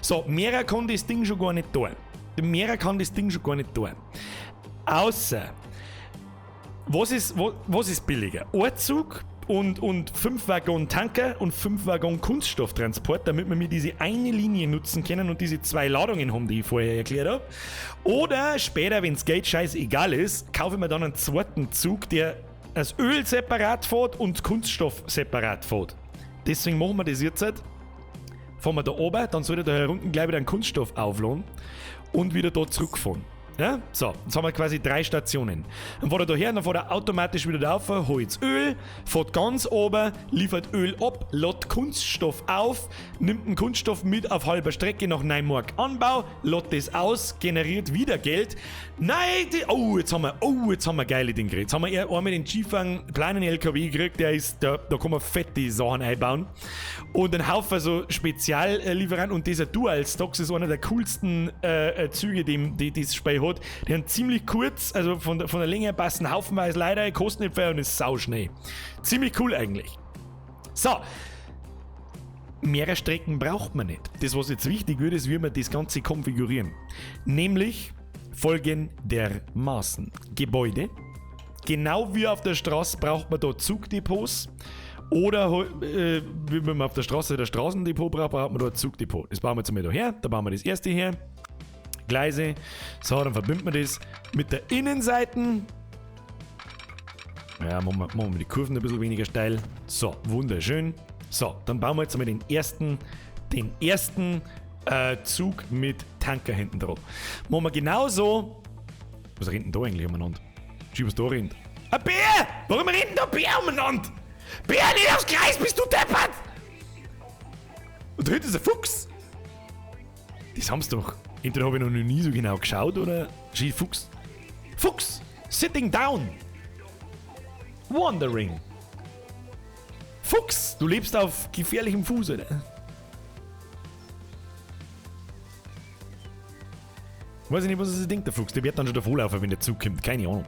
So, mehrer kann das Ding schon gar nicht tun. Außer, was ist billiger? Ein Zug und 5 Waggon Tanker und 5 Waggon Kunststofftransport, damit wir mir diese eine Linie nutzen können und diese 2 Ladungen haben, die ich vorher erklärt habe. Oder später, wenn es Geld scheißegal ist, kaufe ich mir dann einen zweiten Zug, der das Öl separat fährt und Kunststoff separat fährt. Deswegen machen wir das jetzt. Fahren wir da oben, dann soll ich da unten gleich wieder einen Kunststoff aufladen und wieder da zurückfahren. Ja? So, jetzt haben wir quasi 3 Stationen. Dann fährt er da her, dann fährt er automatisch wieder rauf, holt Öl, fährt ganz oben, liefert Öl ab, lädt Kunststoff auf, nimmt den Kunststoff mit auf halber Strecke nach Neumark Anbau, lädt das aus, generiert wieder Geld. Nein, jetzt haben wir geile Dinge gekriegt. Jetzt haben wir einmal den G-Fang kleinen LKW gekriegt, da kann man fette Sachen einbauen. Und einen Haufen so Speziallieferanten und dieser Dual Stocks ist einer der coolsten Züge, die das Spiel hat. Die haben ziemlich kurz, also von der Länge her passen haufenweise leider, kostet nicht viel und ist sauschnell. Ziemlich cool eigentlich. So. Mehrere Strecken braucht man nicht. Das, was jetzt wichtig wird, ist, wie wir das Ganze konfigurieren. Nämlich folgendermaßen. Gebäude. Genau wie auf der Straße braucht man da Zugdepots. Oder wie man auf der Straße das Straßendepot braucht, braucht man da ein Zugdepot. Das bauen wir jetzt mal da her. Da bauen wir das erste her. Gleise. So, dann verbinden wir das mit der Innenseite. Ja, machen wir die Kurven ein bisschen weniger steil. So, wunderschön. So, dann bauen wir jetzt mal den ersten Zug mit Tanker hinten drauf. Machen wir genauso. Was rennt denn da eigentlich umeinander? Schau, was da rennt. Ein Bär! Warum rennt denn da Bär umeinander? Bär, nicht aufs Kreis, bist du deppert! Und da hinten ist ein Fuchs. Das haben's doch. Entweder habe ich noch nie so genau geschaut oder Fuchs. Fuchs! Sitting down! Wandering! Fuchs! Du lebst auf gefährlichem Fuß, oder? Weiß ich nicht, was er sich denkt, der Fuchs. Der wird dann schon davonlaufen, wenn der Zug kommt. Keine Ahnung.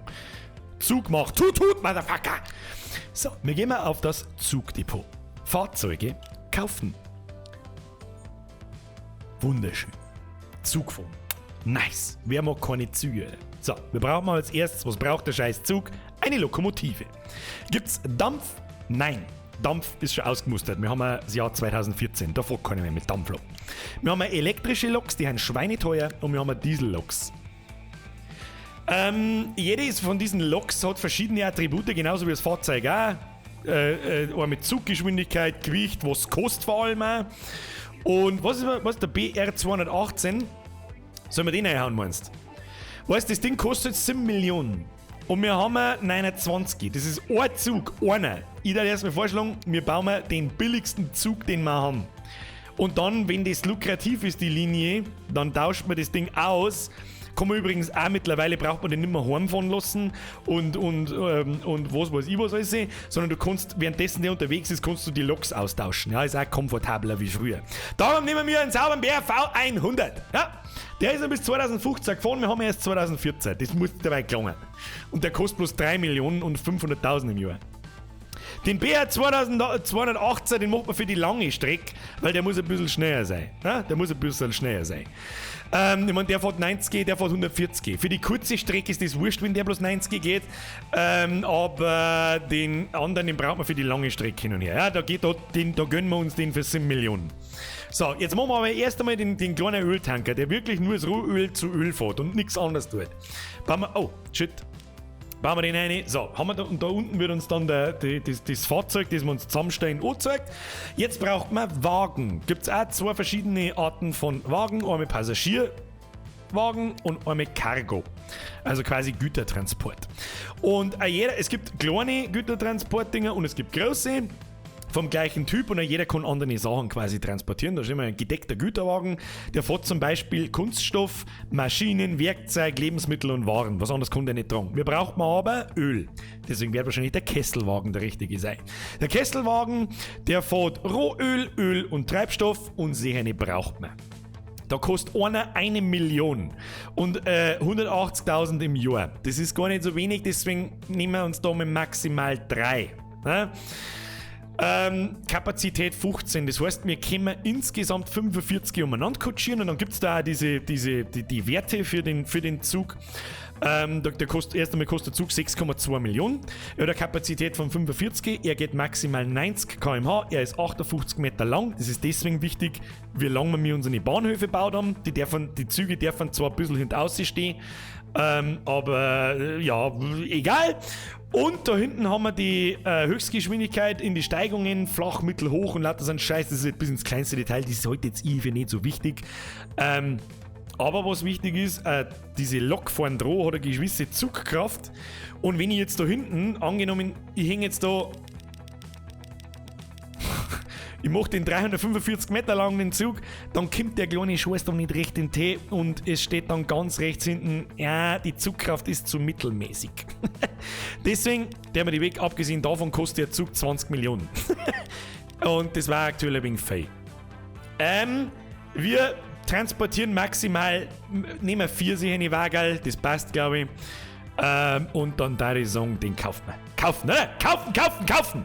Zug macht. Tut, Motherfucker! So, wir gehen mal auf das Zugdepot. Fahrzeuge kaufen. Wunderschön. Zug fahren. Nice. Wer mag keine Züge? So, wir brauchen als erstes, was braucht der scheiß Zug? Eine Lokomotive. Gibt's Dampf? Nein. Dampf ist schon ausgemustert. Wir haben das Jahr 2014. Da fährt keiner mehr mit Dampflok. Wir haben elektrische Loks, die sind schweineteuer, und wir haben Dieselloks. Jede von diesen Loks hat verschiedene Attribute, genauso wie das Fahrzeug auch. Mit Zuggeschwindigkeit, Gewicht, was kostet vor allem auch. Und was ist der BR218? Sollen wir den reinhauen, meinst du? Weißt du, das Ding kostet 7 Millionen. Und wir haben 29. Das ist ein Zug, einer. Ich würde erstmal vorschlagen, wir bauen den billigsten Zug, den wir haben. Und dann, wenn das lukrativ ist, die Linie, dann tauscht man das Ding aus. Kann man übrigens auch mittlerweile, braucht man den nicht mehr heimfahren lassen und was weiß ich was alles, sondern du kannst, währenddessen der unterwegs ist, kannst du die Loks austauschen. Ja, ist auch komfortabler wie früher. Darum nehmen wir einen sauberen BRV 100. Ja, der ist ja bis 2015 gefahren, wir haben erst 2014. Das muss dabei gelingen. Und der kostet bloß 3 Millionen und 500.000 im Jahr. Den BR 218, den macht man für die lange Strecke, weil der muss ein bisschen schneller sein. Ja? Der muss ein bisschen schneller sein. Ich meine, der fährt 90, der fährt 140. Für die kurze Strecke ist das wurscht, wenn der bloß 90 geht. Aber den anderen, den braucht man für die lange Strecke hin und her. Ja, da gönnen wir uns den für 7 Millionen. So, jetzt machen wir aber erst einmal den kleinen Öltanker, der wirklich nur das Rohöl zu Öl fährt und nichts anderes tut. Oh, shit. Bauen wir den rein. So, haben wir und da unten wird uns dann das Fahrzeug, das wir uns zusammenstellen, angezeigt. Jetzt braucht man Wagen. Gibt es auch 2 verschiedene Arten von Wagen. Einmal Passagierwagen und einmal Cargo. Also quasi Gütertransport. Und es gibt kleine Gütertransportdinger und es gibt große. vom gleichen Typ und jeder kann andere Sachen quasi transportieren. Da ist immer ein gedeckter Güterwagen, der fährt zum Beispiel Kunststoff, Maschinen, Werkzeug, Lebensmittel und Waren. Was anderes kann der nicht tragen. Wir brauchen aber Öl. Deswegen wird wahrscheinlich der Kesselwagen der richtige sein. Der Kesselwagen, der fährt Rohöl, Öl und Treibstoff und Sehne braucht man. Da kostet einer 1 Million und 180.000 im Jahr. Das ist gar nicht so wenig, deswegen nehmen wir uns da mit maximal 3. Ne? Kapazität 15, das heißt, wir können insgesamt 45 umeinander kutschieren und dann gibt es da auch die Werte für den Zug. Erst einmal kostet der Zug 6,2 Millionen. Er hat eine Kapazität von 45, er geht maximal 90 km/h, er ist 58 Meter lang. Das ist deswegen wichtig, wie lange wir unsere Bahnhöfe gebaut haben. Die Züge dürfen zwar ein bisschen hinten stehen, aber ja, egal. Und da hinten haben wir die Höchstgeschwindigkeit in die Steigungen, flach, mittel, hoch und lauter so ein Scheiß. Das ist bis ins kleinste Detail, das ist heute jetzt nicht so wichtig. Aber was wichtig ist, diese Lok vorn dran hat eine gewisse Zugkraft. Und wenn ich jetzt da hinten, angenommen, ich hänge jetzt da, ich mache den 345 Meter langen Zug, dann kommt der kleine Scheiß da nicht recht in den Tee und es steht dann ganz rechts hinten, ja, die Zugkraft ist zu mittelmäßig. Deswegen, der mir die Weg, abgesehen davon, kostet der Zug 20 Millionen. Und das war aktuell ein wenig fei. Wir transportieren maximal, nehmen wir 4 Sehne Wagen, das passt, glaube ich. Und dann da ich sagen, den kauft man. Kaufen, oder? Kaufen!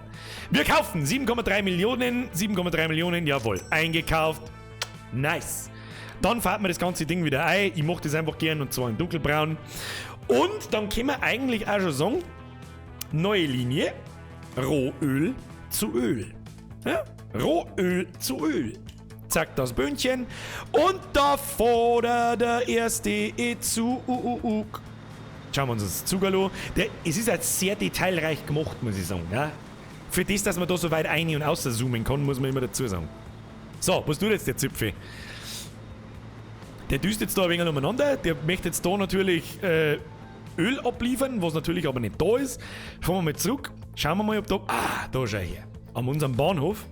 Wir kaufen 7,3 Millionen, jawohl, eingekauft. Nice. Dann fährt man das ganze Ding wieder ein. Ich mache das einfach gern und zwar in dunkelbraun. Und dann können wir eigentlich auch schon sagen, neue Linie, Rohöl zu Öl. Ja? Rohöl zu Öl. Zack, das Böhnchen. Und da fordert der erste Zug. Schauen wir uns das Zug an. Es ist halt sehr detailreich gemacht, muss ich sagen. Ja? Für das, dass man da so weit ein- und auszoomen kann, muss man immer dazu sagen. So, was tut jetzt der Zipfel? Der düst jetzt da ein wenig umeinander. Der möchte jetzt da natürlich Öl abliefern, was natürlich aber nicht da ist. Fahren wir mal zurück. Schauen wir mal, ob da... da schau her. An unserem Bahnhof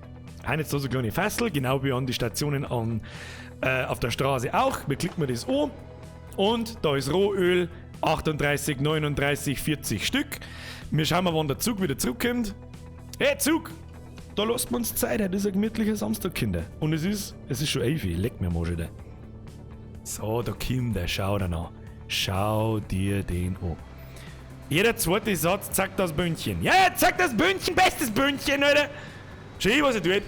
haben jetzt da so kleine Fassel, genau wie an die Stationen auf der Straße auch. Wir klicken das an und da ist Rohöl 38, 39, 40 Stück. Wir schauen mal, wann der Zug wieder zurückkommt. Hey Zug, da lasst man uns Zeit, das ist ein gemütlicher Samstag, Kinder. Und es ist schon 11, leck mir mal schon da. So, da kommt der, schau dir an. Schau dir den an. Jeder zweite Satz, zack das Böhnchen. Ja, zack das Böhnchen, bestes Böhnchen, Alter. Schau, was er tut.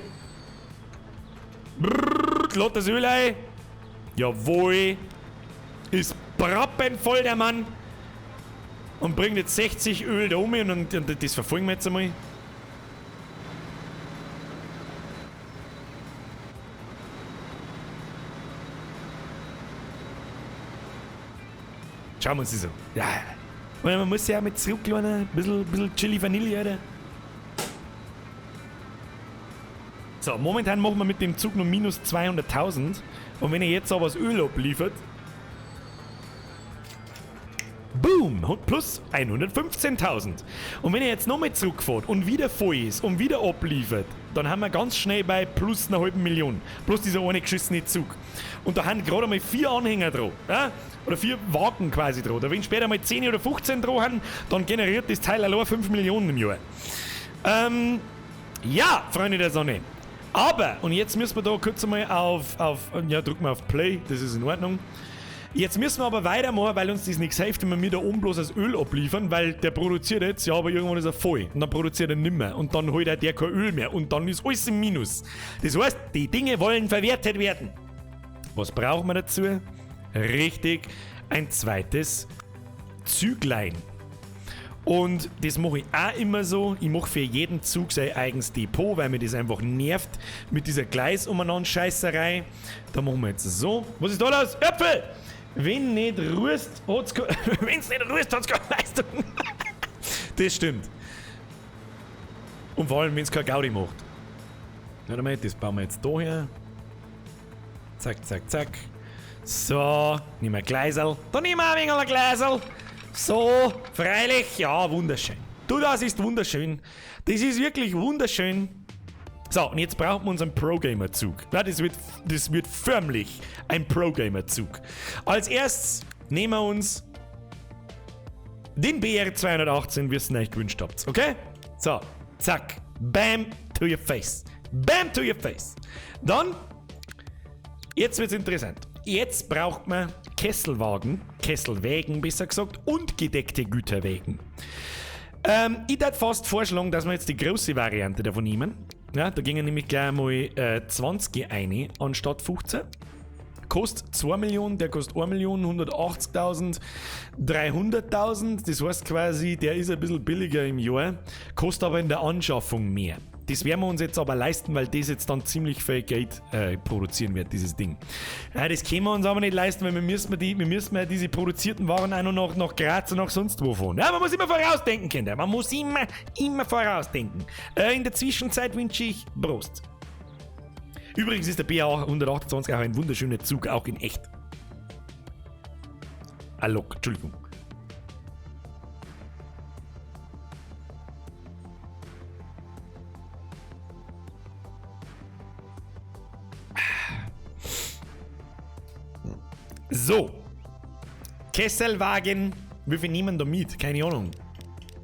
Brrrr, lädt das Öl ein. Jawohl. Ist brappenvoll, der Mann. Und bringt jetzt 60 Öl da um und das verfolgen wir jetzt einmal. Schauen wir uns das an. Ja. Und man muss ja mit zurücklassen, ein bisschen Chili Vanille, oder? So, momentan machen wir mit dem Zug nur minus 200.000. Und wenn er jetzt aber das Öl abliefert, boom, plus 115.000. Und wenn er jetzt nochmal zurückfährt und wieder voll ist und wieder abliefert, dann haben wir ganz schnell bei plus 500.000. Plus dieser eine geschissene Zug. Und da haben gerade mal 4 Anhänger dran. Ja? Oder 4 Wagen quasi dran. Oder wenn später mal 10 oder 15 dran haben, dann generiert das Teil allein 5 Millionen im Jahr. Ja, Freunde der Sonne. Aber, und jetzt müssen wir da kurz einmal drücken wir auf Play, das ist in Ordnung. Jetzt müssen wir aber weitermachen, weil uns das nichts hilft, wenn wir da oben bloß das Öl abliefern, weil der produziert jetzt, ja, aber irgendwann ist er voll. Und dann produziert er nimmer. Und dann holt er der kein Öl mehr. Und dann ist alles im Minus. Das heißt, die Dinge wollen verwertet werden. Was brauchen wir dazu? Richtig, ein zweites Züglein. Und das mache ich auch immer so. Ich mache für jeden Zug sein eigenes Depot, weil mir das einfach nervt mit dieser Gleis-umeinander-Scheißerei. Da machen wir jetzt so. Was ist da los? Äpfel! Wenn nicht ruhst, hat's keine Leistung. Das stimmt. Und vor allem, wenn es keine Gaudi macht. Warte mal, das bauen wir jetzt da her. Zack, zack, zack. So, nehmen wir ein Gleisel. Da nehmen wir ein wenig ein Gleisel. So, freilich, ja, wunderschön. Du, das ist wunderschön. Das ist wirklich wunderschön. So, und jetzt brauchen wir unseren Pro-Gamer-Zug. Ja, das wird förmlich ein Pro-Gamer-Zug. Als erstes nehmen wir uns den BR218, wie ihr es euch gewünscht habt. Okay? So, zack. Bam to your face. Bam to your face. Dann, jetzt wird's interessant. Jetzt braucht man Kesselwägen besser gesagt, und gedeckte Güterwägen. Ich würde fast vorschlagen, dass wir jetzt die große Variante davon nehmen. Ja, da gingen nämlich gleich mal 20 eine anstatt 15. Kostet 2 Millionen, der kostet 1.180.000, 300.000. Das heißt quasi, der ist ein bisschen billiger im Jahr, kostet aber in der Anschaffung mehr. Das werden wir uns jetzt aber leisten, weil das jetzt dann ziemlich viel Geld produzieren wird, dieses Ding. Ja, das können wir uns aber nicht leisten, weil wir müssen diese produzierten Waren auch noch nach Graz und nach sonst wo fahren. Ja, man muss immer vorausdenken, Kinder. Man muss immer vorausdenken. In der Zwischenzeit wünsche ich Prost. Übrigens ist der BA 128 auch ein wunderschöner Zug, auch in echt. Allok, Entschuldigung. So. Kesselwagen. Wie viel nehmen da mit? Keine Ahnung.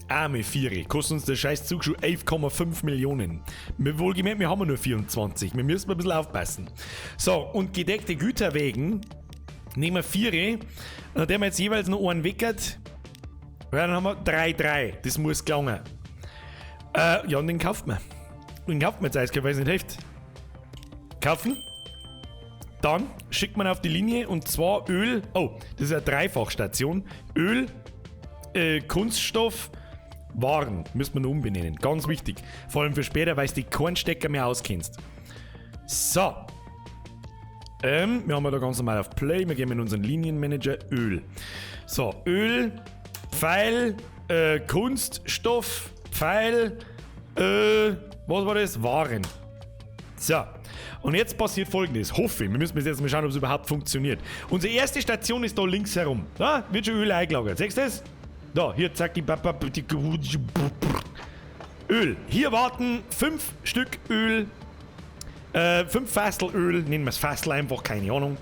Arme 4. Kostet uns der scheiß Zug schon 11,5 Millionen. Wohlgemerkt, wir haben nur 24. Wir müssen ein bisschen aufpassen. So, und gedeckte Güterwegen nehmen wir 4. Nachdem wir jetzt jeweils noch einen weckert, dann haben wir 3. Das muss gelingen. Ja, und den kauft man. Den kauft man jetzt Eiskalt, weil es nicht hilft. Kaufen. Dann schickt man auf die Linie, und zwar Öl. Oh, das ist eine Dreifachstation. Öl, Kunststoff, Waren. Müssen wir noch umbenennen. Ganz wichtig. Vor allem für später, weil du die Kornstecker mehr auskennst. So. Wir haben da ganz normal auf Play. Wir gehen in unseren Linienmanager Öl. So, Öl, Pfeil, Kunststoff, Pfeil, was war das? Waren. So. Und jetzt passiert Folgendes. Hoffe ich. Wir müssen jetzt mal schauen, ob es überhaupt funktioniert. Unsere erste Station ist da links herum. Da wird schon Öl eingelagert. Siehst du das? Da, hier, zack, Öl. Hier warten 5 Stück Öl. 5 Fassel Öl. Nennen wir es Fassel einfach, keine Ahnung.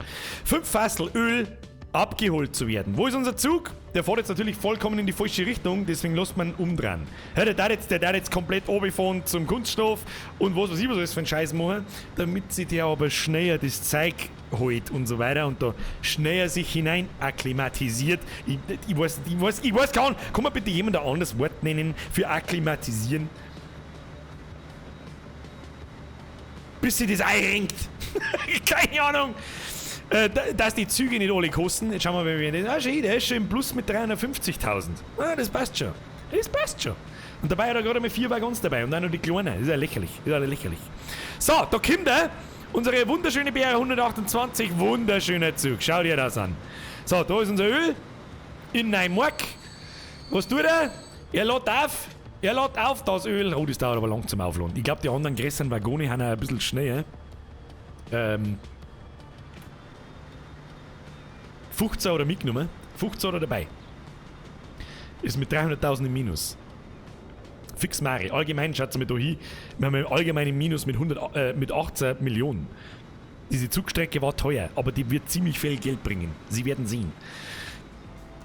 5 Fassel Öl abgeholt zu werden. Wo ist unser Zug? Der fährt jetzt natürlich vollkommen in die falsche Richtung, deswegen lässt man umdrehen. Ja, der darf jetzt komplett runterfahren zum Kunststoff und was weiß ich, was alles für einen Scheiß machen, damit sich der aber schneller das Zeug holt und so weiter und da schneller sich hinein akklimatisiert. Ich weiß gar nicht, kann man bitte jemand ein anderes Wort nennen für akklimatisieren? Bis sie das einrenkt. Keine Ahnung. Dass die Züge nicht alle kosten. Jetzt schauen wir mal, wie das ist. Der ist schon im Plus mit 350.000. Das passt schon. Das passt schon. Und dabei hat er gerade mal 4 Waggons dabei und dann noch die kleinen. Das ist ja lächerlich. So, da kommt er. Unsere wunderschöne BR 128. Wunderschöner Zug. Schau dir das an. So, da ist unser Öl. In Neumark. Was tut er? Er lädt auf das Öl. Oh, das dauert aber lang zum Aufladen. Ich glaube, die anderen größeren Waggone haben ein bisschen schneller. 15 oder mitgenommen. 15 oder dabei. Ist mit 300.000 im Minus. Fix Mari. Allgemein schaut es mir da hin. Wir haben allgemein im Minus mit 18 Millionen. Diese Zugstrecke war teuer, aber die wird ziemlich viel Geld bringen. Sie werden sehen.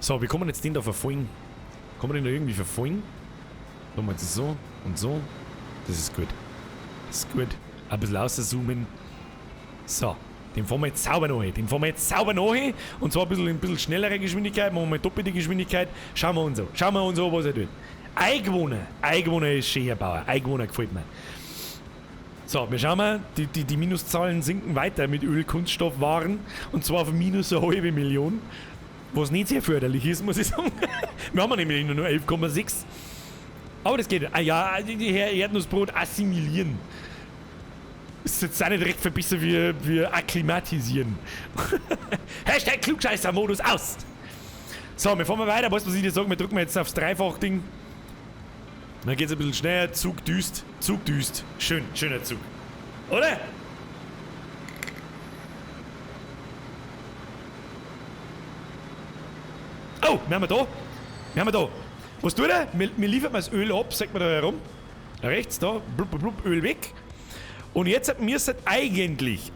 So, wie kann man jetzt den da verfolgen? Kann man den da irgendwie verfolgen? Machen wir jetzt so und so. Das ist gut. Ein bisschen rauszoomen. So. Den fahren wir jetzt sauber nach. Und zwar ein bisschen schnellere Geschwindigkeit. Machen wir mal doppelte Geschwindigkeit. Schauen wir uns an, was er tut. Eigwohner ist schön, Bauer. Eigwohner gefällt mir. So, wir schauen mal. Die Minuszahlen sinken weiter mit Öl, Kunststoff, Waren. Und zwar auf minus 500.000. Was nicht sehr förderlich ist, muss ich sagen. Wir haben nämlich nur 11,6. Aber das geht. Ja, die Erdnussbrot assimilieren. Das ist jetzt auch nicht recht verbessert wie akklimatisieren. Hashtag Klugscheißer-Modus aus! So, wir fahren mal weiter. Weißt du, was ich dir sage? Wir drücken jetzt aufs Dreifach-Ding. Dann geht's ein bisschen schneller. Zug düst. Schöner Zug. Oder? Oh, wir haben da. Was tut er? Wir liefern mal das Öl ab. Sagt man da herum. Rechts, da. Blub, Öl weg. Und jetzt müssen eigentlich,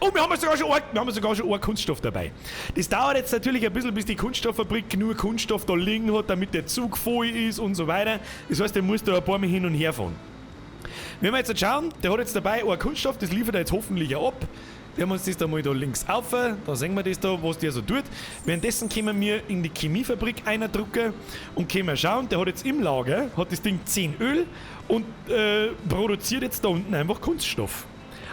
oh, wir haben sogar schon einen Kunststoff dabei. Das dauert jetzt natürlich ein bisschen, bis die Kunststofffabrik genug Kunststoff da liegen hat, damit der Zug voll ist und so weiter. Das heißt, der muss da ein paar Mal hin und her fahren. Wenn wir jetzt schauen, der hat jetzt dabei einen Kunststoff, das liefert er jetzt hoffentlich auch ab. Wir haben uns das da mal da links auf, da sehen wir das da, was der so tut. Währenddessen können wir in die Chemiefabrik eindrucken und können schauen, der hat jetzt im Lager, hat das Ding 10 Öl und produziert jetzt da unten einfach Kunststoff.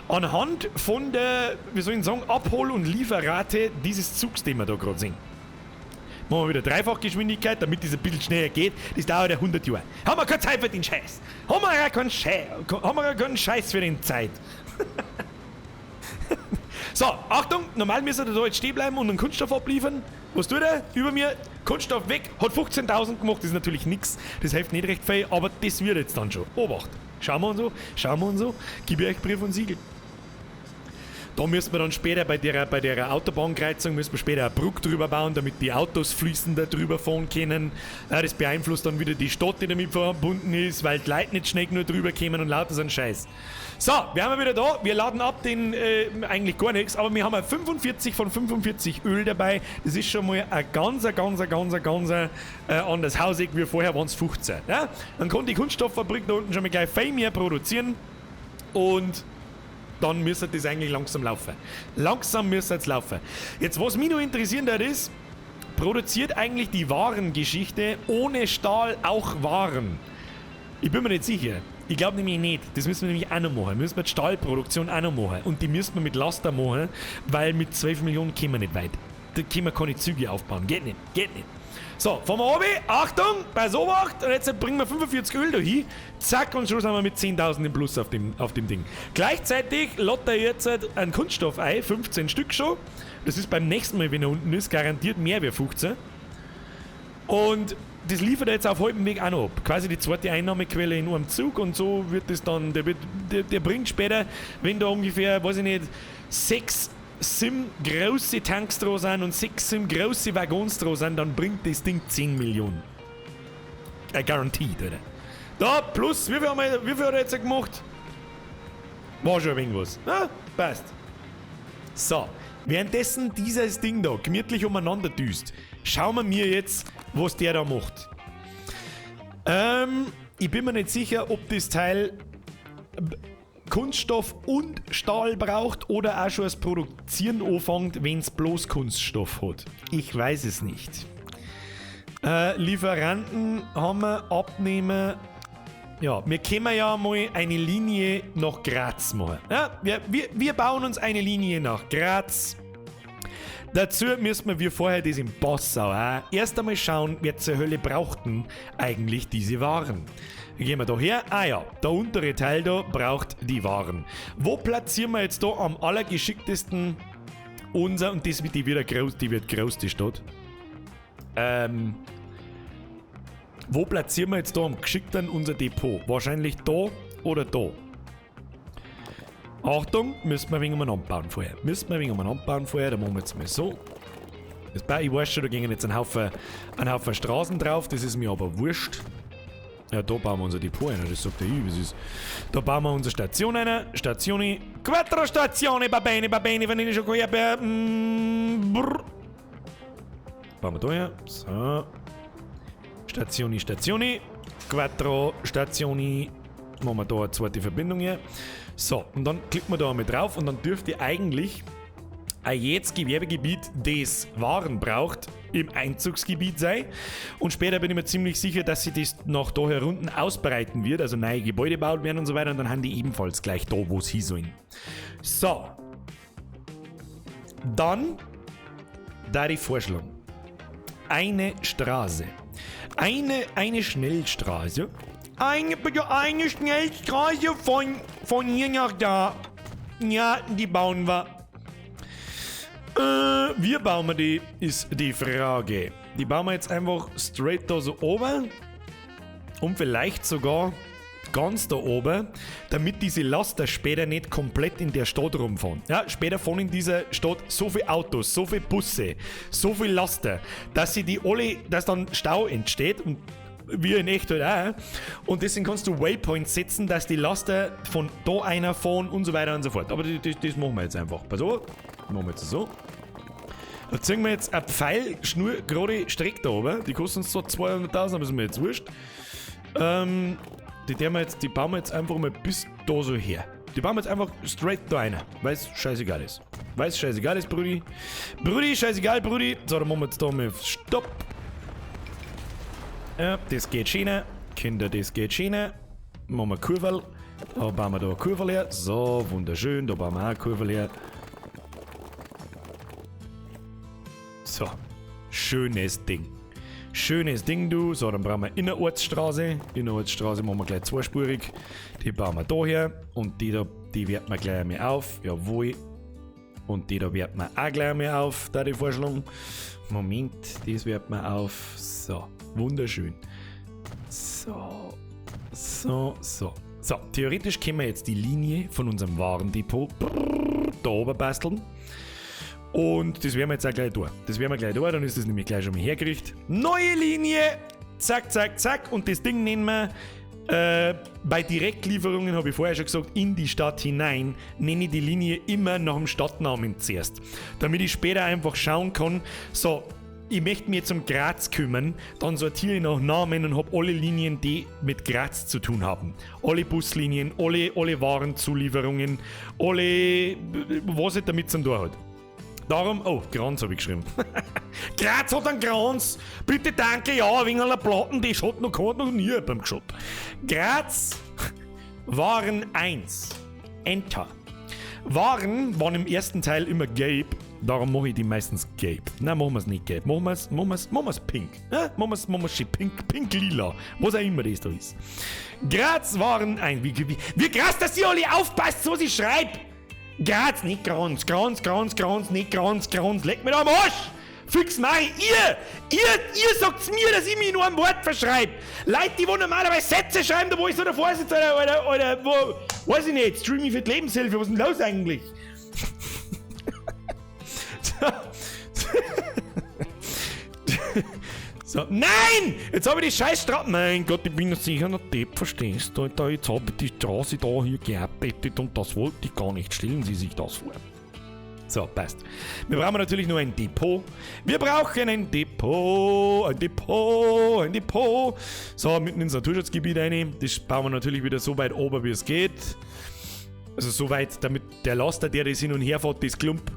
Anhand von der, wie soll ich sagen, Abhol- und Lieferrate dieses Zugs, den wir da gerade sehen. Machen wir wieder Dreifachgeschwindigkeit, damit das ein bisschen schneller geht. Das dauert ja 100 Jahre. Haben wir keine Zeit für den Scheiß. Haben wir ja keinen Scheiß für den Zeit. So, Achtung, normal müsste er da jetzt stehen bleiben und einen Kunststoff abliefern. Was tut er? Über mir, Kunststoff weg, hat 15.000 gemacht, das ist natürlich nichts, das hilft nicht recht viel, aber das wird jetzt dann schon. Obacht, schauen wir uns so, gib ich euch Brief und Siegel. Da müssen wir dann später bei der Autobahnkreuzung müssen wir später eine Brücke drüber bauen, damit die Autos fließender drüber fahren können. Ja, das beeinflusst dann wieder die Stadt, die damit verbunden ist, weil die Leute nicht schnell nur drüber kommen und lauter so ein Scheiß. So, wir haben wieder da. Wir laden ab den eigentlich gar nichts, aber wir haben 45 von 45 Öl dabei. Das ist schon mal ein ganz anderes Hausig wie vorher waren es 15. Ja? Dann kann die Kunststofffabrik da unten schon mal gleich viel mehr produzieren und dann müsste das eigentlich langsam laufen. Langsam müsste es laufen. Jetzt, was mich noch interessieren hat, ist, produziert eigentlich die Warengeschichte ohne Stahl auch Waren? Ich bin mir nicht sicher. Ich glaube nämlich nicht. Das müssen wir nämlich auch noch machen. Müssen wir die Stahlproduktion auch noch machen. Und die müssen wir mit Laster machen, weil mit 12 Millionen kommen wir nicht weit. Da können wir keine Züge aufbauen. Geht nicht. So, fahren wir runter. Achtung, bei Obacht. Und jetzt bringen wir 45 Öl da hin. Zack, und schon sind wir mit 10.000 im Plus auf dem Ding. Gleichzeitig lädt er jetzt einen Kunststoff ein, 15 Stück schon. Das ist beim nächsten Mal, wenn er unten ist, garantiert mehr wie 15. Und das liefert er jetzt auf halbem Weg auch noch ab. Quasi die zweite Einnahmequelle in einem Zug und so wird das dann, der bringt später, wenn da ungefähr, weiß ich nicht, 6 große Tanks dran sind und 6 große Waggons dran sind, dann bringt das Ding 10 Millionen. Guaranteed, oder? Da, plus, wie viel hat er jetzt gemacht? War schon ein wenig was. Na, passt. So, währenddessen dieses Ding da gemütlich umeinander düst, schauen wir mir jetzt, was der da macht. Ich bin mir nicht sicher, ob das Teil Kunststoff und Stahl braucht oder auch schon das Produzieren anfängt, wenn es bloß Kunststoff hat. Ich weiß es nicht. Lieferanten haben wir, Abnehmer. Ja, wir können ja mal eine Linie nach Graz machen. Ja, wir bauen uns eine Linie nach Graz. Dazu müssen wir vorher das in Passau auch erst einmal schauen, wer zur Hölle braucht denn eigentlich diese Waren. Gehen wir da her. Ah ja, der untere Teil da braucht die Waren. Wo platzieren wir jetzt da am allergeschicktesten unser, und das wird die wird groß, die Stadt. Wo platzieren wir jetzt da am geschickten unser Depot? Wahrscheinlich da oder da. Achtung, müssen wir wegen umeinander bauen vorher. Da machen wir jetzt mal so. Ich weiß schon, da gehen jetzt ein Haufen Straßen drauf, das ist mir aber wurscht. Ja, da bauen wir unser Depot ein, das sagt der wie ist. Da bauen wir unsere Station ein. Stationi. Quattro Stazioni, va bene, wenn ich schon gehört habe. Bauen wir da her. So. Stationi. Quattro Stazioni. Machen wir da eine zweite Verbindung her. So, und dann klicken wir da einmal drauf und dann dürfte eigentlich ein jedes Gewerbegebiet, das Waren braucht, im Einzugsgebiet sein. Und später bin ich mir ziemlich sicher, dass sich das nach da herunten ausbreiten wird, also neue Gebäude gebaut werden und so weiter, und dann haben die ebenfalls gleich da, wo es hin sollen. So. Dann da ich vorschlagen. Eine Straße. Eine Schnellstraße. Eine Schnellstraße von hier nach da. Ja, die bauen wir. Wie bauen wir die, ist die Frage. Die bauen wir jetzt einfach straight da so oben. Und vielleicht sogar ganz da oben, damit diese Laster später nicht komplett in der Stadt rumfahren. Ja, später fahren in dieser Stadt so viele Autos, so viele Busse, so viele Laster, dass dann Stau entsteht und wie in echt halt auch. Und deswegen kannst du Waypoints setzen, dass die Laster von da einer fahren und so weiter und so fort. Aber das machen wir jetzt einfach. Pass auf, machen wir jetzt so. Da ziehen wir jetzt eine Pfeilschnur gerade Strecke da oben. Die kosten uns zwar 200.000, aber ist mir jetzt wurscht. Die bauen wir jetzt einfach mal bis da so her. Die bauen wir jetzt einfach straight da rein, weil es scheißegal ist. Brudi. Brudi, scheißegal, Brudi. So, dann machen wir jetzt da mal Stopp. Ja, das geht schön. Kinder, das geht schön. Machen wir Kurvel. Da bauen wir da eine Kurvel her. So, wunderschön. Da bauen wir auch eine Kurvel her. So, schönes Ding. Schönes Ding, du. So, dann brauchen wir Innerortsstraße. Innerortsstraße machen wir gleich zweispurig. Die bauen wir da her. Und die da, die werten wir gleich einmal auf. Jawohl. Und die da werten wir auch gleich einmal auf. Da die Vorschlag. Moment, das werten wir auf. So, wunderschön. So, theoretisch können wir jetzt die Linie von unserem Warendepot da oben basteln. Und das werden wir jetzt auch gleich da. Dann ist das nämlich gleich schon mal hergerichtet. Neue Linie! Zack, zack, zack. Und das Ding nennen wir, bei Direktlieferungen, habe ich vorher schon gesagt, in die Stadt hinein, nenne ich die Linie immer nach dem Stadtnamen zuerst. Damit ich später einfach schauen kann, so, ich möchte mich jetzt um Graz kümmern, dann sortiere ich nach Namen und habe alle Linien, die mit Graz zu tun haben. Alle Buslinien, alle Warenzulieferungen, alle, was es damit zu tun hat. Darum, oh, Granz habe ich geschrieben. Graz hat einen Granz. Bitte danke, ja, wegen einer Platten, die schaut noch nie beim geschaut. Graz waren 1. Enter. Waren im ersten Teil immer gelb. Darum mache ich die meistens gelb. Nein, machen wir es nicht gelb. Machen wir es pink. Machen wir es pink-lila. Was auch immer das da ist. Graz waren ein... Wie krass, dass ihr alle aufpasst, was ich schreibe. Graz, nicht Granz, nicht Granz. Leg mir da am Arsch. Fix mach ihr sagt's mir, dass ich mich nur ein Wort verschreibe. Leute, die normalerweise Sätze schreiben, da wo ich so davor sitze, oder wo, weiß ich nicht, Streaming für die Lebenshilfe, was ist denn los eigentlich? So, nein! Jetzt habe ich die scheiß Straße. Mein Gott, ich bin noch sicher noch Depp, verstehst du? Jetzt habe ich die Straße da hier gearbeitet und das wollte ich gar nicht. Stellen Sie sich das vor. So, passt. Wir brauchen natürlich nur ein Depot. Wir brauchen ein Depot. So, mitten ins Naturschutzgebiet rein. Das bauen wir natürlich wieder so weit oben, wie es geht. Also so weit, damit der Laster, der das hin und her fährt, das Klump,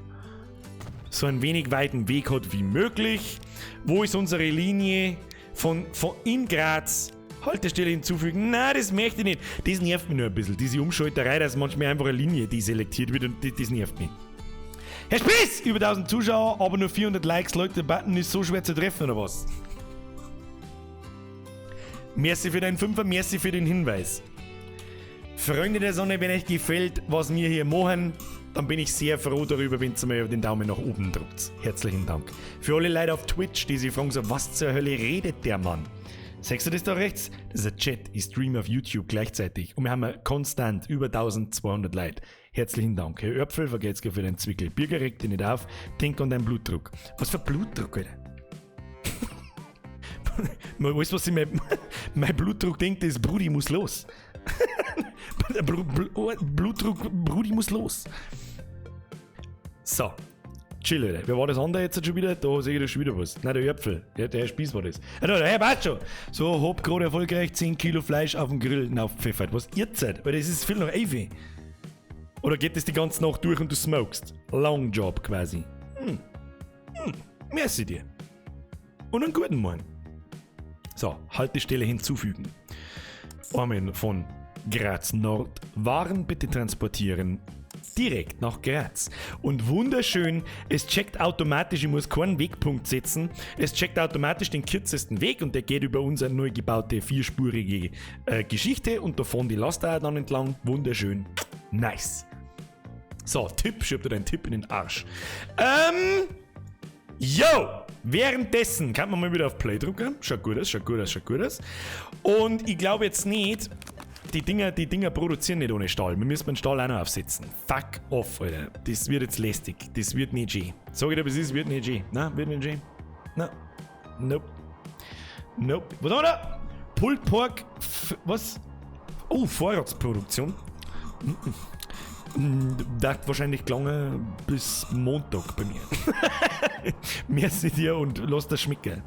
so einen wenig weiten Weg hat wie möglich. Wo ist unsere Linie von in Graz? Haltestelle hinzufügen. Nein, das möchte ich nicht. Das nervt mich nur ein bisschen. Diese Umschalterei, dass manchmal einfach eine Linie deselektiert wird und das nervt mich. Herr Spieß! Über 1000 Zuschauer, aber nur 400 Likes. Leute, der Button ist so schwer zu treffen, oder was? Merci für deinen Fünfer, merci für den Hinweis. Freunde der Sonne, wenn euch gefällt, was wir hier machen, dann bin ich sehr froh darüber, wenn ihr mir den Daumen nach oben drückt. Herzlichen Dank. Für alle Leute auf Twitch, die sich fragen, so, was zur Hölle redet der Mann? Siehst du das da rechts? Das ist ein Chat. Ich streame auf YouTube gleichzeitig. Und wir haben konstant über 1200 Leute. Herzlichen Dank. Herr Örpfel, vergeht's für deinen Zwickel. Birger, reg dich nicht auf. Denk an deinen Blutdruck. Was für Blutdruck, Alter? Alles, was ich mein Blutdruck denkt, ist, Brudi muss los. Blutdruck, Brudi muss los. So. Chill, Alter. Wer war das andere jetzt schon wieder? Da sehe ich da schon wieder was. Nein, der Örpfel. Der Herr Spieß war das. Der Herr passt schon. So, hab gerade erfolgreich 10 Kilo Fleisch auf dem Grill aufgepfeffert. Was ihr seid? Weil das ist viel noch Eifel. Oder geht das die ganze Nacht durch und du smokest? Long Job quasi. Merci dir. Und einen guten Morgen. So, Haltestelle hinzufügen. Armin von Graz Nord. Waren bitte transportieren. Direkt nach Graz. Und wunderschön, es checkt automatisch, ich muss keinen Wegpunkt setzen, es checkt automatisch den kürzesten Weg und der geht über unsere neu gebaute vierspurige Geschichte und da fahren die Laster dann entlang. Wunderschön. Nice. So, Tipp, schreib dir deinen Tipp in den Arsch. Währenddessen kann man mal wieder auf Play drücken. Schaut gut aus. Und ich glaube jetzt nicht, die Dinger produzieren nicht ohne Stahl. Wir müssen den Stahl auch noch aufsetzen. Fuck off, Alter. Das wird jetzt lästig. Das wird nicht G. Sag ich dir, es wird nicht G. Nein, wird nicht G. Nein. Nope. Was haben wir da? Pulled Pork, was? Oh, Vorratsproduktion. Dauert wahrscheinlich lange bis Montag bei mir. Merci dir und lass das schmecken.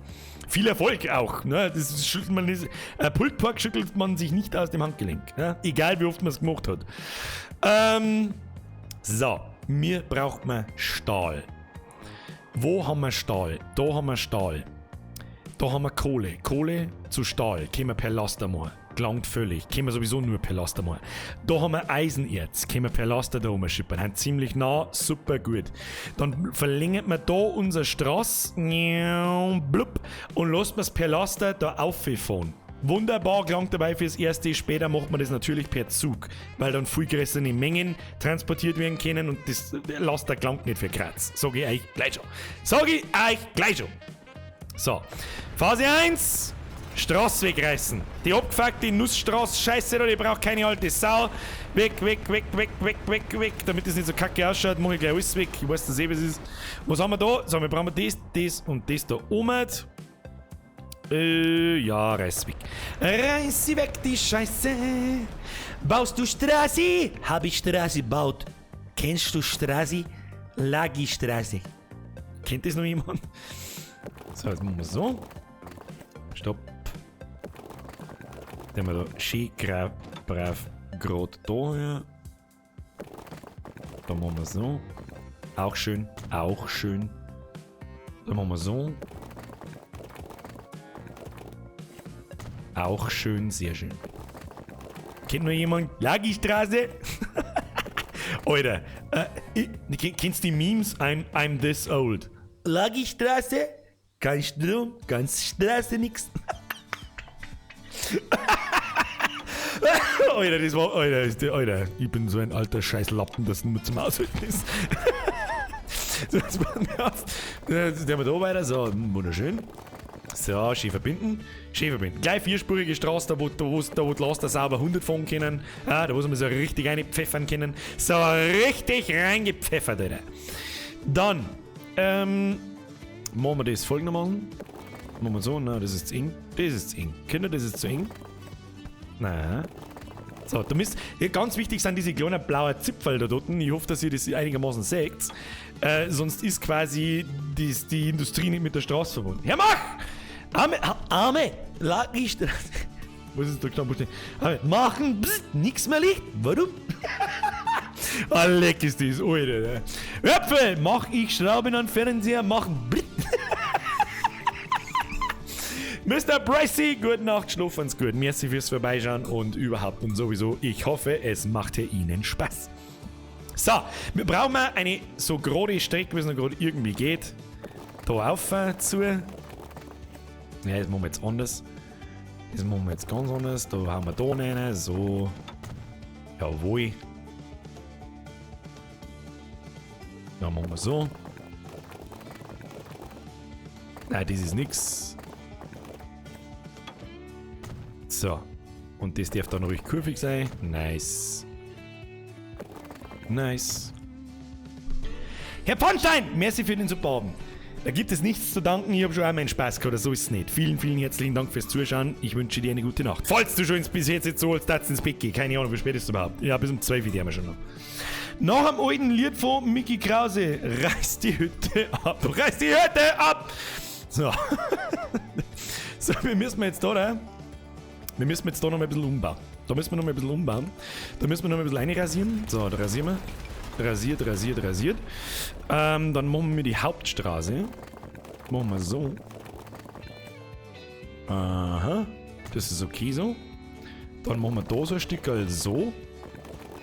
Viel Erfolg auch. Ne? Das schüttelt man nicht, Pulled Pork schüttelt man sich nicht aus dem Handgelenk. Ne? Egal wie oft man es gemacht hat. So, mir braucht man Stahl. Wo haben wir Stahl? Da haben wir Stahl. Da haben wir Kohle. Kohle zu Stahl. Können wir per Laster machen. Gelangt völlig. Können wir sowieso nur per Laster machen. Da haben wir Eisenerz. Können wir per Laster da rumschippern. Haben ziemlich nah. Super gut. Dann verlängert man da unsere Straße. Blub. Und lassen wir es per Laster da auffahren. Wunderbar, gelangt dabei fürs Erste. Später macht man das natürlich per Zug, weil dann viel größere Mengen transportiert werden können und das Laster gelangt nicht für Graz. Sage ich euch gleich schon. So, Phase 1. Straße wegreißen. Die abgefuckte Nussstraße, scheiße, die braucht keine alte Sau. Weg. Damit es nicht so kacke ausschaut, mache ich gleich alles weg. Ich weiß das was es ist. Was haben wir da? So, wir brauchen das und das da oben. Ja, reiß weg. Reiß sie weg, die Scheiße. Baust du Straße? Hab ich Straße gebaut. Kennst du Straße? Lagi-Straße. Kennt das noch jemand? So, jetzt machen wir so. Stopp. Dann haben wir da schön brav gerade da her. Dann machen wir so. Auch schön. Dann machen wir so. Auch schön, sehr schön. Kennt noch jemand Lagi-Straße? Alter, kennst du die Memes? I'm this old. Lagi-Straße? Kein Strom, ganz Straße nix. Alter, ich bin so ein alter Scheißlappen, das nur zum Aushalten ist. So, jetzt machen wir auf. Jetzt haben wir da weiter. So, wunderschön. So, schön verbinden. Gleich vierspurige Straße, da wo die Laster sauber 100 fahren können. Ja, da muss man so richtig reinpfeffern können. So, richtig reingepfeffert, Alter. Dann, machen wir das folgendermaßen. Machen wir so, na, das ist zu eng. Kinder, das ist zu eng. Na. So, ganz wichtig sind diese kleinen blauen Zipfel da dort. Ich hoffe, dass ihr das einigermaßen seht. Sonst ist quasi die Industrie nicht mit der Straße verbunden. Ja, mach! Arme! Lagi-Straße. Was ist da genau? Machen! Psst, nix mehr Licht. Warum? Leck ist das, Alter. Äpfel! Mach ich Schrauben an Fernseher, machen! Mr. Pricey, gute Nacht, schlafen's gut. Merci fürs Vorbeischauen und überhaupt und sowieso. Ich hoffe, es machte Ihnen Spaß. So, wir brauchen mal eine so gerade Strecke, wie es noch gerade irgendwie geht. Da rauf zu. Ja, das machen wir jetzt anders. Das machen wir jetzt ganz anders. Da haben wir da rein. So. Jawohl. Dann machen wir so. Nein, das ist nix. So. Und das darf dann ruhig kurvig sein. Nice. Herr Pfannstein, merci für den Support. Da gibt es nichts zu danken, ich habe schon auch meinen Spaß gehabt, so ist es nicht. Vielen herzlichen Dank fürs Zuschauen, ich wünsche dir eine gute Nacht. Falls du schon bis jetzt so als das ins Bett gehst, keine Ahnung, wie spät ist es überhaupt. Ja, bis um 12 Uhr haben wir schon noch. Nach dem alten Lied von Mickey Krause, reiß die Hütte ab! So. So, wir müssen jetzt da noch mal ein bisschen umbauen. Da müssen wir noch ein bisschen einrasieren. So, da rasieren wir. Rasiert. Dann machen wir die Hauptstraße. Machen wir so. Aha. Das ist okay so. Dann machen wir da so ein Stück so.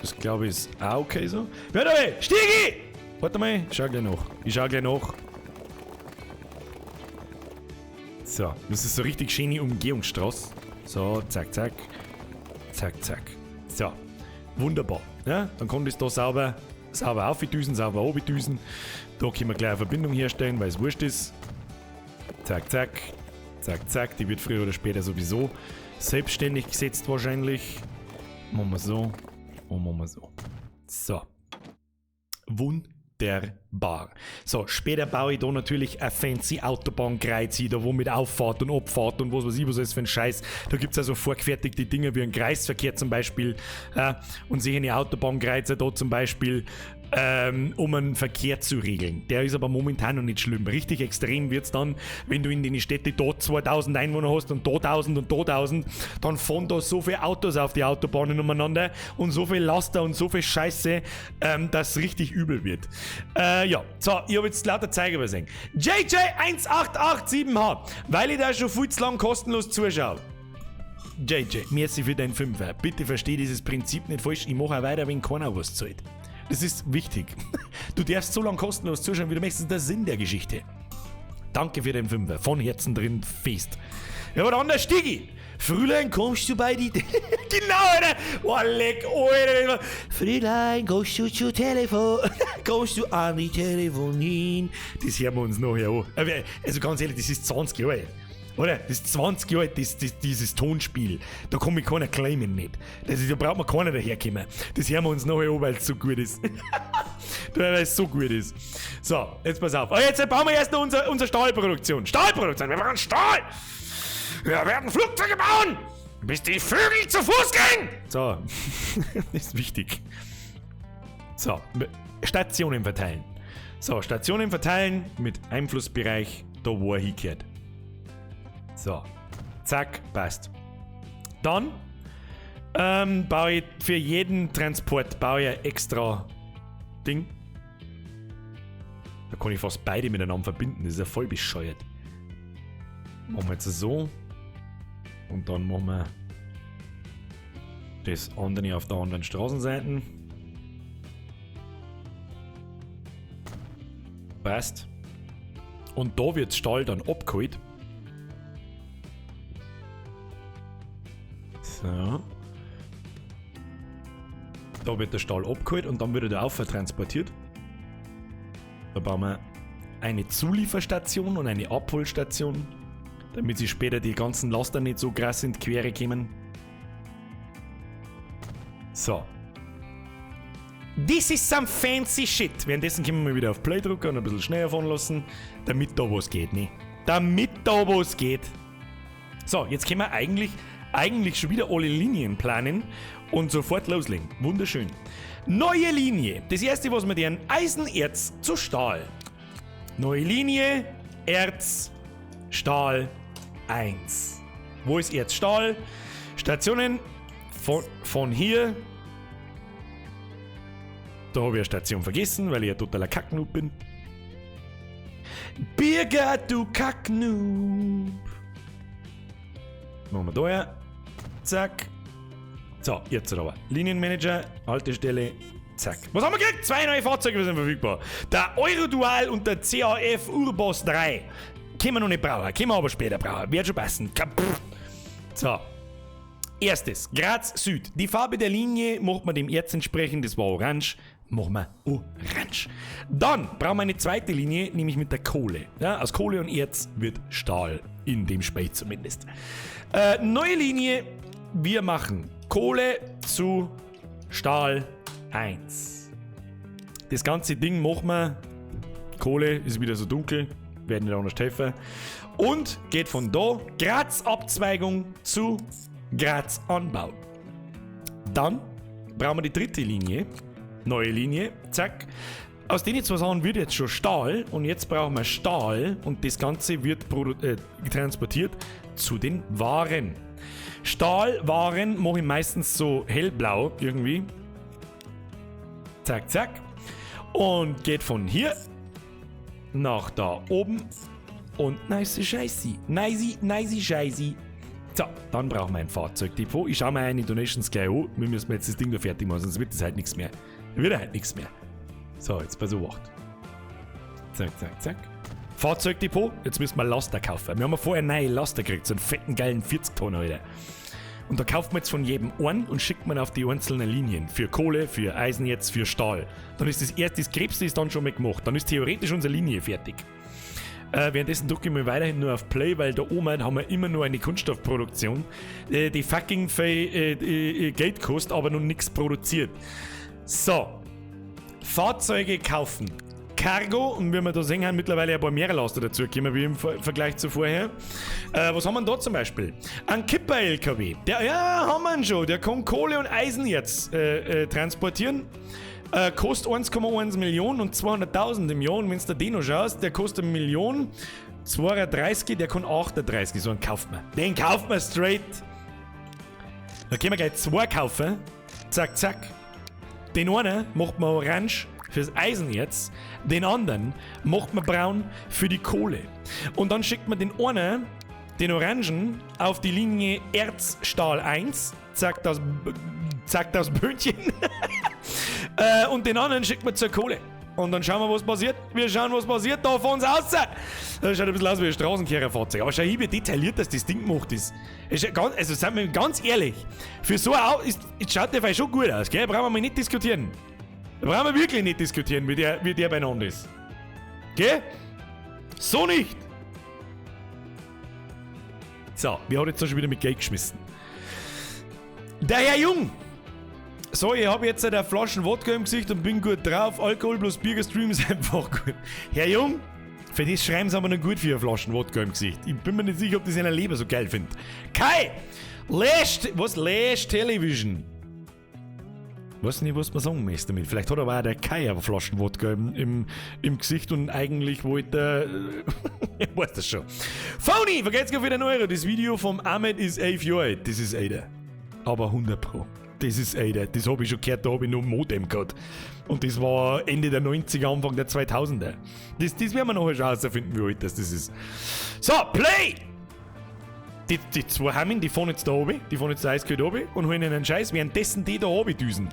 Das glaube ich ist auch okay so. Warte mal, Stiegi! Warte mal, ich schau gleich nach. So, das ist so richtig schöne Umgehungsstraße. So, zack. So, wunderbar. Ja, dann kann das da sauber aufdüsen, sauber abdüsen. Da können wir gleich eine Verbindung herstellen, weil es wurscht ist. Zack. Die wird früher oder später sowieso selbstständig gesetzt wahrscheinlich. Machen wir so. Und machen wir so. So. wunderbar. So, später baue ich da natürlich ein fancy Autobahnkreuz, da wo mit Auffahrt und Abfahrt und was weiß ich, was ist für ein Scheiß. Da gibt es also vorgefertigte Dinge wie ein Kreisverkehr zum Beispiel und solche Autobahnkreuze da zum Beispiel, um einen Verkehr zu regeln. Der ist aber momentan noch nicht schlimm. Richtig extrem wird es dann, wenn du in den Städten da 2000 Einwohner hast und da 1000 und da 1000, dann fahren da so viele Autos auf die Autobahnen umeinander und so viel Laster und so viel Scheiße, dass es richtig übel wird. Ja, so, ich habe jetzt lauter Zeiger übersehen. JJ1887H, weil ich da schon viel zu lang kostenlos zuschaue. JJ, merci für deinen Fünfer. Bitte versteh dieses Prinzip nicht falsch. Ich mache auch weiter, wenn keiner was zahlt. Das ist wichtig. Du darfst so lange kostenlos zuschauen, wie du möchtest. Das ist der Sinn der Geschichte. Danke für den Fünfer. Von Herzen drin fest. Ja, aber dann der Stigi. Frühlein, kommst du bei die... Genau, Alter. Oh, leck, Alter. Frühlein, kommst du zu Telefon? Kommst du an die Telefonin? Das hören wir uns nachher an. Also ganz ehrlich, das ist 20 Jahre alt. Oder? Das ist 20 Jahre alt, dieses Tonspiel. Da kann mich keiner claimen nicht. Da braucht man keiner daherkommen. Das hören wir uns nachher an, weil es so gut ist. Weil es so gut ist. So, jetzt pass auf. Jetzt bauen wir erst noch unsere Stahlproduktion. Stahlproduktion, wir brauchen Stahl! Wir werden Flugzeuge bauen! Bis die Vögel zu Fuß gehen! So, das ist wichtig. So, Stationen verteilen. So, Stationen verteilen mit Einflussbereich, da wo er hingehört. So, zack, passt. Dann baue ich für jeden Transport ein extra Ding. Da kann ich fast beide miteinander verbinden, das ist ja voll bescheuert. Machen wir jetzt so. Und dann machen wir das andere auf der anderen Straßenseite. Passt. Und da wird Stahl dann abgeholt. So. Da wird der Stahl abgeholt und dann wird er auf transportiert. Da bauen wir eine Zulieferstation und eine Abholstation, damit sie später die ganzen Laster nicht so krass in die Quere kommen. So. This is some fancy shit. Währenddessen können wir mal wieder auf Play drücken und ein bisschen schneller fahren lassen, damit da was geht, ne? Damit da was geht. So, jetzt können wir eigentlich schon wieder alle Linien planen und sofort loslegen. Wunderschön. Neue Linie. Das erste, was wir deren Eisenerz zu Stahl. Neue Linie, Erz, Stahl 1. Wo ist Erz, Stahl? Stationen von hier. Da habe ich eine Station vergessen, weil ich ein totaler Kacknoob bin. Birger, du Kacknoob. Machen wir da her. Zack. So, jetzt aber. Linienmanager, Haltestelle, zack. Was haben wir gekriegt? 2 neue Fahrzeuge sind verfügbar. Der Eurodual und der CAF Urbos 3. Können wir noch nicht brauchen, können wir aber später brauchen. Wird schon passen. So. Erstes, Graz Süd. Die Farbe der Linie macht man dem Erz entsprechend, das war orange. Machen wir orange. Dann brauchen wir eine zweite Linie, nämlich mit der Kohle. Ja, aus Kohle und Erz wird Stahl. In dem Spiel zumindest. Neue Linie. Wir machen Kohle zu Stahl 1. Das ganze Ding machen wir. Kohle ist wieder so dunkel. Werden nicht anders helfen. Und geht von da Graz-Abzweigung zu Graz-Anbau. Dann brauchen wir die dritte Linie. Neue Linie. Zack. Aus den zwei Sachen wird jetzt schon Stahl. Und jetzt brauchen wir Stahl. Und das Ganze wird transportiert zu den Waren. Stahlwaren mache ich meistens so hellblau irgendwie. Zack, zack. Und geht von hier nach da oben. Und nice Scheiße. Nice Scheiße. So, dann brauchen wir ein Fahrzeugdepot. Ich schaue mir ein Donations gleich an. Wir müssen jetzt das Ding da fertig machen, sonst wird das halt nichts mehr. Wird halt nichts mehr. So, jetzt bei so Wacht. Zack, zack, zack. Fahrzeugdepot. Jetzt müssen wir Laster kaufen. Wir haben ja vorher neue Laster gekriegt. So einen fetten, geilen 40-Tonner, Alter. Und da kauft man jetzt von jedem einen und schickt man auf die einzelnen Linien. Für Kohle, für Eisen jetzt, für Stahl. Dann ist das Krebste ist dann schon mal gemacht. Dann ist theoretisch unsere Linie fertig. Währenddessen drücke ich mir weiterhin nur auf Play, weil da oben haben wir immer nur eine Kunststoffproduktion, die fucking viel Geld kostet, aber noch nichts produziert. So. Fahrzeuge kaufen. Cargo. Und wie wir da sehen, haben mittlerweile ein paar mehr Laster dazu gekommen, wie im Vergleich zu vorher. Was haben wir denn da zum Beispiel? Ein Kipper-LKW. Ja, haben wir ihn schon. Der kann Kohle und Eisen jetzt transportieren. Kostet 1,1 Millionen und 200.000 im Jahr. Und wenn du den noch schaust, der kostet 1 Million, 32, der kann 38. So einen kauft man. Den kauft man straight. Da können wir gleich 2 kaufen. Zack, zack. Den einen macht man orange fürs Eisen jetzt. Den anderen macht man braun für die Kohle. Und dann schickt man den einen, den Orangen, auf die Linie Erzstahl 1. Zack, das Böhnchen. Und den anderen schickt man zur Kohle. Und dann schauen wir, was passiert. Wir schauen, was passiert da von uns aus. Das schaut ein bisschen aus wie ein Straßenkehrerfahrzeug. Aber schau hier, wie detailliert das Ding gemacht ist. Also, seien wir ganz ehrlich. Für so ein Auto schaut der vielleicht schon gut aus, gell? Brauchen wir mal nicht diskutieren. Brauchen wir wirklich nicht diskutieren, wie der beieinander ist. Gell? So nicht. So, wir haben jetzt da schon wieder mit Geld geschmissen. Der Herr Jung. So, ich habe jetzt eine Flaschen Wodka im Gesicht und bin gut drauf. Alkohol plus Bier gestreamt ist einfach gut. Herr Jung, für das schreiben sie aber noch gut für eine Flaschen Wodka im Gesicht. Ich bin mir nicht sicher, ob das in Leber so geil findet. Kai! Lash Television. Weiß nicht, was man sagen möchte damit. Vielleicht hat aber auch der Kai eine Flaschen Wodka im Gesicht und eigentlich wollte ich weiß das schon. Phony, vergesst gar wieder Euro. Das Video vom Ahmed ist 11 Jahre alt. Das ist einer. Aber 100 Pro. Das ist einer. Das habe ich schon gehört, da habe ich noch ein Modem gehabt. Und das war Ende der 90er, Anfang der 2000er. Das werden wir nachher schon herausfinden, wie alt das ist. So, Play! Die zwei Hammen, die fahren jetzt da oben, die fahren jetzt da eiskalt oben und holen einen Scheiß, währenddessen die da oben düsen.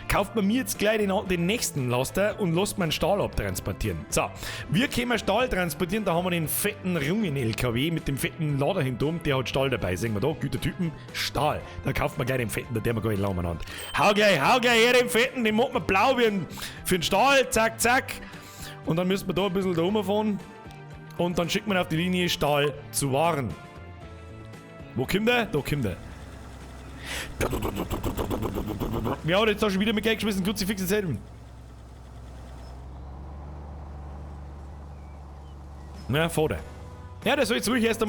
Kauft man mir jetzt gleich den nächsten Laster und lasst man Stahl abtransportieren. So, wir können Stahl transportieren, da haben wir den fetten Rungen-LKW mit dem fetten Lader hinten, der hat Stahl dabei. Sehen wir da, Gütertypen, Stahl. Da kauft man gleich den fetten, der wir gar nicht lang miteinander. Hau gleich her den fetten, den macht man blau für den Stahl, zack, zack. Und dann müssen wir da ein bisschen da rumfahren und dann schickt man auf die Linie Stahl zu Waren. Wo kommt der? Da kommt der. Ja, jetzt hast du schon wieder mit Geld geschmissen. Kruzifix in selben. Na, vorder. Ja, der soll jetzt ruhig erst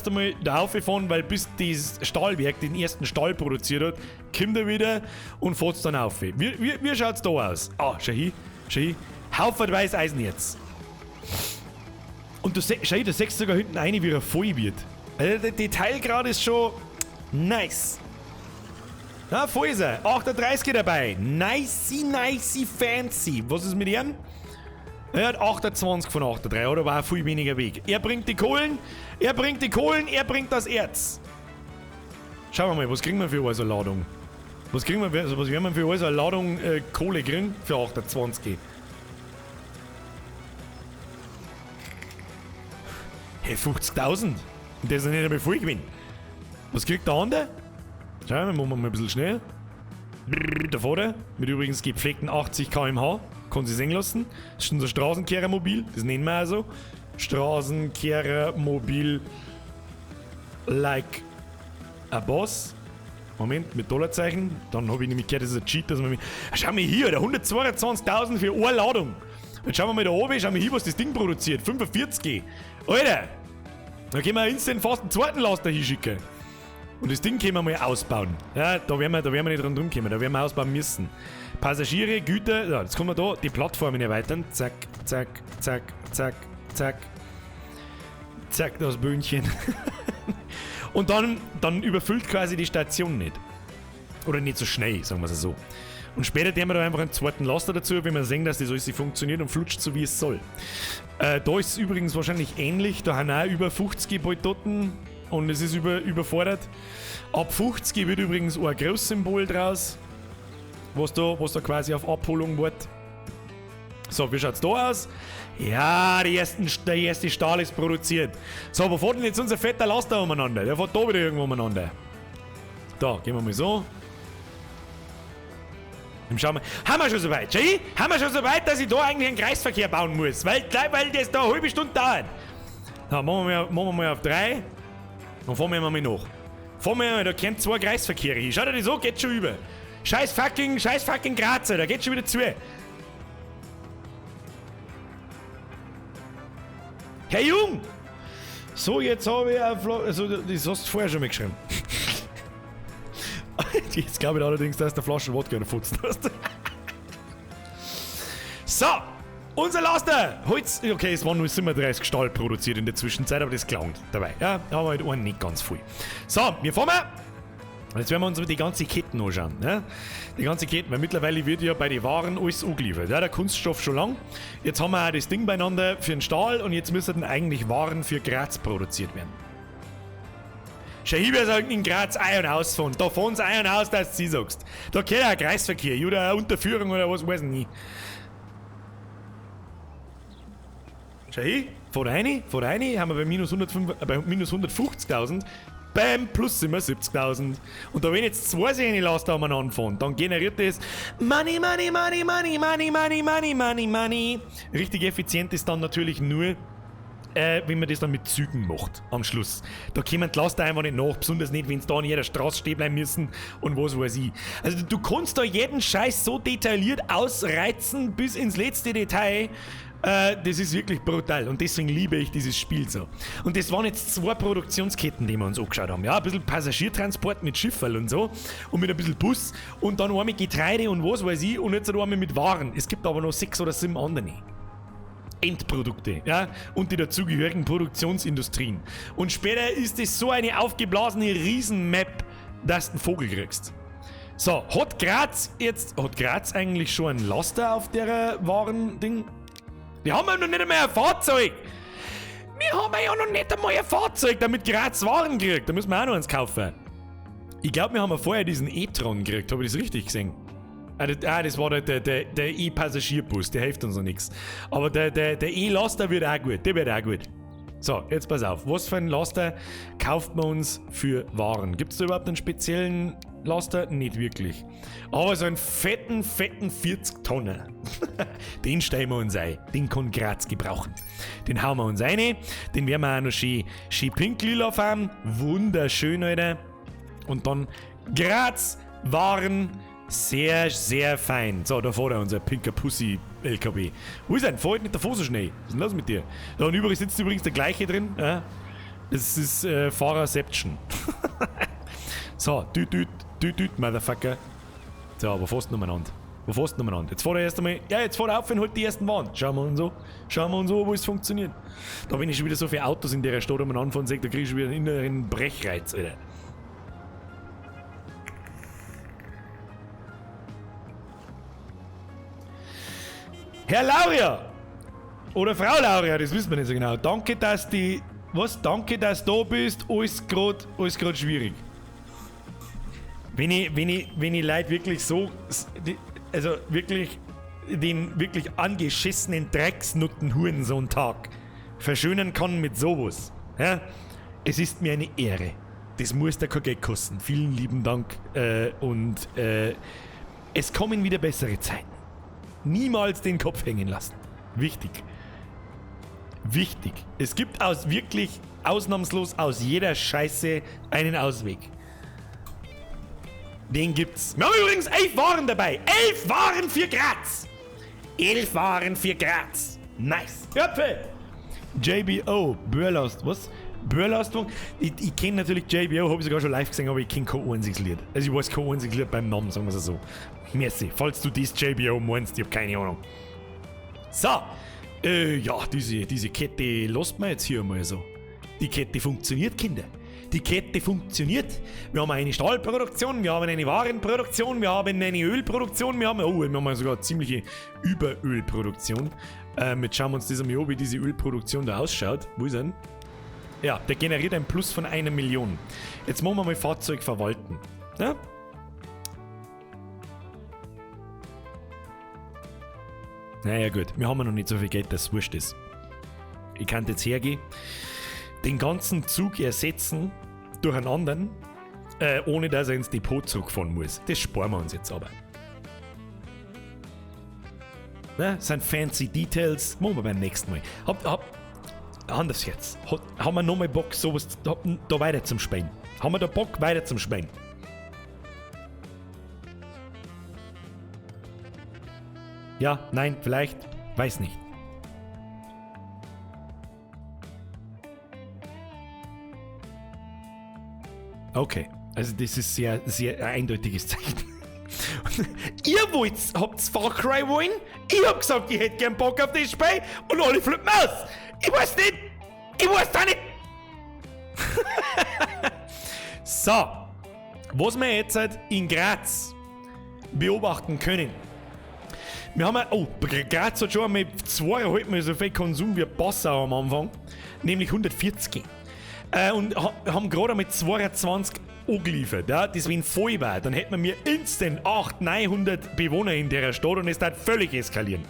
einmal da rauffahren, weil bis das Stahlwerk den ersten Stahl produziert hat, kommt er wieder und fährt dann auf. Wie schaut's da aus? Ah, schau hin. Haufen weiß Eisen jetzt. Und du siehst sogar hinten eine, wie er voll wird. Also der Detailgrad ist schon nice. Na, voll ist er. 38 dabei. Nicey, fancy. Was ist mit ihm? Er hat 28 von 38, oder war viel weniger Weg. Er bringt die Kohlen, er bringt das Erz. Schauen wir mal, was kriegen wir für eine Ladung? Was werden wir für eine Ladung Kohle kriegen? Für 28. Hey, 50.000. Und der ist ja nicht einmal voll gewinnt. Was kriegt der andere? Schauen wir, machen wir mal ein bisschen schnell. Da vorne, mit übrigens gepflegten 80 km/h. Kann sich sehen lassen. Das ist unser Straßenkehrermobil, das nennen wir also. Straßenkehrermobil like a boss. Moment, mit Dollarzeichen. Dann habe ich nämlich gehört, das ist ein Cheat, dass man mit. Schau mal hier, der 122.000 für eine Ladung. Jetzt schauen wir mal da oben, schau mal hier, was das Ding produziert. 45G. Alter! Da können wir instant fast einen zweiten Laster hinschicken. Und das Ding können wir mal ausbauen. Ja, da werden wir nicht dran rumkommen, da werden wir ausbauen müssen. Passagiere, Güter, ja, jetzt können wir da die Plattformen erweitern. Zack, zack, zack, zack, zack. Zack, das Böhnchen. Und dann überfüllt quasi die Station nicht. Oder nicht so schnell, sagen wir es so. Und später nehmen wir da einfach einen zweiten Laster dazu, wenn wir sehen, dass das alles funktioniert und flutscht so wie es soll. Da ist es übrigens wahrscheinlich ähnlich. Da haben auch über 50 bald dort und es ist überfordert. Ab 50 wird übrigens auch ein Großsymbol draus, was da quasi auf Abholung wird. So, wie schaut's da aus? Ja, der erste Stahl ist produziert. So, wo fährt denn jetzt unser fetter Laster umeinander? Der fährt da wieder irgendwo umeinander. Da, gehen wir mal so. Schauen wir. Haben wir schon so weit? Haben wir schon so weit, dass ich da eigentlich einen Kreisverkehr bauen muss? Weil das da eine halbe Stunde dauert. Na, machen wir mal auf 3. Dann fahren wir mal nach. Da kommen 2 Kreisverkehre hin. Schaut euch das an, geht schon über. Scheiß fucking Grazer, da geht schon wieder zu. Herr Jung! So, jetzt habe ich eine Flasche. Also, das hast du vorher schon mal geschrieben. Jetzt glaube ich allerdings, dass der Flasche Wodka gefutzt hast. So! Unser Laster! Holz. Okay, es waren nur 37 Stahl produziert in der Zwischenzeit, aber das klangt dabei. Ja, da haben wir halt einen nicht ganz viel. So, wir fahren mal. Jetzt werden wir uns die ganze Ketten anschauen. Ne? Die ganze Ketten, weil mittlerweile wird ja bei den Waren alles angeliefert. Ja, der Kunststoff schon lang. Jetzt haben wir auch das Ding beieinander für den Stahl und jetzt müssen eigentlich Waren für Graz produziert werden. Schau hin, wir sagen in Graz ein- und ausfahren. Da fahren sie ein- und aus, dass du sie sagst. Da geht auch ein Kreisverkehr oder eine Unterführung oder was weiß ich nicht. Schau hin, fahr rein, haben wir bei minus 150.000. Bam, plus sind wir 70.000. Und da wenn jetzt zwei Sehne-Laster umeinander fahren, dann generiert das Money, Money, Money, Money, Money, Money, Money, Money, Money. Richtig effizient ist dann natürlich nur, wenn man das dann mit Zügen macht, am Schluss. Da kommen die Laster einfach nicht nach, besonders nicht, wenn sie da an jeder Straße stehen bleiben müssen und was weiß ich. Also du kannst da jeden Scheiß so detailliert ausreizen, bis ins letzte Detail. Das ist wirklich brutal und deswegen liebe ich dieses Spiel so. Und das waren jetzt zwei Produktionsketten, die wir uns angeschaut haben. Ja, ein bisschen Passagiertransport mit Schifferl und so und mit ein bisschen Bus und dann einmal Getreide und was weiß ich und jetzt einmal mit Waren. Es gibt aber noch 6 oder 7 andere Endprodukte, ja, und die dazugehörigen Produktionsindustrien. Und später ist es so eine aufgeblasene Riesenmap, dass du einen Vogel kriegst. So, hat Graz eigentlich schon einen Laster auf der Waren-Ding? Wir haben ja noch nicht einmal ein Fahrzeug. Wir haben ja noch nicht einmal ein Fahrzeug, damit Graz Waren kriegt. Da müssen wir auch noch eins kaufen. Ich glaube, wir haben ja vorher diesen E-Tron gekriegt. Habe ich das richtig gesehen? Das war der E-Passagierbus. Der hilft uns noch nichts. Aber der E-Laster wird auch gut. Der wird auch gut. So, jetzt pass auf. Was für einen Laster kauft man uns für Waren? Gibt es da überhaupt einen speziellen Laster? Nicht wirklich. Aber so einen fetten 40 Tonnen. Den stellen wir uns ein. Den kann Graz gebrauchen. Den hauen wir uns rein. Den werden wir auch noch schön pink-lila fahren. Wunderschön, Alter. Und dann Graz Waren. Sehr, sehr fein. So, da fährt unser pinker Pussy-LKW. Wo ist er denn? Fährt nicht davor so schnell. Was ist denn los mit dir? Da und überall sitzt übrigens der gleiche drin. Ja? Das ist Fahrerception. So, düt, Motherfucker. So, aber fast umeinander. Jetzt fährt er erst einmal. Ja, jetzt fährt er auf und holt die ersten Waren. Schauen wir uns so, wo es funktioniert. Da, wenn ich schon wieder so viele Autos in der Stadt umeinander fahren sehe, da kriege ich schon wieder einen inneren Brechreiz, Alter. Herr Lauria! Oder Frau Lauria, das wissen wir nicht so genau. Danke, dass du da bist. Alles grad schwierig. Wenn ich Leute wirklich so, also wirklich den wirklich angeschissenen Drecksnutten-Hurensohn-Tag verschönern kann mit sowas, ja? Es ist mir eine Ehre. Das muss da kein Geld kosten. Vielen lieben Dank und es kommen wieder bessere Zeiten. Niemals den Kopf hängen lassen. Wichtig. Es gibt wirklich ausnahmslos aus jeder Scheiße einen Ausweg. Den gibt's. Wir haben übrigens 11 Waren dabei. 11 Waren für Graz. 11 Waren für Graz. Nice. Köpfe. JBO. Börlast. Was? Börlastung? Ich kenne natürlich JBO, habe ich sogar schon live gesehen, aber ich kenne kein einziges Lied. Also ich weiß kein einziges Lied beim Namen, sagen wir es so. Merci. Falls du dies JBO meinst, ich habe keine Ahnung. So. Ja, diese Kette lasst man jetzt hier mal so. Die Kette funktioniert, Kinder. Die Kette funktioniert. Wir haben eine Stahlproduktion, wir haben eine Warenproduktion, wir haben eine Ölproduktion, wir haben sogar eine ziemliche Überölproduktion. Jetzt schauen wir uns das mal an, wie diese Ölproduktion da ausschaut. Wo ist er denn? Ja, der generiert ein Plus von 1 Million. Jetzt machen wir mal Fahrzeug verwalten. Ja? Naja gut, wir haben ja noch nicht so viel Geld, dass es wurscht ist. Ich kann jetzt hergehen, den ganzen Zug ersetzen durch einen anderen, ohne dass er ins Depot zurückfahren muss. Das sparen wir uns jetzt aber. Na, sind fancy Details, machen wir beim nächsten Mal. Anders jetzt. Haben wir nochmal Bock, sowas da weiter zum Spielen? Haben wir da Bock, weiter zum Spielen? Ja, nein, vielleicht, weiß nicht. Okay, also das ist sehr, sehr ein eindeutiges Zeichen. Ihr habt Far Cry wollen? Ich hab gesagt, ich hätte gern Bock auf das Spiel und alle flippen aus. Ich weiß nicht. Ich weiß da nicht. So, was wir jetzt halt in Graz beobachten können. Wir haben, Graz hat schon einmal 2,5 Mal so viel Konsum wie Passau am Anfang, nämlich 140. Und haben gerade einmal 22 angeliefert. Ja? Das wenn voll war, dann hätten wir instant 800, 900 Bewohner in der Stadt und es wird völlig eskalieren.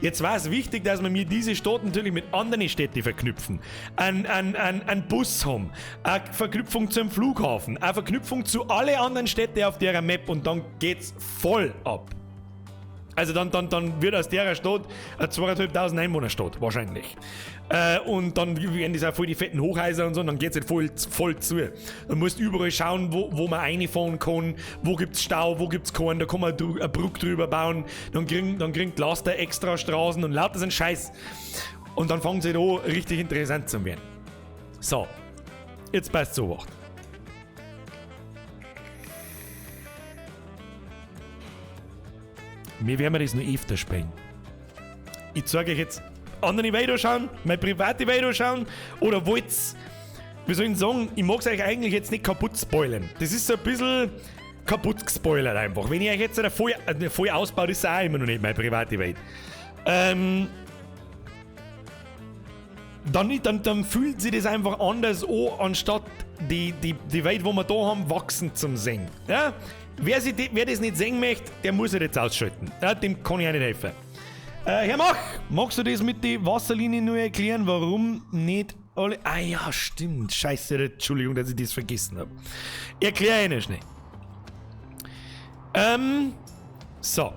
Jetzt war es wichtig, dass wir diese Stadt natürlich mit anderen Städten verknüpfen. Einen Bus haben, eine Verknüpfung zum Flughafen, eine Verknüpfung zu allen anderen Städten auf der Map und dann geht's voll ab. Also dann wird aus der Stadt eine 2.500 Einwohnerstadt wahrscheinlich. Und dann werden das auch voll die fetten Hochhäuser und so, und dann geht's halt voll zu. Dann musst du überall schauen, wo man reinfahren kann, wo gibt's Stau, wo gibt's keinen, da kann man eine Brücke drüber bauen, dann kriegt Laster extra Straßen und lauter so ein Scheiß. Und dann fangen sie da richtig interessant zu werden. So, jetzt passt so was. Wir werden das noch öfter spielen. Ich zeige euch jetzt andere Videos schauen, meine private Videos schauen, oder wollt's, wie soll ich sagen, ich mag es euch eigentlich jetzt nicht kaputt spoilern. Das ist so ein bisschen kaputt gespoilert einfach. Wenn ich euch jetzt voll ausbaue, das ist auch immer noch nicht meine private Welt. Dann fühlt sich das einfach anders an, anstatt die Welt, wo wir da haben, wachsen zum Singen. Ja? Wer das nicht singen möchte, der muss es jetzt ausschalten. Ja, dem kann ich auch nicht helfen. Herr Mach, magst du das mit den Wasserlinien nur erklären, warum nicht alle... Ah ja, stimmt. Scheiße, Entschuldigung, dass ich das vergessen habe. Erklär Ihnen schnell. So.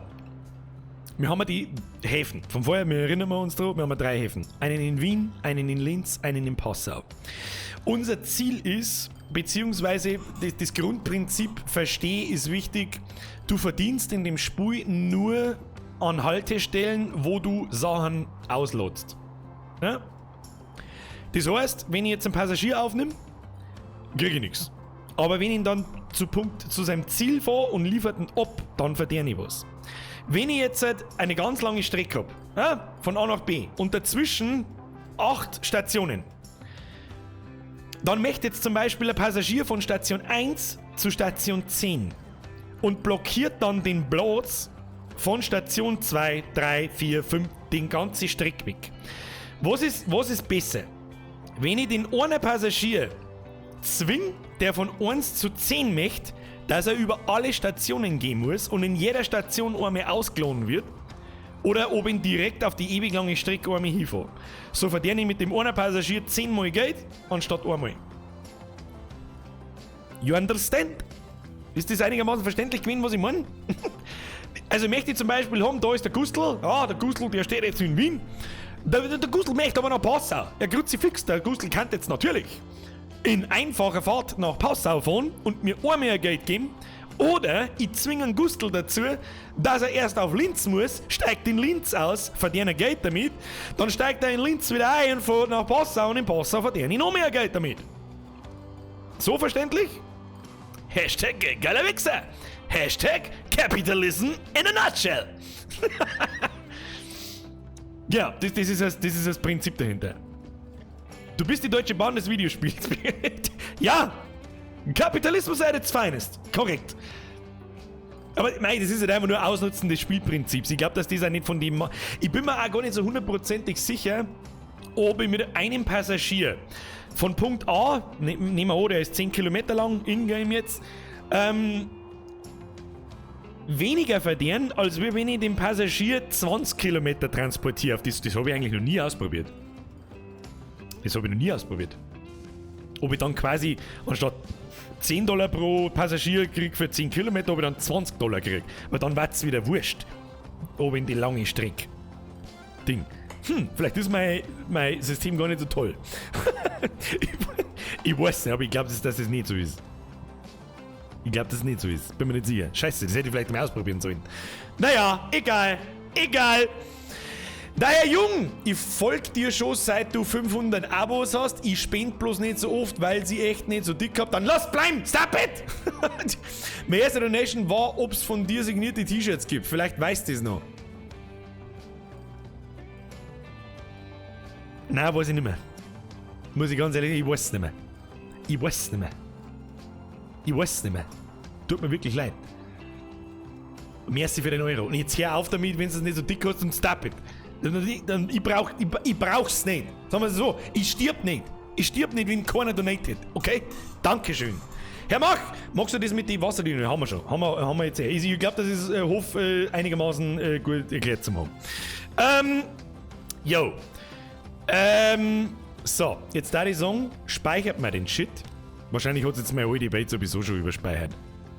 Wir haben die Häfen. Von vorher, wir erinnern uns daran, wir haben 3 Häfen. Einen in Wien, einen in Linz, einen in Passau. Unser Ziel ist, beziehungsweise das Grundprinzip verstehe, ist wichtig, du verdienst in dem Spiel nur an Haltestellen, wo du Sachen auslotst. Ja? Das heißt, wenn ich jetzt einen Passagier aufnehme, kriege ich nichts. Aber wenn ich dann zu seinem Ziel fahre und liefert ihn ab, dann verdiene ich was. Wenn ich jetzt eine ganz lange Strecke habe, ja, von A nach B, und dazwischen 8 Stationen, dann möchte jetzt zum Beispiel ein Passagier von Station 1 zu Station 10 und blockiert dann den Platz von Station 2, 3, 4, 5, den ganzen Streckweg. Was ist besser? Wenn ich den einen Passagier zwinge, der von 1 zu 10 möchte, dass er über alle Stationen gehen muss und in jeder Station einmal ausgeladen wird, oder ob ihn direkt auf die ewig lange Strecke einmal hinfahre. So verdiene ich mit dem einen Passagier 10 Mal Geld, anstatt einmal. You understand? Ist das einigermaßen verständlich gewesen, was ich meine? Also möchte ich zum Beispiel haben, da ist der Gustl. Ja, der Gustl, der steht jetzt in Wien. Der Gustl möchte aber nach Passau. Ja, Kruzifix, der Gustl kann jetzt natürlich in einfacher Fahrt nach Passau fahren und mir einmal Geld geben. Oder ich zwinge einen Gustl dazu, dass er erst auf Linz muss, steigt in Linz aus, verdiene Geld damit, dann steigt er in Linz wieder ein und fährt nach Passau und in Passau verdiene ich noch mehr Geld damit. So verständlich? Hashtag geiler Wichser. Hashtag Capitalism in a nutshell. Ja, das ist das Prinzip dahinter. Du bist die Deutsche Bahn des Videospiels. Ja! Kapitalismus at its finest. Korrekt. Aber mei, das ist halt einfach nur Ausnutzen des Spielprinzips. Ich glaube, dass das auch nicht von dem... Ich bin mir auch gar nicht so hundertprozentig sicher, ob ich mit einem Passagier von Punkt A, nehmen wir an, der ist 10 Kilometer lang, in-game jetzt, weniger verdienen, als wenn ich den Passagier 20 Kilometer transportiere. Das habe ich eigentlich noch nie ausprobiert. Ob ich dann quasi anstatt $10 pro Passagier kriege für 10 Kilometer, ob ich dann $20 kriege. Weil dann wird es wieder wurscht. Ob in die lange Strecke. Ding. Vielleicht ist mein System gar nicht so toll. Ich weiß nicht, aber ich glaube, dass das nicht so ist. Bin mir nicht sicher. Scheiße, das hätte ich vielleicht mal ausprobieren sollen. Naja, egal. Daher Jung, ich folg dir schon seit du 500 Abos hast. Ich spend bloß nicht so oft, weil sie echt nicht so dick habt. Dann lass bleiben! Stop it! Meine erste Donation war, ob's von dir signierte T-Shirts gibt. Vielleicht weißt du es noch. Nein, weiß ich nicht mehr. Muss ich ganz ehrlich, ich weiß es nicht mehr. Ich weiß es nicht mehr. Ich weiß es nicht mehr. Tut mir wirklich leid. Merci für den Euro. Und jetzt hör auf damit, wenn du es nicht so dick hast und stop it. Ich brauch's nicht. Sagen wir es so, ich stirb nicht. Ich stirb nicht, wenn keiner donatet. Okay? Dankeschön. Herr Mach, magst du das mit den Wasserdünen? Haben wir schon. Haben wir jetzt. Ich glaube, das ist Hof einigermaßen gut erklärt zu haben. Yo. So, jetzt da ich sagen, speichert mal den Shit. Wahrscheinlich hat jetzt mein alte Debate sowieso schon überspeichert.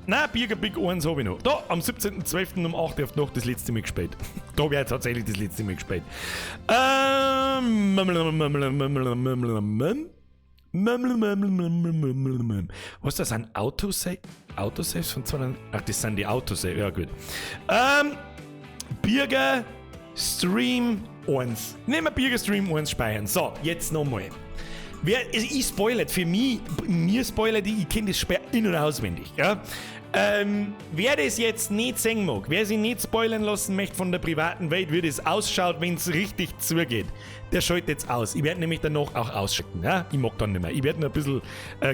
Nein, Bierger Big 1 habe ich noch. Da, am 17.12. um 8 Uhr auf die Nacht das letzte Mal gespielt. Da habe ich tatsächlich das letzte Mal gespielt. Was ist das, ein Autosave? Autosaves von 200? Ach, das sind die Autosave, ja gut. Bierger Stream 1. Nehmen wir Bierger Stream 1 speichern. So, jetzt nochmal. Ich spoilert, für mich, mir spoilert, ich kenne das Spiel in- und auswendig. Ja? Wer das jetzt nicht sehen mag, wer sich nicht spoilern lassen möchte von der privaten Welt, wie das ausschaut, wenn es richtig zugeht, der schaltet jetzt aus. Ich werde nämlich danach auch ausschalten. Ja? Ich mag dann nicht mehr. Ich werde noch ein bisschen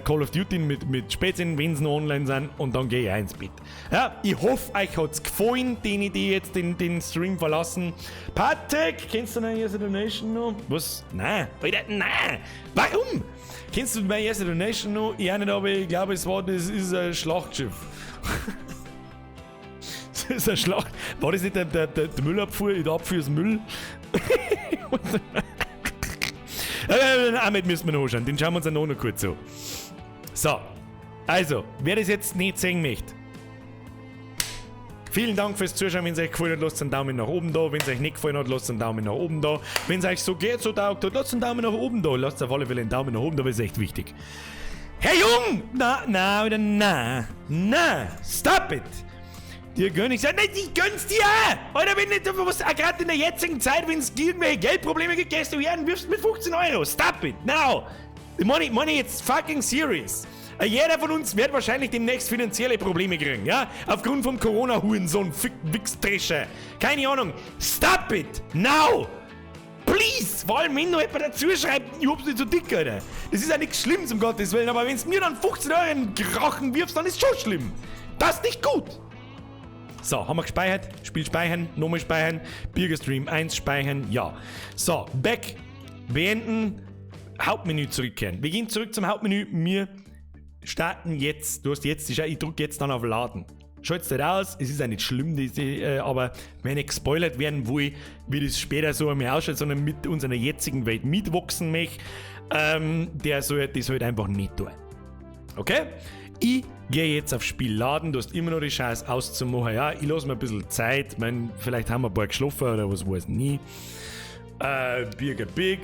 Call of Duty mit Spätzchen, wenn sie noch online sind, und dann gehe ich ins Bett. Ja? Ich hoffe, euch hat es gefallen, denen, die jetzt den Stream verlassen. Patrick, kennst du meine erste Donation noch? Was? Nein. Alter, nein. Warum? Kennst du meine erste Donation noch? Ich nicht, aber ich glaube, das ist ein Schlachtschiff. Das ist ein Schlacht. War das nicht der Müllabfuhr? Der Abfuhr ist Müll? Ahmed müssen wir noch anschauen. Den schauen wir uns dann noch kurz an. So. Also, wer das jetzt nicht sehen möchte. Vielen Dank fürs Zuschauen. Wenn es euch gefallen hat, lasst einen Daumen nach oben da. Wenn es euch nicht gefallen hat, lasst einen Daumen nach oben da. Wenn es euch so geht, so taugt hat, lasst einen Daumen nach oben da. Lasst auf alle Fälle einen Daumen nach oben da, das ist echt wichtig. Herr Jung! Na, stop it! Dir gönn ich, nein, ich gönn's dir! Alter, wenn nicht, was gerade in der jetzigen Zeit, wenn es irgendwelche Geldprobleme gibt, gehst du her und wirfst mit 15 Euro. Stop it! Now! Money, jetzt fucking serious. Jeder von uns wird wahrscheinlich demnächst finanzielle Probleme kriegen, ja? Aufgrund vom Corona-Hurensohn, Wichstrescher. Keine Ahnung. Stop it! Now! Please! Vor allem, wenn noch jemand dazu schreibt, ich hab's nicht so dick, Alter. Das ist ja nichts Schlimmes, um Gottes Willen, aber wenn's mir dann 15 Euro in den Krachen wirfst, dann ist schon schlimm. Das ist nicht gut. So, haben wir gespeichert? Spiel speichern, nochmal speichern, Bierger Stream 1 speichern, ja. So, back, beenden, Hauptmenü zurückkehren. Wir gehen zurück zum Hauptmenü, wir starten jetzt, ich drücke jetzt dann auf Laden. Schalt's nicht aus, es ist ja nicht schlimm, aber wenn ich gespoilert werden will, wie das später so einmal ausschaut, sondern mit unserer jetzigen Welt mitwachsen möchte, der soll das halt einfach nicht tun. Okay? Ich gehe jetzt auf Spiel laden, du hast immer noch die Chance auszumachen. Ja, ich lasse mir ein bisschen Zeit, vielleicht haben wir ein paar geschlafen oder was weiß ich nie. Bierger Big.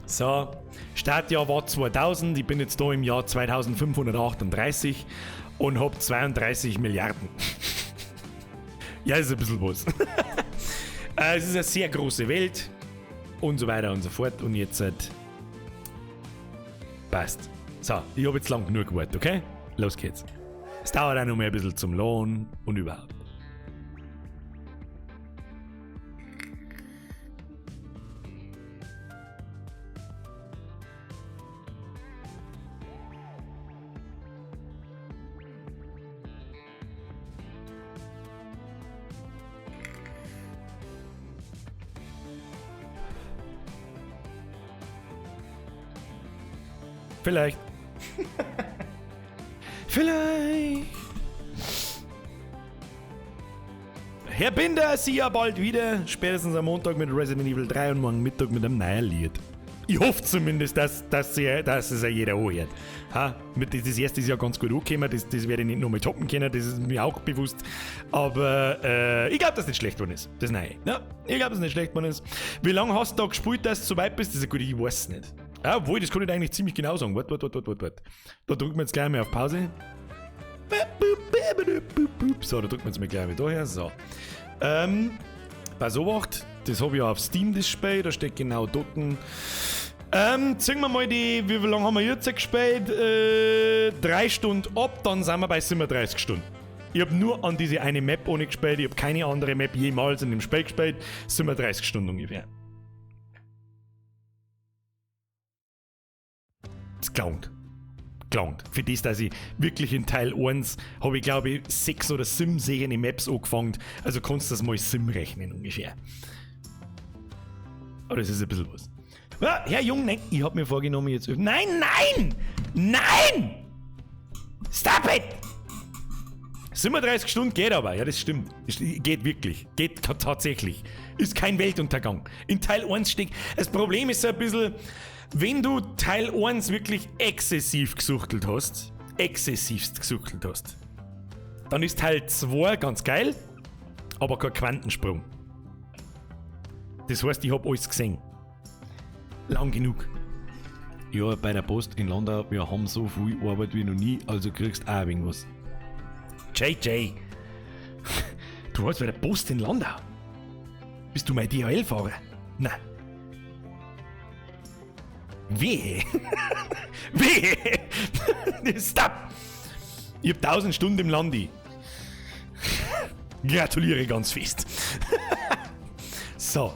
So, Startjahr war 2000, ich bin jetzt da im Jahr 2538 und habe 32 Milliarden. Ja, ist ein bisschen was. Es ist eine sehr große Welt und so weiter und so fort, und jetzt passt. So, ich habe jetzt lang genug gewartet, okay? Los geht's. Es dauert auch noch mal ein bisschen zum Lohn und überhaupt. Vielleicht. Vielleicht. Herr Binder, Sie ja bald wieder. Spätestens am Montag mit Resident Evil 3 und morgen Mittag mit einem neuen Lied. Ich hoffe zumindest, dass es ja jeder anhört. Das erste ist ja ganz gut angekommen, das werde ich nicht nochmal toppen können, das ist mir auch bewusst. Aber ich glaube, dass das nicht schlecht geworden ist. Das Neue. Ja, ich glaube, dass es nicht schlecht geworden ist. Wie lange hast du da gespielt, dass du so weit bist? Das ist ja gut, ich weiß es nicht. Ja, obwohl, das kann ich eigentlich ziemlich genau sagen. Warte. Da drücken wir jetzt gleich mal auf Pause. So, da drücken wir jetzt mal gleich mal daher. So. pass auf, das habe ich auch auf Steam, das Spiel, da steht genau dort. Ziehen wir mal wie lange haben wir jetzt gespielt? 3 Stunden ab, dann sind wir bei 37 Stunden. Ich habe nur an diese eine Map ohne gespielt, ich habe keine andere Map jemals in dem Spiel gespielt, 37 Stunden ungefähr. Das gelangt. Für das, dass ich wirklich in Teil 1 habe ich glaube ich 6 oder 7 sehende Maps angefangen, also kannst du das mal Sim rechnen ungefähr. Aber das ist ein bisschen was. Ja, Herr Jung, nein, ich habe mir vorgenommen jetzt... Nein! Stop it! 37 Stunden geht aber, ja das stimmt. Geht wirklich. Geht tatsächlich. Ist kein Weltuntergang. In Teil 1 steckt... Das Problem ist so ein bisschen, wenn du Teil 1 wirklich exzessivst gesuchtelt hast, dann ist Teil 2 ganz geil, aber kein Quantensprung. Das heißt, ich habe alles gesehen. Lang genug. Ja, bei der Post in Landau, wir haben so viel Arbeit wie noch nie, also kriegst auch irgendwas. JJ, du hast bei der Post in Landau? Bist du mein DHL-Fahrer? Nein. Wehe! Stop! Ich hab 1000 Stunden im Landi. Gratuliere ganz fest. So.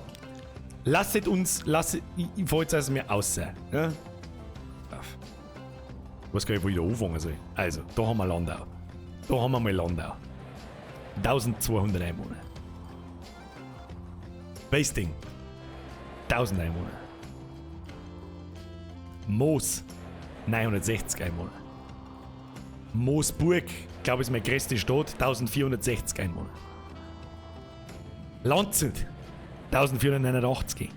Ich fahr jetzt aus mir raus. Ja? Ich weiß gar nicht, wo ich da anfangen soll. Also, da haben wir Landau. Da haben wir mal Landau. 1200 Einwohner. Basting. 1000 Einwohner. Moos. 960 Einwohner. Moosburg, glaube ich, ist meine größte Stadt. 1460 Einwohner. Landshut. 1489.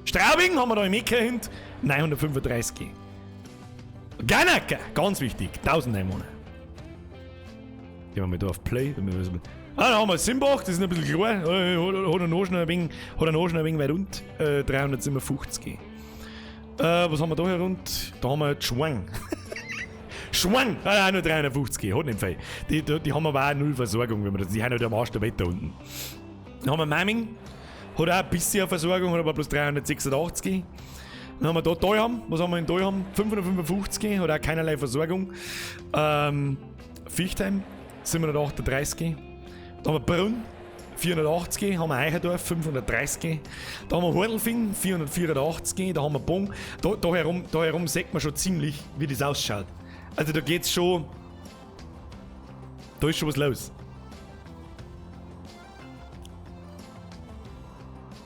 Straubing haben wir da im Ecke hin, 935. Garnacker, ganz wichtig, 1000 Einwohner. Gehen wir mal da auf Play. Dann haben wir Simbach, das ist ein bisschen klar. Hat er noch schon ein wenig weit rund. 357. Was haben wir da herund? Da haben wir Schwang. Schwang! Auch nur 350, hat nicht viel. Die haben aber auch null Versorgung, wenn man das. Die haben halt am Arsch der Welt da unten. Dann haben wir Mamming, hat auch ein bisschen Versorgung, hat aber bloß 386. Dann haben wir da Deuham, was haben wir in Deuham? 555, hat auch keinerlei Versorgung. Fichtheim, 738. Da haben wir Brunn, 480. Haben wir Eicherdorf, 530. Da haben wir Hordelfing, 484. Da haben wir Bong. Da herum sieht man schon ziemlich, wie das ausschaut. Also da geht's schon. Da ist schon was los.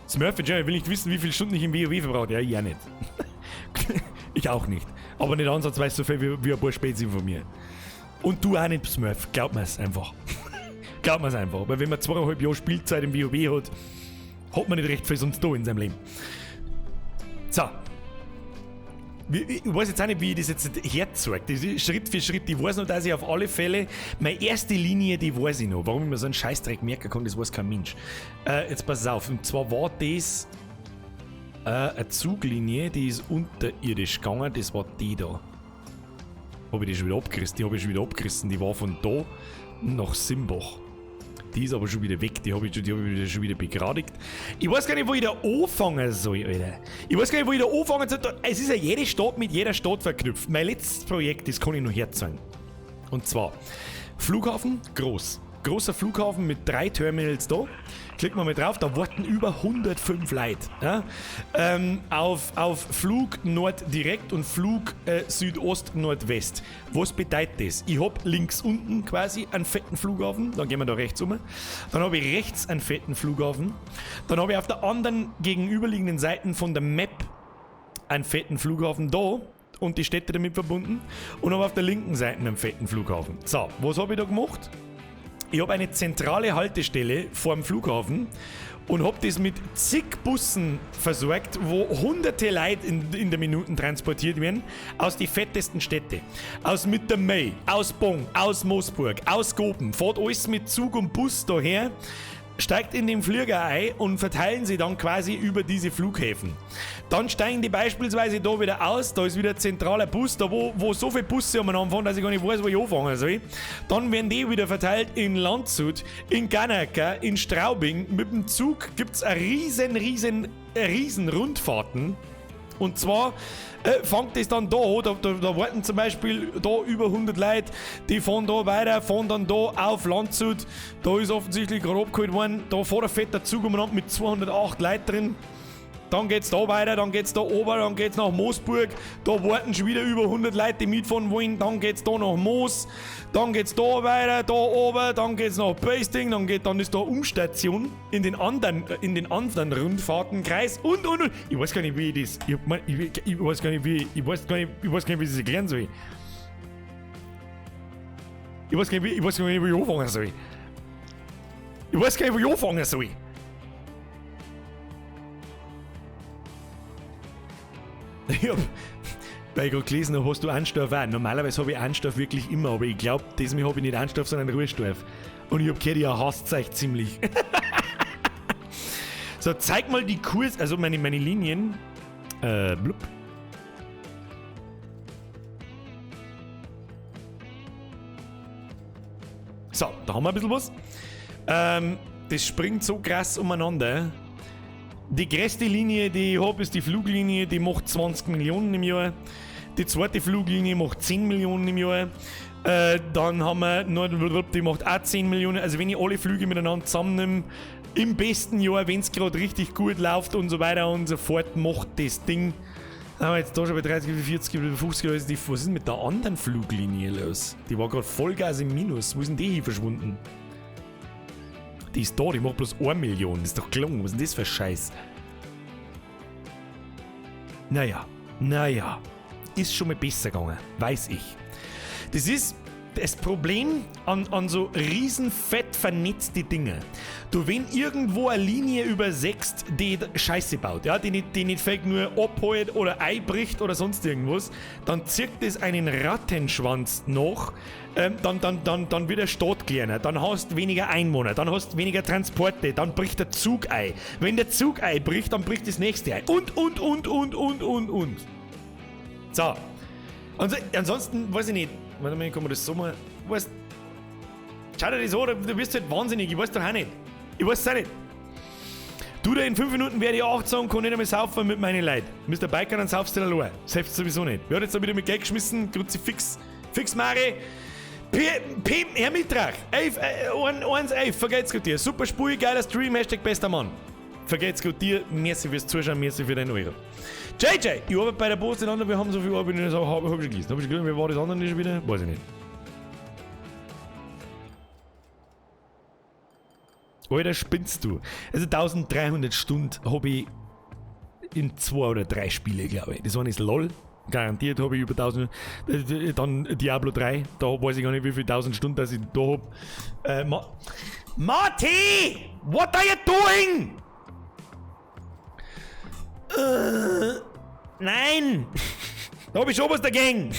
Smurfy Jerry will nicht wissen, wie viele Stunden ich im WoW verbrauche. Ja, ich auch nicht. Ich auch nicht. Aber nicht ansatzweise so viel wie ein paar Spezien von mir. Und du auch nicht, Smurf. Glaub mir's einfach. Glaub mir's einfach. Weil wenn man 2,5 Jahre Spielzeit im WoW hat man nicht recht viel sonst da in seinem Leben. So. Ich weiß jetzt auch nicht, wie ich das jetzt herzeige. Schritt für Schritt. Ich weiß noch, dass ich auf alle Fälle meine erste Linie, die weiß ich noch. Warum ich mir so einen Scheißdreck merken kann, das weiß kein Mensch. Jetzt pass auf. Und zwar war das eine Zuglinie, die ist unterirdisch gegangen. Das war die da. Habe ich die schon wieder abgerissen? Die habe ich schon wieder abgerissen. Die war von da nach Simbach. Die ist aber schon wieder weg, die habe ich schon wieder begradigt. Ich weiß gar nicht, wo ich da anfangen soll, Alter. Ich weiß gar nicht, wo ich da anfangen soll. Es ist ja jede Stadt mit jeder Stadt verknüpft. Mein letztes Projekt, das kann ich noch herzeigen. Und zwar, Flughafen, groß. Großer Flughafen mit 3 Terminals da. Klicken wir mal drauf, da warten über 105 Leute. Ja? Auf Flug Nord direkt und Flug Südost Nordwest. Was bedeutet das? Ich habe links unten quasi einen fetten Flughafen, dann gehen wir da rechts um. Dann habe ich rechts einen fetten Flughafen. Dann habe ich auf der anderen gegenüberliegenden Seite von der Map einen fetten Flughafen da und die Städte damit verbunden. Und habe auf der linken Seite einen fetten Flughafen. So, was habe ich da gemacht? Ich habe eine zentrale Haltestelle vor dem Flughafen und habe das mit zig Bussen versorgt, wo hunderte Leute in der Minute transportiert werden, aus die fettesten Städte. Aus Mittermey, aus Bong, aus Moosburg, aus Goben. Fährt alles mit Zug und Bus daher. steigt in den Flieger ein und verteilen sie dann quasi über diese Flughäfen. Dann steigen die beispielsweise da wieder aus, da ist wieder ein zentraler Bus, da wo so viele Busse umeinander fahren, dass ich gar nicht weiß, wo ich anfangen soll. Dann werden die wieder verteilt in Landshut, in Gannaka, in Straubing. Mit dem Zug gibt es riesen Rundfahrten. Und zwar fängt es dann da an, da warten zum Beispiel da über 100 Leute, die fahren da weiter, fahren dann da auf Landshut, da ist offensichtlich gerade abgeholt worden, da fährt ein fetter Zug umeinander mit 208 Leuten drin. Dann geht's da weiter, dann geht's da ober, dann geht's nach Moosburg, da warten schon wieder über 100 Leute, die mitfahren wollen, dann geht's da nach Moos, dann geht's da weiter, da oben, dann geht's nach Basting, dann ist da Umstation in den anderen Rundfahrtenkreis und. Ich weiß gar nicht, wie ich das, ich weiß gar nicht, wie ich das erklären soll. Ich weiß gar nicht, wie ich anfangen soll. Ich weiß gar nicht, wie ich anfangen soll. Weil ich gerade gelesen habe, hast du Anstoff auch. Normalerweise habe ich Anstoff wirklich immer, aber ich glaube, diesmal habe ich nicht Anstoff, sondern Ruhestoff. Und ich habe gehört, ihr hasst euch ziemlich. So, zeig mal die Kurs, also meine Linien. Blub. So, da haben wir ein bisschen was. Das springt so krass umeinander. Die größte Linie, die ich habe, ist die Fluglinie, die macht 20 Millionen im Jahr. Die zweite Fluglinie macht 10 Millionen im Jahr. Dann haben wir noch, die macht auch 10 Millionen. Also wenn ich alle Flüge miteinander zusammennehme, im besten Jahr, wenn es gerade richtig gut läuft und so weiter und so fort, macht das Ding. Aber jetzt da schon bei 30, 40, 50, was ist denn mit der anderen Fluglinie los? Die war gerade Vollgas im Minus. Wo ist denn die hier verschwunden? Die ist da, die macht bloß 1 Million. Das ist doch gelungen. Was ist denn das für ein Scheiß? Naja. Ist schon mal besser gegangen. Weiß ich. Das ist das Problem an so riesen fett vernetzte Dinge. Du, wenn irgendwo eine Linie übersägst, die Scheiße baut, ja, die nicht fake nur abholt oder einbricht oder sonst irgendwas, dann zirkt es einen Rattenschwanz nach, dann wird der Staat kleiner, dann hast du weniger Einwohner, dann hast du weniger Transporte, dann bricht der Zug ein. Wenn der Zug einbricht, dann bricht das nächste ein. Und. So. Ansonsten, weiß ich nicht, warte mal, kann man das so mal, weißt, schau dir das an, du wirst halt wahnsinnig, ich weiß doch auch nicht. Ich weiß es auch nicht. Du, da in 5 Minuten werde ich 8 sagen, kann nicht einmal saufen mit meinen Leuten. Mr. Biker, dann saufst du da allein. Selbst sowieso nicht. Wer hat jetzt da wieder mit Geld geschmissen? Kruzifix. Fix Mari. Herr Mitrach. 1-11. Vergeht's gut dir. Super Spui, geiler Stream. Hashtag bester Mann. Vergeht's gut dir. Merci fürs Zuschauen. Merci für deinen Euro. JJ, ich arbeite bei der Post in anderen. Wir haben so viel Arbeit. Hab ich schon gelesen. Hab ich schon gelesen. Wer war das andere schon wieder? Weiß ich nicht. Alter, spinnst du? Also 1300 Stunden habe ich in 2 oder 3 Spiele, glaube ich. Das eine ist LOL, garantiert habe ich über 1000. Dann Diablo 3, da weiß ich gar nicht, wie viele 1000 Stunden dass ich da habe. Marty! What are you doing? Nein! Da habe ich schon was dagegen.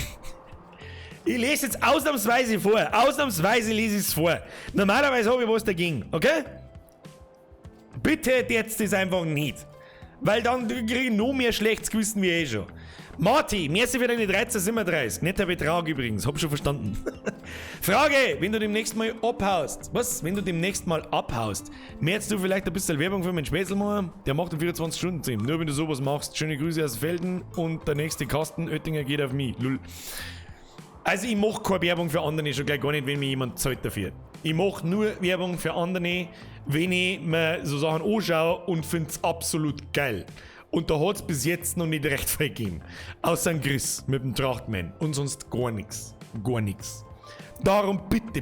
Ich lese jetzt ausnahmsweise vor. Ausnahmsweise lese ich es vor. Normalerweise habe ich was dagegen, okay? Bitte jetzt das einfach nicht. Weil dann kriege ich noch mehr schlechtes Gewissen wie schon. Marty, merci für deine 13,37. Netter Betrag übrigens, hab schon verstanden. Frage, wenn du demnächst mal abhaust. Was? Wenn du demnächst mal abhaust, möchtest du vielleicht ein bisschen Werbung für meinen Spätzl machen? Der macht einen 24-Stunden-Stream. Nur wenn du sowas machst. Schöne Grüße aus Felden und der nächste Kasten Oettinger geht auf mich. Lull. Also ich mache keine Werbung für andere, schon gleich gar nicht, wenn mir jemand zahlt dafür. Ich mache nur Werbung für andere, wenn ich mir so Sachen anschaue und finde es absolut geil. Und da hat es bis jetzt noch nicht recht freigegeben. Außer ein Chris mit dem Trachtmann. Und sonst gar nichts. Gar nichts. Darum bitte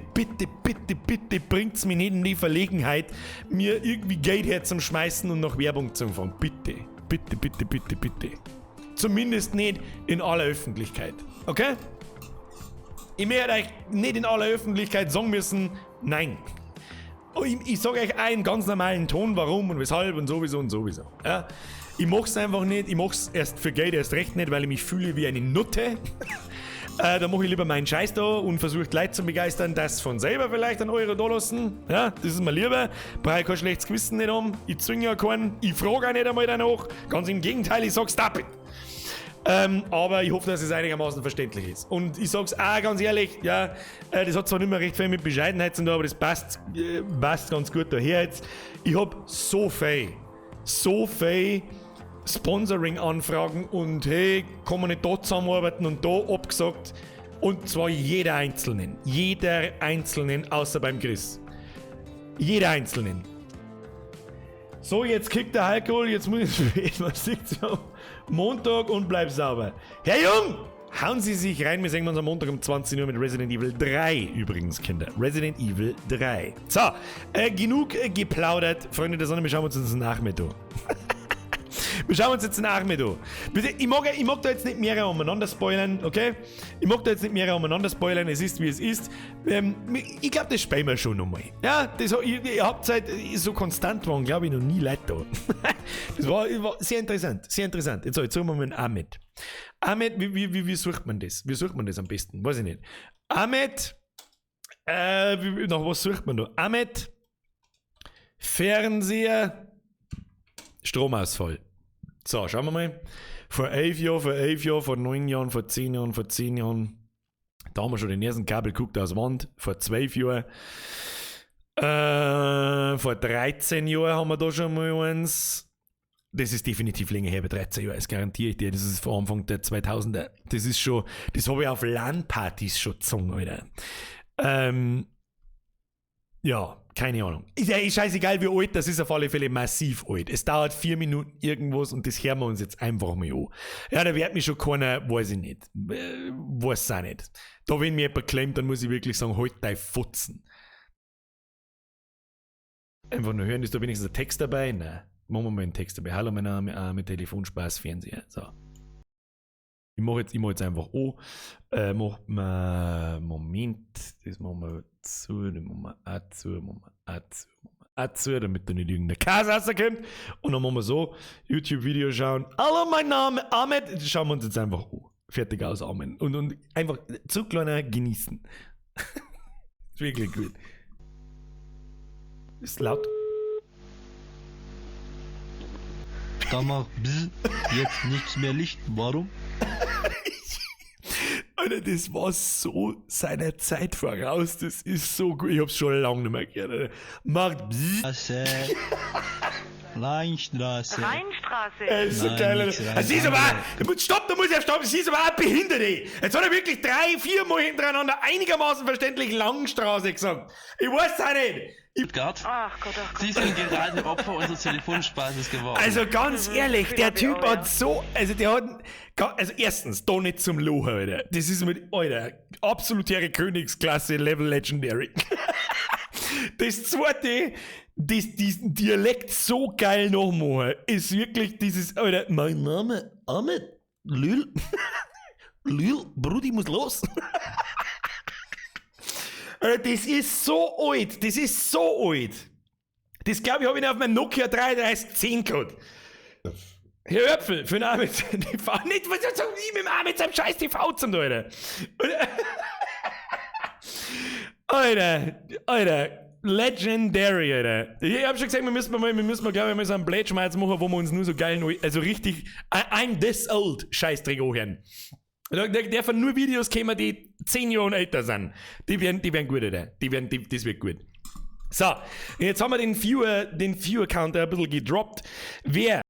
bringt's mich nicht in die Verlegenheit, mir irgendwie Geld herzuschmeißen und noch Werbung zu empfangen. Bitte. Zumindest nicht in aller Öffentlichkeit. Okay? Ich werde euch nicht in aller Öffentlichkeit sagen müssen, nein. Ich sage euch einen ganz normalen Ton, warum und weshalb und sowieso. Ja? Ich mach's einfach nicht, ich mach's erst für Geld erst recht nicht, weil ich mich fühle wie eine Nutte. Da mache ich lieber meinen Scheiß da und versuche Leute zu begeistern, das von selber vielleicht einen Euro da lassen. Ja, das ist mir lieber. Brauche ich kein schlechtes Gewissen nicht um. Ich zwinge ja keinen. Ich frage auch nicht einmal danach. Ganz im Gegenteil, ich sage stop it. Aber ich hoffe, dass es einigermaßen verständlich ist. Und ich sag's auch ganz ehrlich, ja, das hat zwar nicht mehr recht viel mit Bescheidenheit zu tun, aber das passt ganz gut daher jetzt. Ich hab so viel Sponsoring-Anfragen und hey, kann man nicht da zusammenarbeiten und da abgesagt. Und zwar jeder Einzelnen, außer beim Chris. Jeder Einzelnen. So, jetzt kriegt der Alkohol, jetzt muss ich man sieht's ja Montag und bleib sauber. Herr Jung, hauen Sie sich rein, wir sehen uns am Montag um 20 Uhr mit Resident Evil 3 übrigens, Kinder. Resident Evil 3. So, genug geplaudert. Freunde der Sonne, wir schauen uns das Nachmittag. Wir schauen uns jetzt nach mit an. Ich mag da jetzt nicht mehr umeinander spoilern, okay? Es ist, wie es ist. Ich glaube, das spielen wir schon nochmal. Ja, ihr habt halt so konstant waren, glaube ich, noch nie Leute da. Das war sehr interessant, sehr interessant. Jetzt suchen wir mal einen Ahmed. Ahmed, wie sucht man das? Wie sucht man das am besten? Weiß ich nicht. Ahmed, nach was sucht man da? Ahmed, Fernseher, Stromausfall. So, schauen wir mal. Vor 11 Jahren, vor 9 Jahren, vor 10 Jahren. Da haben wir schon den ersten Kabel geguckt aus der Wand. Vor 12 Jahren. Vor 13 Jahren haben wir da schon mal eins. Das ist definitiv länger her, bei 13 Jahren, das garantiere ich dir. Das ist vor Anfang der 2000er. Das habe ich auf LAN-Partys schon gezogen, Alter. Ja, keine Ahnung. Ist ja scheißegal, wie alt, das ist auf alle Fälle massiv alt. Es dauert 4 Minuten irgendwas und das hören wir uns jetzt einfach mal an. Ja, da wird mich schon keiner, weiß ich nicht. Weiß es auch nicht. Da, wenn mir jemand klemmt, dann muss ich wirklich sagen, halt dein Futzen. Einfach nur hören, ist da wenigstens ein Text dabei? Nein. Machen wir mal einen Text dabei. Hallo, mein Name Ahmed, Telefonspaß, Fernseher. So. Ich mach jetzt einfach mach mal, Moment, das machen wir zu, dann machen wir zu, damit da nicht irgendeine Kase rauskommt. Und dann machen wir so, YouTube-Video schauen. Hallo, mein Name Ahmed. Das schauen wir uns jetzt einfach an. Fertig aus, Amen. Und einfach zu kleiner genießen. Ist wirklich gut. Ist laut. Da macht jetzt nichts mehr Licht. Warum? Alter, das war so seiner Zeit voraus. Das ist so gut. Ich hab's schon lange nicht mehr gehört. Alter. Macht Leinstraße. Ist so geil, Alter. Sie ist aber auch, stopp, da muss ich stoppen. Sie ist aber auch Behinderte. Jetzt hat er wirklich 3-4 Mal hintereinander einigermaßen verständlich Langstraße gesagt. Ich weiß auch nicht. Stuttgart. Ach Gott. Sie sind gerade Opfer unseres Telefonspaßes geworden. Also ganz ehrlich, der Typ hat so, also erstens, da nicht zum Loch, Alter. Das ist mit, Alter, absolutere Königsklasse, Level Legendary. Das zweite, diesen Dialekt so geil nachmachen, ist wirklich dieses, Alter, mein Name, Ahmed, Lül, Brudi, muss los. Das ist so alt. Das glaube ich, habe ich auf meinem Nokia 3310 gehabt. Herr Öpfel, für den Ahmed TV. Nicht, was soll ich mit dem Ahmed seinem scheiß TV zum Alter? Alter. Legendary, Alter. Ich hab schon gesagt, wir müssen glaube ich, mal so einen Blätschmerz machen, wo wir uns nur so geil, also richtig, I'm this old, Scheißdreck anhören. Der von nur Videos kämen, die 10 Jahre älter sind. Die werden gut, Alter. Das wird gut. So, jetzt haben wir den Viewer-Counter ein bisschen gedroppt. Wer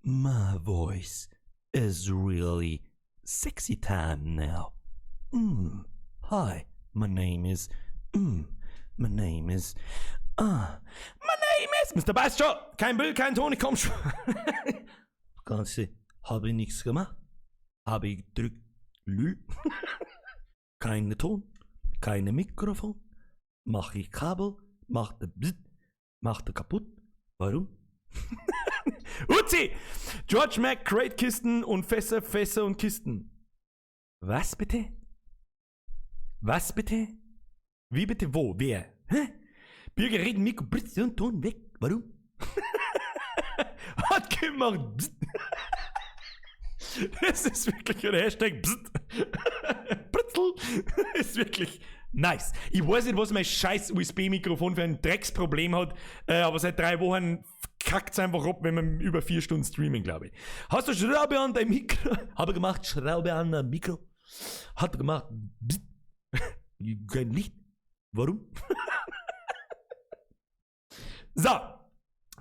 My voice is really sexy time now. Hi, my name is Mr. Bastro, kein Bild, kein Ton, ich komm schon. Ganze, habe ich nichts gemacht. Habe ich gedrückt, Lül. Kein Ton, keine Mikrofon. Mach ich Kabel, macht er kaputt. Warum? Uzi! George Mac, Crate Kisten und Fässer und Kisten. Was bitte? Was bitte? Wie bitte? Wo? Wer? Hä? Bürger reden Mikro, Blitz und Ton weg. Warum? Hat gemacht. Das ist wirklich ein Hashtag. Britzel. Ist wirklich nice. Ich weiß nicht, was mein scheiß USB-Mikrofon für ein Drecksproblem hat, aber seit 3 Wochen kackt es einfach ab, wenn man über 4 Stunden streamen, glaube ich. Hast du Schraube an dein Mikro? Habe gemacht, Schraube an dein Mikro. Hat er gemacht. Kein Licht. Warum? So.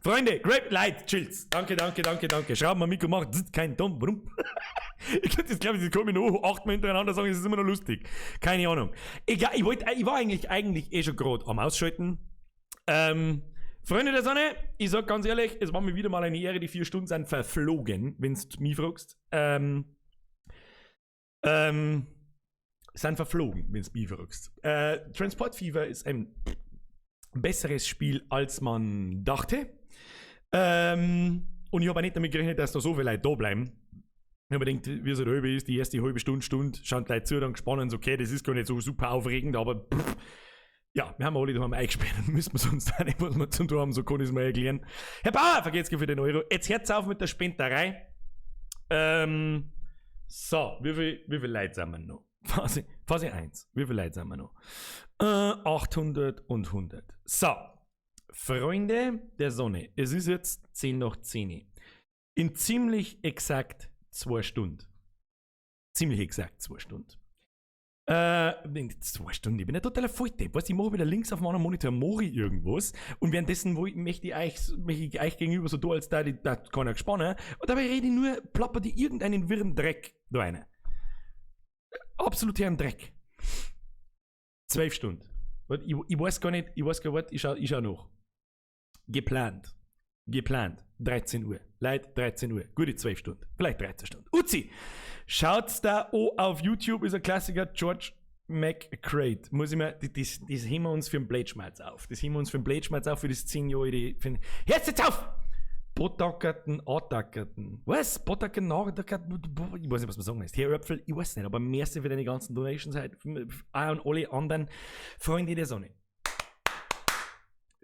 Freunde, Great Light, Chills. Danke. Schrauben am Mikro macht keinen Ton. Warum? Ich könnte jetzt, glaube ich, das komme ich noch 8 Mal hintereinander sagen, es ist immer noch lustig. Keine Ahnung. Egal, ich war eigentlich schon gerade am Ausschalten. Freunde der Sonne, ich sag ganz ehrlich, es war mir wieder mal eine Ehre, die 4 Stunden sind verflogen, wenn du mich fragst. Sind verflogen, wenn du mich fragst. Transport Fever ist ein besseres Spiel, als man dachte. Und ich habe auch nicht damit gerechnet, dass da so viele Leute da bleiben. Ich habe mir gedacht, wie es halt ist, die erste halbe Stunde, schauen die Leute zu, dann gespannt, so, okay, das ist gar nicht so super aufregend, aber ja, wir haben alle daheim eingesperrt und müssen wir sonst auch nicht, was wir zum tun haben, so kann ich es mir erklären. Herr Bauer, vergeht's für den Euro. Jetzt hört's auf mit der Spenderei. So, wie viel Leute sind wir noch? Phase 1. Wie viele Leute sind wir noch? 800 und 100. So, Freunde der Sonne, es ist jetzt 10 nach 10. In ziemlich exakt 2 Stunden. Ziemlich exakt 2 Stunden. 2 Stunden, ich bin ein totaler Volldepp. Ich mache wieder links auf meinem Monitor mache ich irgendwas und währenddessen möchte ich euch gegenüber so da, als da keiner gespannt und dabei rede ich nur, plappert ich irgendeinen wirren Dreck da rein. Absolut herren Dreck. 12 Stunden. Ich weiß gar nicht, ich schau noch. Geplant. 13 Uhr. Leute, 13 Uhr. Gute 12 Stunden. Vielleicht 13 Stunden. Uzi! Schaut's da an auf YouTube, ist ein Klassiker, George McCrate. Muss ich mir, das heben wir uns für den Blätschmerz auf. Für das 10 Jahre. Hörst jetzt auf! Bottackerten, Attackerten. Was? Bottackerten, Attackerten? Ich weiß nicht, was man sagen heißt. Herr Öpfel, ich weiß nicht, aber merci für deine ganzen Donations halt. Auch an alle anderen Freunde der Sonne.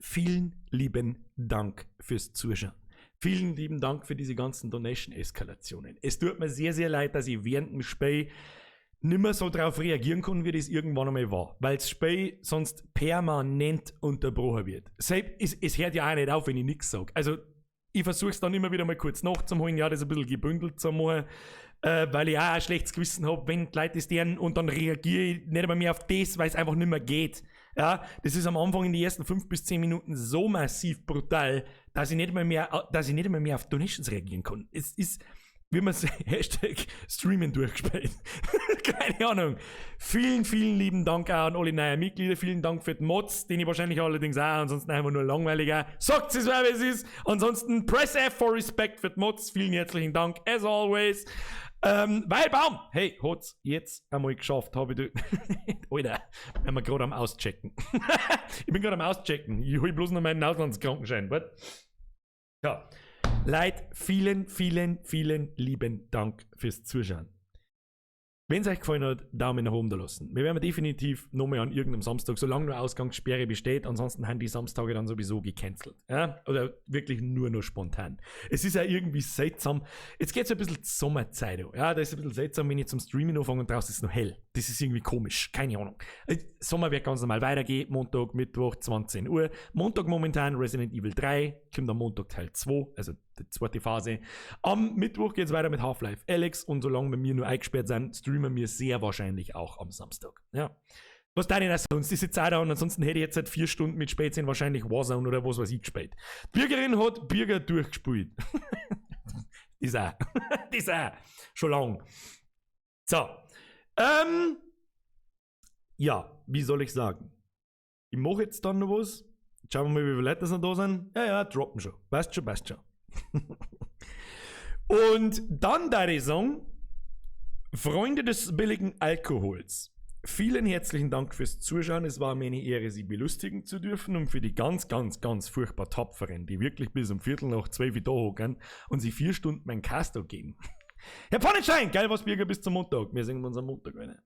Vielen lieben Dank fürs Zuschauen. Vielen lieben Dank für diese ganzen Donation-Eskalationen. Es tut mir sehr, sehr leid, dass ich während dem Spiel nicht mehr so darauf reagieren kann, wie das irgendwann einmal war. Weil das Spiel sonst permanent unterbrochen wird. Es hört ja auch nicht auf, wenn ich nichts sage. Also, ich versuche es dann immer wieder mal kurz nachzuholen, ja, das ein bisschen gebündelt zu machen, weil ich auch ein schlechtes Gewissen habe, wenn die Leute das deren und dann reagiere ich nicht einmal mehr auf das, weil es einfach nicht mehr geht. Ja, das ist am Anfang in den ersten 5 bis 10 Minuten so massiv brutal, dass ich nicht einmal mehr auf Donations reagieren kann. Es ist, wie man Hashtag Streamen durchgespielt. Keine Ahnung. Vielen, vielen lieben Dank auch an alle neuen Mitglieder. Vielen Dank für den Mods, den ich wahrscheinlich allerdings auch, ansonsten einfach nur langweilig auch. Sagt es, wie es ist. Ansonsten Press F for Respect für den Mods. Vielen herzlichen Dank, as always. Weil Baum, hey, hat's jetzt einmal geschafft, habe ich Alter, wenn wir gerade am Auschecken. Ich bin gerade am Auschecken. Ich hol bloß noch meinen Auslandskrankenschein. What? Ja. Leute, vielen, vielen, vielen lieben Dank fürs Zuschauen. Wenn es euch gefallen hat, Daumen nach oben da lassen. Wir werden definitiv nochmal an irgendeinem Samstag, solange nur Ausgangssperre besteht, ansonsten haben die Samstage dann sowieso gecancelt. Ja? Oder wirklich nur noch spontan. Es ist ja irgendwie seltsam. Jetzt geht es ein bisschen zur Sommerzeit. Ja, das ist ein bisschen seltsam, wenn ich zum Streamen anfange und draußen ist es noch hell. Das ist irgendwie komisch. Keine Ahnung. Sommer wird ganz normal weitergehen. Montag, Mittwoch, 20 Uhr. Montag momentan Resident Evil 3. Kommt am Montag Teil 2, also die zweite Phase. Am Mittwoch geht es weiter mit Half-Life Alyx und solange wir nur eingesperrt sind, streamen wir sehr wahrscheinlich auch am Samstag. Ja. Was da denn sonst? Diese Zeit an, ansonsten hätte ich jetzt seit 4 Stunden mit Spätzchen wahrscheinlich Warzone oder was weiß ich gespielt. Die Bürgerin hat Bürger durchgespielt. ist auch. Die ist auch. Schon lang. So. Ja, wie soll ich sagen? Ich mache jetzt dann noch was. Schauen wir mal, wie viele Leute noch da sind. Ja, droppen schon. Passt schon. Und dann da ich sagen, Freunde des billigen Alkohols. Vielen herzlichen Dank fürs Zuschauen. Es war mir eine Ehre, Sie belustigen zu dürfen und für die ganz, ganz, ganz furchtbar Tapferen, die wirklich bis um 11:45 da hocken und sie 4 Stunden mein Castor geben. Herr Pannenschein, geil was Bürger bis zum Montag. Wir singen uns am Montag rein.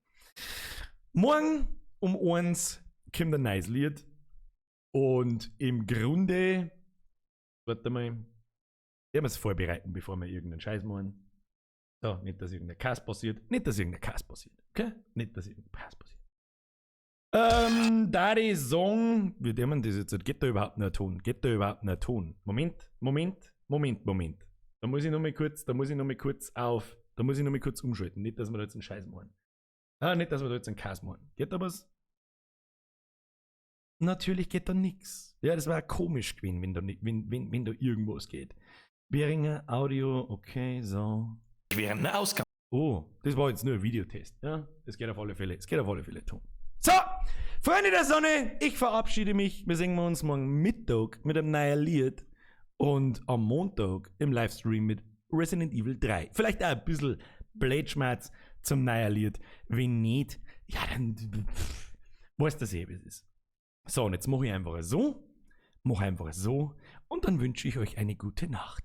Morgen um 1 kommt ein neues Lied und im Grunde, warte mal, werden wir es vorbereiten, bevor wir irgendeinen Scheiß machen. So, nicht, dass irgendein Kass passiert. Okay? Nicht, dass irgendein Kass passiert. Da die Song, wie der man das jetzt, geht da überhaupt noch ein Ton? Moment. Da muss ich noch mal kurz umschalten. Nicht, dass wir da jetzt einen Scheiß machen. Nicht, dass wir da jetzt einen Kass machen. Geht da was? Natürlich geht da nix. Ja, das war komisch gewesen, wenn da irgendwas geht. Beringer, Audio, okay, so. Während einer Ausgabe. Oh, das war jetzt nur ein Videotest. Ja, das geht auf alle Fälle tun. So, Freunde der Sonne, ich verabschiede mich. Wir singen uns morgen Mittag mit einem neuen Lied und am Montag im Livestream mit Resident Evil 3. Vielleicht auch ein bisschen Blätschmerz zum neuen Lied. Wenn nicht, ja, dann weißt du eh, wie es ist. So, und jetzt mache ich einfach so und dann wünsche ich euch eine gute Nacht.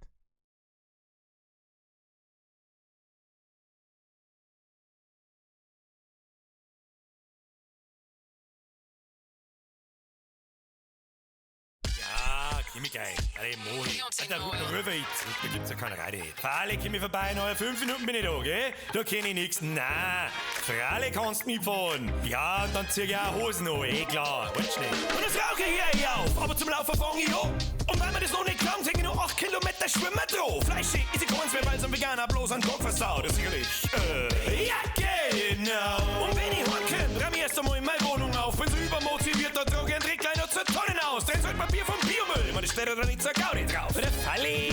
Kimi geil. Allee, moi. Alter, rüber jetzt. Da gibt's ja keine Rede. Frale, komm ich vorbei, noch 5 Minuten bin ich da, gell? Da kenn ich nix. Na, Frale kannst mitfahren. Ja, und dann zieh ich auch Hosen an, klar. Warte schnell. Und das rauche ich hier auf, aber zum Laufen fang ich an. Und wenn man das noch nicht glaubt, häng ich noch 8 Kilometer schwimmen drauf. Fleischig ist ich ganz mehr, weil so ein Veganer bloß einen Tag versaut. Das sicherlich. Ja, genau. Und wenn ich heimkomm, räum ich erst einmal in meine Wohnung auf. Bin so übermotiviert, da trage ich einen Dreck gleich noch zur Tonnen aus. Dreh halt Papier vom Biomüll. Man steht da nicht so Gaudi drauf. Der Falli.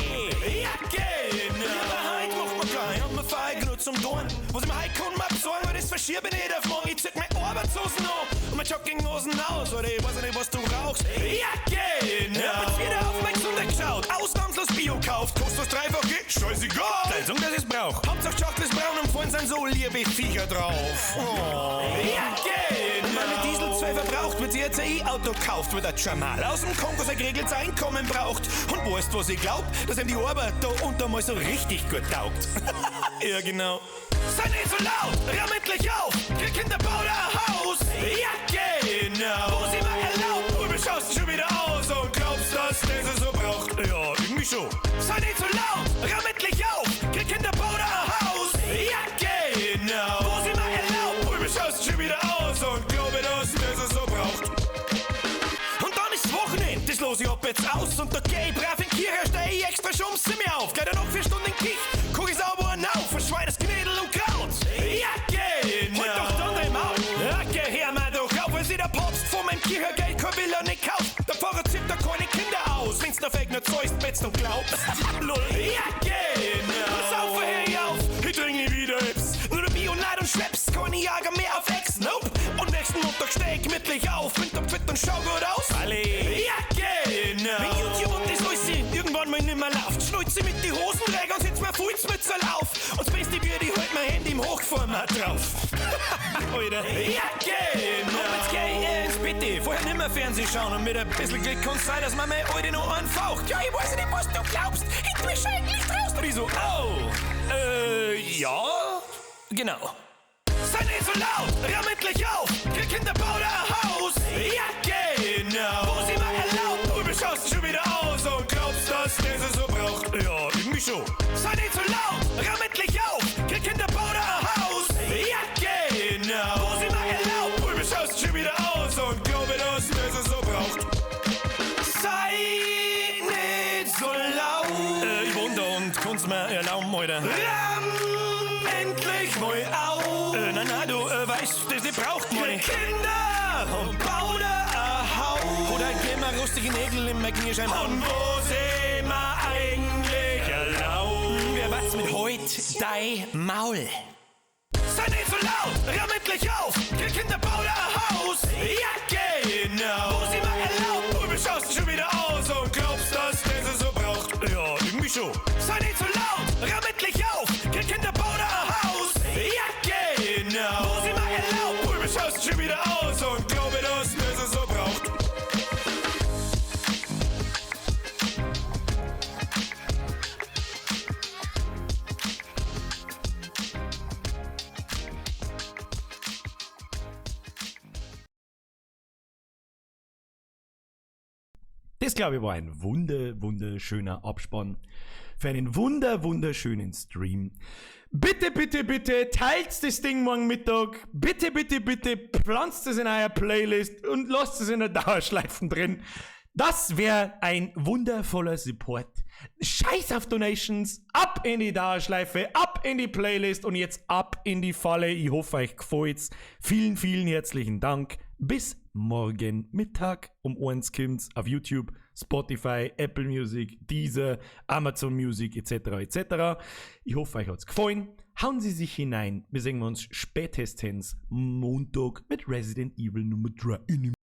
Ja, genau. Aber heute macht man klein und man feiert nur zum Dorn. Wo sie mir heute kommen, absorgen, weil das verschiebe nicht auf morgen. Ich zieh meine Arbeitshosen an und meine Jogginghosen aus. Oder ich weiß nicht, was du rauchst. Ja, genau. Ja, wird wieder auf mein Gesundheit geschaut. Ausnahmslos Bio kauft. Kostet was dreifach, geht scheißegal. Leistung, dass ich's brauch. Hauptsache Schachtel ist braun und vorhin sind so liebe Viecher drauf. Oh. Ja, genau. Und wenn mit Diesel 2 verbraucht, wird sie jetzt ein E-Auto kauft, wird ein Jamal aus dem Kongo sein geregeltes Einkommen braucht. Und weißt, was ich glaub? Dass ihm die Arbeit da unten mal so richtig gut taugt. Ja, genau. Sei nicht so laut, ramm endlich auf. Krieg Kinder, bau da ein Haus. Ja, genau. Wo sie mal erlaubt, du schaust schon wieder aus und glaubst, dass das so braucht. Ja, irgendwie schon. Sei nicht so laut, ramm endlich auf. Krieg Kinder, bau da ein Haus. Ja, genau. Wo sie mal erlaubt, du schaust schon wieder aus und glaube, dass das so braucht. Das los ich ab jetzt aus und da geh ich brav in die Kirche, steh ich extra schon um 7 auf. Geh dann noch 4 Stunden in die Kirche, guck ich sauber auf, verschwein das Knädel und Kraut. Ja, genau. Halt doch dann dein Maul. Ja, geh her mal doch auf, wenn sie der Papst von meinem Kirchengeld kein Villa nicht kauft. Der Pfarrer zieht da keine Kinder aus, wenn's der Fake nicht zeugst, betzt und glaubst. Lol. Ja, genau. Pass auf, hör ich auf, ich trink nie wieder Hips. Nur der Bionade und schleppst, keine Jager mehr auf Ex, nope. Und nächsten Montag steh ich gemütlich auf, bin topfit und schau gut aus. Alle. Ja, genau. Wenn YouTube und das alles sind, irgendwann mal nimmer läuft, schnallt sie mit die Hosenträger und setzt mir Fußmütze auf. Und das Beste wird, ich halt mein Handy im Hochformat drauf. Alter. Ja, genau. Und jetzt geh ich ins Bitte, vorher nimmer Fernsehen schauen und mit ein bisschen Glück kann's sein, dass man meine Alte noch anfaucht. Ja, ich weiß nicht, was du glaubst, ich bin eigentlich draußen. Und ich so, ja, genau. Sei nicht so laut, ramm endlich auf, krieg Kinder, bau da ein Haus. Ja, genau. Wo sie mal erlaubt, du schaust schon wieder aus und glaubst, dass das so braucht. Ja, irgendwie schon. Sei nicht so laut, ramm endlich auf, krieg Kinder, bau da ein Haus. Ja, genau. Wo sie mal erlaubt, du schaust schon wieder aus und glaube, dass das so braucht. Sei nicht so laut. Ich wunder und kannst mir erlauben, Alter. Ramm endlich mal auf. Nein, du weißt, das braucht man nicht. Kinder und bau da ein Haus. Oder geh mal rustige Nägel im Knieschein. Und wo sind wir eigentlich erlaubt? Wer weiß Halt dein Maul. Sei nicht so laut, ramm endlich auf, krieg in der Bauer Haus. Ja, genau. Wo sie mal erlaubt, du beschaust schon wieder aus und glaubst, dass der sie so braucht. Ja, irgendwie schon. Sei nicht so laut, ramm endlich auf, krieg in der Bauer Haus. Ja, genau. Wo sie mal erlaubt, du beschaust schon wieder aus und glaube, dass der sie so braucht. Das, glaube ich, war ein wunderschöner Abspann für einen wunderschönen Stream. Bitte, bitte, bitte teilt das Ding morgen Mittag. Bitte, bitte, bitte pflanzt es in euer Playlist und lasst es in der Dauerschleifen drin. Das wäre ein wundervoller Support. Scheiß auf Donations, ab in die Dauerschleife, ab in die Playlist und jetzt ab in die Falle. Ich hoffe, euch gefällt's. Vielen, vielen herzlichen Dank. Bis morgen Mittag um 1 kommt's auf YouTube, Spotify, Apple Music, Deezer, Amazon Music etc. etc. Ich hoffe, euch hat's gefallen. Hauen Sie sich hinein. Wir sehen uns spätestens Montag mit Resident Evil Nummer 3 in